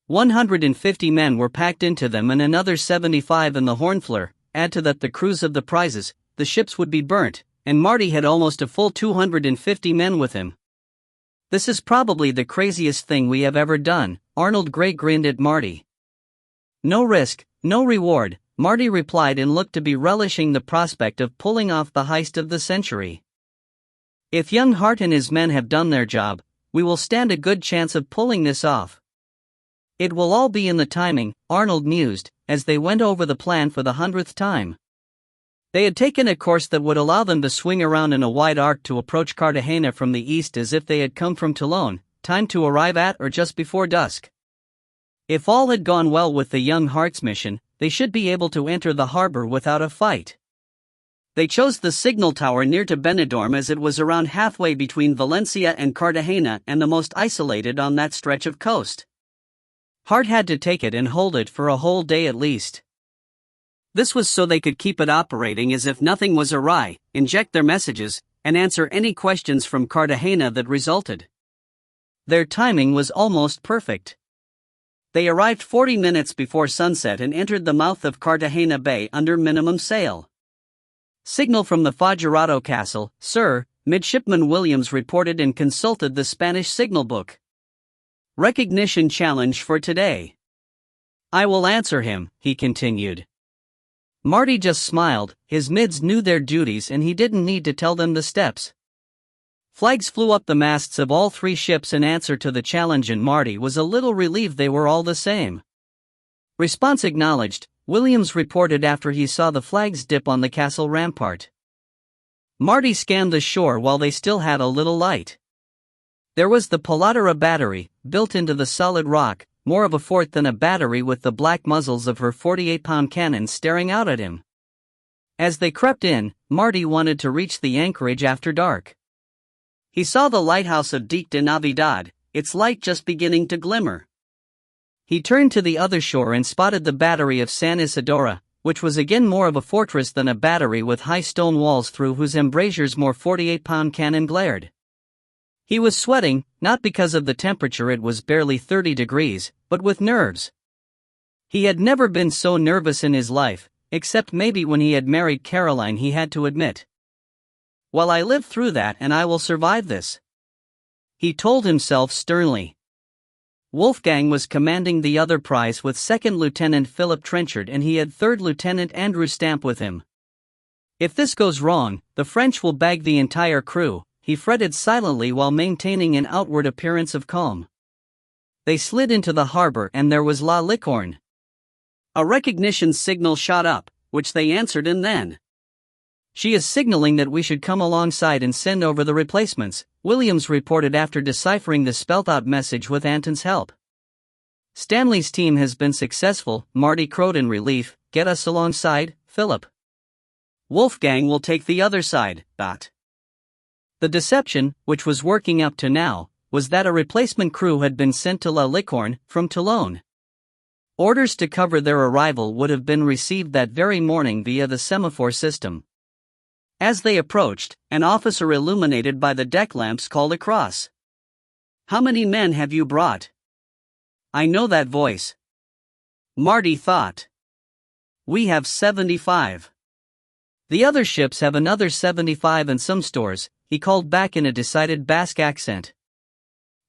150 men were packed into them and another 75 in the Hornfleur. Add to that the crews of the prizes, the ships would be burnt, and Marty had almost a full 250 men with him. "This is probably the craziest thing we have ever done," Arnold Gray grinned at Marty. "No risk, no reward," Marty replied, and looked to be relishing the prospect of pulling off the heist of the century. "If young Hart and his men have done their job, we will stand a good chance of pulling this off. It will all be in the timing," Arnold mused, as they went over the plan for the 100th time. They had taken a course that would allow them to swing around in a wide arc to approach Cartagena from the east as if they had come from Toulon, time to arrive at or just before dusk. If all had gone well with the young Hart's mission, they should be able to enter the harbor without a fight. They chose the signal tower near to Benidorm as it was around halfway between Valencia and Cartagena and the most isolated on that stretch of coast. Hart had to take it and hold it for a whole day at least. This was so they could keep it operating as if nothing was awry, inject their messages, and answer any questions from Cartagena that resulted. Their timing was almost perfect. They arrived 40 minutes before sunset and entered the mouth of Cartagena Bay under minimum sail. "Signal from the Fajarado Castle, sir," Midshipman Williams reported and consulted the Spanish signal book. "Recognition challenge for today. I will answer him, he continued. Marty just smiled. His mids knew their duties and he didn't need to tell them the steps. Flags flew up the masts of all 3 ships in answer to the challenge, and Marty was a little relieved they were all the same. Response acknowledged, Williams reported after he saw the flags dip on the castle rampart. Marty scanned the shore while they still had a little light. There was the Palatera battery, built into the solid rock, more of a fort than a battery, with the black muzzles of her 48-pound cannons staring out at him. As they crept in, Marty wanted to reach the anchorage after dark. He saw the lighthouse of Dique de Navidad, its light just beginning to glimmer. He turned to the other shore and spotted the battery of San Isidora, which was again more of a fortress than a battery, with high stone walls through whose embrasures more 48-pound cannon glared. He was sweating, not because of the temperature, it was barely 30 degrees, but with nerves. He had never been so nervous in his life, except maybe when he had married Caroline, he had to admit. Well, I lived through that and I will survive this, he told himself sternly. Wolfgang was commanding the other prize with 2nd Lieutenant Philip Trenchard, and he had 3rd Lieutenant Andrew Stamp with him. If this goes wrong, the French will bag the entire crew, he fretted silently while maintaining an outward appearance of calm. They slid into the harbor and there was La Licorne. A recognition signal shot up, which they answered, and then, "She is signaling that we should come alongside and send over the replacements," Williams reported after deciphering the spelt-out message with Anton's help. "Stanley's team has been successful," Marty crowed in relief. "Get us alongside, Philip. Wolfgang will take the other side." The deception, which was working up to now, was that a replacement crew had been sent to La Licorne from Toulon. Orders to cover their arrival would have been received that very morning via the semaphore system. As they approached, an officer illuminated by the deck lamps called across, "How many men have you brought?" I know that voice, Marty thought. "We have 75. The other ships have another 75 and some stores," he called back in a decided Basque accent.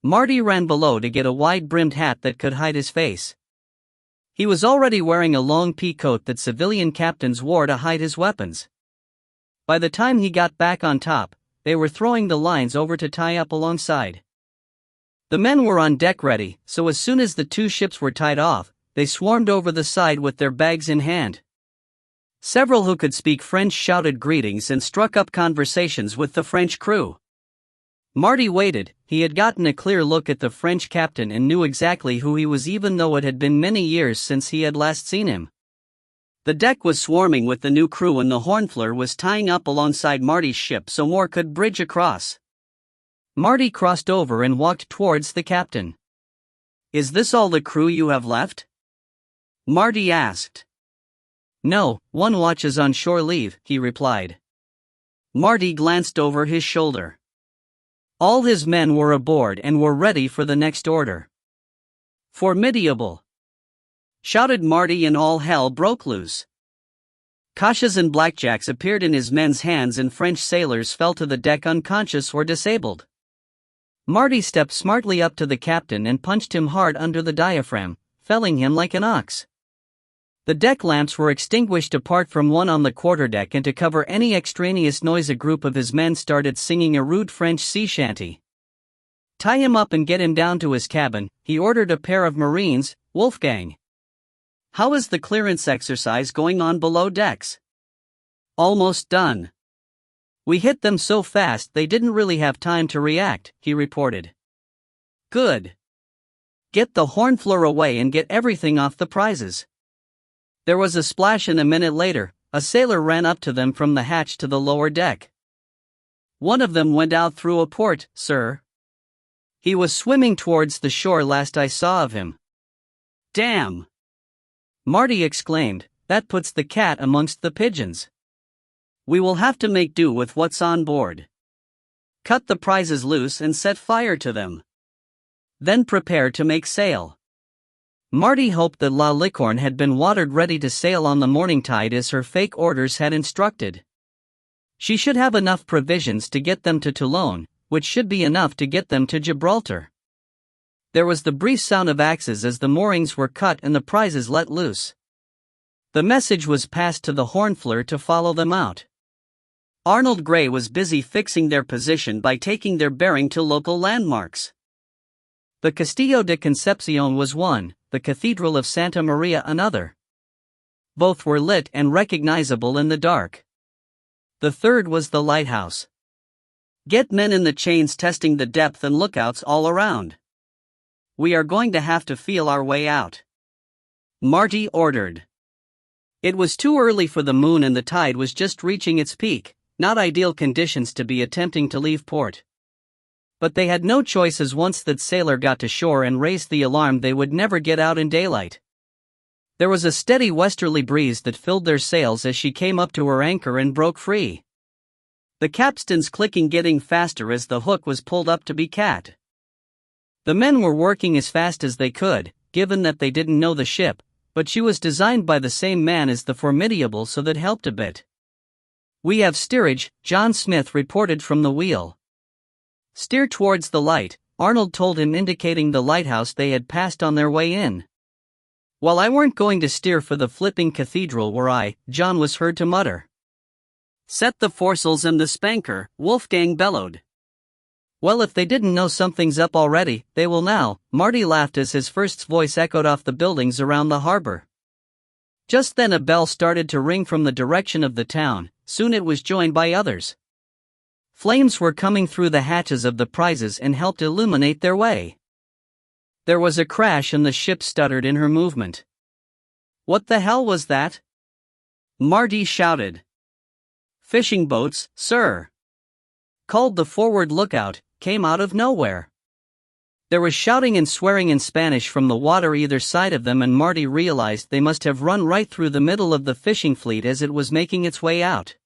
Marty ran below to get a wide-brimmed hat that could hide his face. He was already wearing a long pea coat that civilian captains wore to hide his weapons. By the time he got back on top, they were throwing the lines over to tie up alongside. The men were on deck ready, so as soon as the 2 ships were tied off, they swarmed over the side with their bags in hand. Several who could speak French shouted greetings and struck up conversations with the French crew. Marty waited. He had gotten a clear look at the French captain and knew exactly who he was, even though it had been many years since he had last seen him. The deck was swarming with the new crew and the Hornflower was tying up alongside Marty's ship so more could bridge across. Marty crossed over and walked towards the captain. "Is this all the crew you have left?" Marty asked. "No, one watch is on shore leave," he replied. Marty glanced over his shoulder. All his men were aboard and were ready for the next order. "Formidable!" shouted Marty, and all hell broke loose. Kashas and blackjacks appeared in his men's hands and French sailors fell to the deck unconscious or disabled. Marty stepped smartly up to the captain and punched him hard under the diaphragm, felling him like an ox. The deck lamps were extinguished apart from one on the quarterdeck, and to cover any extraneous noise a group of his men started singing a rude French sea shanty. "Tie him up and get him down to his cabin," he ordered a pair of Marines. "Wolfgang, how is the clearance exercise going on below decks?" "Almost done. We hit them so fast they didn't really have time to react," he reported. "Good. Get the Hornflower away and get everything off the prizes." There was a splash, and a minute later, a sailor ran up to them from the hatch to the lower deck. "One of them went out through a port, sir. He was swimming towards the shore last I saw of him." "Damn!" Marty exclaimed, "that puts the cat amongst the pigeons. We will have to make do with what's on board. Cut the prizes loose and set fire to them. Then prepare to make sail." Marty hoped that La Licorne had been watered ready to sail on the morning tide as her fake orders had instructed. She should have enough provisions to get them to Toulon, which should be enough to get them to Gibraltar. There was the brief sound of axes as the moorings were cut and the prizes let loose. The message was passed to the Hornfleur to follow them out. Arnold Gray was busy fixing their position by taking their bearing to local landmarks. The Castillo de Concepcion was one, the Cathedral of Santa Maria another. Both were lit and recognizable in the dark. The third was the lighthouse. Get men in the chains testing the depth and lookouts all around. We are going to have to feel our way out, Marty ordered. It was too early for the moon and the tide was just reaching its peak, not ideal conditions to be attempting to leave port. But they had no choice, as once that sailor got to shore and raised the alarm they would never get out in daylight. There was a steady westerly breeze that filled their sails as she came up to her anchor and broke free. The capstan's clicking getting faster as the hook was pulled up to be cat. The men were working as fast as they could, given that they didn't know the ship, but she was designed by the same man as the Formidable, so that helped a bit. "We have steerage," John Smith reported from the wheel. "Steer towards the light," Arnold told him, indicating the lighthouse they had passed on their way in. "Well, I weren't going to steer for the flipping cathedral, were I?" John was heard to mutter. "Set the foresails and the spanker," Wolfgang bellowed. "Well, if they didn't know something's up already, they will now," Marty laughed as his first's voice echoed off the buildings around the harbor. Just then a bell started to ring from the direction of the town. Soon it was joined by others. Flames were coming through the hatches of the prizes and helped illuminate their way. There was a crash and the ship stuttered in her movement. "What the hell was that?" Marty shouted. "Fishing boats, sir," called the forward lookout, came out of nowhere. There was shouting and swearing in Spanish from the water either side of them, and Marty realized they must have run right through the middle of the fishing fleet as it was making its way out.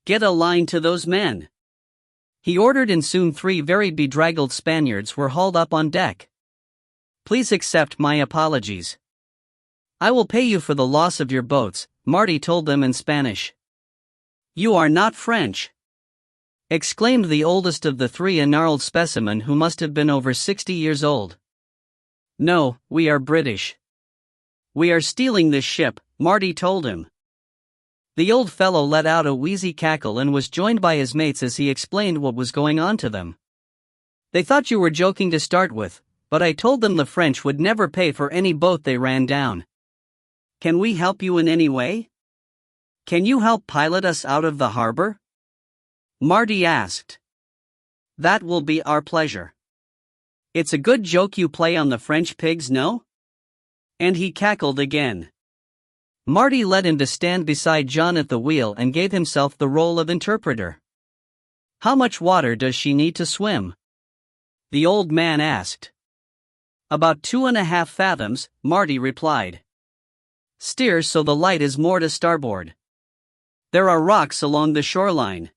"Get a line to those men," he ordered, and soon 3 very bedraggled Spaniards were hauled up on deck. "Please accept my apologies. I will pay you for the loss of your boats," Marty told them in Spanish. "You are not French?" exclaimed the oldest of the 3, a gnarled specimen who must have been over 60 years old. "No, we are British. We are stealing this ship," Marty told him. The old fellow let out a wheezy cackle and was joined by his mates as he explained what was going on to them. "They thought you were joking to start with, but I told them the French would never pay for any boat they ran down. Can we help you in any way? Can you help pilot us out of the harbor?" Marty asked. "That will be our pleasure. It's a good joke you play on the French pigs, no?" And he cackled again. Marty led him to stand beside John at the wheel and gave himself the role of interpreter. "How much water does she need to swim?" the old man asked. "About 2.5 fathoms, Marty replied. "Steer so the light is more to starboard. There are rocks along the shoreline."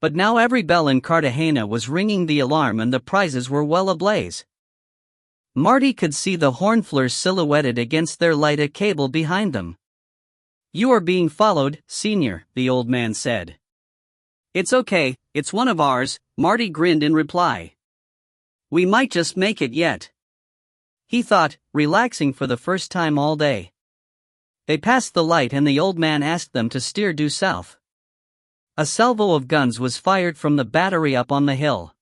But now every bell in Cartagena was ringing the alarm and the prizes were well ablaze. Marty could see the Hornfleur silhouetted against their light, a cable behind them. "You are being followed, Senior," the old man said. "It's okay, it's one of ours," Marty grinned in reply. "We might just make it yet," he thought, relaxing for the first time all day. They passed the light and the old man asked them to steer due south. A salvo of guns was fired from the battery up on the hill.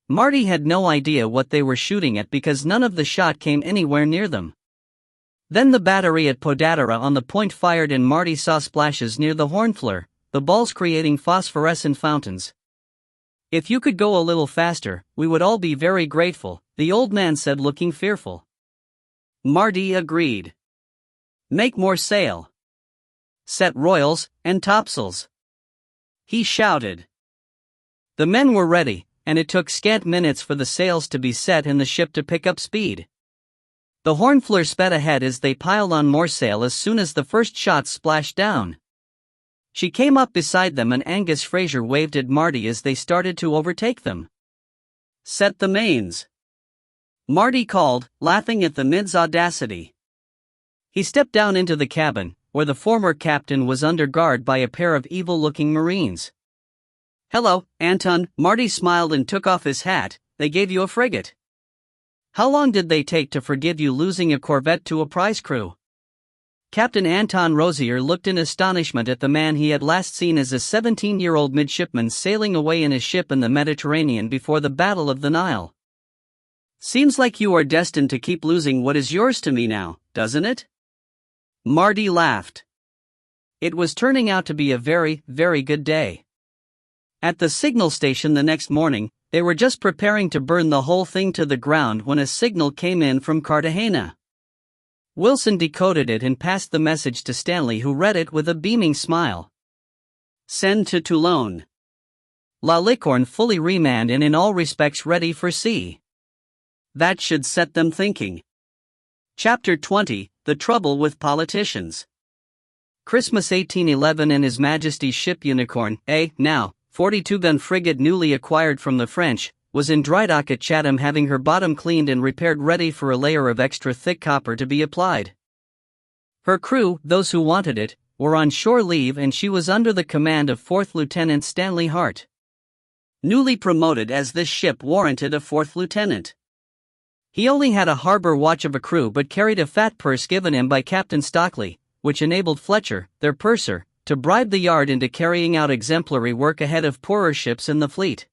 Marty had no idea what they were shooting at because none of the shot came anywhere near them. Then the battery at Podadera on the point fired and Marty saw splashes near the Hornfleur, the balls creating phosphorescent fountains. "If you could go a little faster, we would all be very grateful," the old man said, looking fearful. Marty agreed. "Make more sail. Set royals and topsails," he shouted. The men were ready, and it took scant minutes for the sails to be set and the ship to pick up speed. The Hornfleur sped ahead as they piled on more sail as soon as the first shots splashed down. She came up beside them and Angus Fraser waved at Marty as they started to overtake them. "Set the mains," Marty called, laughing at the men's audacity. He stepped down into the cabin, where the former captain was under guard by a pair of evil-looking Marines. "Hello, Anton," Marty smiled and took off his hat. "They gave you a frigate." How long did they take to forgive you losing a corvette to a prize crew? Captain Anton Rosier looked in astonishment at the man he had last seen as a 17-year-old midshipman sailing away in a ship in the Mediterranean before the Battle of the Nile. Seems like you are destined to keep losing what is yours to me now, doesn't it? Marty laughed. It was turning out to be a very, very good day. At the signal station the next morning, they were just preparing to burn the whole thing to the ground when a signal came in from Cartagena. Wilson decoded it and passed the message to Stanley, who read it with a beaming smile. Send to Toulon. La Licorne fully remanned and in all respects ready for sea. That should set them thinking. Chapter 20, The Trouble with Politicians. Christmas 1811 and His Majesty's ship Unicorn, a, now, 42-gun frigate newly acquired from the French, was in dry dock at Chatham having her bottom cleaned and repaired ready for a layer of extra thick copper to be applied. Her crew, those who wanted it, were on shore leave and she was under the command of 4th Lieutenant Stanley Hart. Newly promoted as this ship warranted a 4th lieutenant. He only had a harbor watch of a crew but carried a fat purse given him by Captain Stockley, which enabled Fletcher, their purser, to bribe the yard into carrying out exemplary work ahead of poorer ships in the fleet.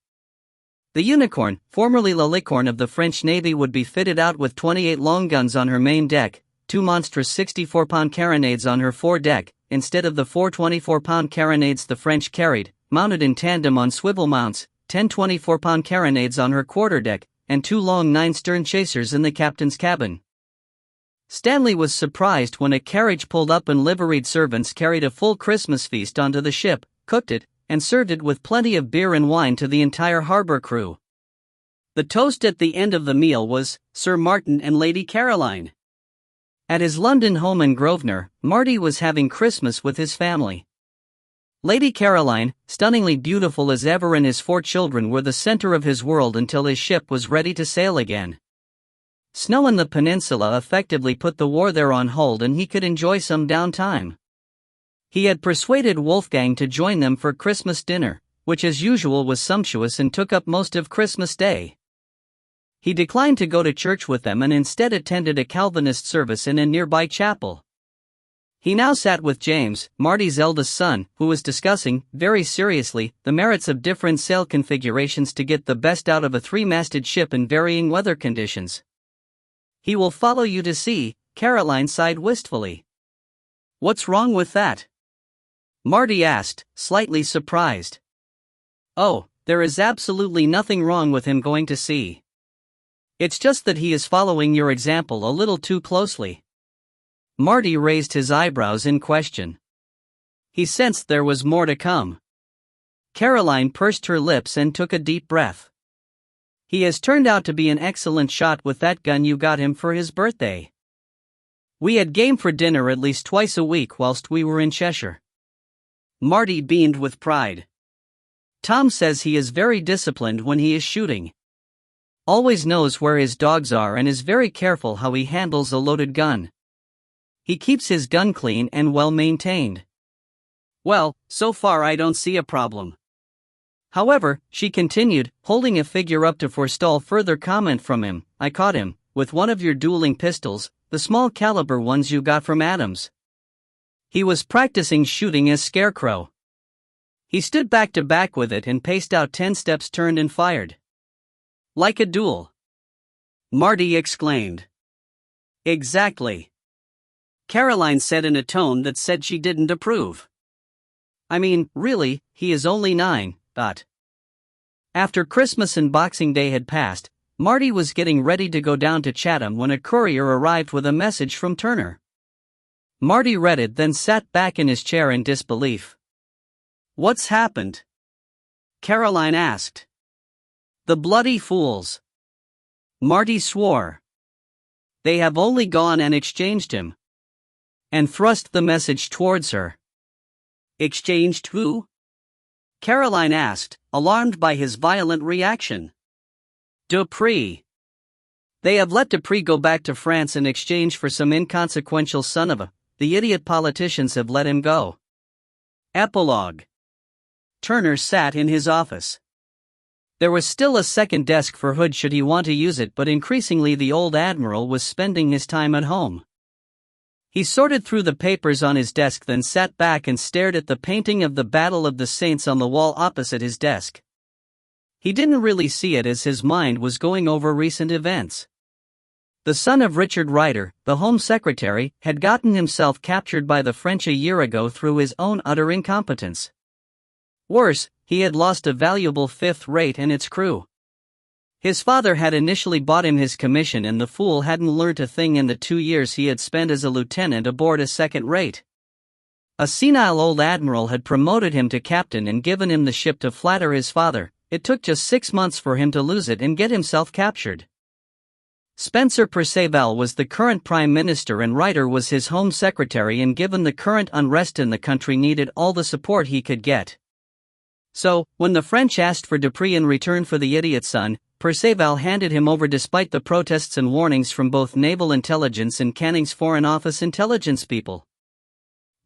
The Unicorn, formerly La Licorne of the French Navy, would be fitted out with 28 long guns on her main deck, 2 monstrous 64-pound carronades on her foredeck, instead of the 4 24-pound carronades the French carried, mounted in tandem on swivel mounts, 10 24-pound carronades on her quarterdeck, and 2 long 9-stern chasers in the captain's cabin. Stanley was surprised when a carriage pulled up and liveried servants carried a full Christmas feast onto the ship, cooked it, and served it with plenty of beer and wine to the entire harbor crew. The toast at the end of the meal was Sir Martin and Lady Caroline. At his London home in Grosvenor, Marty was having Christmas with his family. Lady Caroline, stunningly beautiful as ever, and his 4 children were the center of his world until his ship was ready to sail again. Snow in the peninsula effectively put the war there on hold and he could enjoy some downtime. He had persuaded Wolfgang to join them for Christmas dinner, which as usual was sumptuous and took up most of Christmas Day. He declined to go to church with them and instead attended a Calvinist service in a nearby chapel. He now sat with James, Marty's eldest son, who was discussing, very seriously, the merits of different sail configurations to get the best out of a 3-masted ship in varying weather conditions. He will follow you to sea, Caroline sighed wistfully. What's wrong with that? Marty asked, slightly surprised. Oh, there is absolutely nothing wrong with him going to sea. It's just that he is following your example a little too closely. Marty raised his eyebrows in question. He sensed there was more to come. Caroline pursed her lips and took a deep breath. He has turned out to be an excellent shot with that gun you got him for his birthday. We had game for dinner at least twice a week whilst we were in Cheshire. Marty beamed with pride. Tom says he is very disciplined when he is shooting. Always knows where his dogs are and is very careful how he handles a loaded gun. He keeps his gun clean and well maintained. Well, so far I don't see a problem. However, she continued, holding a figure up to forestall further comment from him, I caught him, with one of your dueling pistols, the small caliber ones you got from Adams. He was practicing shooting as Scarecrow. He stood back to back with it and paced out 10 steps, turned and fired. Like a duel. Marty exclaimed. Exactly. Caroline said in a tone that said she didn't approve. I mean, really, he is only 9, but. After Christmas and Boxing Day had passed, Marty was getting ready to go down to Chatham when a courier arrived with a message from Turner. Marty read it, then sat back in his chair in disbelief. What's happened? Caroline asked. The bloody fools. Marty swore. They have only gone and exchanged him. And thrust the message towards her. Exchanged who? Caroline asked, alarmed by his violent reaction. Dupree. They have let Dupree go back to France in exchange for some inconsequential son of a. The idiot politicians have let him go. Epilogue. Turner sat in his office. There was still a second desk for Hood should he want to use it, but increasingly the old admiral was spending his time at home. He sorted through the papers on his desk, then sat back and stared at the painting of the Battle of the Saints on the wall opposite his desk. He didn't really see it as his mind was going over recent events. The son of Richard Ryder, the Home Secretary, had gotten himself captured by the French a year ago through his own utter incompetence. Worse, he had lost a valuable fifth rate and its crew. His father had initially bought him his commission, and the fool hadn't learnt a thing in the 2 years he had spent as a lieutenant aboard a second rate. A senile old admiral had promoted him to captain and given him the ship to flatter his father. It took just 6 months for him to lose it and get himself captured. Spencer Perceval was the current Prime Minister and Ryder was his Home Secretary, and given the current unrest in the country, needed all the support he could get. So, when the French asked for Dupree in return for the idiot son, Perceval handed him over despite the protests and warnings from both Naval Intelligence and Canning's Foreign Office intelligence people.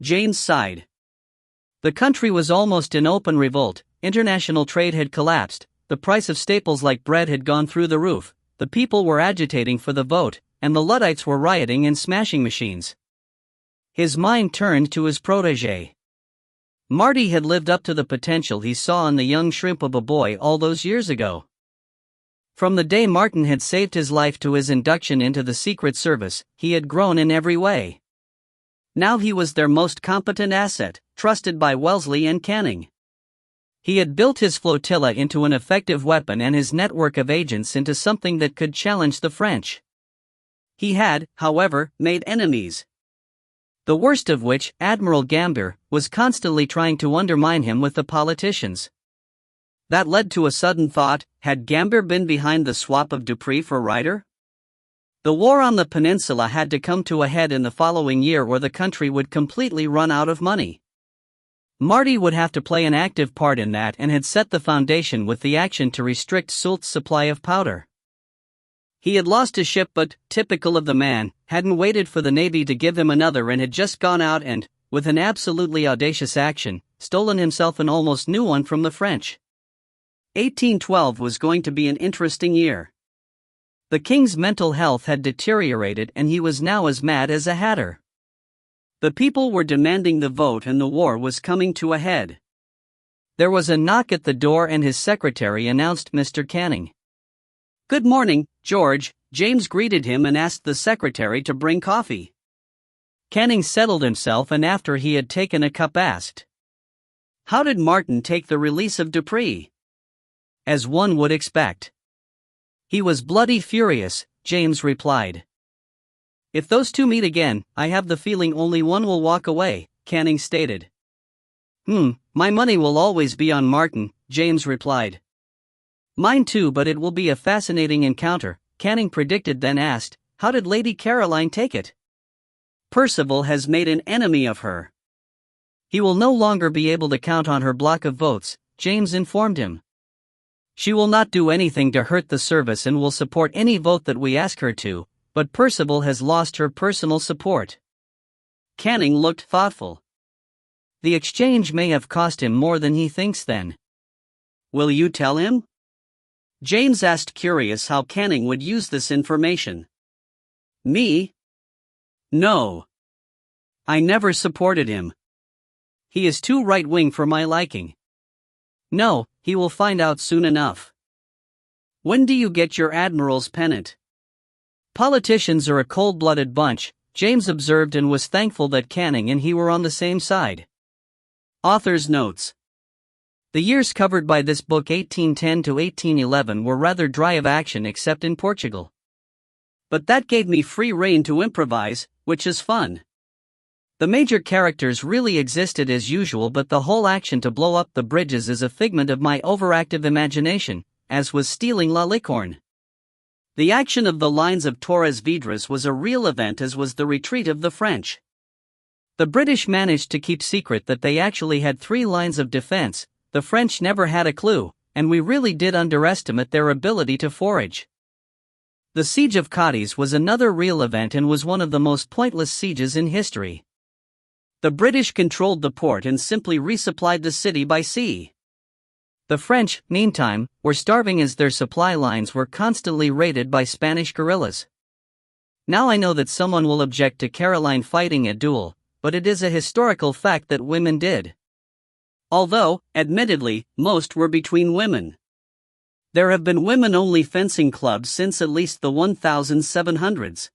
James sighed. The country was almost in open revolt, international trade had collapsed, the price of staples like bread had gone through the roof. The people were agitating for the vote, and the Luddites were rioting and smashing machines. His mind turned to his protégé. Marty had lived up to the potential he saw in the young shrimp of a boy all those years ago. From the day Martin had saved his life to his induction into the Secret Service, he had grown in every way. Now he was their most competent asset, trusted by Wellesley and Canning. He had built his flotilla into an effective weapon and his network of agents into something that could challenge the French. He had, however, made enemies. The worst of which, Admiral Gambier, was constantly trying to undermine him with the politicians. That led to a sudden thought: had Gambier been behind the swap of Dupree for Ryder? The war on the peninsula had to come to a head in the following year, or the country would completely run out of money. Marty would have to play an active part in that, and had set the foundation with the action to restrict Soult's supply of powder. He had lost his ship, but, typical of the man, hadn't waited for the Navy to give him another and had just gone out and, with an absolutely audacious action, stolen himself an almost new one from the French. 1812 was going to be an interesting year. The king's mental health had deteriorated and he was now as mad as a hatter. The people were demanding the vote and the war was coming to a head. There was a knock at the door and his secretary announced Mr. Canning. "Good morning, George," James greeted him and asked the secretary to bring coffee. Canning settled himself and after he had taken a cup asked, "How did Martin take the release of Dupree?" "As one would expect. He was bloody furious," James replied. "If those two meet again, I have the feeling only one will walk away," Canning stated. My money will always be on Martin," James replied. "Mine too, but it will be a fascinating encounter," Canning predicted, then asked, "How did Lady Caroline take it?" "Percival has made an enemy of her. He will no longer be able to count on her block of votes," James informed him. "She will not do anything to hurt the service and will support any vote that we ask her to, but Percival has lost her personal support." Canning looked thoughtful. "The exchange may have cost him more than he thinks then." "Will you tell him?" James asked, curious how Canning would use this information. "Me? No. I never supported him. He is too right-wing for my liking." "No, he will find out soon enough." "When do you get your admiral's pennant?" "Politicians are a cold-blooded bunch," James observed, and was thankful that Canning and he were on the same side. Author's notes. The years covered by this book, 1810 to 1811, were rather dry of action except in Portugal. But that gave me free rein to improvise, which is fun. The major characters really existed as usual, but the whole action to blow up the bridges is a figment of my overactive imagination, as was stealing La Licorne. The action of the lines of Torres Vedras was a real event, as was the retreat of the French. The British managed to keep secret that they actually had 3 lines of defense. The French never had a clue, and we really did underestimate their ability to forage. The Siege of Cadiz was another real event and was one of the most pointless sieges in history. The British controlled the port and simply resupplied the city by sea. The French, meantime, were starving as their supply lines were constantly raided by Spanish guerrillas. Now I know that someone will object to Caroline fighting a duel, but it is a historical fact that women did. Although, admittedly, most were between women. There have been women-only fencing clubs since at least the 1700s.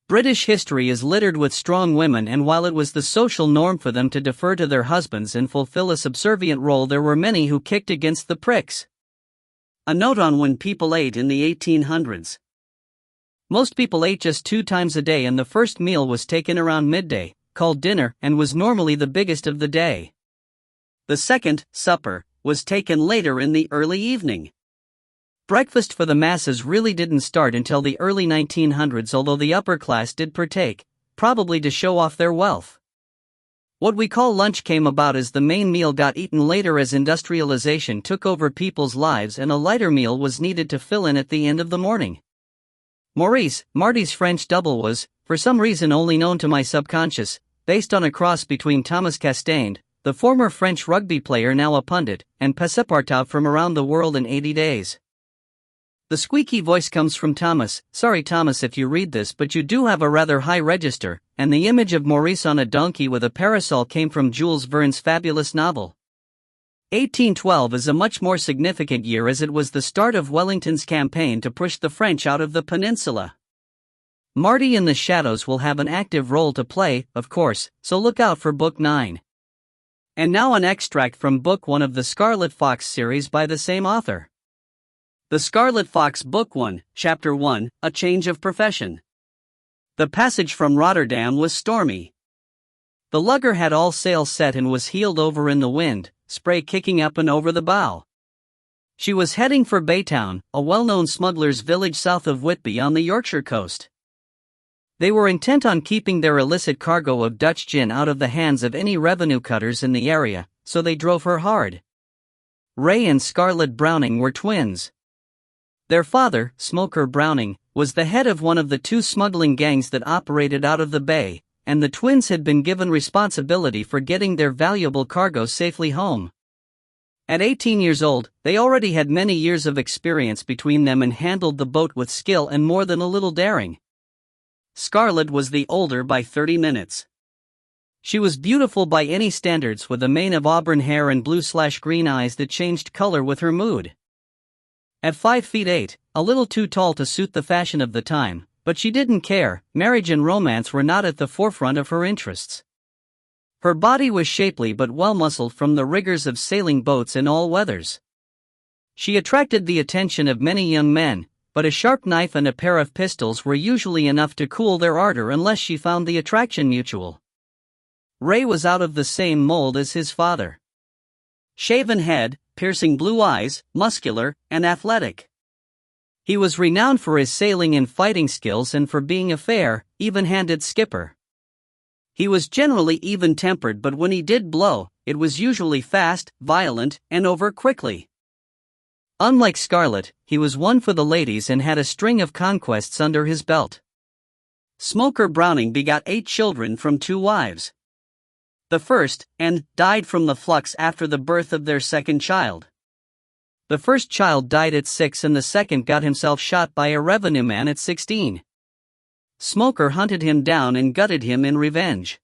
British history is littered with strong women, and while it was the social norm for them to defer to their husbands and fulfill a subservient role, there were many who kicked against the pricks. A note on when people ate in the 1800s. Most people ate just 2 times a day, and the first meal was taken around midday, called dinner, and was normally the biggest of the day. The second, supper, was taken later in the early evening. Breakfast for the masses really didn't start until the early 1900s, although the upper class did partake, probably to show off their wealth. What we call lunch came about as the main meal got eaten later as industrialization took over people's lives and a lighter meal was needed to fill in at the end of the morning. Maurice, Marty's French double, was, for some reason only known to my subconscious, based on a cross between Thomas Castaing, the former French rugby player now a pundit, and Passepartout from Around the World in 80 Days. The squeaky voice comes from Thomas. Sorry Thomas if you read this, but you do have a rather high register, and the image of Maurice on a donkey with a parasol came from Jules Verne's fabulous novel. 1812 is a much more significant year as it was the start of Wellington's campaign to push the French out of the peninsula. Marty in the Shadows will have an active role to play, of course, so look out for Book 9. And now an extract from Book 1 of the Scarlet Fox series by the same author. The Scarlet Fox, Book 1, Chapter 1, A Change of Profession. The passage from Rotterdam was stormy. The lugger had all sails set and was heeled over in the wind, spray kicking up and over the bow. She was heading for Baytown, a well-known smuggler's village south of Whitby on the Yorkshire coast. They were intent on keeping their illicit cargo of Dutch gin out of the hands of any revenue cutters in the area, so they drove her hard. Ray and Scarlett Browning were twins. Their father, Smoker Browning, was the head of one of the 2 smuggling gangs that operated out of the bay, and the twins had been given responsibility for getting their valuable cargo safely home. At 18 years old, they already had many years of experience between them and handled the boat with skill and more than a little daring. Scarlett was the older by 30 minutes. She was beautiful by any standards, with a mane of auburn hair and blue/green eyes that changed color with her mood. At 5 feet 8, a little too tall to suit the fashion of the time, but she didn't care. Marriage and romance were not at the forefront of her interests. Her body was shapely but well-muscled from the rigors of sailing boats in all weathers. She attracted the attention of many young men, but a sharp knife and a pair of pistols were usually enough to cool their ardor unless she found the attraction mutual. Ray was out of the same mold as his father. Shaven head, piercing blue eyes, muscular, and athletic. He was renowned for his sailing and fighting skills and for being a fair, even-handed skipper. He was generally even-tempered, but when he did blow, it was usually fast, violent, and over quickly. Unlike Scarlett, he was one for the ladies and had a string of conquests under his belt. Smoker Browning begot 8 children from 2 wives. The first, Anne, died from the flux after the birth of their second child. The first child died at 6 and the second got himself shot by a revenue man at 16. Smoker hunted him down and gutted him in revenge.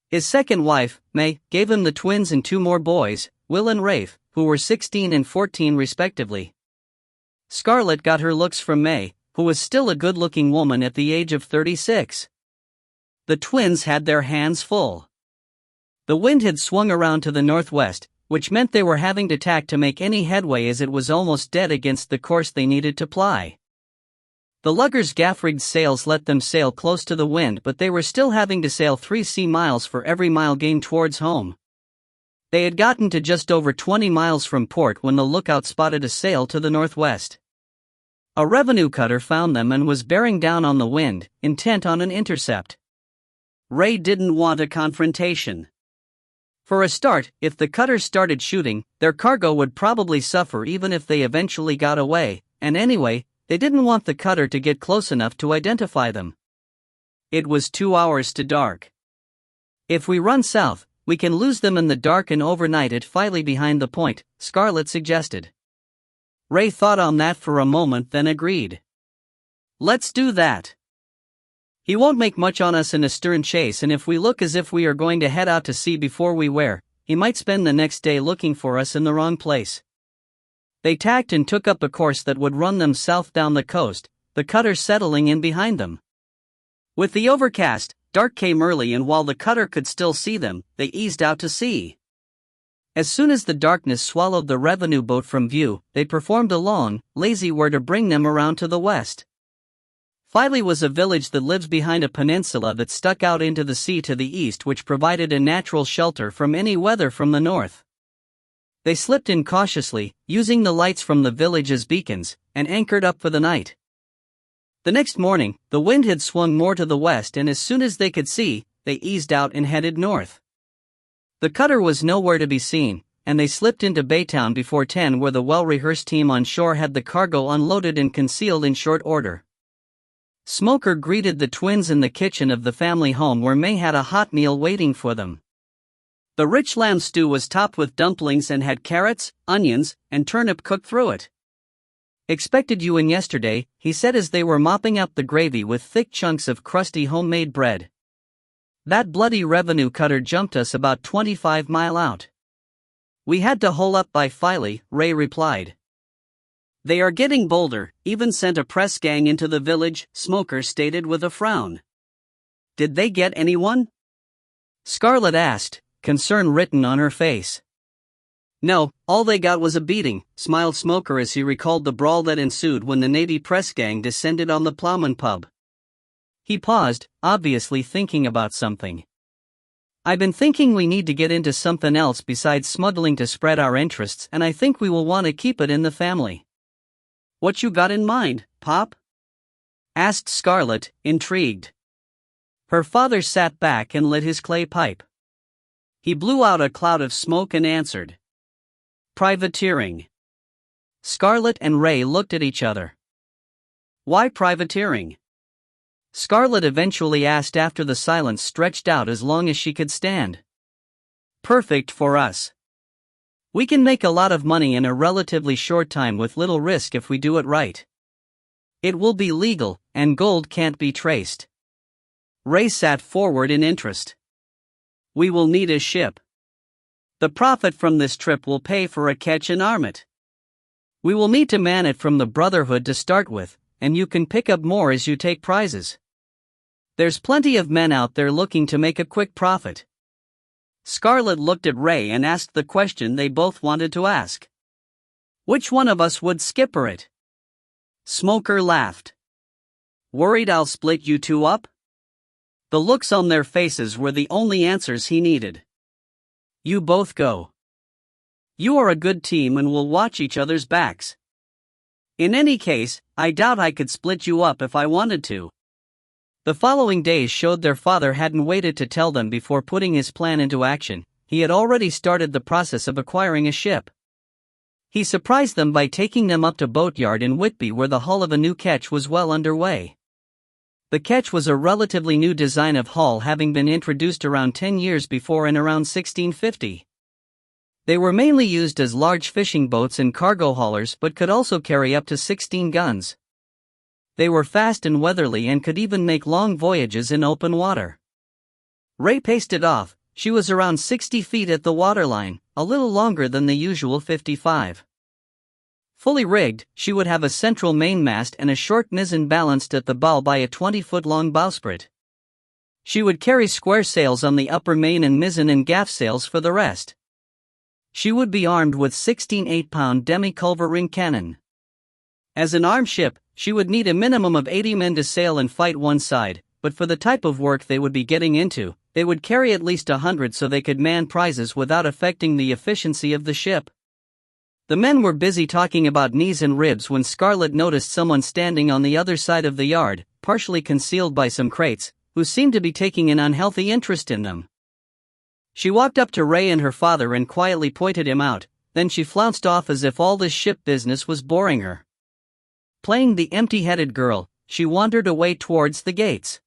His second wife, May, gave him the twins and 2 more boys, Will and Rafe, who were 16 and 14 respectively. Scarlett got her looks from May, who was still a good-looking woman at the age of 36. The twins had their hands full. The wind had swung around to the northwest, which meant they were having to tack to make any headway as it was almost dead against the course they needed to ply. The lugger's gaff-rigged sails let them sail close to the wind, but they were still having to sail 3 sea miles for every mile gained towards home. They had gotten to just over 20 miles from port when the lookout spotted a sail to the northwest. A revenue cutter found them and was bearing down on the wind, intent on an intercept. Ray didn't want a confrontation. For a start, if the cutter started shooting, their cargo would probably suffer even if they eventually got away, and anyway, they didn't want the cutter to get close enough to identify them. It was 2 hours to dark. If we run south, We can lose them in the dark and overnight it finally behind the point, Scarlett suggested. Ray thought on that for a moment then agreed. Let's do that. He won't make much on us in a stern chase, and if we look as if we are going to head out to sea before we wear, he might spend the next day looking for us in the wrong place. They tacked and took up a course that would run them south down the coast, the cutter settling in behind them. With the overcast, dark came early, and while the cutter could still see them, they eased out to sea. As soon as the darkness swallowed the revenue boat from view, they performed a long, lazy whir to bring them around to the west. Filey was a village that lives behind a peninsula that stuck out into the sea to the east, which provided a natural shelter from any weather from the north. They slipped in cautiously, using the lights from the village as beacons, and anchored up for the night. The next morning, the wind had swung more to the west, and as soon as they could see, they eased out and headed north. The cutter was nowhere to be seen, and they slipped into Baytown before 10, where the well-rehearsed team on shore had the cargo unloaded and concealed in short order. Smoker greeted the twins in the kitchen of the family home, where May had a hot meal waiting for them. The rich lamb stew was topped with dumplings and had carrots, onions, and turnip cooked through it. "Expected you in yesterday," he said as they were mopping up the gravy with thick chunks of crusty homemade bread. "That bloody revenue cutter jumped us about 25 miles out." "We had to hole up by Filey," Ray replied. "They are getting bolder, even sent a press gang into the village," Smoker stated with a frown. "Did they get anyone?" Scarlett asked, concern written on her face. "No, all they got was a beating," smiled Smoker as he recalled the brawl that ensued when the Navy press gang descended on the Plowman pub. He paused, obviously thinking about something. "I've been thinking we need to get into something else besides smuggling to spread our interests, and I think we will want to keep it in the family." "What you got in mind, Pop?" asked Scarlett, intrigued. Her father sat back and lit his clay pipe. He blew out a cloud of smoke and answered. "Privateering." Scarlett and Ray looked at each other. "Why privateering?" Scarlett eventually asked after the silence stretched out as long as she could stand. "Perfect for us. We can make a lot of money in a relatively short time with little risk if we do it right. It will be legal, and gold can't be traced." Ray sat forward in interest. "We will need a ship. The profit from this trip will pay for a ketch and arm it. We will need to man it from the Brotherhood to start with, and you can pick up more as you take prizes. There's plenty of men out there looking to make a quick profit." Scarlett looked at Ray and asked the question they both wanted to ask. "Which one of us would skipper it?" Smoker laughed. "Worried I'll split you two up?" The looks on their faces were the only answers he needed. "You both go. You are a good team and will watch each other's backs. In any case, I doubt I could split you up if I wanted to." The following days showed their father hadn't waited to tell them before putting his plan into action. He had already started the process of acquiring a ship. He surprised them by taking them up to Boatyard in Whitby, where the hull of a new ketch was well underway. The ketch was a relatively new design of hull, having been introduced around 10 years before in around 1650. They were mainly used as large fishing boats and cargo haulers, but could also carry up to 16 guns. They were fast and weatherly and could even make long voyages in open water. Ray paced it off. She was around 60 feet at the waterline, a little longer than the usual 55. Fully rigged, she would have a central mainmast and a short mizzen balanced at the bow by a 20-foot-long bowsprit. She would carry square sails on the upper main and mizzen and gaff sails for the rest. She would be armed with 16 8-pound demi-culverin cannon. As an armed ship, she would need a minimum of 80 men to sail and fight one side, but for the type of work they would be getting into, they would carry at least 100 so they could man prizes without affecting the efficiency of the ship. The men were busy talking about knees and ribs when Scarlett noticed someone standing on the other side of the yard, partially concealed by some crates, who seemed to be taking an unhealthy interest in them. She walked up to Ray and her father and quietly pointed him out, then she flounced off as if all this ship business was boring her. Playing the empty-headed girl, she wandered away towards the gates.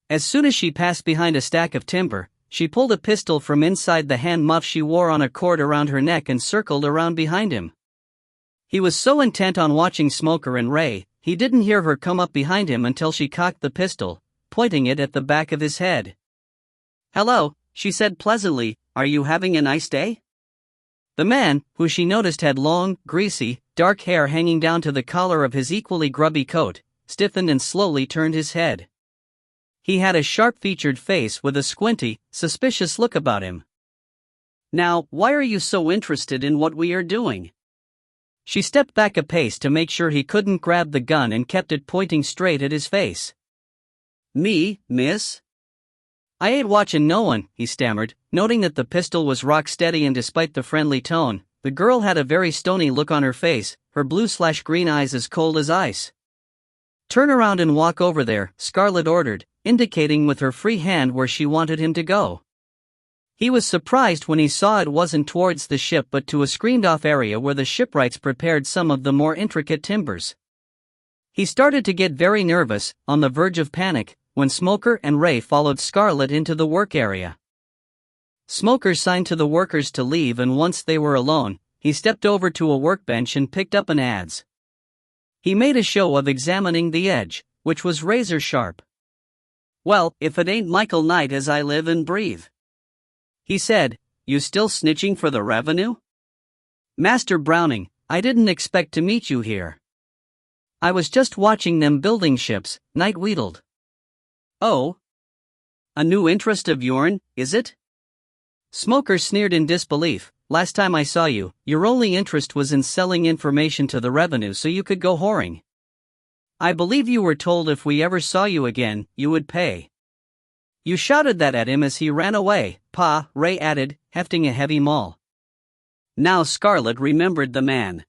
As soon as she passed behind a stack of timber, she pulled a pistol from inside the hand muff she wore on a cord around her neck and circled around behind him. He was so intent on watching Smoker and Ray, he didn't hear her come up behind him until she cocked the pistol, pointing it at the back of his head. "Hello," she said pleasantly, "are you having a nice day?" The man, who she noticed had long, greasy, dark hair hanging down to the collar of his equally grubby coat, stiffened and slowly turned his head. He had a sharp-featured face with a squinty, suspicious look about him. "Now, why are you so interested in what we are doing?" She stepped back a pace to make sure he couldn't grab the gun and kept it pointing straight at his face. "Me, miss?" "I ain't watching no one," he stammered, noting that the pistol was rock steady, and despite the friendly tone, the girl had a very stony look on her face, her blue/green eyes as cold as ice. "Turn around and walk over there," Scarlett ordered, indicating with her free hand where she wanted him to go. He was surprised when he saw it wasn't towards the ship but to a screened-off area where the shipwrights prepared some of the more intricate timbers. He started to get very nervous, on the verge of panic, when Smoker and Ray followed Scarlett into the work area. Smoker signed to the workers to leave, and once they were alone, he stepped over to a workbench and picked up an adze. He made a show of examining the edge, which was razor sharp. "Well, if it ain't Michael Knight as I live and breathe," he said. "You still snitching for the revenue?" "Master Browning, I didn't expect to meet you here." "I was just watching them building ships," Knight wheedled. "Oh? A new interest of yourn, is it?" Smoker sneered in disbelief. "Last time I saw you, your only interest was in selling information to the revenue so you could go whoring. I believe you were told if we ever saw you again, you would pay." "You shouted that at him as he ran away, Pa," Ray added, hefting a heavy maul. Now Scarlett remembered the man.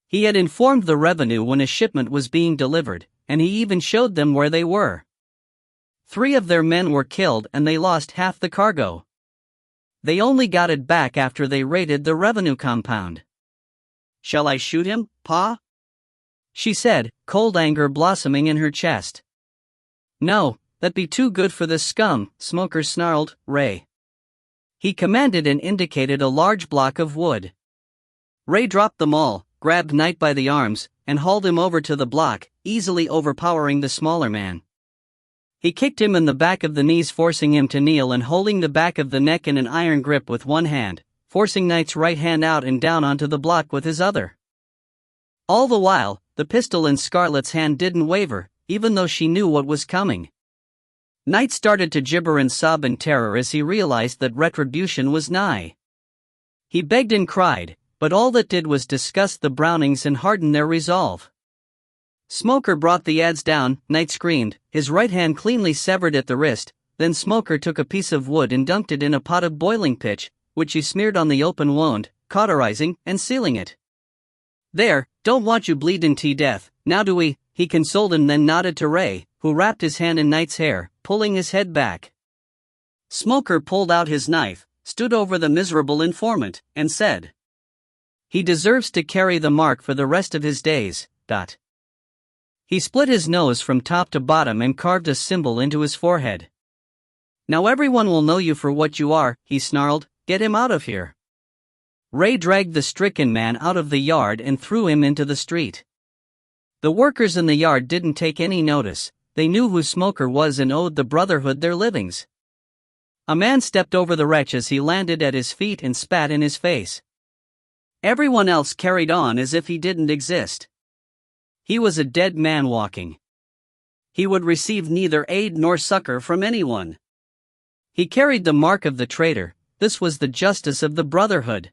He had informed the revenue when a shipment was being delivered, and he even showed them where they were. 3 of their men were killed and they lost half the cargo. They only got it back after they raided the revenue compound. "Shall I shoot him, Pa?" she said, cold anger blossoming in her chest. "No, that'd be too good for this scum," Smoker snarled. "Ray." He commanded and indicated a large block of wood. Ray dropped them all, grabbed Knight by the arms, and hauled him over to the block, easily overpowering the smaller man. He kicked him in the back of the knees, forcing him to kneel and holding the back of the neck in an iron grip with one hand, forcing Knight's right hand out and down onto the block with his other. All the while, the pistol in Scarlett's hand didn't waver, even though she knew what was coming. Knight started to gibber and sob in terror as he realized that retribution was nigh. He begged and cried, but all that did was disgust the Brownings and harden their resolve. Smoker brought the adze down. Knight screamed, his right hand cleanly severed at the wrist. Then Smoker took a piece of wood and dunked it in a pot of boiling pitch, which he smeared on the open wound, cauterizing and sealing it. "There, don't want you bleedin' to death, now do we?" he consoled him, then nodded to Ray, who wrapped his hand in Knight's hair, pulling his head back. Smoker pulled out his knife, stood over the miserable informant, and said, "He deserves to carry the mark for the rest of his days." He split his nose from top to bottom and carved a symbol into his forehead. "Now everyone will know you for what you are," he snarled. "Get him out of here." Ray dragged the stricken man out of the yard and threw him into the street. The workers in the yard didn't take any notice. They knew who Smoker was and owed the Brotherhood their livings. A man stepped over the wretch as he landed at his feet and spat in his face. Everyone else carried on as if he didn't exist. He was a dead man walking. He would receive neither aid nor succor from anyone. He carried the mark of the traitor. This was the justice of the Brotherhood.